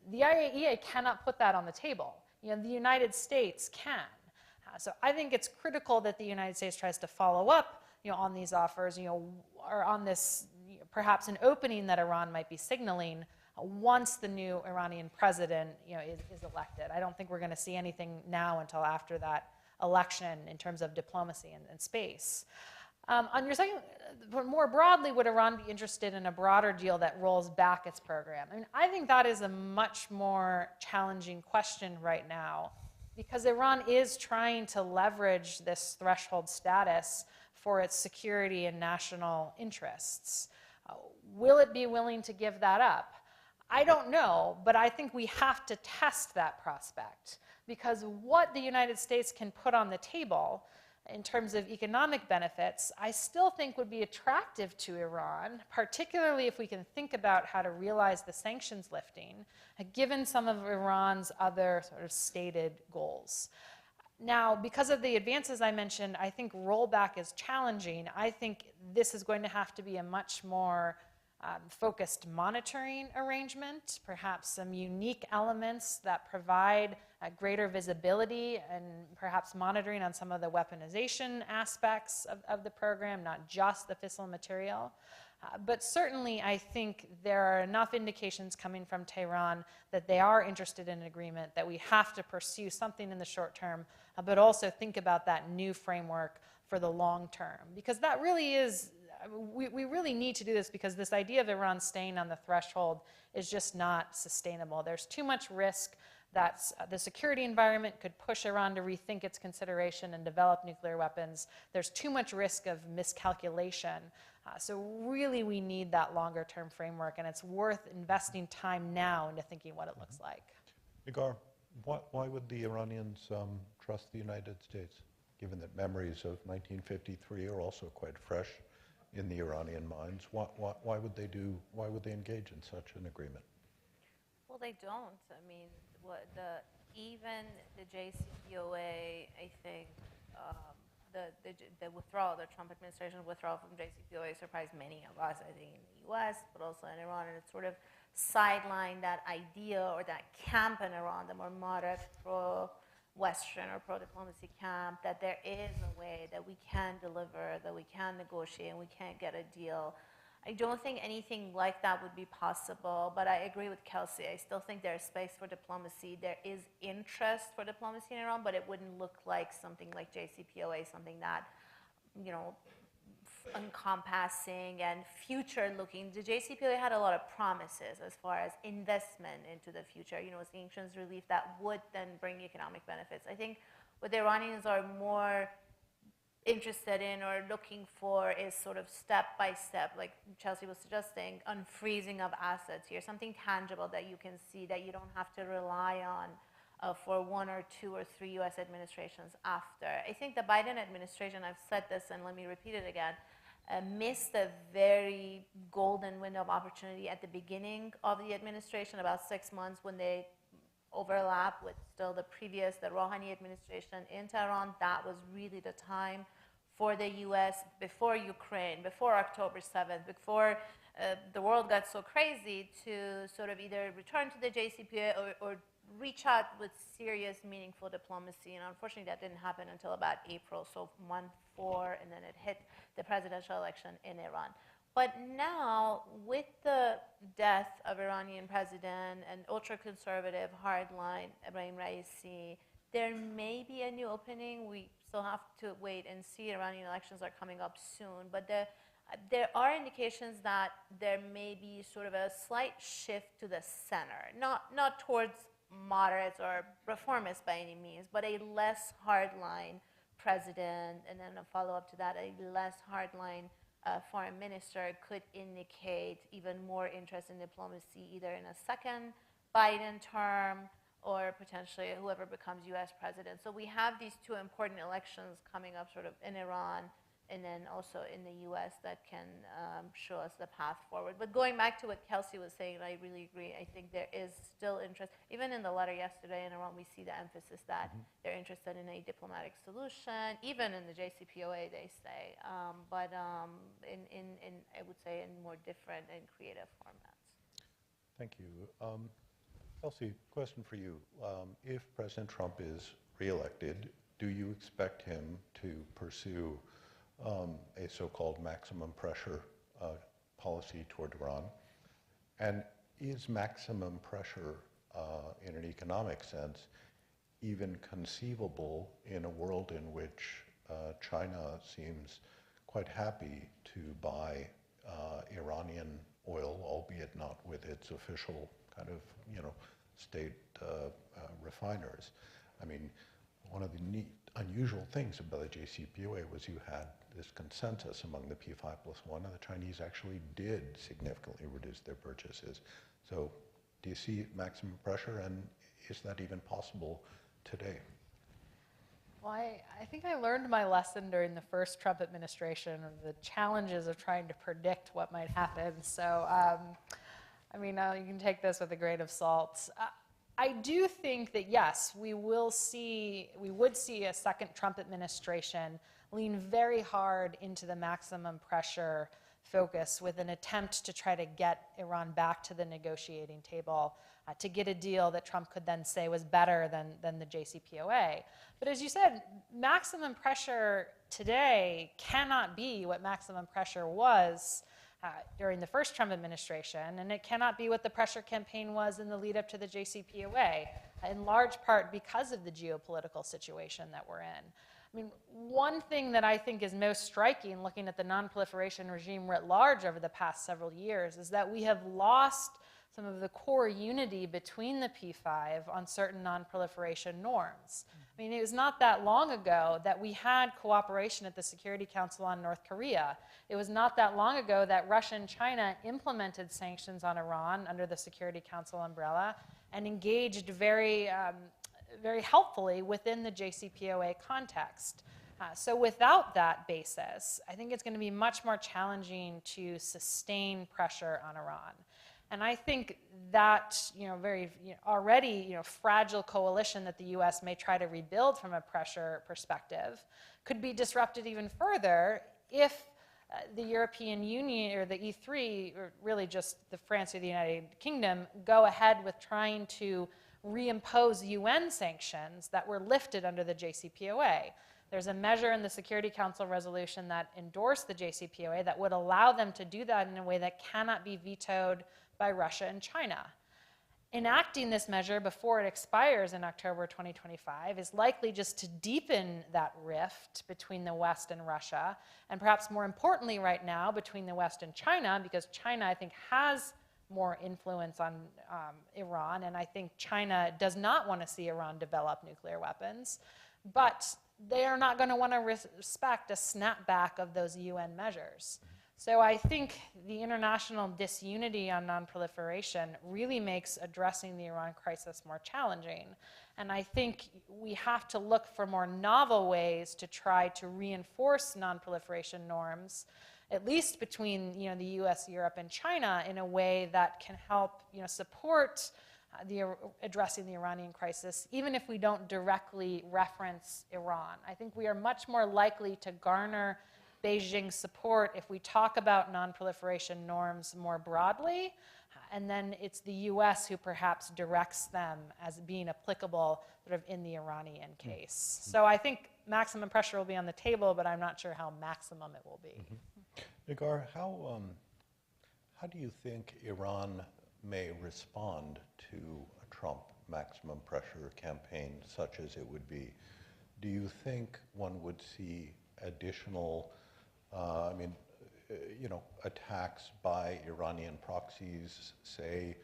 The IAEA cannot put that on the table. The United States can. So I think it's critical that the United States tries to follow up, on these offers, or on this, perhaps an opening that Iran might be signaling once the new Iranian president, is elected. I don't think we're going to see anything now until after that election in terms of diplomacy and space. On your second, more broadly, would Iran be interested in a broader deal that rolls back its program? I mean, I think that is a much more challenging question right now, because Iran is trying to leverage this threshold status for its security and national interests. Will it be willing to give that up? I don't know, but I think we have to test that prospect, because what the United States can put on the table in terms of economic benefits, I still think would be attractive to Iran, particularly if we can think about how to realize the sanctions lifting, given some of Iran's other sort of stated goals. Now, because of the advances I mentioned, I think rollback is challenging. I think this is going to have to be a much more focused monitoring arrangement, perhaps some unique elements that provide greater visibility and perhaps monitoring on some of the weaponization aspects of the program, not just the fissile material. But certainly, I think there are enough indications coming from Tehran that they are interested in an agreement, that we have to pursue something in the short term, but also think about that new framework for the long term. Because that really is, we really need to do this, because this idea of Iran staying on the threshold is just not sustainable. There's too much risk that the security environment could push Iran to rethink its consideration and develop nuclear weapons. There's too much risk of miscalculation. So really, we need that longer-term framework, and it's worth investing time now into thinking what it looks like. Igar, why would the Iranians trust the United States, given that memories of 1953 are also quite fresh in the Iranian minds? Why would they engage in such an agreement? Well, they don't. I mean, even the JCPOA, I think, the withdrawal, the Trump administration withdrawal from JCPOA surprised many of us, I think, in the US, but also in Iran, and it sort of sidelined that idea or that camp in Iran, the more moderate pro-Western or pro-diplomacy camp, that there is a way that we can deliver, that we can negotiate, and we can get a deal. I don't think anything like that would be possible, but I agree with Kelsey. I still think there's space for diplomacy. There is interest for diplomacy in Iran, but it wouldn't look like something like JCPOA, something that, you know, encompassing and future-looking. The JCPOA had a lot of promises as far as investment into the future, you know, sanctions relief that would then bring economic benefits. I think what the Iranians are more interested in or looking for is sort of step-by-step, like Chelsea was suggesting, unfreezing of assets here, something tangible that you can see, that you don't have to rely on for 1 or 2 or 3 US administrations after. I think the Biden administration, I've said this and let me repeat it again, missed a very golden window of opportunity at the beginning of the administration, about 6 months, when they overlap with still the Rouhani administration in Tehran. That was really the time for the US, before Ukraine, before October 7th, before the world got so crazy, to sort of either return to the JCPOA or reach out with serious, meaningful diplomacy. And unfortunately, that didn't happen until about April, so month 4, and then it hit the presidential election in Iran. But now, with the death of Iranian president and ultra-conservative, hardline Ebrahim Raisi, there may be a new opening. We still have to wait and see. Iranian elections are coming up soon. But there are indications that there may be sort of a slight shift to the center, not towards moderates or reformists by any means, but a less hardline president, and then a follow-up to that, a less hardline foreign minister could indicate even more interest in diplomacy, either in a second Biden term or potentially whoever becomes US president. So we have these 2 important elections coming up sort of in Iran and then also in the US that can show us the path forward. But going back to what Kelsey was saying, I really agree. I think there is still interest. Even in the letter yesterday in Iran, we see the emphasis that they're interested in a diplomatic solution. Even in the JCPOA, they say, but I would say in more different and creative formats. Thank you. Kelsey, question for you. If President Trump is reelected, do you expect him to pursue a so-called maximum pressure policy toward Iran? And is maximum pressure in an economic sense even conceivable in a world in which China seems quite happy to buy Iranian oil, albeit not with its official kind of, state refiners? I mean, one of the neat, unusual things about the JCPOA was you had this consensus among the P5+1, and the Chinese actually did significantly reduce their purchases. So Do you see maximum pressure, and is that even possible today? Well, I think I learned my lesson during the first Trump administration of the challenges of trying to predict what might happen. So, I mean, you can take this with a grain of salt. I do think that, yes, we would see a second Trump administration lean very hard into the maximum pressure focus with an attempt to try to get Iran back to the negotiating table, to get a deal that Trump could then say was better than the JCPOA. But as you said, maximum pressure today cannot be what maximum pressure was during the first Trump administration, and it cannot be what the pressure campaign was in the lead up to the JCPOA, in large part because of the geopolitical situation that we're in. I mean, one thing that I think is most striking looking at the non-proliferation regime writ large over the past several years is that we have lost some of the core unity between the P5 on certain non-proliferation norms. I mean, it was not that long ago that we had cooperation at the Security Council on North Korea. It was not that long ago that Russia and China implemented sanctions on Iran under the Security Council umbrella and engaged very helpfully within the JCPOA context. So without that basis, I think it's going to be much more challenging to sustain pressure on Iran. And I think that already fragile coalition that the U.S. may try to rebuild from a pressure perspective could be disrupted even further if the European Union or the E3, or really just the France or the United Kingdom, go ahead with trying to reimpose UN sanctions that were lifted under the JCPOA. There's a measure in the Security Council resolution that endorsed the JCPOA that would allow them to do that in a way that cannot be vetoed by Russia and China. Enacting this measure before it expires in October 2025 is likely just to deepen that rift between the West and Russia, and perhaps more importantly right now, between the West and China, because China, I think, has more influence on Iran, and I think China does not want to see Iran develop nuclear weapons, but they are not going to want to respect a snapback of those UN measures. So I think the international disunity on nonproliferation really makes addressing the Iran crisis more challenging. And I think we have to look for more novel ways to try to reinforce nonproliferation norms, at least between the U.S., Europe, and China, in a way that can help support addressing the Iranian crisis, even if we don't directly reference Iran. I think we are much more likely to garner Beijing's support if we talk about nonproliferation norms more broadly, and then it's the U.S. who perhaps directs them as being applicable sort of in the Iranian case. So I think maximum pressure will be on the table, but I'm not sure how maximum it will be. Nagar, how do you think Iran may respond to a Trump maximum pressure campaign such as it would be? Do you think one would see additional attacks by Iranian proxies, say,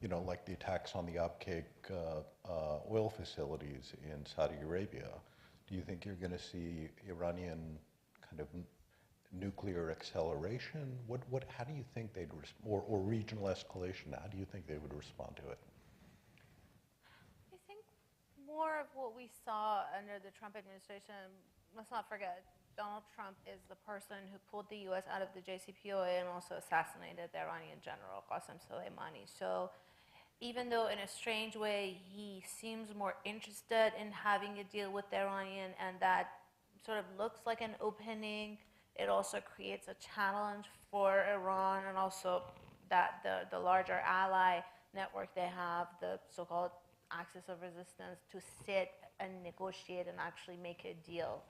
like the attacks on the Abqaiq oil facilities in Saudi Arabia? Do you think you're going to see Iranian kind of nuclear acceleration? How do you think they'd or regional escalation? How do you think they would respond to it? I think more of what we saw under the Trump administration. Let's not forget, Donald Trump is the person who pulled the U.S. out of the JCPOA and also assassinated the Iranian general, Qasem Soleimani. So even though in a strange way he seems more interested in having a deal with the Iranian, and that sort of looks like an opening, it also creates a challenge for Iran, and also that the larger ally network they have, the so-called axis of resistance, to sit and negotiate and actually make a deal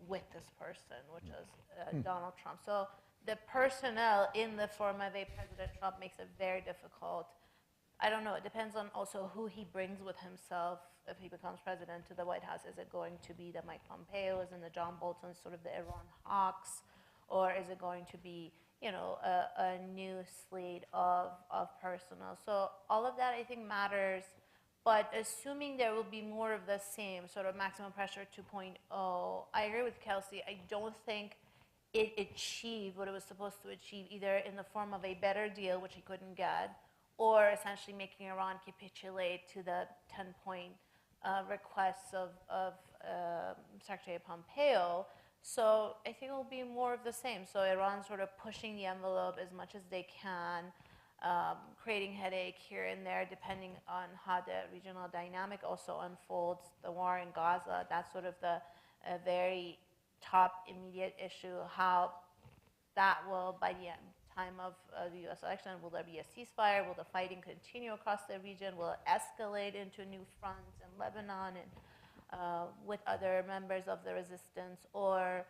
with this person, which is Donald Trump. So the personnel in the form of a President Trump makes it very difficult. I don't know, it depends on also who he brings with himself if he becomes president to the White House. Is it going to be the Mike Pompeo's and the John Bolton's, sort of the Iran hawks, or is it going to be, a new slate of personnel? So all of that I think matters. But assuming there will be more of the same, sort of maximum pressure 2.0, I agree with Kelsey. I don't think it achieved what it was supposed to achieve, either in the form of a better deal, which he couldn't get, or essentially making Iran capitulate to the 10-point requests of Secretary Pompeo. So I think it will be more of the same. So Iran sort of pushing the envelope as much as they can, creating headache here and there, depending on how the regional dynamic also unfolds. The war in Gaza, that's sort of the very top immediate issue, how that will, by the time of the U.S. election, will there be a ceasefire? Will the fighting continue across the region? Will it escalate into new fronts in Lebanon and with other members of the resistance? Or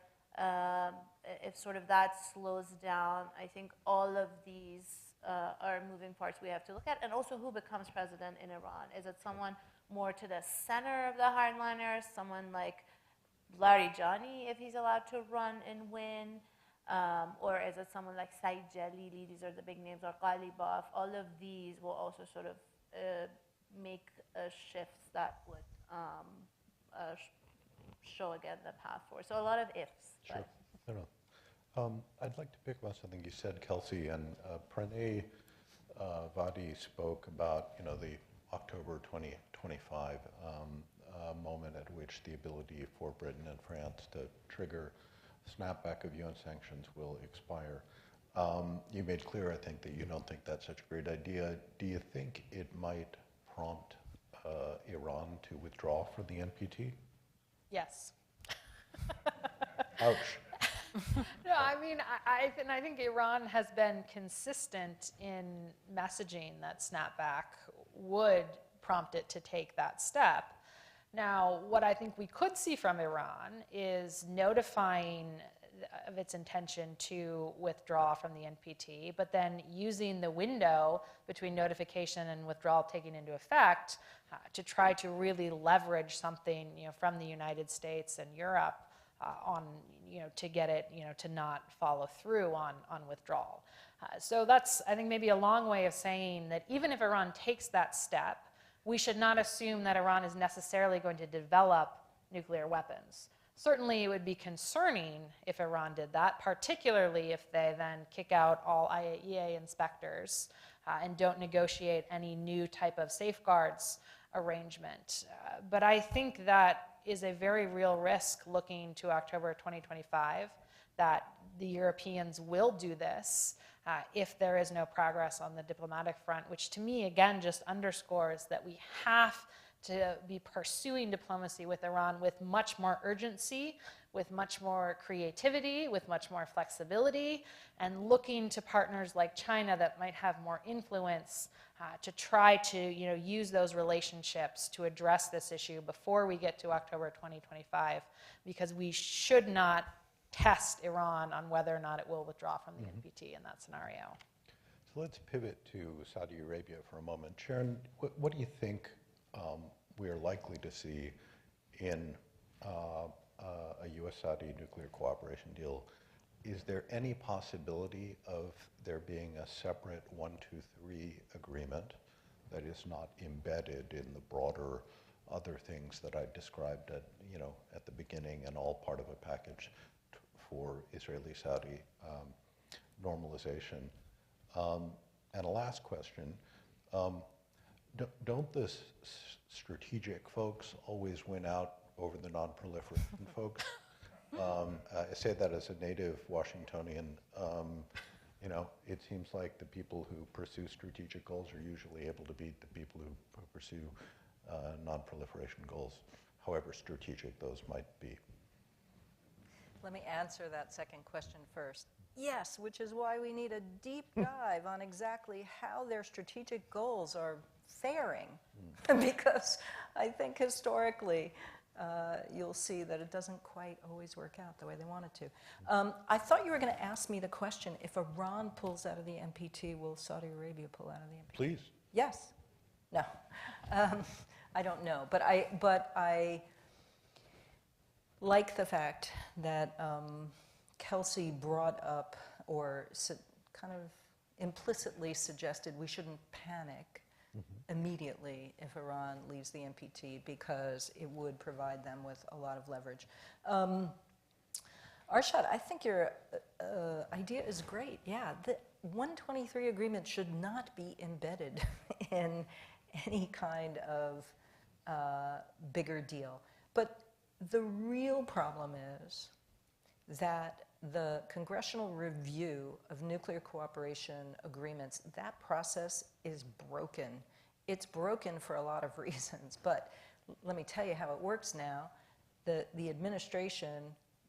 if sort of that slows down, I think all of these are moving parts we have to look at. And also who becomes president in Iran. Is it someone more to the center of the hardliners, someone like Larijani, if he's allowed to run and win? Or is it someone like Saeed Jalili? These are the big names, or Ghalibaf. All of these will also sort of make shifts that would show again the path forward. So a lot of ifs. Sure. I'd like to pick up on something you said, Kelsey, and Pranay Vadi spoke about the October 2025 moment at which the ability for Britain and France to trigger snapback of UN sanctions will expire. You made clear, I think, that you don't think that's such a great idea. Do you think it might prompt Iran to withdraw from the NPT? Yes. Ouch. No, I mean, I think Iran has been consistent in messaging that snapback would prompt it to take that step. Now, what I think we could see from Iran is notifying of its intention to withdraw from the NPT, but then using the window between notification and withdrawal taking into effect to try to really leverage something from the United States and Europe to get it to not follow through on withdrawal. So that's, I think, maybe a long way of saying that even if Iran takes that step, we should not assume that Iran is necessarily going to develop nuclear weapons. Certainly, it would be concerning if Iran did that, particularly if they then kick out all IAEA inspectors and don't negotiate any new type of safeguards arrangement. But I think that is a very real risk looking to October 2025, that the Europeans will do this if there is no progress on the diplomatic front, which to me, again, just underscores that we have to be pursuing diplomacy with Iran with much more urgency, with much more creativity, with much more flexibility, and looking to partners like China that might have more influence to try to use those relationships to address this issue before we get to October 2025, because we should not test Iran on whether or not it will withdraw from the NPT in that scenario. So let's pivot to Saudi Arabia for a moment. Sharon, what do you think we are likely to see in a U.S.-Saudi nuclear cooperation deal? Is there any possibility of there being a separate 1-2-3 agreement that is not embedded in the broader other things that I described at the beginning and all part of a package for Israeli-Saudi normalization? And a last question, don't the strategic folks always win out over the non-proliferation folks? I say that as a native Washingtonian. It seems like the people who pursue strategic goals are usually able to beat the people who pursue non-proliferation goals, however strategic those might be. Let me answer that second question first. Yes, which is why we need a deep dive on exactly how their strategic goals are faring, because I think historically you'll see that it doesn't quite always work out the way they want it to. I thought you were going to ask me the question, if Iran pulls out of the NPT, will Saudi Arabia pull out of the NPT? Please. Yes. No. I don't know. But I like the fact that Kelsey brought up, or kind of implicitly suggested, we shouldn't panic immediately if Iran leaves the NPT, because it would provide them with a lot of leverage. Arshad, I think your idea is great. Yeah, 123 agreement should not be embedded in any kind of bigger deal. But the real problem is that the congressional review of nuclear cooperation agreements, that process is broken. It's broken for a lot of reasons, but let me tell you how it works now. The administration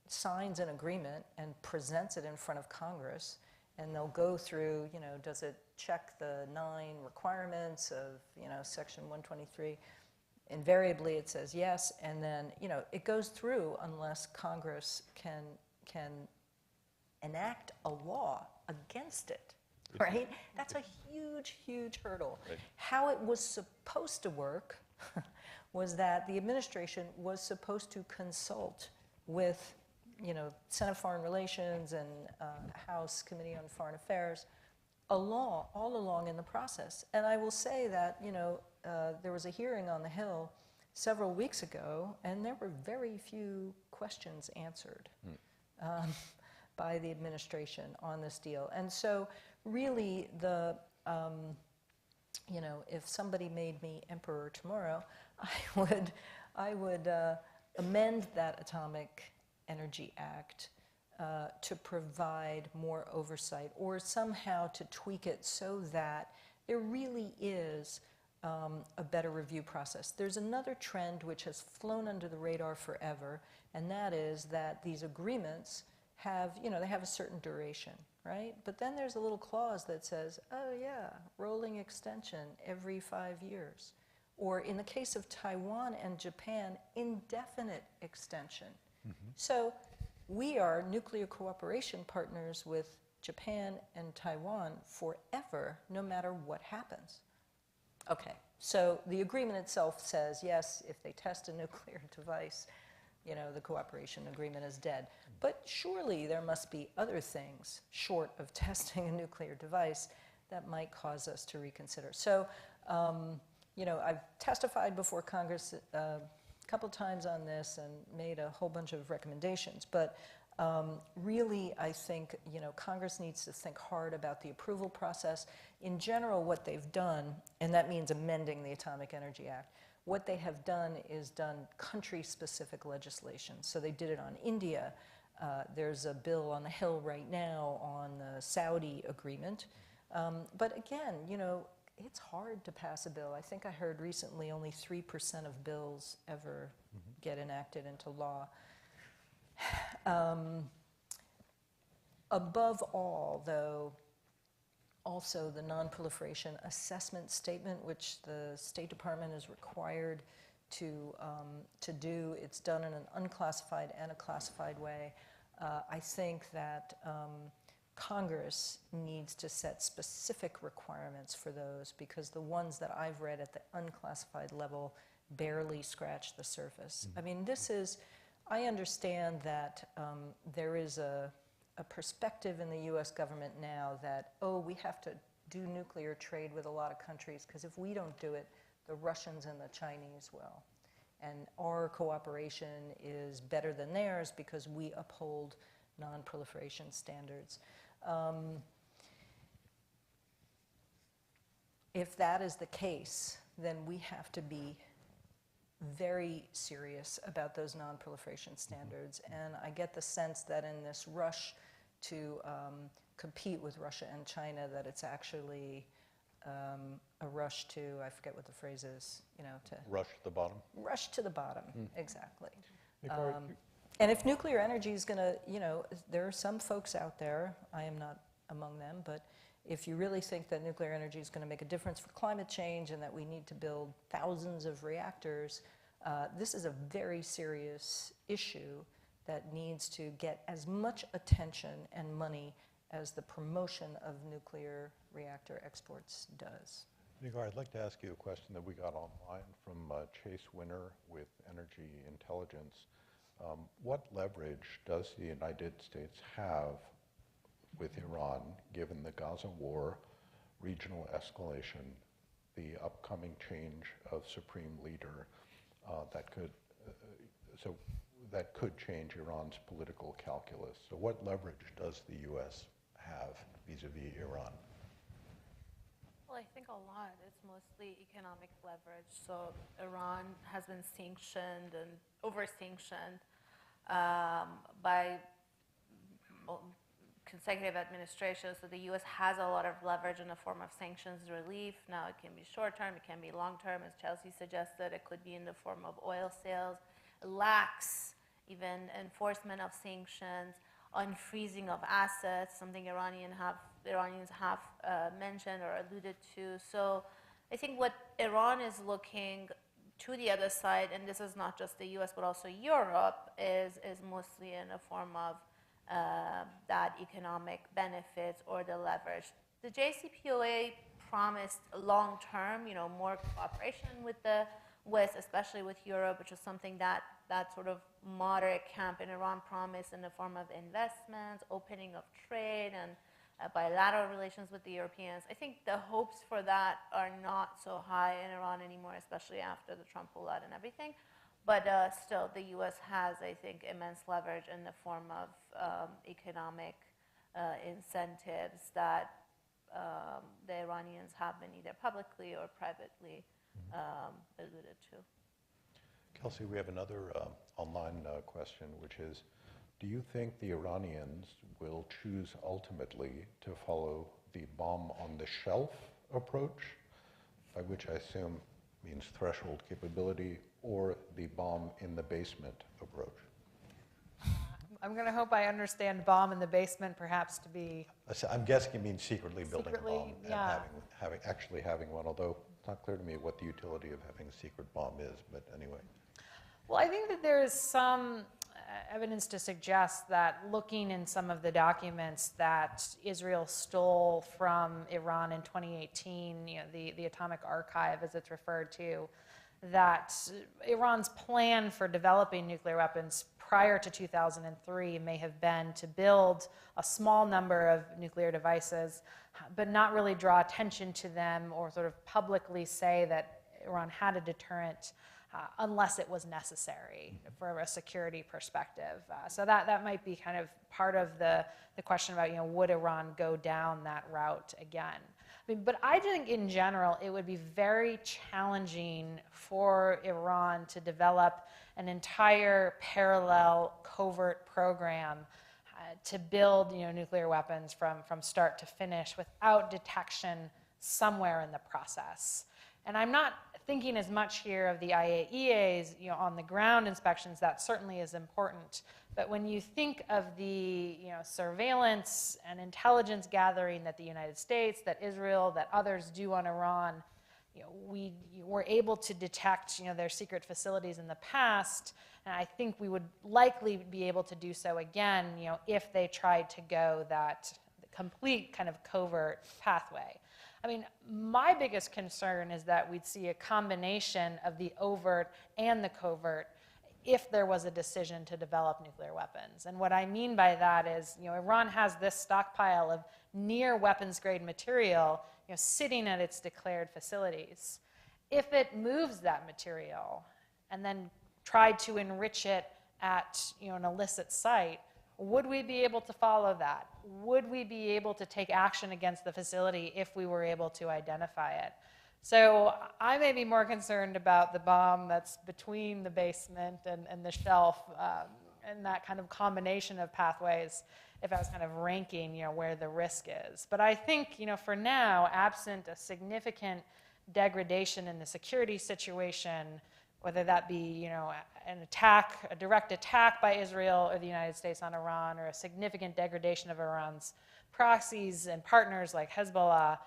signs an agreement and presents it in front of Congress, and they'll go through, does it check the 9 requirements of, Section 123? Invariably, it says yes, and then, it goes through unless Congress can enact a law against it, right? That's a huge, huge hurdle. Right. How it was supposed to work was that the administration was supposed to consult with, Senate Foreign Relations and House Committee on Foreign Affairs all along in the process. And I will say that, there was a hearing on the Hill several weeks ago, and there were very few questions answered by the administration on this deal. And so really if somebody made me emperor tomorrow, I would amend that Atomic Energy Act to provide more oversight, or somehow to tweak it so that there really is a better review process. There's another trend which has flown under the radar forever, and that is that these agreements have, they have a certain duration, right? But then there's a little clause that says, oh yeah, rolling extension every 5 years. Or in the case of Taiwan and Japan, indefinite extension. So we are nuclear cooperation partners with Japan and Taiwan forever, no matter what happens. Okay, so the agreement itself says, yes, if they test a nuclear device, the cooperation agreement is dead. But surely there must be other things short of testing a nuclear device that might cause us to reconsider. So, I've testified before Congress a couple times on this and made a whole bunch of recommendations. But really, I think, Congress needs to think hard about the approval process. In general, what they've done, and that means amending the Atomic Energy Act, what they have done is done country-specific legislation. So they did it on India. There's a bill on the Hill right now on the Saudi agreement. But again, it's hard to pass a bill. I think I heard recently only 3% of bills ever get enacted into law. Above all, though, also the non-proliferation assessment statement, which the State Department is required to do. It's done in an unclassified and a classified way. I think that Congress needs to set specific requirements for those, because the ones that I've read at the unclassified level barely scratch the surface. I mean, I understand that there is a perspective in the U.S. government now that, we have to do nuclear trade with a lot of countries, because if we don't do it, the Russians and the Chinese will. And our cooperation is better than theirs because we uphold non-proliferation standards. If that is the case, then we have to be very serious about those non-proliferation standards. And I get the sense that in this rush to compete with Russia and China, that it's actually a rush to, I forget what the phrase is, to... Rush to the bottom? Rush to the bottom, exactly. And if nuclear energy is going to, there are some folks out there, I am not among them, but if you really think that nuclear energy is going to make a difference for climate change and that we need to build thousands of reactors, this is a very serious issue that needs to get as much attention and money as the promotion of nuclear reactor exports does. Igor, I'd like to ask you a question that we got online from Chase Winner with Energy Intelligence. What leverage does the United States have with Iran, given the Gaza war, regional escalation, the upcoming change of supreme leader that could change Iran's political calculus? So what leverage does the U.S. have vis-a-vis Iran? Well, I think a lot. It's mostly economic leverage. So Iran has been sanctioned and over-sanctioned by consecutive administrations. So the U.S. has a lot of leverage in the form of sanctions relief. Now it can be short-term, it can be long-term. As Chelsea suggested, it could be in the form of oil sales. It lacks even enforcement of sanctions, unfreezing of assets, something Iranians have mentioned or alluded to. So I think what Iran is looking to the other side, and this is not just the U.S. but also Europe, is mostly in a form of that economic benefits or the leverage. The JCPOA promised long-term, more cooperation with the West, especially with Europe, which is something that sort of moderate camp in Iran promised in the form of investments, opening of trade, and bilateral relations with the Europeans. I think the hopes for that are not so high in Iran anymore, especially after the Trump pullout and everything. But still, the U.S. has, I think, immense leverage in the form of economic incentives that the Iranians have been either publicly or privately alluded to. Kelsey, we have another online question, which is, do you think the Iranians will choose ultimately to follow the bomb on the shelf approach, by which I assume means threshold capability, or the bomb in the basement approach? I'm going to hope I understand bomb in the basement perhaps to be... I'm guessing it means secretly building a bomb yeah. and actually having one, although it's not clear to me what the utility of having a secret bomb is, but anyway. Well, I think that there is some evidence to suggest that looking in some of the documents that Israel stole from Iran in 2018, the Atomic Archive as it's referred to, that Iran's plan for developing nuclear weapons prior to 2003 may have been to build a small number of nuclear devices, but not really draw attention to them or sort of publicly say that Iran had a deterrent unless it was necessary for a security perspective. So that might be kind of part of the question about, would Iran go down that route again? But I think in general, it would be very challenging for Iran to develop an entire parallel covert program to build nuclear weapons from start to finish without detection somewhere in the process. And I'm not thinking as much here of the IAEA's on the ground inspections. That certainly is important. But when you think of the surveillance and intelligence gathering that the United States, that Israel, that others do on Iran, we were able to detect their secret facilities in the past, and I think we would likely be able to do so again if they tried to go that complete kind of covert pathway. I mean, my biggest concern is that we'd see a combination of the overt and the covert if there was a decision to develop nuclear weapons. And what I mean by that is, Iran has this stockpile of near weapons-grade material, sitting at its declared facilities. If it moves that material and then tried to enrich it at, an illicit site, would we be able to follow that? Would we be able to take action against the facility if we were able to identify it? So I may be more concerned about the bomb that's between the basement and the shelf and that kind of combination of pathways if I was kind of ranking, where the risk is. But I think, for now, absent a significant degradation in the security situation, whether that be, an attack, a direct attack by Israel or the United States on Iran, or a significant degradation of Iran's proxies and partners like Hezbollah,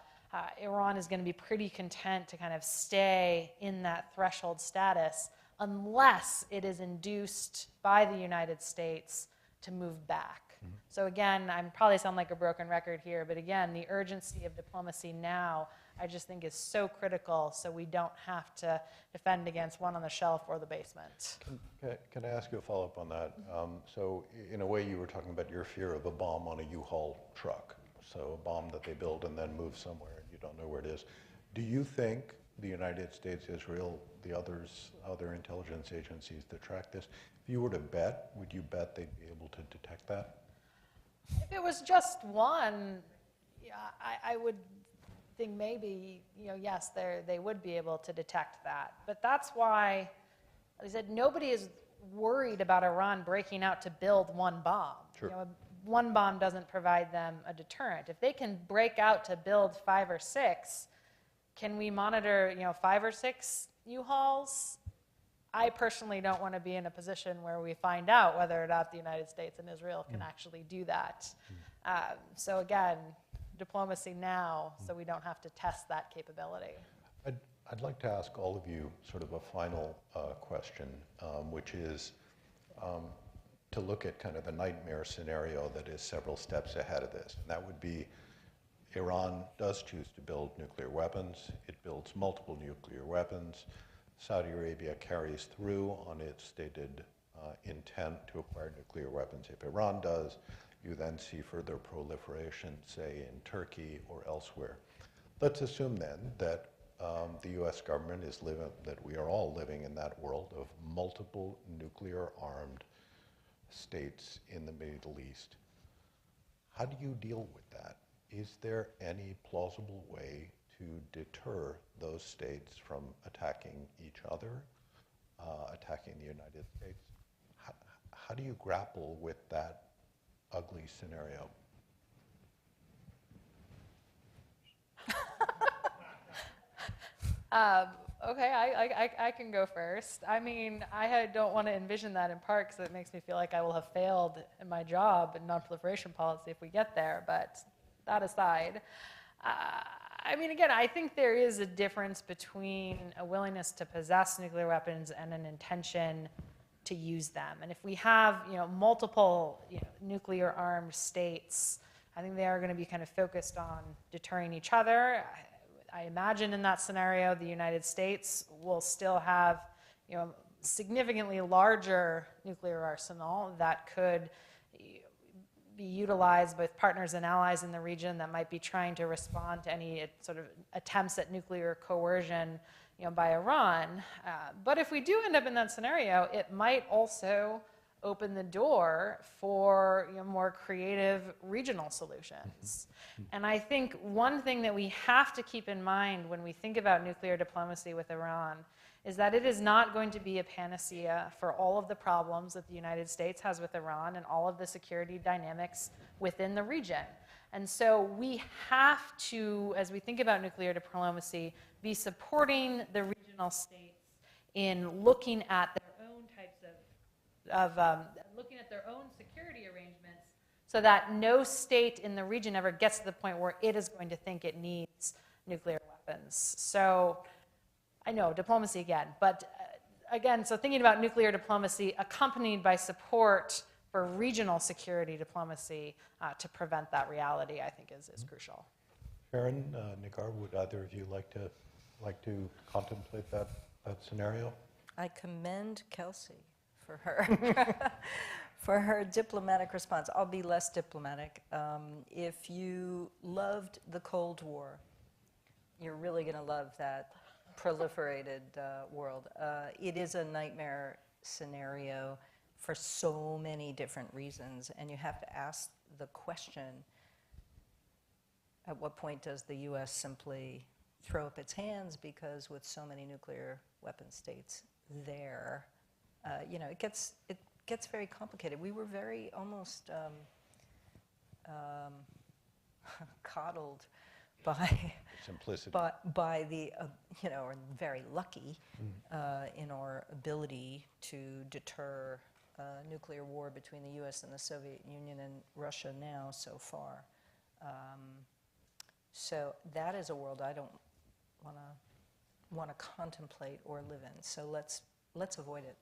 Iran is going to be pretty content to kind of stay in that threshold status unless it is induced by the United States to move back. So again, I probably sound like a broken record here, but again, the urgency of diplomacy now, I just think is so critical so we don't have to defend against one on the shelf or the basement. Can I ask you a follow-up on that? So in a way, you were talking about your fear of a bomb on a U-Haul truck. So a bomb that they build and then move somewhere and you don't know where it is. Do you think the United States, Israel, the other intelligence agencies that track this, if you were to bet, would you bet they'd be able to detect that? If it was just one, yeah, I would think maybe, yes, they would be able to detect that. But that's why, as I said, nobody is worried about Iran breaking out to build one bomb. Sure. One bomb doesn't provide them a deterrent. If they can break out to build 5 or 6, can we monitor, 5 or 6 U-Hauls? I personally don't want to be in a position where we find out whether or not the United States and Israel can actually do that. So again, diplomacy now, so we don't have to test that capability. I'd like to ask all of you sort of a final question, which is to look at kind of a nightmare scenario that is several steps ahead of this. And that would be Iran does choose to build nuclear weapons. It builds multiple nuclear weapons. Saudi Arabia carries through on its stated intent to acquire nuclear weapons. If Iran does, you then see further proliferation, say, in Turkey or elsewhere. Let's assume then that the US government is living, that we are all living in that world of multiple nuclear-armed states in the Middle East. How do you deal with that? Is there any plausible way to deter those states from attacking each other, attacking the United States? How do you grapple with that ugly scenario? Okay, I can go first. I mean, don't want to envision that in part because it makes me feel like I will have failed in my job in non-proliferation policy if we get there, but that aside, I mean, again, I think there is a difference between a willingness to possess nuclear weapons and an intention to use them. And if we have, multiple, nuclear-armed states, I think they are going to be kind of focused on deterring each other. I imagine in that scenario, the United States will still have, significantly larger nuclear arsenal that could be utilized with partners and allies in the region that might be trying to respond to any sort of attempts at nuclear coercion, by Iran. But if we do end up in that scenario, it might also open the door for more creative regional solutions. And I think one thing that we have to keep in mind when we think about nuclear diplomacy with Iran is that it is not going to be a panacea for all of the problems that the United States has with Iran and all of the security dynamics within the region. And so we have to, as we think about nuclear diplomacy, be supporting the regional states in looking at their own types looking at their own security arrangements so that no state in the region ever gets to the point where it is going to think it needs nuclear weapons. So I know, diplomacy again, but again, so thinking about nuclear diplomacy accompanied by support for regional security diplomacy to prevent that reality, I think is crucial. Sharon, Nigar, would either of you like to contemplate that scenario? I commend Kelsey for her diplomatic response. I'll be less diplomatic. If you loved the Cold War, you're really going to love that proliferated world. It is a nightmare scenario for so many different reasons, and you have to ask the question, at what point does the U.S. simply throw up its hands, because with so many nuclear weapon states there, it gets very complicated. We were very almost coddled by simplicity, by the or very lucky in our ability to deter nuclear war between the U.S. and the Soviet Union and Russia now so far. So that is a world I don't want to contemplate or live in. So let's avoid it.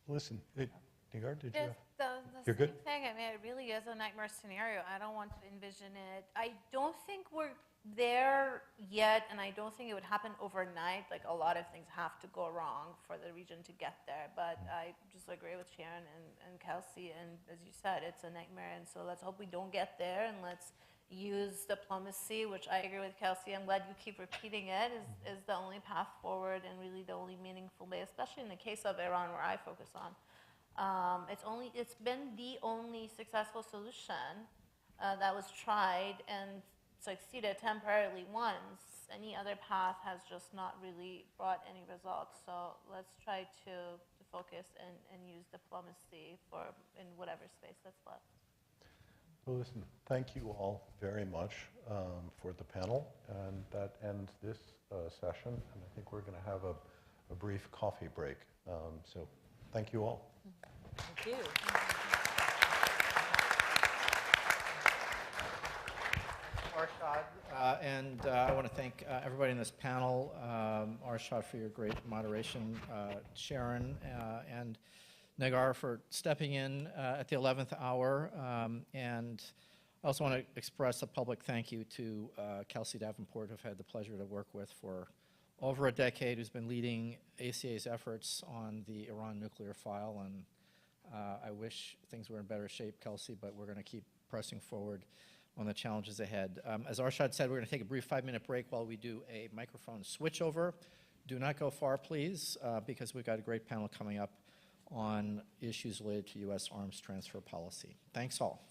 Listen, Nigar, did you? The You're same good? thing. I mean, it really is a nightmare scenario. I don't want to envision it. I don't think we're there yet, and I don't think it would happen overnight. Like, a lot of things have to go wrong for the region to get there. But I just agree with Sharon and Kelsey. And as you said, it's a nightmare. And so let's hope we don't get there, and let's use diplomacy, which I agree with Kelsey. I'm glad you keep repeating it, is the only path forward and really the only meaningful way, especially in the case of Iran, where I focus on. It's been the only successful solution that was tried and succeeded temporarily once. Any other path has just not really brought any results. So let's try to focus and use diplomacy in whatever space that's left. Well, listen, thank you all very much for the panel, and that ends this session, and I think we're going to have a brief coffee break. So thank you all. Thank you. Arshad, and I want to thank everybody in this panel, Arshad for your great moderation, Sharon, and Nagar for stepping in at the 11th hour. And I also want to express a public thank you to Kelsey Davenport, who I've had the pleasure to work with for over a decade, who's been leading ACA's efforts on the Iran nuclear file. And I wish things were in better shape, Kelsey, but we're going to keep pressing forward on the challenges ahead. As Arshad said, we're going to take a brief 5-minute break while we do a microphone switchover. Do not go far, please, because we've got a great panel coming up on issues related to U.S. arms transfer policy. Thanks all.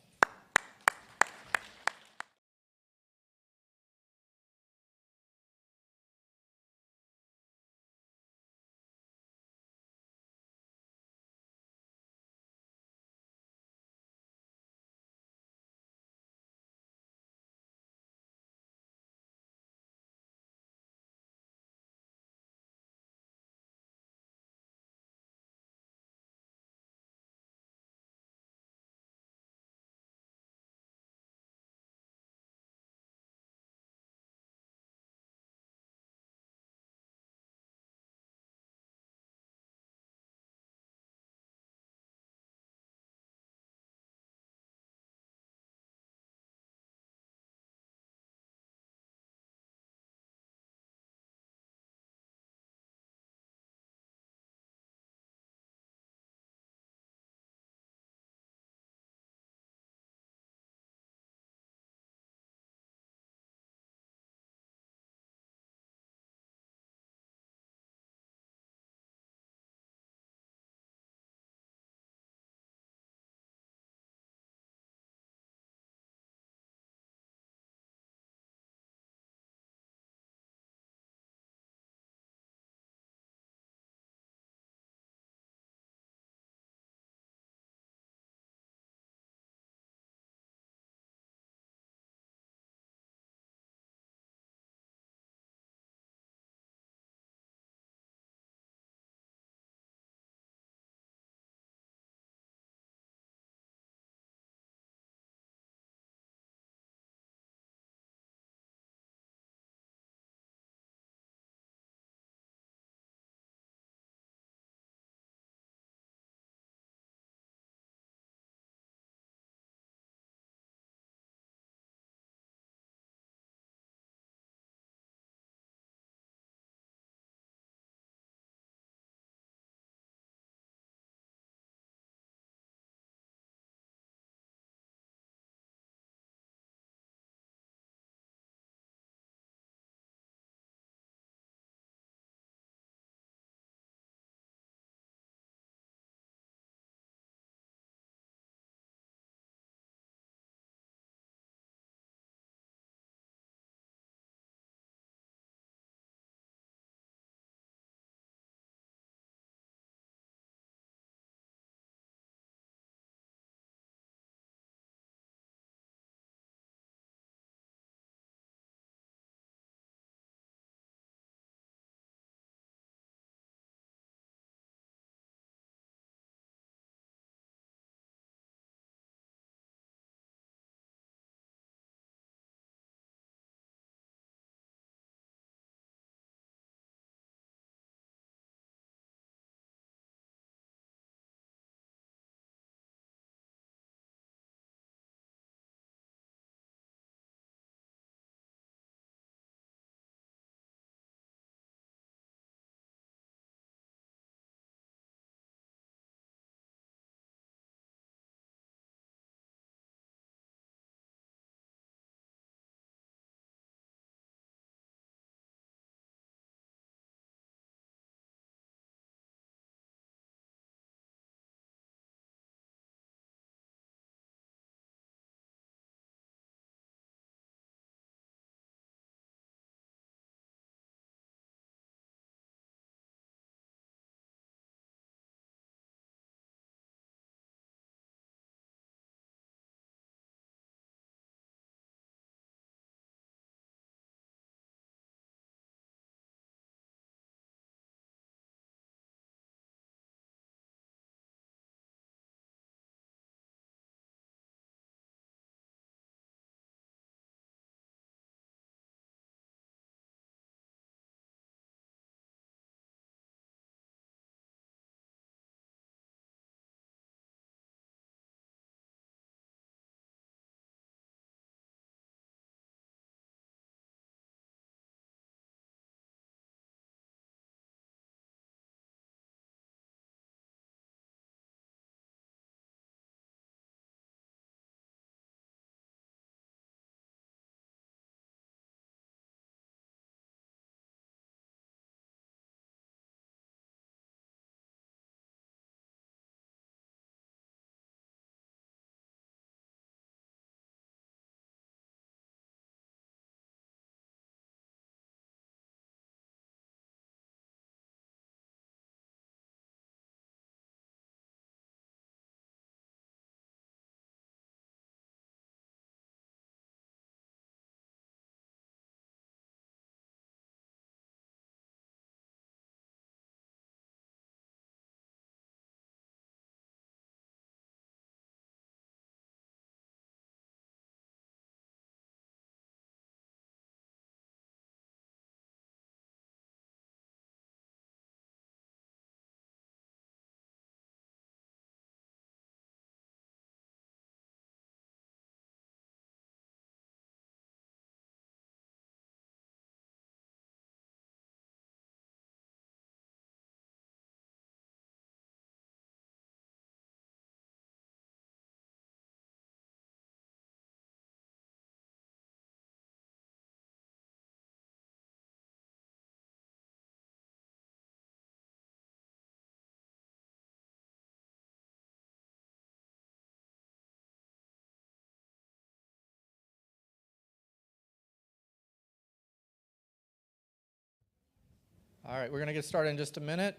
All right, we're going to get started in just a minute.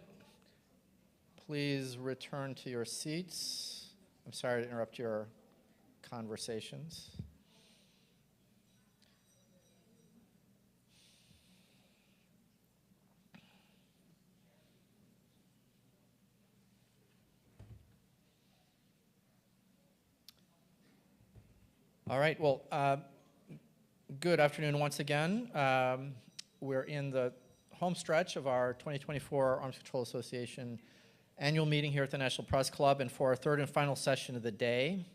Please return to your seats. I'm sorry to interrupt your conversations. All right, well, good afternoon once again. We're in the home stretch of our 2024 Arms Control Association annual meeting here at the National Press Club, and for our third and final session of the day,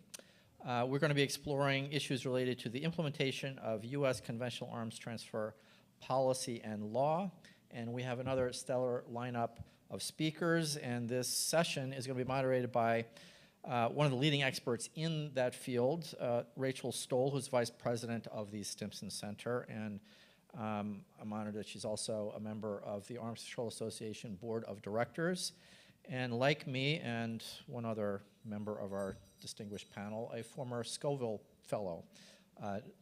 we're going to be exploring issues related to the implementation of U.S. conventional arms transfer policy and law, and we have another stellar lineup of speakers, and this session is going to be moderated by one of the leading experts in that field, Rachel Stoll, who's vice president of the Stimson Center, and I'm honored that she's also a member of the Arms Control Association Board of Directors. And like me and one other member of our distinguished panel, a former Scoville Fellow,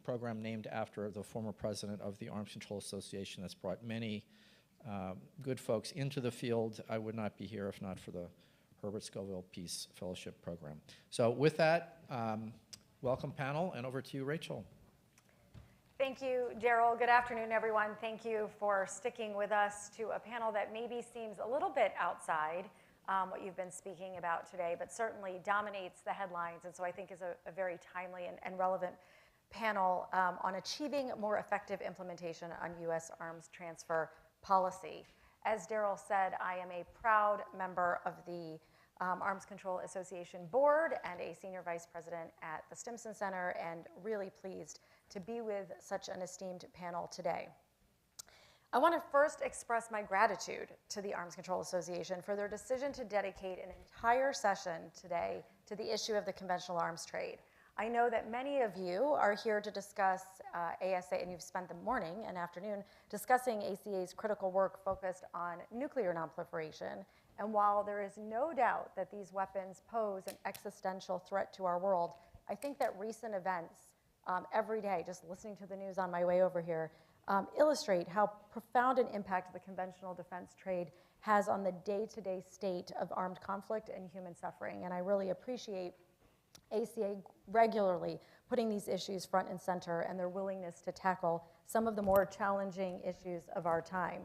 program named after the former president of the Arms Control Association that's brought many good folks into the field. I would not be here if not for the Herbert Scoville Peace Fellowship Program. So with that, welcome panel, and over to you, Rachel. Thank you, Daryl. Good afternoon, everyone. Thank you for sticking with us to a panel that maybe seems a little bit outside what you've been speaking about today, but certainly dominates the headlines, and so I think is a very timely and relevant panel on achieving more effective implementation on U.S. arms transfer policy. As Daryl said, I am a proud member of the Arms Control Association Board and a senior vice president at the Stimson Center, and really pleased to be with such an esteemed panel today. I want to first express my gratitude to the Arms Control Association for their decision to dedicate an entire session today to the issue of the conventional arms trade. I know that many of you are here to discuss ASA, and you've spent the morning and afternoon discussing ACA's critical work focused on nuclear nonproliferation. And while there is no doubt that these weapons pose an existential threat to our world, I think that recent events every day, just listening to the news on my way over here, illustrate how profound an impact the conventional defense trade has on the day-to-day state of armed conflict and human suffering. And I really appreciate ACA regularly putting these issues front and center and their willingness to tackle some of the more challenging issues of our time.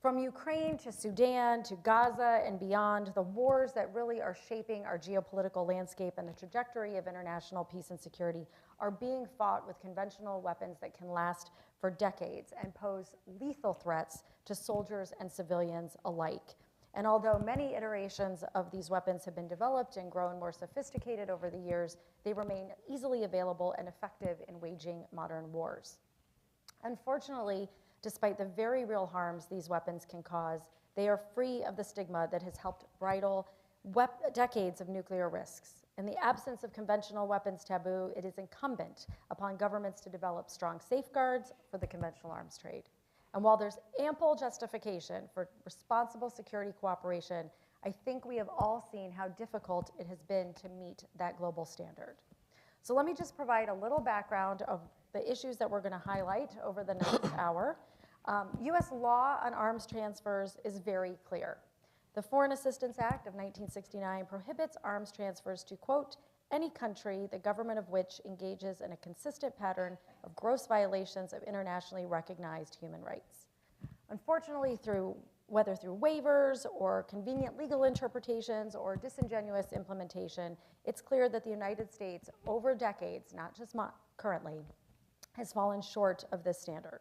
From Ukraine to Sudan to Gaza and beyond, the wars that really are shaping our geopolitical landscape and the trajectory of international peace and security are being fought with conventional weapons that can last for decades and pose lethal threats to soldiers and civilians alike. And although many iterations of these weapons have been developed and grown more sophisticated over the years, they remain easily available and effective in waging modern wars. Unfortunately, despite the very real harms these weapons can cause, they are free of the stigma that has helped bridle decades of nuclear risks. In the absence of conventional weapons taboo, it is incumbent upon governments to develop strong safeguards for the conventional arms trade. And while there's ample justification for responsible security cooperation, I think we have all seen how difficult it has been to meet that global standard. So let me just provide a little background of the issues that we're going to highlight over the next hour. U.S. law on arms transfers is very clear. The Foreign Assistance Act of 1969 prohibits arms transfers to, quote, any country, the government of which engages in a consistent pattern of gross violations of internationally recognized human rights. Unfortunately, whether through waivers or convenient legal interpretations or disingenuous implementation, it's clear that the United States, over decades, not just currently, has fallen short of this standard.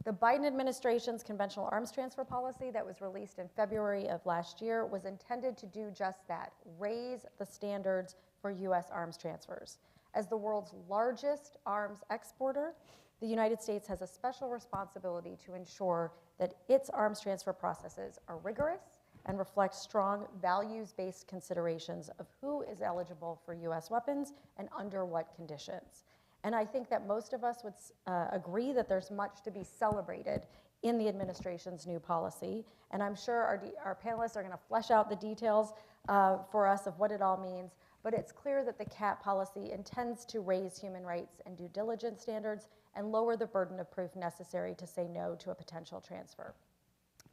The Biden administration's conventional arms transfer policy that was released in February of last year was intended to do just that, raise the standards for U.S. arms transfers. As the world's largest arms exporter, the United States has a special responsibility to ensure that its arms transfer processes are rigorous and reflect strong values-based considerations of who is eligible for U.S. weapons and under what conditions. And I think that most of us would agree that there's much to be celebrated in the administration's new policy. And I'm sure our panelists are going to flesh out the details for us of what it all means. But it's clear that the CAT policy intends to raise human rights and due diligence standards and lower the burden of proof necessary to say no to a potential transfer.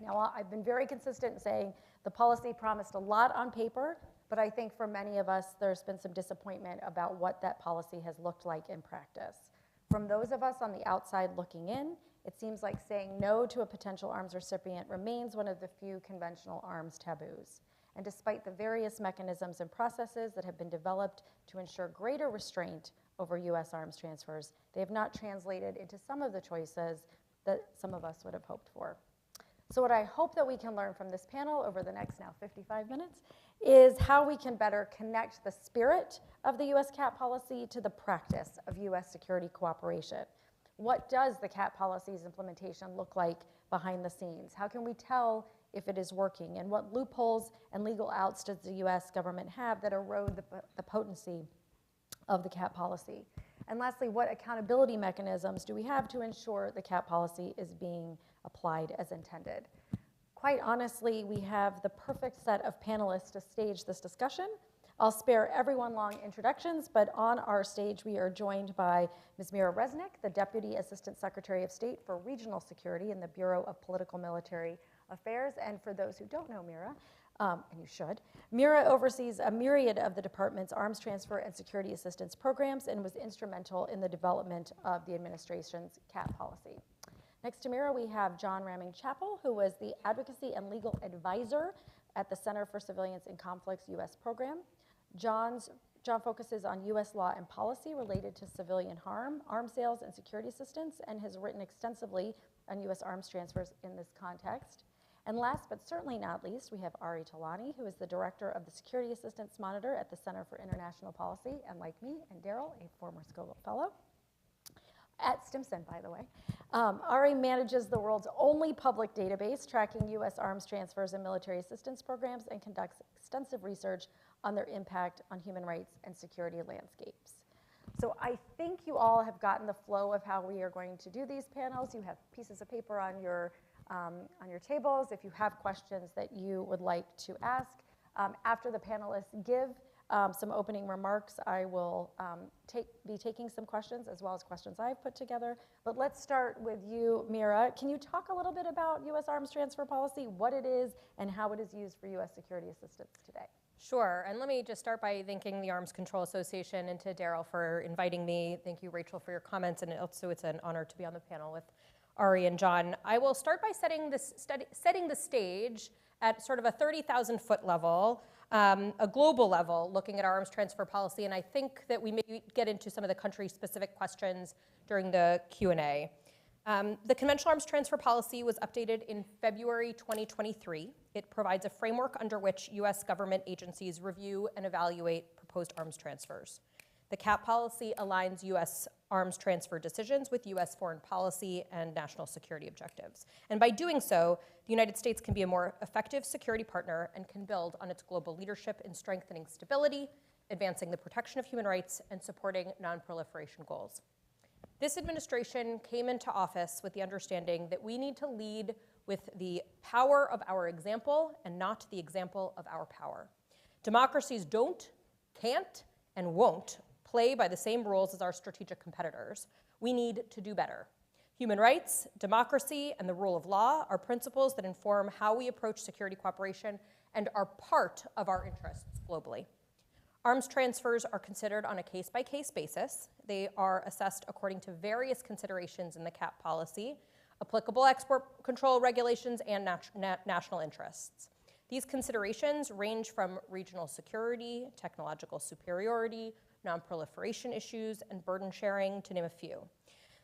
Now, I've been very consistent in saying the policy promised a lot on paper, but I think for many of us, there's been some disappointment about what that policy has looked like in practice. From those of us on the outside looking in, it seems like saying no to a potential arms recipient remains one of the few conventional arms taboos. And despite the various mechanisms and processes that have been developed to ensure greater restraint over US arms transfers, they have not translated into some of the choices that some of us would have hoped for. So what I hope that we can learn from this panel over the next now 55 minutes is how we can better connect the spirit of the US CAT policy to the practice of US security cooperation. What does the CAT policy's implementation look like behind the scenes? How can we tell if it is working? And what loopholes and legal outs does the US government have that erode the potency of the CAT policy? And lastly, what accountability mechanisms do we have to ensure the CAT policy is being applied as intended? Quite honestly, we have the perfect set of panelists to stage this discussion. I'll spare everyone long introductions, but on our stage we are joined by Ms. Mira Resnick, the Deputy Assistant Secretary of State for Regional Security in the Bureau of Political Military Affairs. And for those who don't know Mira, and you should, Mira oversees a myriad of the department's arms transfer and security assistance programs and was instrumental in the development of the administration's CAT policy. Next to Mira, we have John Raming-Chappell, who was the Advocacy and Legal Advisor at the Center for Civilians in Conflicts U.S. program. John focuses on U.S. law and policy related to civilian harm, arms sales, and security assistance, and has written extensively on U.S. arms transfers in this context. And last but certainly not least, we have Ari Talani, who is the Director of the Security Assistance Monitor at the Center for International Policy, and like me and Daryl, a former Scoville Fellow at Stimson, by the way. Ari manages the world's only public database tracking U.S. arms transfers and military assistance programs and conducts extensive research on their impact on human rights and security landscapes. So I think you all have gotten the flow of how we are going to do these panels. You have pieces of paper on your tables if you have questions that you would like to ask. After the panelists give some opening remarks, I will be taking some questions as well as questions I've put together. But let's start with you, Mira. Can you talk a little bit about U.S. arms transfer policy, what it is, and how it is used for U.S. security assistance today? Sure, and let me just start by thanking the Arms Control Association and to Daryl for inviting me. Thank you, Rachel, for your comments, and also it's an honor to be on the panel with Ari and John. I will start by setting the stage at sort of a 30,000-foot level, a global level, looking at our arms transfer policy, and I think that we may get into some of the country-specific questions during the Q&A. The conventional arms transfer policy was updated in February 2023. It provides a framework under which U.S. government agencies review and evaluate proposed arms transfers. The CAT policy aligns U.S. arms transfer decisions with U.S. foreign policy and national security objectives. And by doing so, the United States can be a more effective security partner and can build on its global leadership in strengthening stability, advancing the protection of human rights, and supporting non-proliferation goals. This administration came into office with the understanding that we need to lead with the power of our example and not the example of our power. Democracies don't, can't, and won't play by the same rules as our strategic competitors. We need to do better. Human rights, democracy, and the rule of law are principles that inform how we approach security cooperation and are part of our interests globally. Arms transfers are considered on a case-by-case basis. They are assessed according to various considerations in the CAT policy, applicable export control regulations, and national interests. These considerations range from regional security, technological superiority, non-proliferation issues, and burden sharing, to name a few.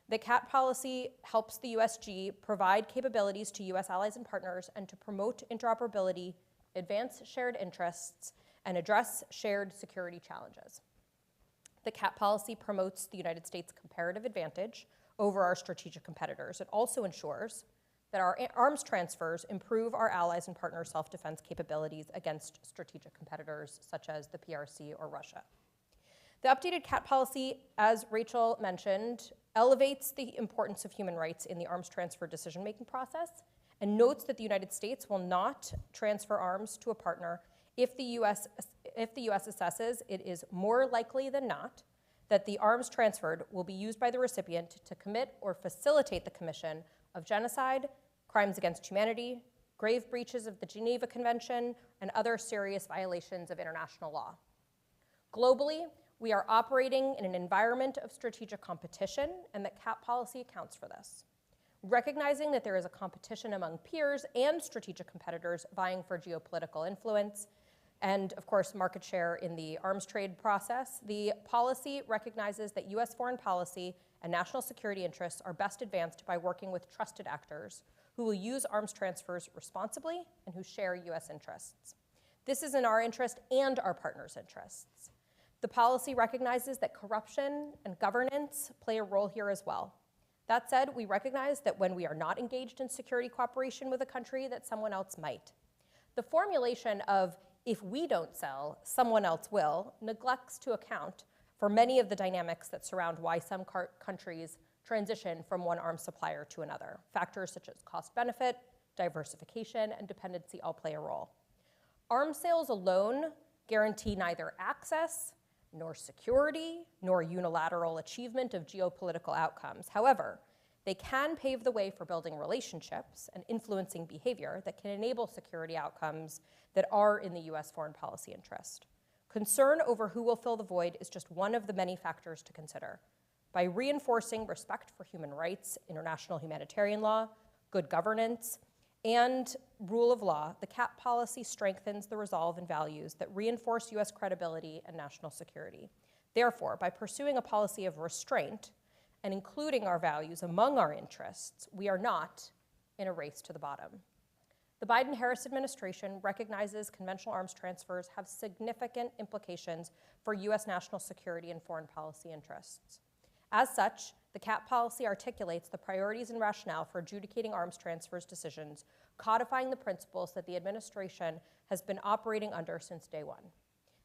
The CAT policy helps the USG provide capabilities to US allies and partners and to promote interoperability, advance shared interests, and address shared security challenges. The CAT policy promotes the United States' comparative advantage over our strategic competitors. It also ensures that our arms transfers improve our allies' and partners' self-defense capabilities against strategic competitors such as the PRC or Russia. The updated CAT policy, as Rachel mentioned, elevates the importance of human rights in the arms transfer decision-making process and notes that the United States will not transfer arms to a partner if the US assesses it is more likely than not that the arms transferred will be used by the recipient to commit or facilitate the commission of genocide, crimes against humanity, grave breaches of the Geneva Convention, and other serious violations of international law. Globally, we are operating in an environment of strategic competition, and that CAP policy accounts for this. Recognizing that there is a competition among peers and strategic competitors vying for geopolitical influence, and of course, market share in the arms trade process, the policy recognizes that US foreign policy and national security interests are best advanced by working with trusted actors who will use arms transfers responsibly and who share US interests. This is in our interest and our partners' interests. The policy recognizes that corruption and governance play a role here as well. That said, we recognize that when we are not engaged in security cooperation with a country, that someone else might. The formulation of "if we don't sell, someone else will" neglects to account for many of the dynamics that surround why some countries transition from one arms supplier to another. Factors such as cost-benefit, diversification, and dependency all play a role. Arms sales alone guarantee neither access, nor security, nor unilateral achievement of geopolitical outcomes. However, they can pave the way for building relationships and influencing behavior that can enable security outcomes that are in the US foreign policy interest. Concern over who will fill the void is just one of the many factors to consider. By reinforcing respect for human rights, international humanitarian law, good governance, and rule of law, the CAP policy strengthens the resolve and values that reinforce US credibility and national security. Therefore, by pursuing a policy of restraint and including our values among our interests, we are not in a race to the bottom. The Biden-Harris administration recognizes conventional arms transfers have significant implications for US national security and foreign policy interests. As such, the CAP policy articulates the priorities and rationale for adjudicating arms transfers decisions, codifying the principles that the administration has been operating under since day one.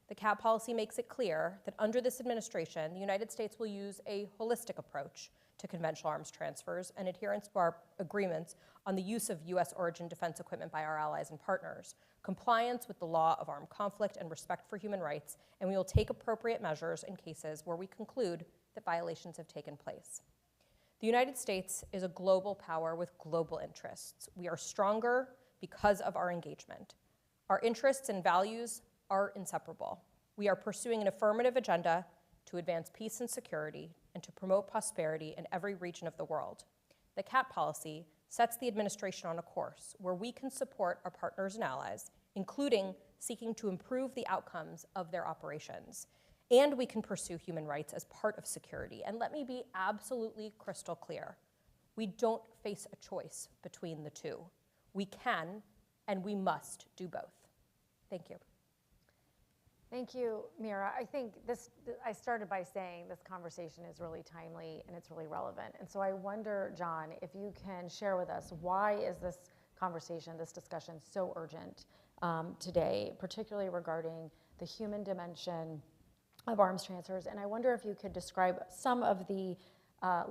The CAP policy makes it clear that under this administration, the United States will use a holistic approach to conventional arms transfers and adherence to our agreements on the use of US origin defense equipment by our allies and partners, compliance with the law of armed conflict and respect for human rights, and we will take appropriate measures in cases where we conclude that violations have taken place. The United States is a global power with global interests. We are stronger because of our engagement. Our interests and values are inseparable. We are pursuing an affirmative agenda to advance peace and security and to promote prosperity in every region of the world. The CAP policy sets the administration on a course where we can support our partners and allies, including seeking to improve the outcomes of their operations. And we can pursue human rights as part of security. And let me be absolutely crystal clear. We don't face a choice between the two. We can and we must do both. Thank you. Thank you, Mira. I think I started by saying this conversation is really timely and it's really relevant. And so I wonder, John, if you can share with us, why is this conversation, this discussion so urgent today, particularly regarding the human dimension of arms transfers? And I wonder if you could describe some of the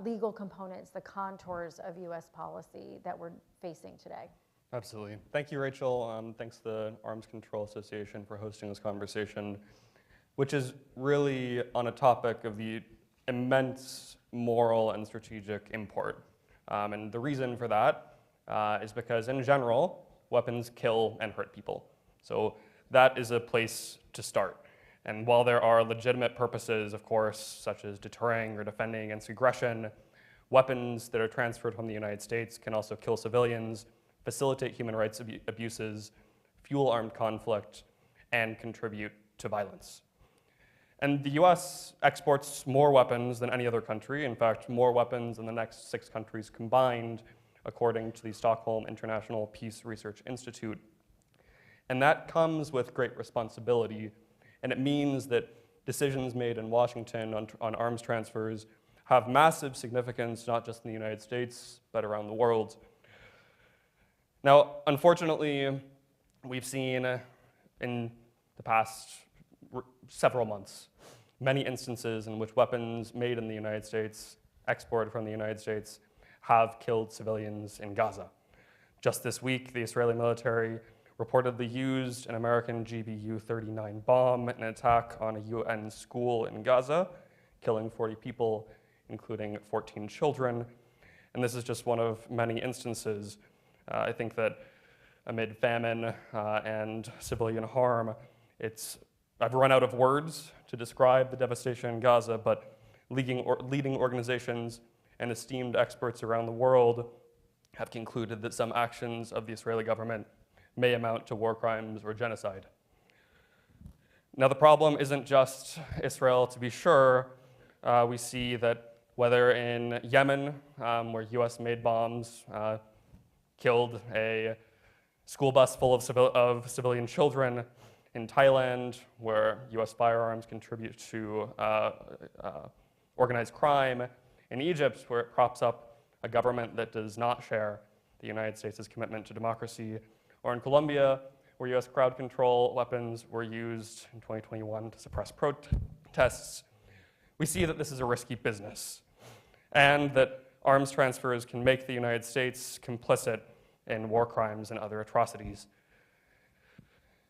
legal components, the contours of US policy that we're facing today. Absolutely. Thank you, Rachel. Thanks to the Arms Control Association for hosting this conversation, which is really on a topic of the immense moral and strategic import. And the reason for that is because, in general, weapons kill and hurt people. So that is a place to start. And while there are legitimate purposes, of course, such as deterring or defending against aggression, weapons that are transferred from the United States can also kill civilians, facilitate human rights abuses, fuel armed conflict, and contribute to violence. And the US exports more weapons than any other country, in fact, more weapons than the next 6 countries combined, according to the Stockholm International Peace Research Institute. And that comes with great responsibility, and it means that decisions made in Washington on arms transfers have massive significance, not just in the United States, but around the world. Now, unfortunately, we've seen in the past several months many instances in which weapons made in the United States, exported from the United States, have killed civilians in Gaza. Just this week, the Israeli military reportedly used an American GBU-39 bomb in an attack on a UN school in Gaza, killing 40 people, including 14 children. And this is just one of many instances. I think that amid famine and civilian harm. I've run out of words to describe the devastation in Gaza, but leading organizations and esteemed experts around the world have concluded that some actions of the Israeli government may amount to war crimes or genocide. Now, the problem isn't just Israel, to be sure. We see that whether in Yemen, where US-made bombs killed a school bus full of civilian children, in Thailand, where US firearms contribute to organized crime, in Egypt, where it props up a government that does not share the United States' commitment to democracy, or in Colombia, where US crowd control weapons were used in 2021 to suppress protests. We see that this is a risky business, and that arms transfers can make the United States complicit in war crimes and other atrocities.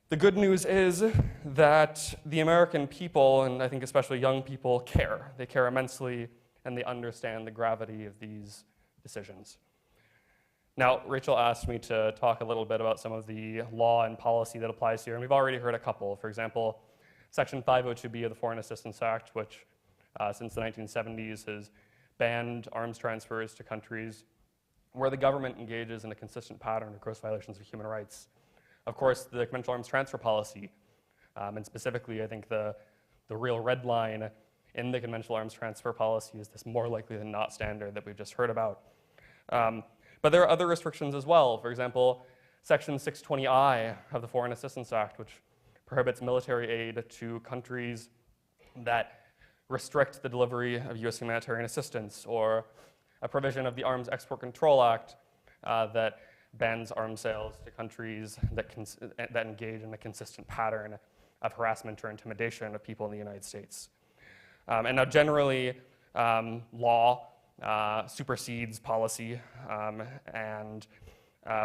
The good news is that the American people, and I think especially young people, care. They care immensely, and they understand the gravity of these decisions. Now, Rachel asked me to talk a little bit about some of the law and policy that applies here, and we've already heard a couple. For example, Section 502B of the Foreign Assistance Act, which since the 1970s has banned arms transfers to countries where the government engages in a consistent pattern of gross violations of human rights. Of course, the conventional arms transfer policy, and specifically, I think the real red line in the conventional arms transfer policy is this more likely than not standard that we've just heard about. But there are other restrictions as well. For example, Section 620I of the Foreign Assistance Act, which prohibits military aid to countries that restrict the delivery of US humanitarian assistance, or a provision of the Arms Export Control Act that bans arms sales to countries that engage in a consistent pattern of harassment or intimidation of people in the United States. And now generally, law supersedes policy, and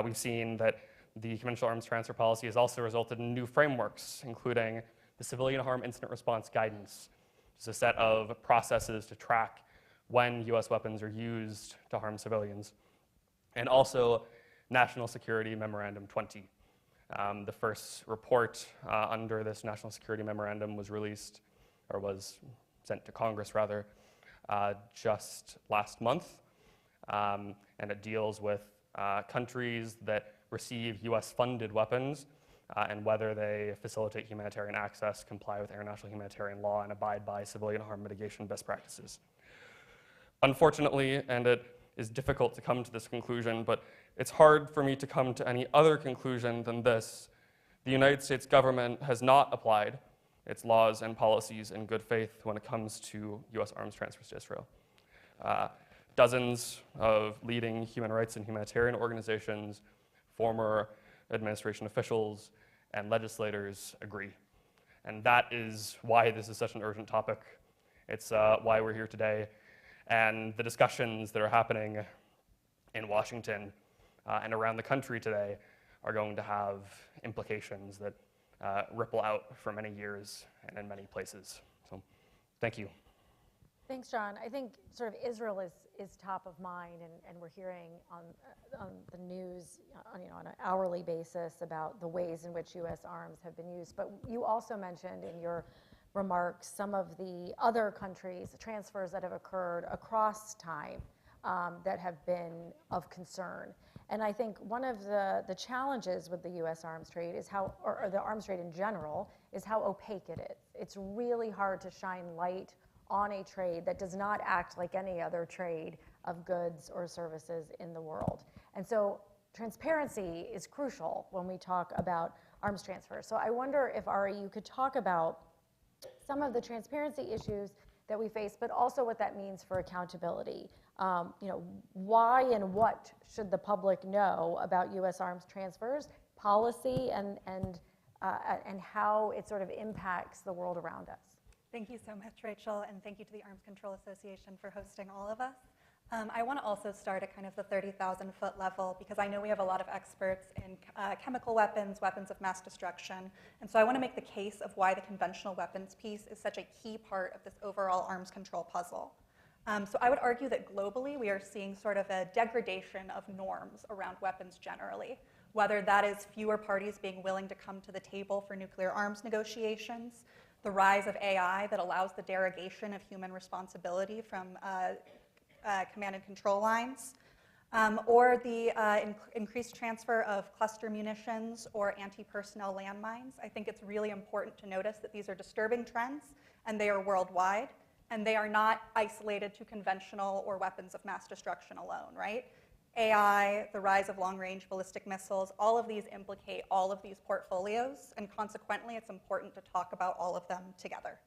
we've seen that the conventional arms transfer policy has also resulted in new frameworks, including the Civilian Harm Incident Response Guidance, which is a set of processes to track when US weapons are used to harm civilians, and also National Security Memorandum 20. The first report under this National Security Memorandum was released, or was sent to Congress rather, just last month, and it deals with countries that receive US-funded weapons and whether they facilitate humanitarian access, comply with international humanitarian law, and abide by civilian harm mitigation best practices. Unfortunately, and it is difficult to come to this conclusion, but it's hard for me to come to any other conclusion than this: the United States government has not applied its laws and policies in good faith when it comes to US arms transfers to Israel. Dozens of leading human rights and humanitarian organizations, former administration officials, and legislators agree. And that is why this is such an urgent topic. It's why we're here today. And the discussions that are happening in Washington and around the country today are going to have implications that ripple out for many years and in many places. So, thank you. Thanks, John. I think sort of Israel is top of mind, and we're hearing on the news on an hourly basis about the ways in which U.S. arms have been used. But you also mentioned in your remarks some of the other countries, transfers that have occurred across time that have been of concern. And I think one of the challenges with the U.S. arms trade is how, or the arms trade in general, is how opaque it is. It's really hard to shine light on a trade that does not act like any other trade of goods or services in the world. And so transparency is crucial when we talk about arms transfer. So I wonder if, Ari, you could talk about some of the transparency issues that we face, but also what that means for accountability. Why and what should the public know about U.S. arms transfers, policy, and how it sort of impacts the world around us? Thank you so much, Rachel, and thank you to the Arms Control Association for hosting all of us. I want to also start at kind of the 30,000-foot level, because I know we have a lot of experts in chemical weapons, weapons of mass destruction, and so I want to make the case of why the conventional weapons piece is such a key part of this overall arms control puzzle. So I would argue that globally we are seeing sort of a degradation of norms around weapons generally. whether that is fewer parties being willing to come to the table for nuclear arms negotiations, the rise of AI that allows the derogation of human responsibility from command and control lines, or the increased transfer of cluster munitions or anti-personnel landmines. I think it's really important to notice that these are disturbing trends, and they are worldwide, and they are not isolated to conventional or weapons of mass destruction alone, right? AI, the rise of long-range ballistic missiles, all of these implicate all of these portfolios, and consequently, it's important to talk about all of them together.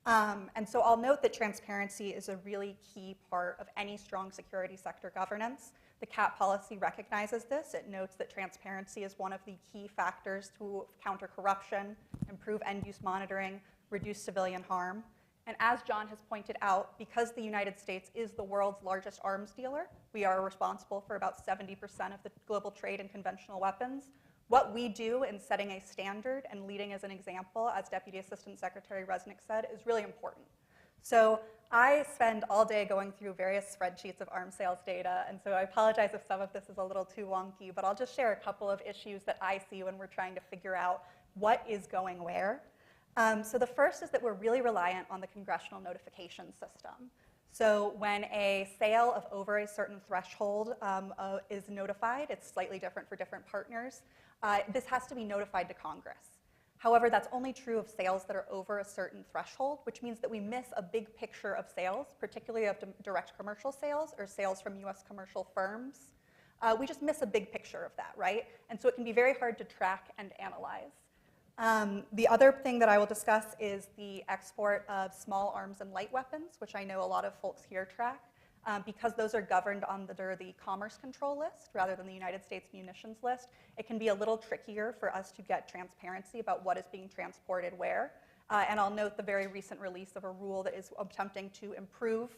And so I'll note that transparency is a really key part of any strong security sector governance. The CAP policy recognizes this. It notes that transparency is one of the key factors to counter corruption, improve end-use monitoring, reduce civilian harm. And as John has pointed out, because the United States is the world's largest arms dealer, we are responsible for about 70% of the global trade in conventional weapons. What we do in setting a standard and leading as an example, as Deputy Assistant Secretary Resnick said, is really important. So I spend all day going through various spreadsheets of arms sales data, and so I apologize if some of this is a little too wonky, but I'll just share a couple of issues that I see when we're trying to figure out what is going where. So the first is that we're really reliant on the congressional notification system. So when a sale of over a certain threshold is notified, it's slightly different for different partners, this has to be notified to Congress. However, that's only true of sales that are over a certain threshold, which means that we miss a big picture of sales, particularly of direct commercial sales or sales from US commercial firms. We just miss a big picture of that, right? And so it can be very hard to track and analyze. The other thing that I will discuss is the export of small arms and light weapons, which I know a lot of folks here track. Because those are governed under the Commerce Control List rather than the United States Munitions List, it can be a little trickier for us to get transparency about what is being transported where. And I'll note the very recent release of a rule that is attempting to improve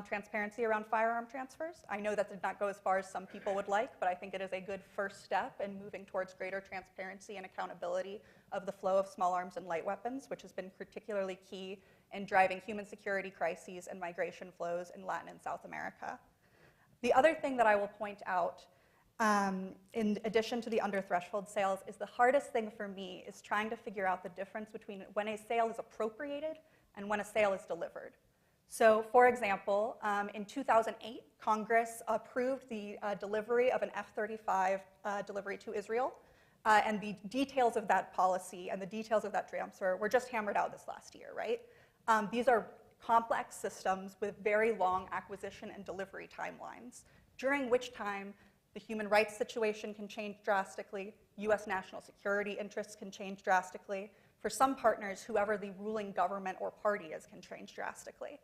transparency around firearm transfers. I know that did not go as far as some people would like, but I think it is a good first step in moving towards greater transparency and accountability of the flow of small arms and light weapons, which has been particularly key in driving human security crises and migration flows in Latin and South America. The other thing that I will point out, in addition to the under-threshold sales, is the hardest thing for me is trying to figure out the difference between when a sale is appropriated and when a sale is delivered. So, for example, in 2008, Congress approved the delivery of an F-35 delivery to Israel, and the details of that policy and the details of that transfer were just hammered out this last year, right? These are complex systems with very long acquisition and delivery timelines, during which time the human rights situation can change drastically, US national security interests can change drastically. For some partners, whoever the ruling government or party is can change drastically.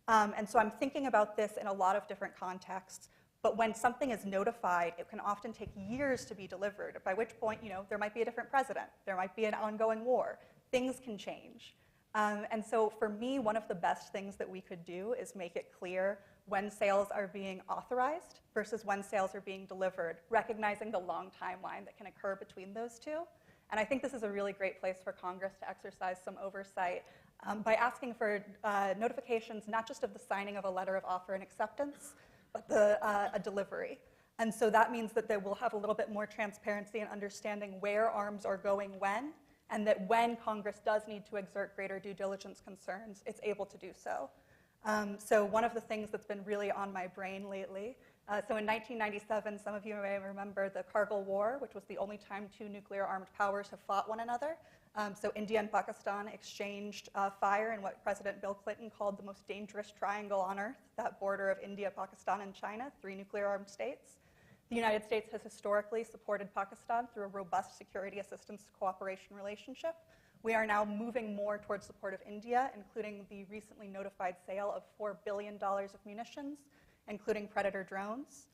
And so I'm thinking about this in a lot of different contexts, but when something is notified, it can often take years to be delivered, by which point, there might be a different president, there might be an ongoing war, things can change. And so for me, one of the best things that we could do is make it clear when sales are being authorized versus when sales are being delivered, recognizing the long timeline that can occur between those two. And I think this is a really great place for Congress to exercise some oversight by asking for notifications, not just of the signing of a letter of offer and acceptance, but a delivery. And so that means that they will have a little bit more transparency and understanding where arms are going when, and that when Congress does need to exert greater due diligence concerns, it's able to do so. So one of the things that's been really on my brain lately, so in 1997, some of you may remember the Kargil War, which was the only time two nuclear-armed powers have fought one another. So India and Pakistan exchanged fire in what President Bill Clinton called the most dangerous triangle on Earth, that border of India, Pakistan, and China, 3 nuclear-armed states. The United States has historically supported Pakistan through a robust security assistance cooperation relationship. We are now moving more towards support of India, including the recently notified sale of $4 billion of munitions, including Predator drones.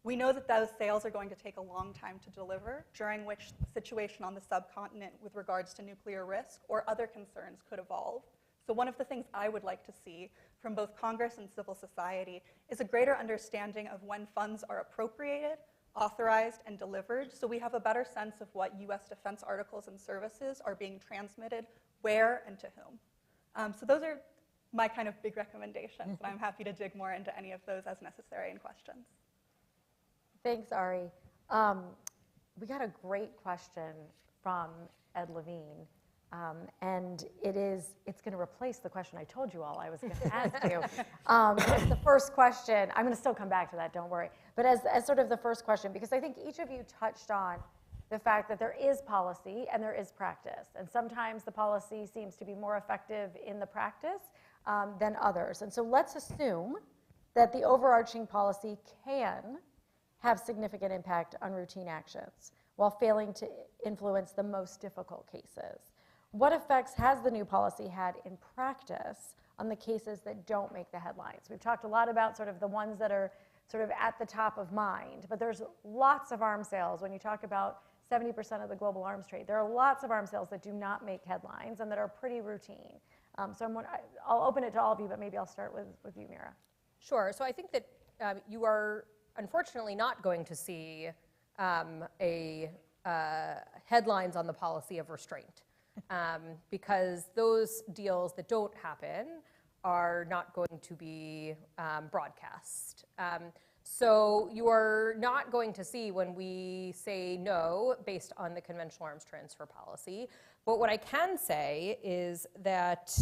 We know that those sales are going to take a long time to deliver, during which the situation on the subcontinent with regards to nuclear risk or other concerns could evolve. So one of the things I would like to see from both Congress and civil society is a greater understanding of when funds are appropriated, authorized, and delivered, so we have a better sense of what US defense articles and services are being transmitted, where, and to whom. So those are my kind of big recommendations, and I'm happy to dig more into any of those as necessary in questions. Thanks, Ari. We got a great question from Ed Levine. And it's going to replace the question I told you all I was going to ask you. It's the first question. I'm going to still come back to that, don't worry. But as sort of the first question, because I think each of you touched on the fact that there is policy and there is practice. And sometimes the policy seems to be more effective in the practice than others. And so let's assume that the overarching policy can have significant impact on routine actions while failing to influence the most difficult cases. What effects has the new policy had in practice on the cases that don't make the headlines? We've talked a lot about sort of the ones that are sort of at the top of mind, but there's lots of arms sales. When you talk about 70% of the global arms trade, there are lots of arms sales that do not make headlines and that are pretty routine. I'll open it to all of you, but maybe I'll start with you, Mira. Sure. So I think that you are unfortunately not going to see headlines on the policy of restraint. Because those deals that don't happen are not going to be broadcast. So you are not going to see when we say no based on the conventional arms transfer policy. But what I can say is that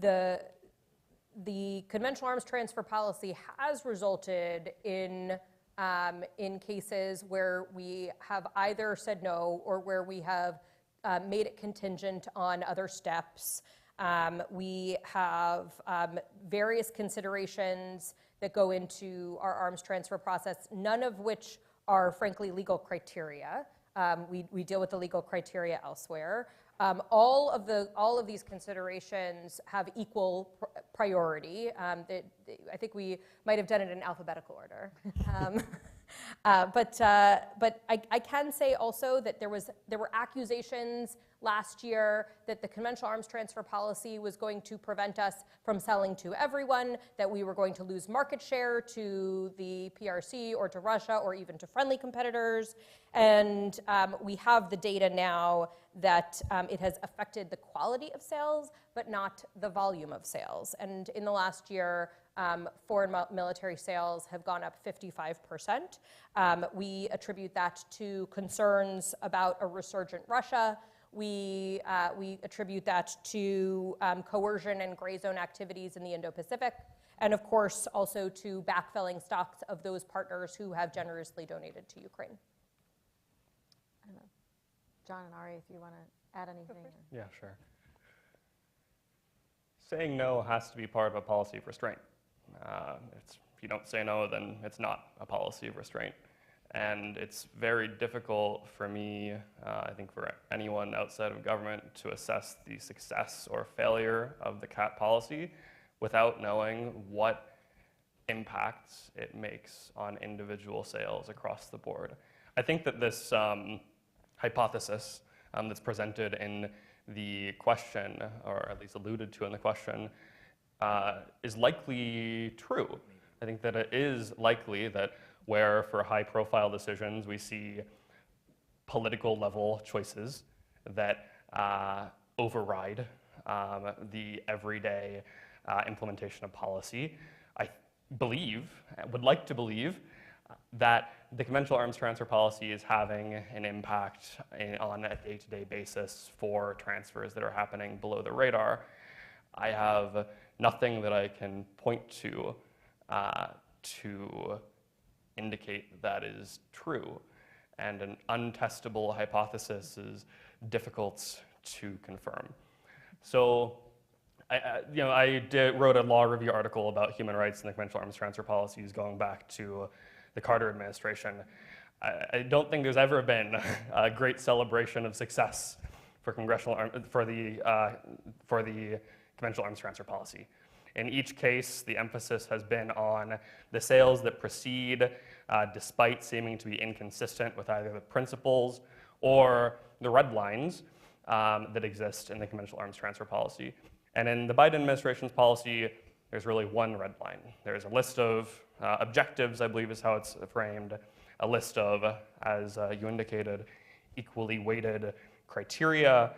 the conventional arms transfer policy has resulted in cases where we have either said no or where we have made it contingent on other steps. We have various considerations that go into our arms transfer process, none of which are, frankly, legal criteria. We deal with the legal criteria elsewhere. All of these considerations have equal priority. I think we might have done it in alphabetical order. But I can say also that there were accusations last year that the conventional arms transfer policy was going to prevent us from selling to everyone, that we were going to lose market share to the PRC or to Russia or even to friendly competitors. And we have the data now that it has affected the quality of sales, but not the volume of sales. And in the last year, foreign military sales have gone up 55%. We attribute that to concerns about a resurgent Russia. We attribute that to coercion and gray zone activities in the Indo-Pacific, and of course also to backfilling stocks of those partners who have generously donated to Ukraine. I don't know. John and Ari, if you want to add anything. Yeah, sure. Saying no has to be part of a policy of restraint. If you don't say no, then it's not a policy of restraint. And it's very difficult for me, I think for anyone outside of government, to assess the success or failure of the CAT policy without knowing what impacts it makes on individual sales across the board. I think that this hypothesis that's presented in the question, or at least alluded to in the question, is likely true. I think that it is likely that where for high-profile decisions we see political level choices that override the everyday implementation of policy, I would like to believe that the conventional arms transfer policy is having an impact on a day-to-day basis for transfers that are happening below the radar. I have nothing that I can point to indicate that is true, and an untestable hypothesis is difficult to confirm. So, I wrote a law review article about human rights and the conventional arms transfer policies going back to the Carter administration. I don't think there's ever been a great celebration of success for the conventional arms transfer policy. In each case, the emphasis has been on the sales that proceed despite seeming to be inconsistent with either the principles or the red lines that exist in the conventional arms transfer policy. And in the Biden administration's policy, there's really one red line. There's a list of objectives, I believe is how it's framed, a list of, as you indicated, equally weighted criteria,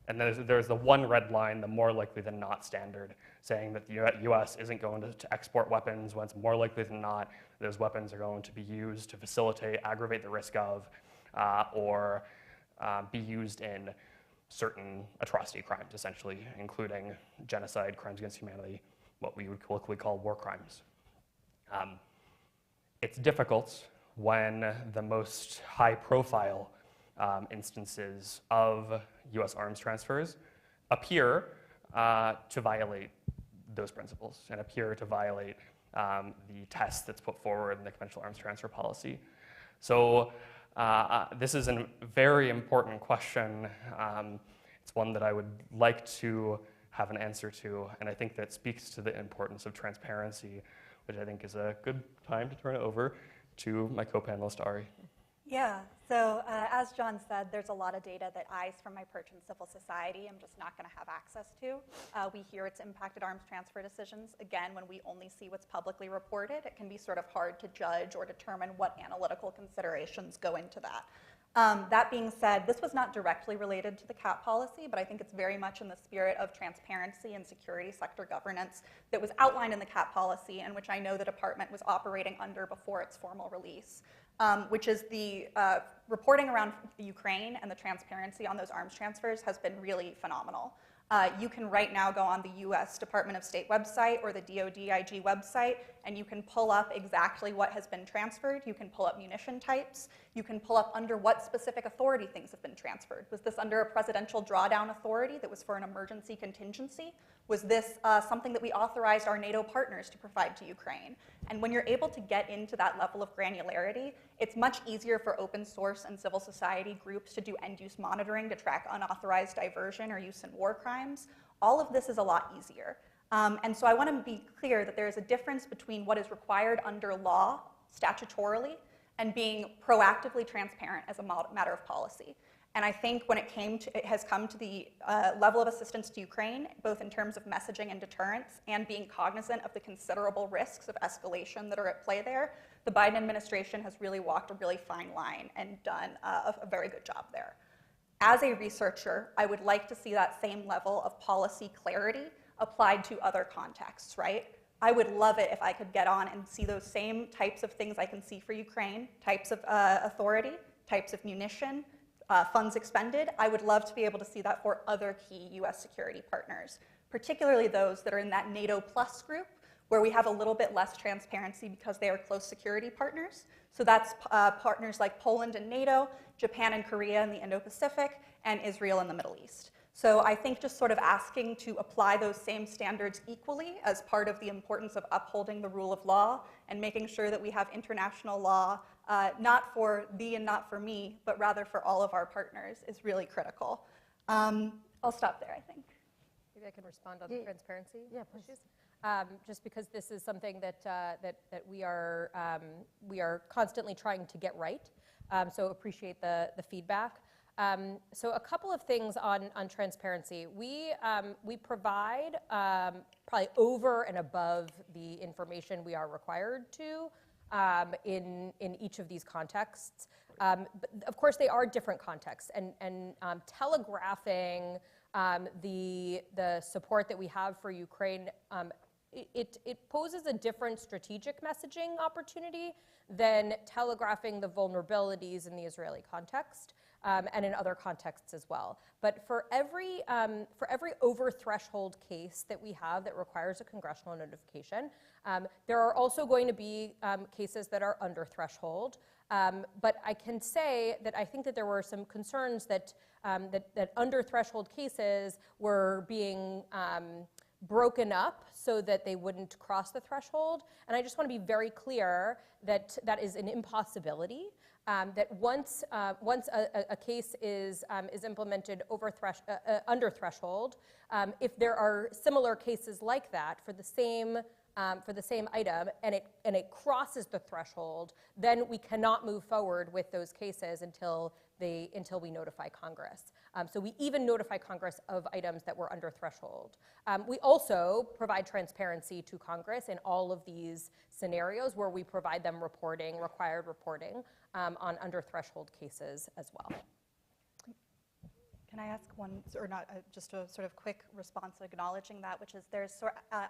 And there's the one red line, the more likely than not standard, saying that the U.S. isn't going to export weapons when it's more likely than not those weapons are going to be used to facilitate, aggravate the risk of, or be used in certain atrocity crimes, essentially, including genocide, crimes against humanity, what we would colloquially call war crimes. It's difficult when the most high-profile instances of U.S. arms transfers appear to violate those principles and appear to violate the test that's put forward in the conventional arms transfer policy. So this is a very important question. It's one that I would like to have an answer to, and I think that speaks to the importance of transparency, which I think is a good time to turn it over to my co-panelist, Ari. Yeah, so as John said, there's a lot of data that I, from my perch in civil society, am just not going to have access to. We hear it's impacted arms transfer decisions. Again, when we only see what's publicly reported, it can be sort of hard to judge or determine what analytical considerations go into that. That being said, this was not directly related to the CAP policy, but I think it's very much in the spirit of transparency and security sector governance that was outlined in the CAP policy, and which I know the department was operating under before its formal release. Which is the reporting around the Ukraine and the transparency on those arms transfers has been really phenomenal. You can right now go on the US Department of State website or the DoD-IG website, and you can pull up exactly what has been transferred. You can pull up munition types. You can pull up under what specific authority things have been transferred. Was this under a presidential drawdown authority that was for an emergency contingency? Was this something that we authorized our NATO partners to provide to Ukraine? And when you're able to get into that level of granularity, it's much easier for open source and civil society groups to do end-use monitoring to track unauthorized diversion or use in war crimes. All of this is a lot easier. And so I want to be clear that there is a difference between what is required under law, statutorily, and being proactively transparent as a matter of policy. And I think when it has come to the level of assistance to Ukraine, both in terms of messaging and deterrence, and being cognizant of the considerable risks of escalation that are at play there, the Biden administration has really walked a really fine line and done a very good job there. As a researcher, I would like to see that same level of policy clarity applied to other contexts, right? I would love it if I could get on and see those same types of things I can see for Ukraine, types of authority, types of munition, funds expended. I would love to be able to see that for other key US security partners, particularly those that are in that NATO plus group, where we have a little bit less transparency because they are close security partners. So that's partners like Poland and NATO, Japan and Korea in the Indo-Pacific, and Israel in the Middle East. So I think just sort of asking to apply those same standards equally as part of the importance of upholding the rule of law and making sure that we have international law, not for thee and not for me, but rather for all of our partners, is really critical. I'll stop there, I think. Maybe I can respond on the transparency issues. Just because this is something that we are constantly trying to get right. So appreciate the feedback. So a couple of things on transparency. We provide probably over and above the information we are required to in each of these contexts. But of course, they are different contexts, and telegraphing the support that we have for Ukraine, it poses a different strategic messaging opportunity than telegraphing the vulnerabilities in the Israeli context. And in other contexts as well. But for every over-threshold case that we have that requires a congressional notification, there are also going to be cases that are under threshold. But I can say that I think that there were some concerns that under threshold cases were being broken up so that they wouldn't cross the threshold. And I just want to be very clear that that is an impossibility. That once a case is implemented under threshold, if there are similar cases like that for the same item and it crosses the threshold, then we cannot move forward with those cases until we notify Congress. So we even notify Congress of items that were under threshold. We also provide transparency to Congress in all of these scenarios where we provide them required reporting on under threshold cases as well. Can I ask one, or not, just a sort of quick response acknowledging that, which is there's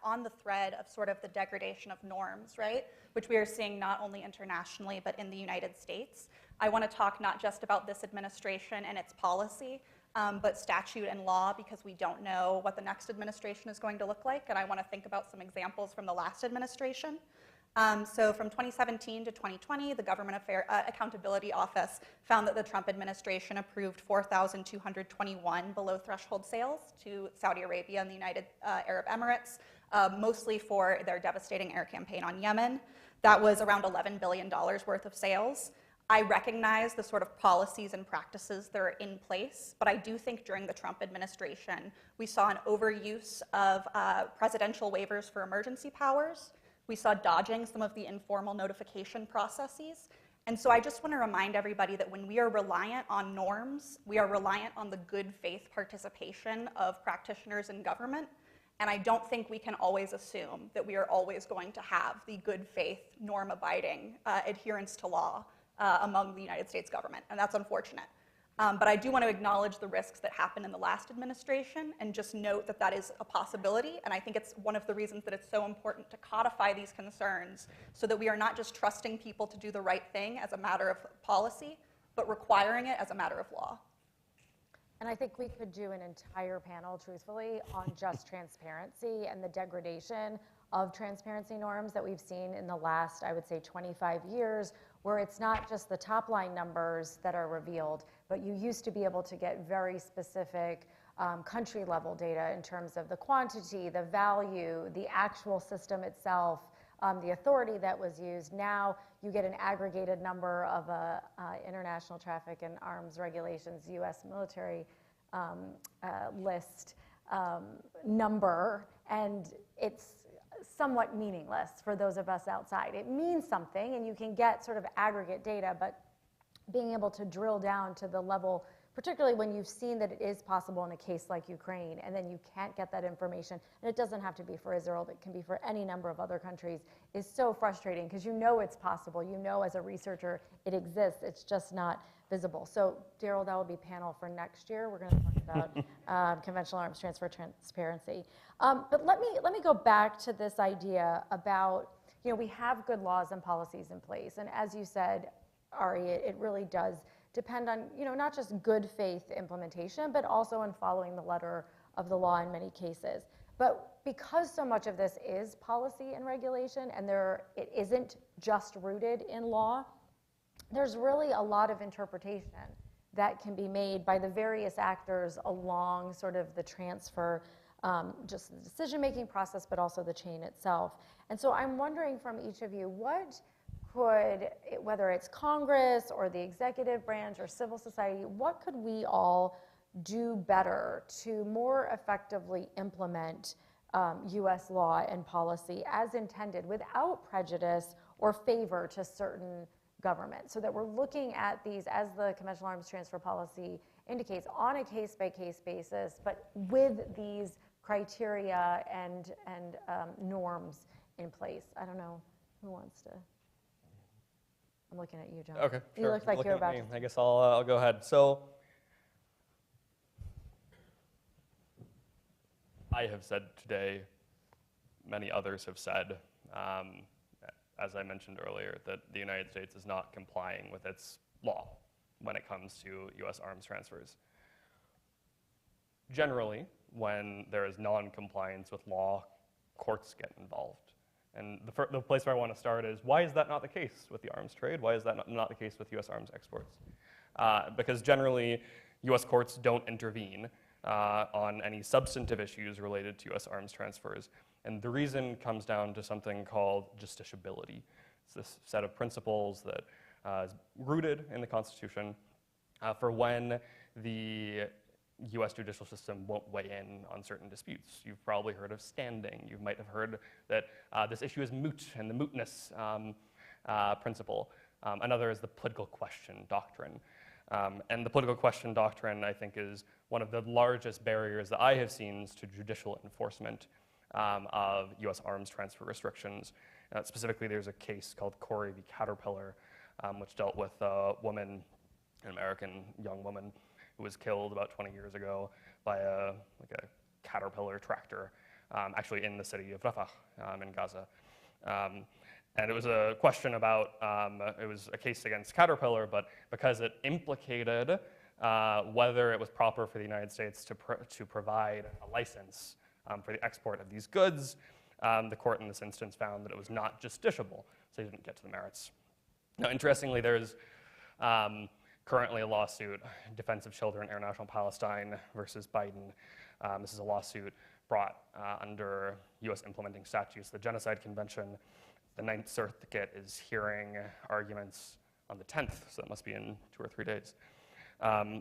on the thread of sort of the degradation of norms, right, which we are seeing not only internationally but in the United States. I want to talk not just about this administration and its policy, but statute and law, because we don't know what the next administration is going to look like, and I want to think about some examples from the last administration. So from 2017 to 2020, the Government Accountability Office found that the Trump administration approved 4,221 below threshold sales to Saudi Arabia and the United Arab Emirates, mostly for their devastating air campaign on Yemen. That was around $11 billion worth of sales. I recognize the sort of policies and practices that are in place, but I do think during the Trump administration, we saw an overuse of presidential waivers for emergency powers. We saw dodging some of the informal notification processes. And so I just want to remind everybody that when we are reliant on norms, we are reliant on the good faith participation of practitioners in government. And I don't think we can always assume that we are always going to have the good faith, norm-abiding adherence to law among the United States government, and that's unfortunate. But I do want to acknowledge the risks that happened in the last administration and just note that that is a possibility, and I think it's one of the reasons that it's so important to codify these concerns so that we are not just trusting people to do the right thing as a matter of policy, but requiring it as a matter of law. And I think we could do an entire panel, truthfully, on just transparency and the degradation of transparency norms that we've seen in the last, I would say, 25 years, where it's not just the top line numbers that are revealed, but you used to be able to get very specific country level data in terms of the quantity, the value, the actual system itself, the authority that was used. Now you get an aggregated number of international traffic and arms regulations, U.S. military list number, and it's somewhat meaningless for those of us outside. It means something, and you can get sort of aggregate data, but being able to drill down to the level, particularly when you've seen that it is possible in a case like Ukraine, and then you can't get that information, and it doesn't have to be for Israel, but it can be for any number of other countries, is so frustrating, because you know it's possible. You know as a researcher it exists, it's just not visible. So Daryl, that will be panel for next year. We're going to talk about conventional arms transfer transparency. But let me go back to this idea about, we have good laws and policies in place, and as you said, Ari, it really does depend on, not just good faith implementation, but also in following the letter of the law in many cases. But because so much of this is policy and regulation, and it isn't just rooted in law, there's really a lot of interpretation that can be made by the various actors along sort of the transfer, just the decision-making process, but also the chain itself. And so I'm wondering from each of you, what could, whether it's Congress or the executive branch or civil society, what could we all do better to more effectively implement U.S. law and policy as intended without prejudice or favor to certain governments, so that we're looking at these, as the conventional arms transfer policy indicates, on a case-by-case basis, but with these criteria and norms in place. I don't know who wants to. I'm looking at you, John. Okay, sure. You look like you're about to. I guess I'll go ahead. So I have said today, many others have said, as I mentioned earlier, that the United States is not complying with its law when it comes to U.S. arms transfers. Generally, when there is non-compliance with law, courts get involved. And the place where I want to start is, why is that not the case with the arms trade? Why is that not the case with U.S. arms exports? Because generally, U.S. courts don't intervene on any substantive issues related to U.S. arms transfers. And the reason comes down to something called justiciability. It's this set of principles that is rooted in the Constitution for when the U.S. judicial system won't weigh in on certain disputes. You've probably heard of standing. You might have heard that this issue is moot, and the mootness principle. Another is the political question doctrine. And the political question doctrine, I think, is one of the largest barriers that I have seen to judicial enforcement of U.S. arms transfer restrictions. Specifically, there's a case called Corey v. Caterpillar, which dealt with a woman, an American young woman, who was killed about 20 years ago by a Caterpillar tractor, actually in the city of Rafah in Gaza. And it was a question about, it was a case against Caterpillar, but because it implicated whether it was proper for the United States to provide a license for the export of these goods, the court in this instance found that it was not justiciable, so they didn't get to the merits. Now, interestingly, there's currently a lawsuit, Defense of Children, International Palestine versus Biden. This is a lawsuit brought under U.S. implementing statutes, the Genocide Convention. The Ninth Circuit is hearing arguments on the 10th, so that must be in 2 or 3 days.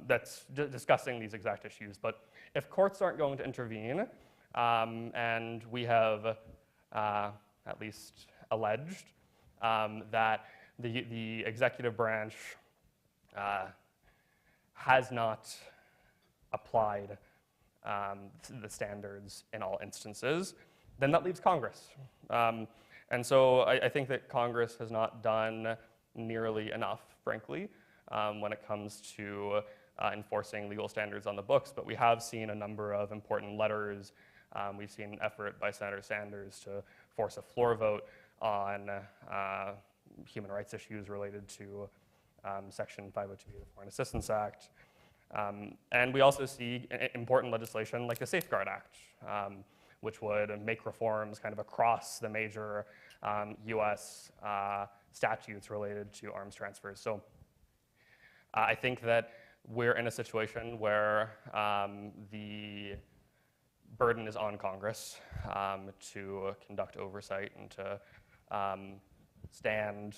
That's discussing these exact issues. But if courts aren't going to intervene, and we have at least alleged that the executive branch has not applied the standards in all instances, then that leaves Congress. And so I think that Congress has not done nearly enough, frankly, when it comes to enforcing legal standards on the books. But we have seen a number of important letters. We've seen an effort by Senator Sanders to force a floor vote on human rights issues related to Section 502 of the Foreign Assistance Act. And we also see important legislation like the Safeguard Act, which would make reforms kind of across the major U.S. statutes related to arms transfers. So I think that we're in a situation where the burden is on Congress to conduct oversight and to stand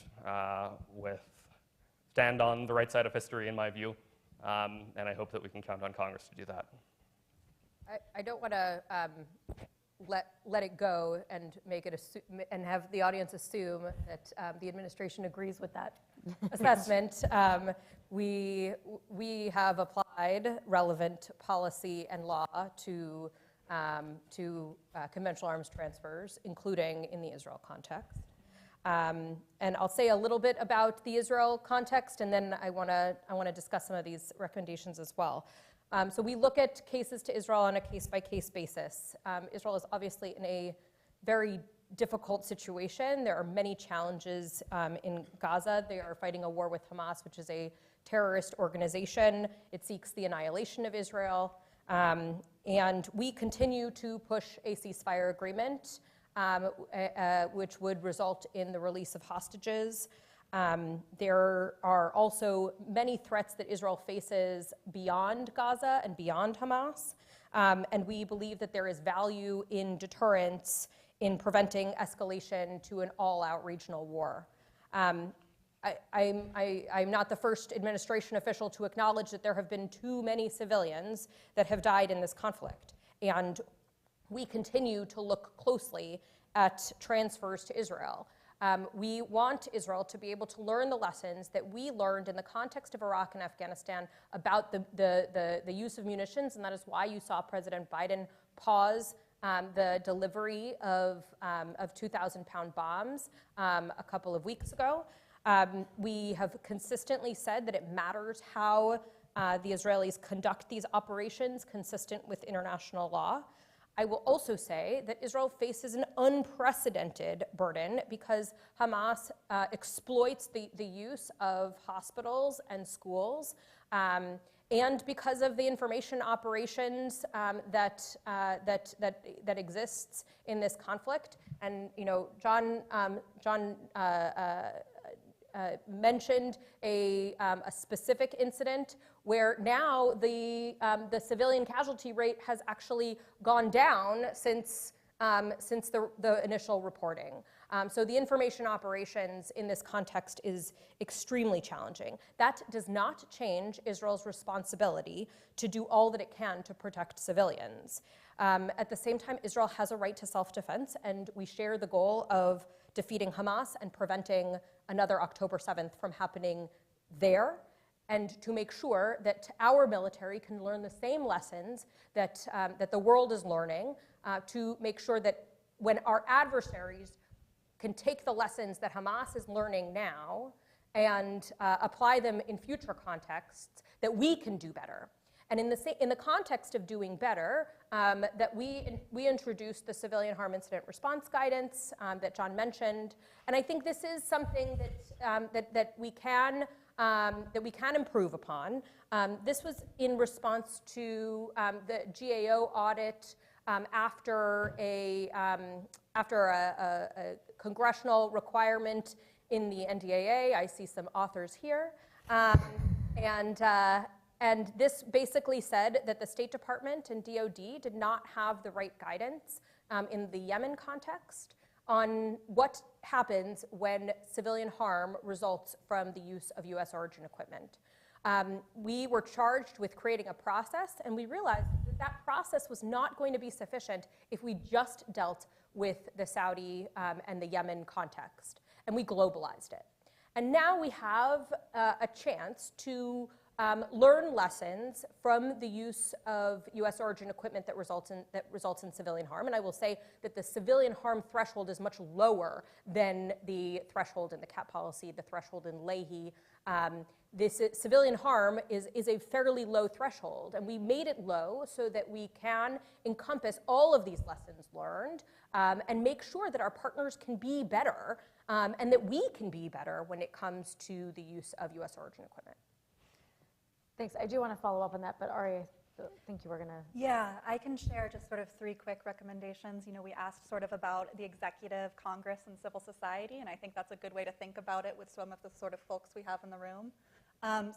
on the right side of history, in my view. And I hope that we can count on Congress to do that. I don't want to let it go and make it and have the audience assume that the administration agrees with that assessment. We have applied relevant policy and law to conventional arms transfers, including in the Israel context. And I'll say a little bit about the Israel context, and then I want to discuss some of these recommendations as well. So we look at cases to Israel on a case-by-case basis. Israel is obviously in a very difficult situation. There are many challenges in Gaza. They are fighting a war with Hamas, which is a terrorist organization. It seeks the annihilation of Israel. And we continue to push a ceasefire agreement, which would result in the release of hostages. There are also many threats that Israel faces beyond Gaza and beyond Hamas, and we believe that there is value in deterrence in preventing escalation to an all-out regional war. I'm not the first administration official to acknowledge that there have been too many civilians that have died in this conflict, and we continue to look closely at transfers to Israel. We want Israel to be able to learn the lessons that we learned in the context of Iraq and Afghanistan about the use of munitions, and that is why you saw President Biden pause the delivery of 2,000-pound bombs a couple of weeks ago. We have consistently said that it matters how the Israelis conduct these operations consistent with international law. I will also say that Israel faces an unprecedented burden because Hamas exploits the use of hospitals and schools, and because of the information operations that exists in this conflict. And John mentioned a specific incident where now the civilian casualty rate has actually gone down since the initial reporting. So the information operations in this context is extremely challenging. That does not change Israel's responsibility to do all that it can to protect civilians. At the same time, Israel has a right to self-defense, and we share the goal of defeating Hamas and preventing another October 7th from happening there, and to make sure that our military can learn the same lessons that the world is learning, to make sure that when our adversaries can take the lessons that Hamas is learning now and apply them in future contexts, that we can do better. And in the context of doing better, that we introduced the civilian harm incident response guidance that John mentioned, and I think this is something that we can improve upon. This was in response to the GAO audit after a congressional requirement in the NDAA. I see some authors here. And this basically said that the State Department and DoD did not have the right guidance in the Yemen context on what happens when civilian harm results from the use of US origin equipment. We were charged with creating a process, and we realized that that process was not going to be sufficient if we just dealt with the Saudi and the Yemen context, and we globalized it. And now we have a chance to learn lessons from the use of US origin equipment that results in civilian harm. And I will say that the civilian harm threshold is much lower than the threshold in the CAP policy, the threshold in Leahy. This civilian harm is a fairly low threshold, and we made it low so that we can encompass all of these lessons learned and make sure that our partners can be better and that we can be better when it comes to the use of US origin equipment. Thanks. I do want to follow up on that, but Ari, I think you were going to. Yeah, I can share just sort of 3 quick recommendations. You know, we asked sort of about the executive, Congress, and civil society, and I think that's a good way to think about it with some of the sort of folks we have in the room.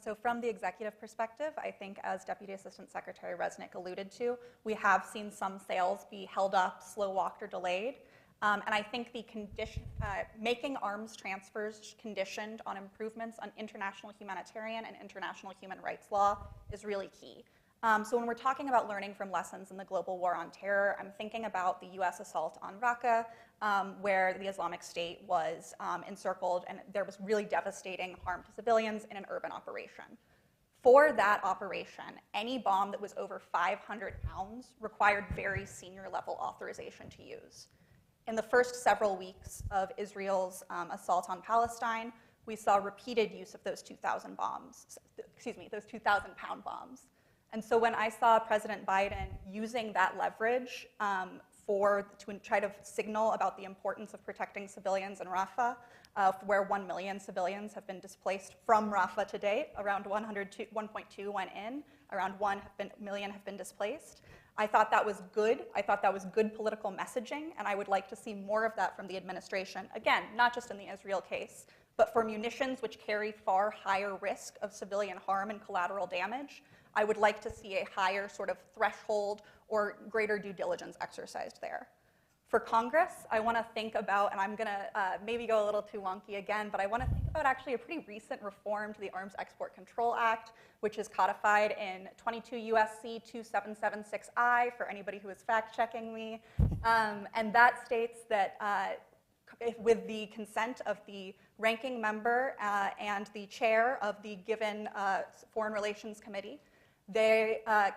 So from the executive perspective, I think as Deputy Assistant Secretary Resnick alluded to, we have seen some sales be held up, slow-walked, or delayed. And I think the making arms transfers conditioned on improvements on international humanitarian and international human rights law is really key. So when we're talking about learning from lessons in the global war on terror, I'm thinking about the US assault on Raqqa, where the Islamic State was encircled and there was really devastating harm to civilians in an urban operation. For that operation, any bomb that was over 500 pounds required very senior level authorization to use. In the first several weeks of Israel's assault on Palestine, we saw repeated use of those 2,000 those 2,000-pound bombs. And so when I saw President Biden using that leverage to try to signal about the importance of protecting civilians in Rafah, where 1 million civilians have been displaced from Rafah to date, around 1.2 went in, around 1 million have been displaced. I thought that was good. I thought that was good political messaging, and I would like to see more of that from the administration. Again, not just in the Israel case, but for munitions which carry far higher risk of civilian harm and collateral damage, I would like to see a higher sort of threshold or greater due diligence exercised there. For Congress, I want to think about, and I'm going to maybe go a little too wonky again, but I want to think about actually a pretty recent reform to the Arms Export Control Act, which is codified in 22 U.S.C. 2776I, for anybody who is fact-checking me. And that states that with the consent of the ranking member and the chair of the given Foreign Relations Committee,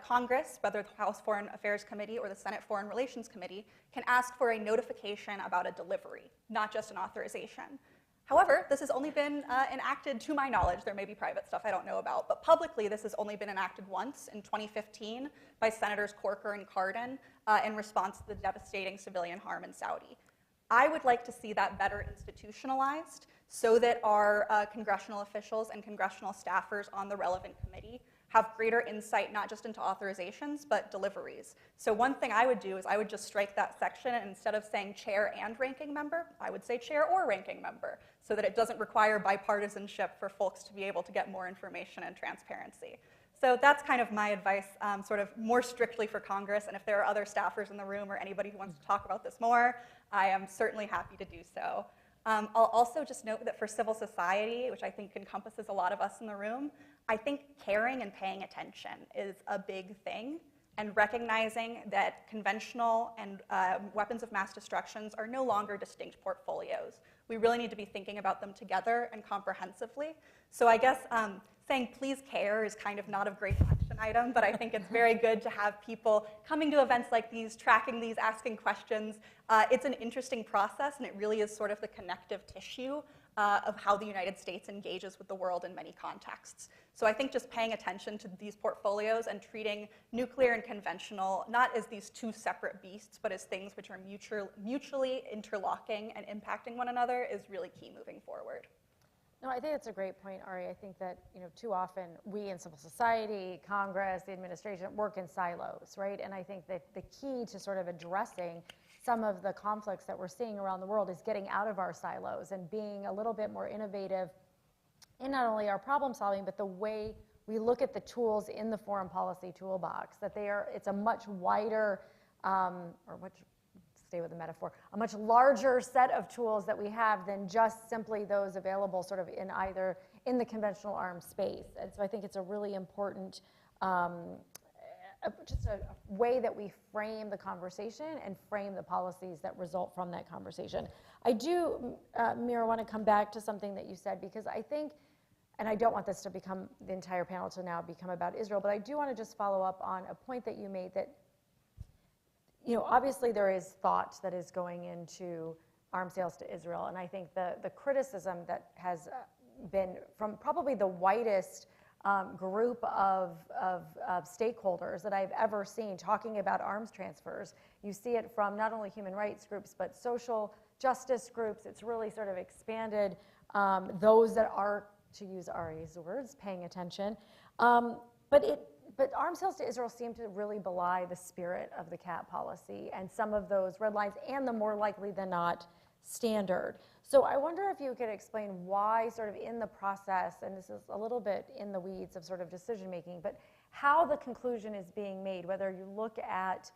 Congress, whether the House Foreign Affairs Committee or the Senate Foreign Relations Committee, can ask for a notification about a delivery, not just an authorization. However, this has only been enacted, to my knowledge. There may be private stuff I don't know about, but publicly this has only been enacted once in 2015 by Senators Corker and Cardin in response to the devastating civilian harm in Saudi. I would like to see that better institutionalized so that our congressional officials and congressional staffers on the relevant committee have greater insight not just into authorizations, but deliveries. So one thing I would do is I would just strike that section, and instead of saying chair and ranking member, I would say chair or ranking member, so that it doesn't require bipartisanship for folks to be able to get more information and transparency. So that's kind of my advice, sort of more strictly for Congress, and if there are other staffers in the room or anybody who wants to talk about this more, I am certainly happy to do so. I'll also just note that for civil society, which I think encompasses a lot of us in the room, I think caring and paying attention is a big thing, and recognizing that conventional and weapons of mass destruction are no longer distinct portfolios. We really need to be thinking about them together and comprehensively. So I guess saying please care is kind of not a great action item, but I think it's very good to have people coming to events like these, tracking these, asking questions. It's an interesting process, and it really is sort of the connective tissue of how the United States engages with the world in many contexts. So I think just paying attention to these portfolios and treating nuclear and conventional not as these two separate beasts, but as things which are mutually interlocking and impacting one another is really key moving forward. No, I think that's a great point, Ari. I think that, too often we in civil society, Congress, the administration work in silos, right? And I think that the key to sort of addressing some of the conflicts that we're seeing around the world is getting out of our silos and being a little bit more innovative in not only our problem solving, but the way we look at the tools in the foreign policy toolbox, that it's a much wider, stay with the metaphor, a much larger set of tools that we have than just simply those available sort of in the conventional arms space. And so I think it's a really important, just a way that we frame the conversation and frame the policies that result from that conversation. I do, Mira, want to come back to something that you said, because I think, and I don't want this to become, the entire panel to now become about Israel, but I do want to just follow up on a point that you made that, obviously there is thought that is going into arms sales to Israel, and I think the criticism that has been from probably the widest group of stakeholders that I've ever seen talking about arms transfers. You see it from not only human rights groups, but social justice groups. It's really sort of expanded those that are, to use Ari's words, paying attention. But arms sales to Israel seem to really belie the spirit of the CAT policy and some of those red lines and the more likely than not standard. So I wonder if you could explain why sort of in the process, and this is a little bit in the weeds of sort of decision making, but how the conclusion is being made, whether you look at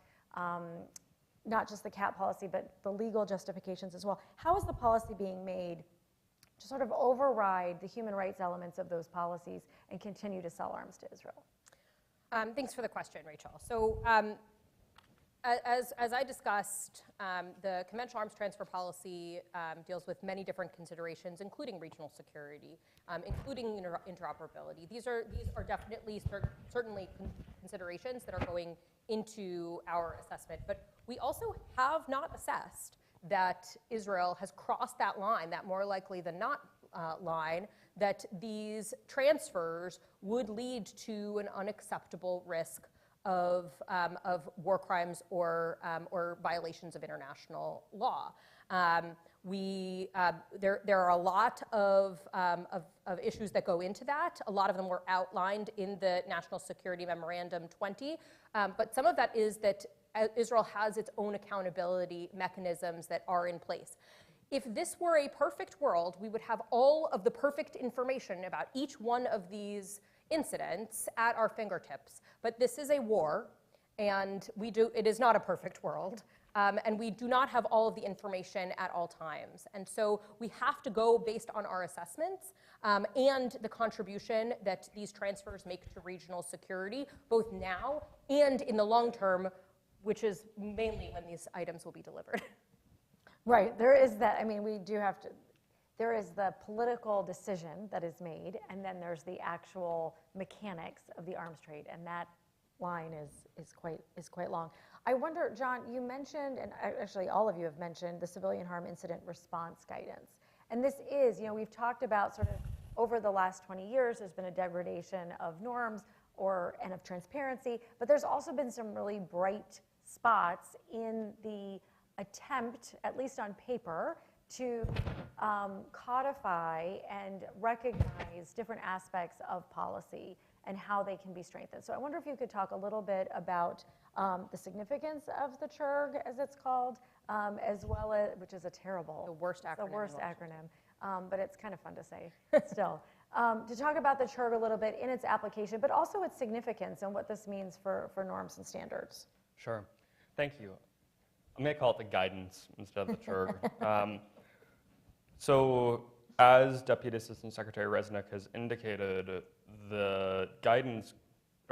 not just the CAT policy, but the legal justifications as well. How is the policy being made to sort of override the human rights elements of those policies and continue to sell arms to Israel? Thanks for the question, Rachel. So as I discussed, the conventional arms transfer policy deals with many different considerations, including regional security, including interoperability. These are definitely certainly considerations that are going into our assessment. But we also have not assessed that Israel has crossed that line, that more likely than not line, that these transfers would lead to an unacceptable risk of war crimes or violations of international law. There are a lot of issues that go into that. A lot of them were outlined in the National Security Memorandum 20, but some of that is that Israel has its own accountability mechanisms that are in place. If this were a perfect world, we would have all of the perfect information about each one of these incidents at our fingertips. But this is a war, and it is not a perfect world, and we do not have all of the information at all times. And so we have to go based on our assessments and the contribution that these transfers make to regional security, both now and in the long term, which is mainly when these items will be delivered. Right, there is that, I mean, there is the political decision that is made, and then there's the actual mechanics of the arms trade, and that line is quite long. I wonder, John, you mentioned, and actually all of you have mentioned, the civilian harm incident response guidance. And this is, we've talked about sort of over the last 20 years, there's been a degradation of norms and of transparency, but there's also been some really bright spots in the attempt, at least on paper, to codify and recognize different aspects of policy and how they can be strengthened. So I wonder if you could talk a little bit about the significance of the CHURG, as it's called, as well as, which is the worst acronym, but it's kind of fun to say still. To talk about the CHURG a little bit in its application, but also its significance and what this means for norms and standards. Sure, thank you. I'm going to call it the guidance instead of the CHURG. So as Deputy Assistant Secretary Resnick has indicated, the guidance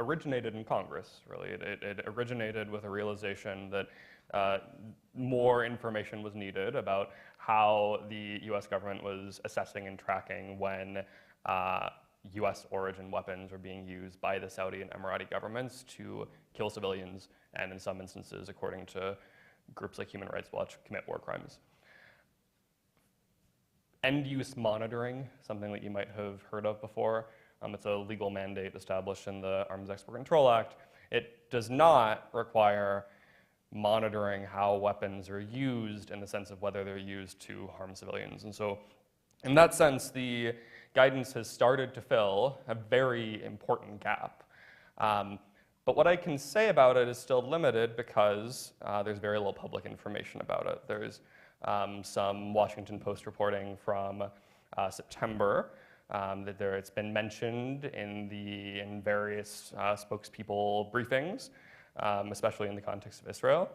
originated in Congress, really. It originated with a realization that more information was needed about how the US government was assessing and tracking when US origin weapons were being used by the Saudi and Emirati governments to kill civilians, and in some instances, according to groups like Human Rights Watch, commit war crimes. end-use monitoring, something that you might have heard of before. It's a legal mandate established in the Arms Export Control Act. It does not require monitoring how weapons are used in the sense of whether they're used to harm civilians. And so in that sense, the guidance has started to fill a very important gap. But what I can say about it is still limited because there's very little public information about it. There's some Washington Post reporting from September that it's been mentioned in various spokespeople briefings, especially in the context of Israel.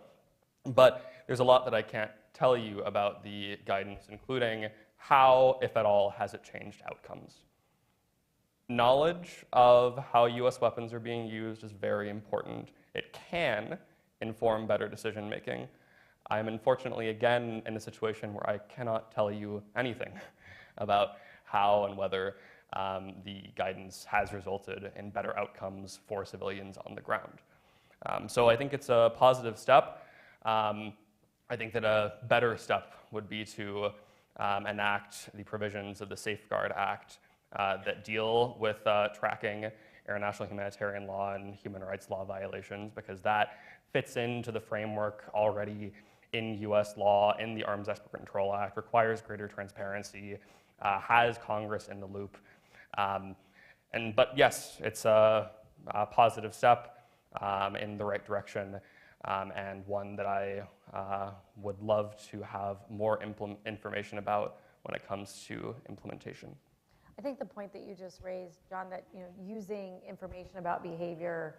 But there's a lot that I can't tell you about the guidance, including how, if at all, has it changed outcomes. Knowledge of how US weapons are being used is very important. It can inform better decision making. I'm unfortunately again in a situation where I cannot tell you anything about how and whether the guidance has resulted in better outcomes for civilians on the ground. So I think it's a positive step. I think that a better step would be to enact the provisions of the Safeguard Act that deal with tracking international humanitarian law and human rights law violations, because that fits into the framework already in US law, in the Arms Export Control Act, requires greater transparency, has Congress in the loop. But yes, it's a positive step in the right direction, and one that I would love to have more information about when it comes to implementation. I think the point that you just raised, John, that using information about behavior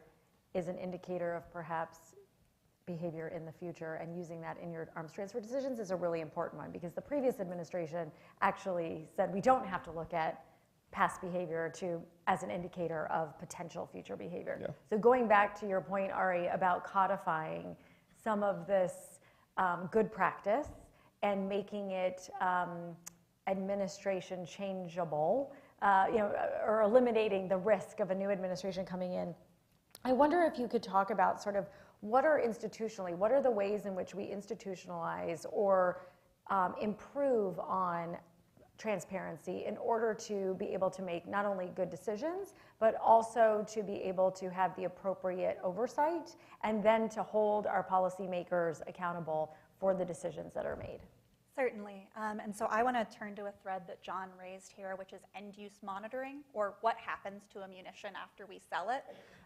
is an indicator of perhaps behavior in the future, and using that in your arms transfer decisions is a really important one, because the previous administration actually said we don't have to look at past behavior as an indicator of potential future behavior. Yeah. So going back to your point, Ari, about codifying some of this good practice and making it administration changeable, or eliminating the risk of a new administration coming in. I wonder if you could talk about sort of what are the ways in which we institutionalize or improve on transparency in order to be able to make not only good decisions, but also to be able to have the appropriate oversight, and then to hold our policymakers accountable for the decisions that are made. Certainly. And so I want to turn to a thread that John raised here, which is end-use monitoring, or what happens to a munition after we sell it.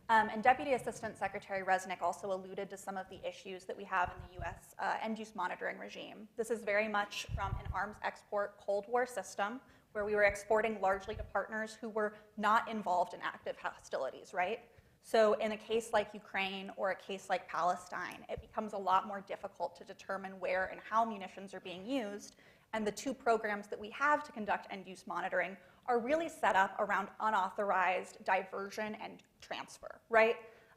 And Deputy Assistant Secretary Resnick also alluded to some of the issues that we have in the U.S. End-use monitoring regime. This is very much from an arms export Cold War system, where we were exporting largely to partners who were not involved in active hostilities, right? So in a case like Ukraine or a case like Palestine, it becomes a lot more difficult to determine where and how munitions are being used. And the two programs that we have to conduct end-use monitoring are really set up around unauthorized diversion and transfer, right?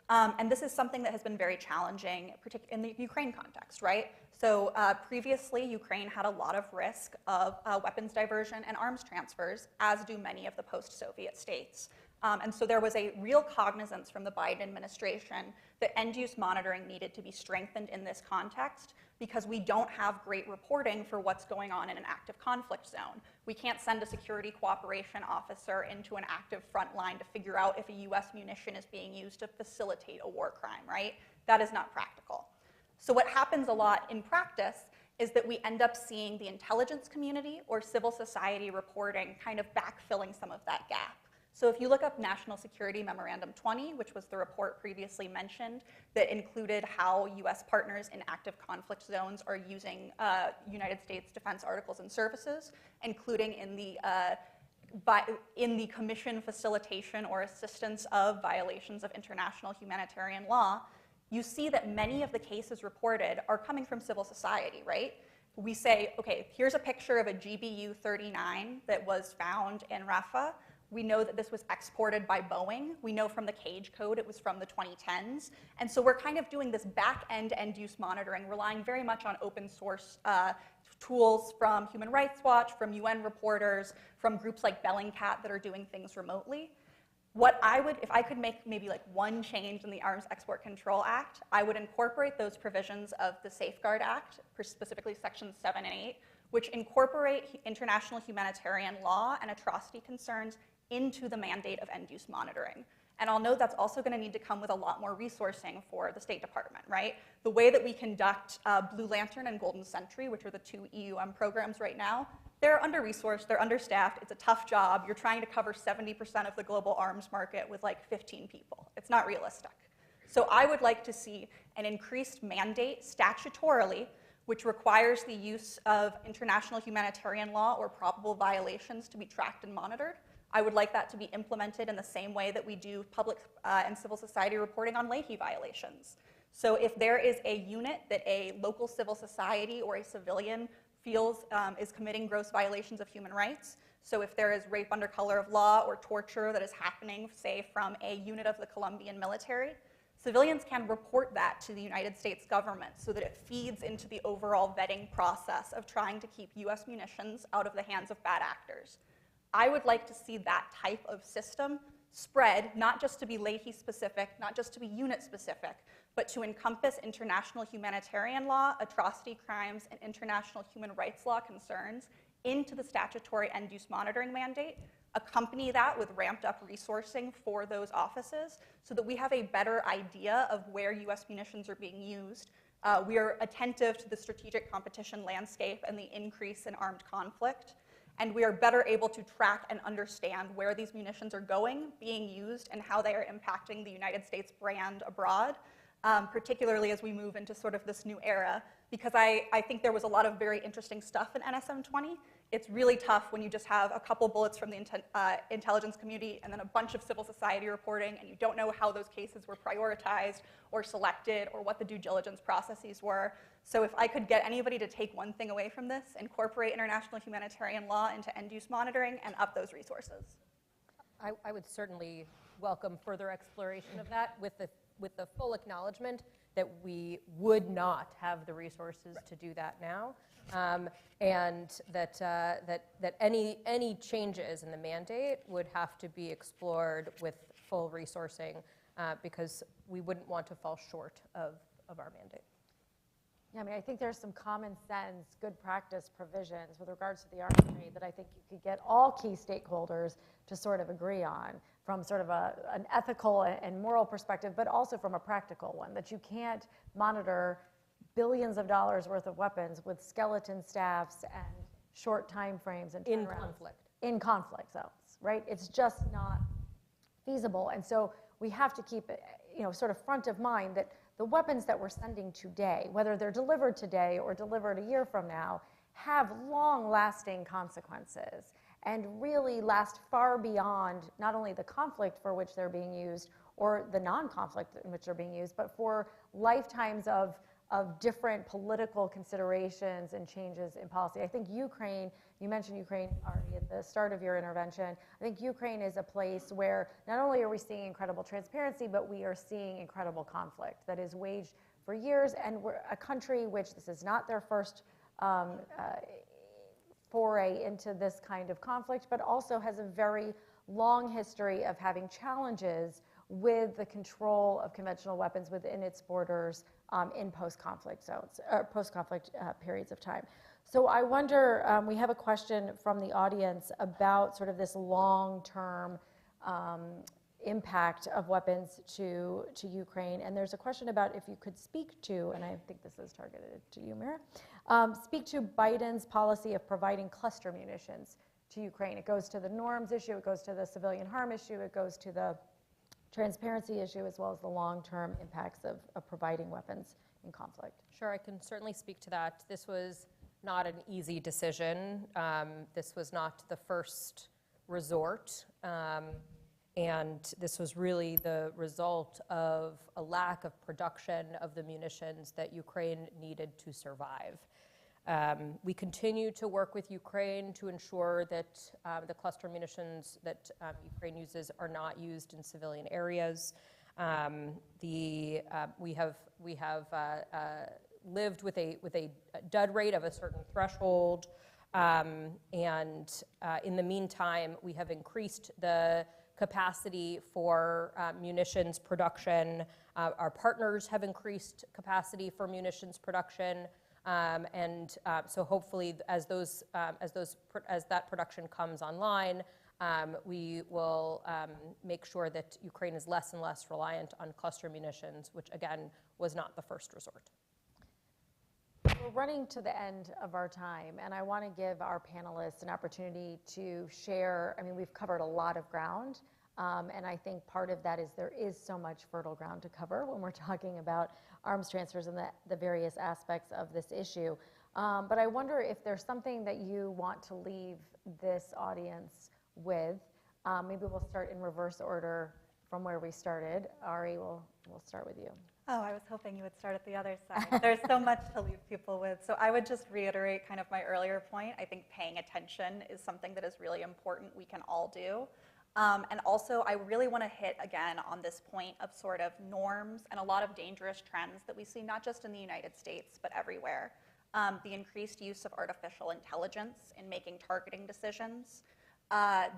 And this is something that has been very challenging, particularly in the Ukraine context, right? So previously, Ukraine had a lot of risk of weapons diversion and arms transfers, as do many of the post-Soviet states. And so there was a real cognizance from the Biden administration that end-use monitoring needed to be strengthened in this context, because we don't have great reporting for what's going on in an active conflict zone. We can't send a security cooperation officer into an active front line to figure out if a US munition is being used to facilitate a war crime, right? That is not practical. So what happens a lot in practice is that we end up seeing the intelligence community or civil society reporting kind of backfilling some of that gap. So if you look up National Security Memorandum 20, which was the report previously mentioned that included how US partners in active conflict zones are using United States defense articles and services, including in the commission facilitation or assistance of violations of international humanitarian law, you see that many of the cases reported are coming from civil society, right? We say, okay, here's a picture of a GBU-39 that was found in Rafah. We know that this was exported by Boeing. We know from the Cage Code it was from the 2010s. And so we're kind of doing this back-end end-use monitoring, relying very much on open source tools from Human Rights Watch, from UN reporters, from groups like Bellingcat that are doing things remotely. What I would, if I could make maybe like one change in the Arms Export Control Act, I would incorporate those provisions of the Safeguard Act, specifically Sections 7 and 8, which incorporate international humanitarian law and atrocity concerns into the mandate of end-use monitoring. And I'll note that's also going to need to come with a lot more resourcing for the State Department, right? The way that we conduct Blue Lantern and Golden Sentry, which are the 2 EUM programs right now, they're under-resourced, they're understaffed, it's a tough job. You're trying to cover 70% of the global arms market with like 15 people. It's not realistic. So I would like to see an increased mandate statutorily, which requires the use of international humanitarian law or probable violations to be tracked and monitored. I would like that to be implemented in the same way that we do public and civil society reporting on Leahy violations. So if there is a unit that a local civil society or a civilian feels is committing gross violations of human rights, so if there is rape under color of law or torture that is happening, say, from a unit of the Colombian military, civilians can report that to the United States government so that it feeds into the overall vetting process of trying to keep US munitions out of the hands of bad actors. I would like to see that type of system spread, not just to be Leahy specific, not just to be unit specific, but to encompass international humanitarian law, atrocity crimes, and international human rights law concerns into the statutory end-use monitoring mandate, accompany that with ramped up resourcing for those offices so that we have a better idea of where US munitions are being used. We are attentive to the strategic competition landscape and the increase in armed conflict. And we are better able to track and understand where these munitions are going, being used, and how they are impacting the United States brand abroad, particularly as we move into sort of this new era. Because I think there was a lot of very interesting stuff in NSM 20. It's really tough when you just have a couple bullets from the intelligence community and then a bunch of civil society reporting, and you don't know how those cases were prioritized or selected or what the due diligence processes were. So if I could get anybody to take one thing away from this, incorporate international humanitarian law into end-use monitoring and up those resources. I would certainly welcome further exploration of that with the full acknowledgement that we would not have the resources to do that now, and that any changes in the mandate would have to be explored with full resourcing because we wouldn't want to fall short of our mandate. Yeah, I mean, I think there's some common sense, good practice provisions with regards to the arms trade that I think you could get all key stakeholders to sort of agree on from sort of an ethical and moral perspective, but also from a practical one, that you can't monitor billions of dollars worth of weapons with skeleton staffs and short time frames and In turnarounds. conflict. In conflict zones, right? It's just not feasible. And so we have to keep it, sort of front of mind that the weapons that we're sending today, whether they're delivered today or delivered a year from now, have long-lasting consequences and really last far beyond not only the conflict for which they're being used or the non-conflict in which they're being used, but for lifetimes of different political considerations and changes in policy. I think Ukraine, you mentioned Ukraine already at the start of your intervention. I think Ukraine is a place where not only are we seeing incredible transparency, but we are seeing incredible conflict that is waged for years, and we're a country which this is not their first foray into this kind of conflict, but also has a very long history of having challenges with the control of conventional weapons within its borders in post-conflict zones, or post-conflict periods of time. So I wonder, we have a question from the audience about sort of this long-term impact of weapons to Ukraine. And there's a question about if you could speak to, and I think this is targeted to you, Mira, speak to Biden's policy of providing cluster munitions to Ukraine. It goes to the norms issue, it goes to the civilian harm issue, it goes to the transparency issue, as well as the long-term impacts of providing weapons in conflict. Sure, I can certainly speak to that. This was not an easy decision. This was not the first resort. And this was really the result of a lack of production of the munitions that Ukraine needed to survive. We continue to work with Ukraine to ensure that the cluster munitions that Ukraine uses are not used in civilian areas. We have lived with a dud rate of a certain threshold, and in the meantime, we have increased the capacity for munitions production. Our partners have increased capacity for munitions production. So hopefully, as that production comes online, we will make sure that Ukraine is less and less reliant on cluster munitions, which again was not the first resort. We're running to the end of our time, and I want to give our panelists an opportunity to share. I mean, we've covered a lot of ground, and I think part of that is there is so much fertile ground to cover when we're talking about arms transfers and the various aspects of this issue. But I wonder if there's something that you want to leave this audience with. Maybe we'll start in reverse order from where we started. Ari, we'll start with you. Oh, I was hoping you would start at the other side. There's so much to leave people with. So I would just reiterate kind of my earlier point. I think paying attention is something that is really important we can all do. And also, I really want to hit again on this point of sort of norms and a lot of dangerous trends that we see not just in the United States, but everywhere. The increased use of artificial intelligence in making targeting decisions,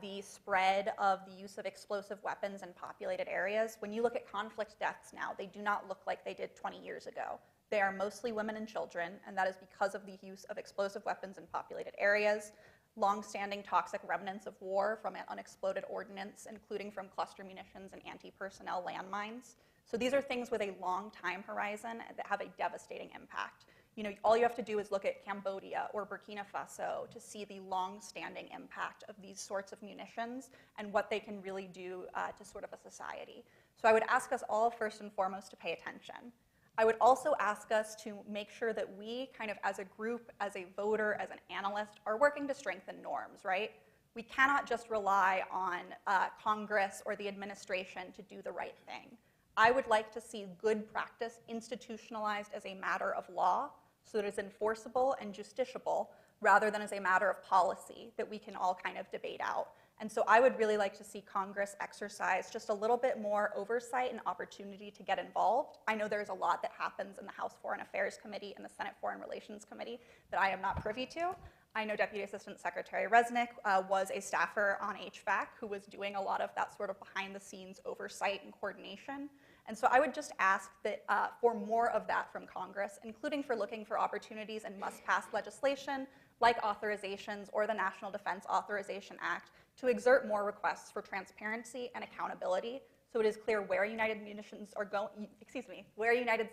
the spread of the use of explosive weapons in populated areas. When you look at conflict deaths now, they do not look like they did 20 years ago. They are mostly women and children, and that is because of the use of explosive weapons in populated areas, long-standing toxic remnants of war from unexploded ordnance, including from cluster munitions and anti-personnel landmines. So these are things with a long time horizon that have a devastating impact. You know, all you have to do is look at Cambodia or Burkina Faso to see the long-standing impact of these sorts of munitions and what they can really do to sort of a society. So I would ask us all first and foremost to pay attention. I would also ask us to make sure that we kind of as a group, as a voter, as an analyst, are working to strengthen norms, right? We cannot just rely on Congress or the administration to do the right thing. I would like to see good practice institutionalized as a matter of law, so that it's enforceable and justiciable rather than as a matter of policy that we can all kind of debate out. And so I would really like to see Congress exercise just a little bit more oversight and opportunity to get involved. I know there's a lot that happens in the House Foreign Affairs Committee and the Senate Foreign Relations Committee that I am not privy to. I know Deputy Assistant Secretary Resnick was a staffer on HVAC who was doing a lot of that sort of behind the scenes oversight and coordination. And so I would just ask that for more of that from Congress, including for looking for opportunities and must-pass legislation like authorizations or the National Defense Authorization Act to exert more requests for transparency and accountability so it is clear where United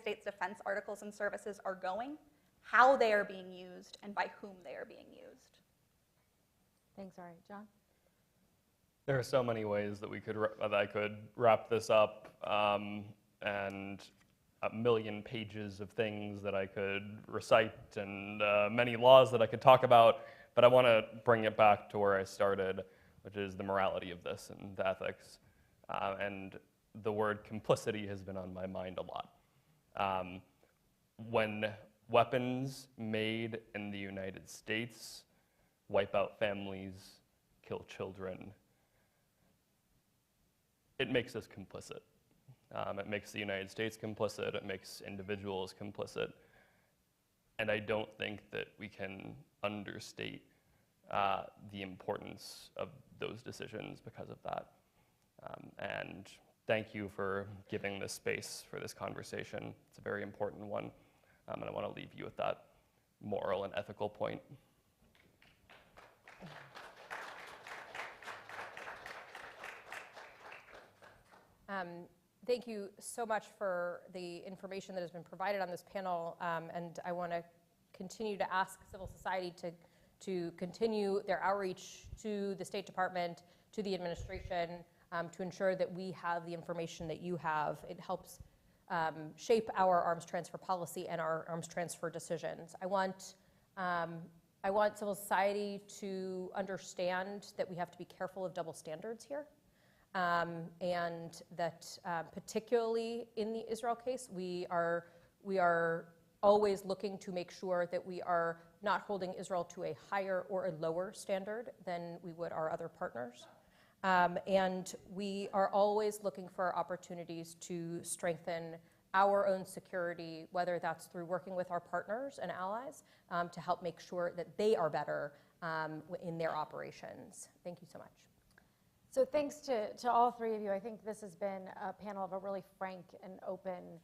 States defense articles and services are going, how they are being used, and by whom they are being used. Thanks, Ari. John? There are so many ways that I could wrap this up, and a million pages of things that I could recite, and many laws that I could talk about. But I want to bring it back to where I started, which is the morality of this and the ethics. And the word complicity has been on my mind a lot. When weapons made in the United States wipe out families, kill children, it makes us complicit. It makes the United States complicit. It makes individuals complicit. And I don't think that we can understate the importance of those decisions because of that. And thank you for giving this space for this conversation. It's a very important one. And I want to leave you with that moral and ethical point. Thank you so much for the information that has been provided on this panel, and I want to continue to ask civil society to continue their outreach to the State Department, to the administration, to ensure that we have the information that you have. It helps shape our arms transfer policy and our arms transfer decisions. I want civil society to understand that we have to be careful of double standards here. And that particularly in the Israel case, we are always looking to make sure that we are not holding Israel to a higher or a lower standard than we would our other partners. And we are always looking for opportunities to strengthen our own security, whether that's through working with our partners and allies to help make sure that they are better in their operations. Thank you so much. So thanks to all three of you. I think this has been a panel of a really frank and open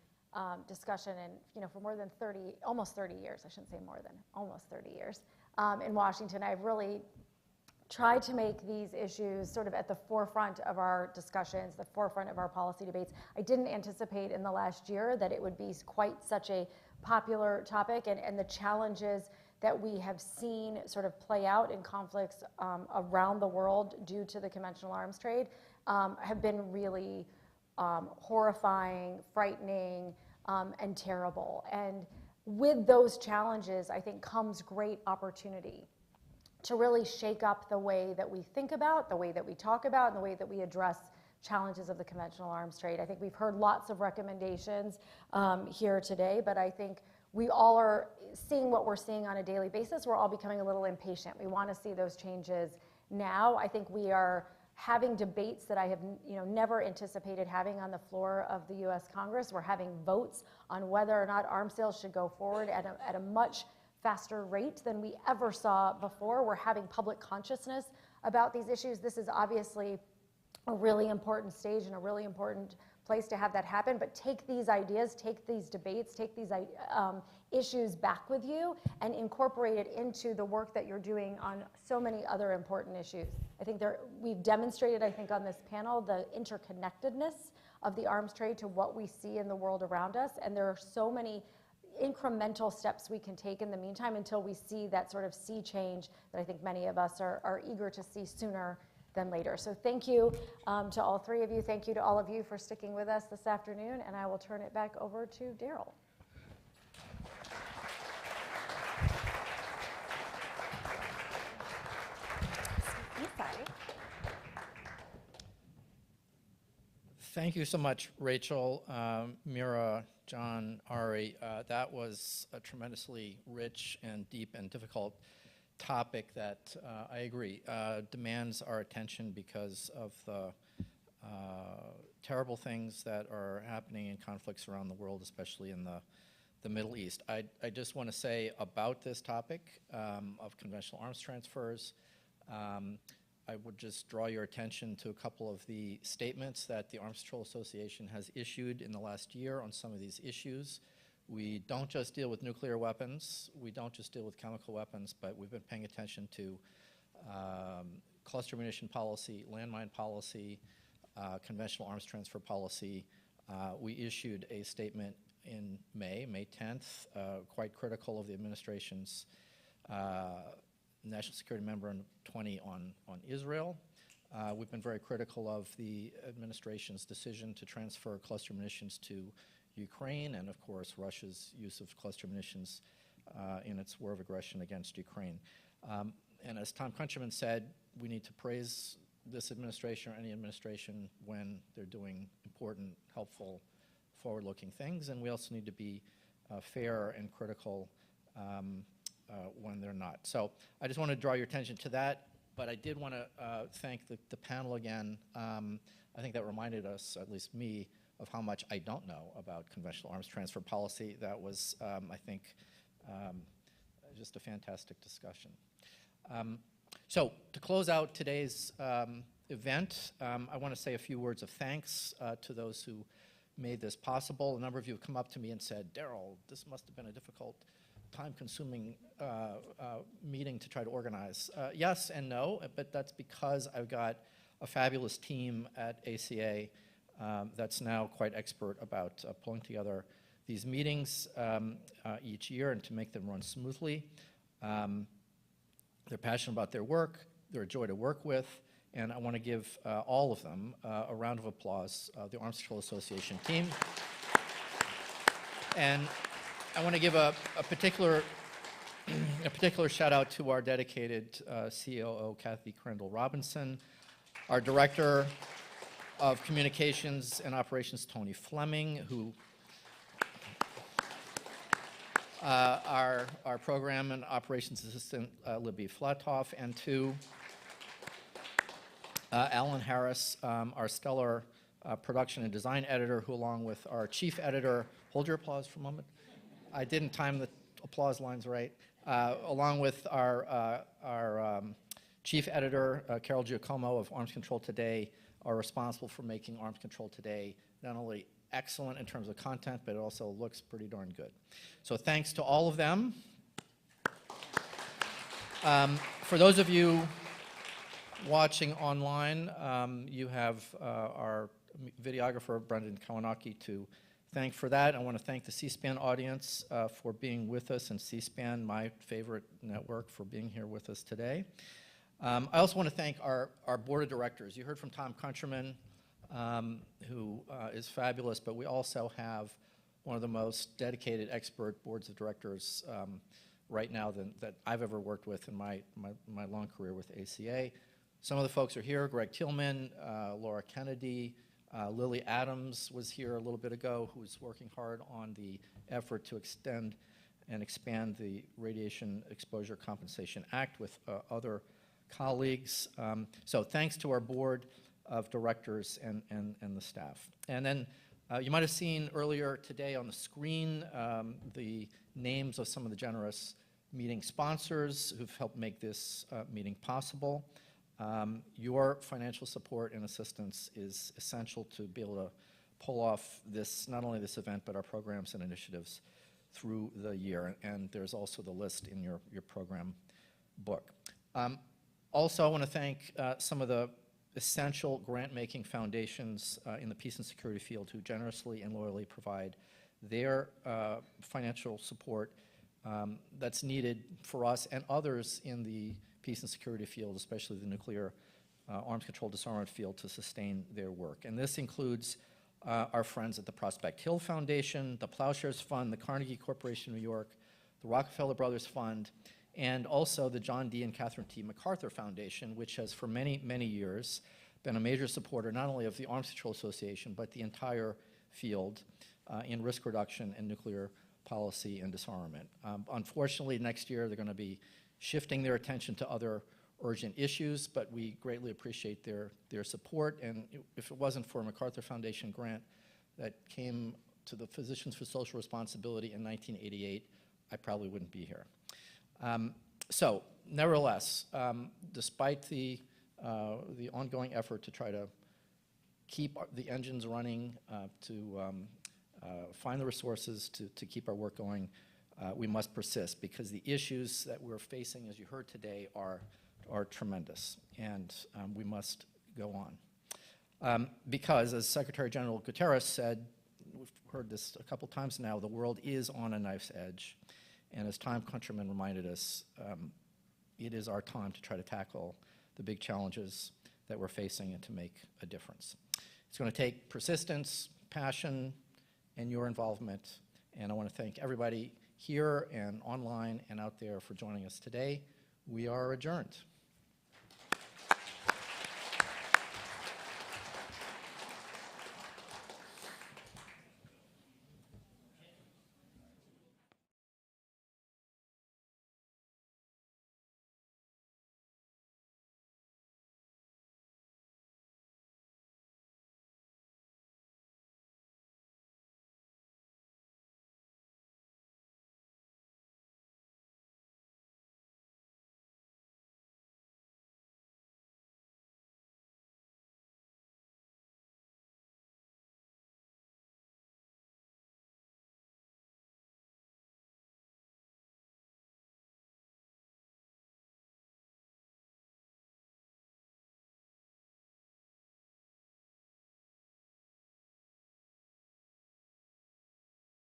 discussion and, for more than almost 30 years, I shouldn't say more than, almost 30 years in Washington, I've really tried to make these issues sort of at the forefront of our discussions, the forefront of our policy debates. I didn't anticipate in the last year that it would be quite such a popular topic, and the challenges that we have seen sort of play out in conflicts around the world due to the conventional arms trade have been really horrifying, frightening, and terrible. And with those challenges, I think, comes great opportunity to really shake up the way that we think about, the way that we talk about, and the way that we address challenges of the conventional arms trade. I think we've heard lots of recommendations here today, but I think we all are seeing what we're seeing on a daily basis. We're all becoming a little impatient. We want to see those changes now. I think we are having debates that I have never anticipated having on the floor of the U.S. Congress. We're having votes on whether or not arms sales should go forward at a much faster rate than we ever saw before. We're having public consciousness about these issues. This is obviously a really important stage and a really important place to have that happen, but take these ideas, take these debates, take these issues back with you and incorporate it into the work that you're doing on so many other important issues. I think we've demonstrated, I think, on this panel, the interconnectedness of the arms trade to what we see in the world around us, and there are so many incremental steps we can take in the meantime until we see that sort of sea change that I think many of us are eager to see sooner than later. So thank you to all three of you. Thank you to all of you for sticking with us this afternoon, and I will turn it back over to Daryl. Thank you so much, Rachel, Mira, John, Ari. That was a tremendously rich and deep and difficult topic that I agree demands our attention because of the terrible things that are happening in conflicts around the world, especially in the Middle East. I just want to say about this topic of conventional arms transfers, I would just draw your attention to a couple of the statements that the Arms Control Association has issued in the last year on some of these issues. We don't just deal with nuclear weapons, we don't just deal with chemical weapons, but we've been paying attention to cluster munition policy, landmine policy, conventional arms transfer policy. We issued a statement in May 10th, quite critical of the administration's National Security Member 20 on Israel. We've been very critical of the administration's decision to transfer cluster munitions to Ukraine, and of course Russia's use of cluster munitions in its war of aggression against Ukraine. And as Tom Countryman said, we need to praise this administration or any administration when they're doing important, helpful, forward-looking things, and we also need to be fair and critical when they're not. So I just want to draw your attention to that, but I did want to thank the panel again. I think that reminded us, at least me, of how much I don't know about conventional arms transfer policy. That was, I think, just a fantastic discussion. So to close out today's event, I want to say a few words of thanks to those who made this possible. A number of you have come up to me and said, Daryl, this must have been a difficult, time-consuming meeting to try to organize. Yes and no, but that's because I've got a fabulous team at ACA that's now quite expert about pulling together these meetings each year and to make them run smoothly. They're passionate about their work, they're a joy to work with, and I want to give all of them a round of applause, the Arms Control Association team. And I want to give a particular shout out to our dedicated COO, Kathy Crandall Robinson, our Director of Communications and Operations, Tony Fleming, who our Program and Operations Assistant, Libby Flatoff, and to Alan Harris, our stellar Production and Design Editor, who along with our Chief Editor, hold your applause for a moment. I didn't time the applause lines right. Along with our Chief Editor, Carol Giacomo of Arms Control Today, are responsible for making Arms Control Today not only excellent in terms of content, but it also looks pretty darn good. So thanks to all of them. For those of you watching online, you have our videographer, Brendan Kawanaki, to thank for that. I want to thank the C-SPAN audience for being with us, and C-SPAN, my favorite network, for being here with us today. I also want to thank our board of directors. You heard from Tom Countryman, who is fabulous, but we also have one of the most dedicated expert boards of directors right now that I've ever worked with in my long career with ACA. Some of the folks are here: Greg Tillman, Laura Kennedy, Lily Adams was here a little bit ago, who's working hard on the effort to extend and expand the Radiation Exposure Compensation Act with other colleagues. So thanks to our board of directors and the staff. And then you might have seen earlier today on the screen the names of some of the generous meeting sponsors who've helped make this meeting possible. Your financial support and assistance is essential to be able to pull off this, not only this event, but our programs and initiatives through the year. And there's also the list in your program book. Also, I want to thank some of the essential grant-making foundations in the peace and security field who generously and loyally provide their financial support that's needed for us and others in the peace and security field, especially the nuclear arms control disarmament field, to sustain their work. And this includes our friends at the Prospect Hill Foundation, the Plowshares Fund, the Carnegie Corporation of New York, the Rockefeller Brothers Fund, and also the John D. and Catherine T. MacArthur Foundation, which has for many, many years been a major supporter not only of the Arms Control Association, but the entire field in risk reduction and nuclear policy and disarmament. Unfortunately, next year they're going to be shifting their attention to other urgent issues, but we greatly appreciate their support. And if it wasn't for a MacArthur Foundation grant that came to the Physicians for Social Responsibility in 1988, I probably wouldn't be here. So, nevertheless, despite the ongoing effort to try to keep the engines running, to find the resources to keep our work going, we must persist, because the issues that we're facing, as you heard today, are tremendous, and we must go on. Because, as Secretary General Guterres said, we've heard this a couple times now, the world is on a knife's edge. And as Tom Countryman reminded us, it is our time to try to tackle the big challenges that we're facing and to make a difference. It's going to take persistence, passion, and your involvement. And I want to thank everybody here and online and out there for joining us today. We are adjourned.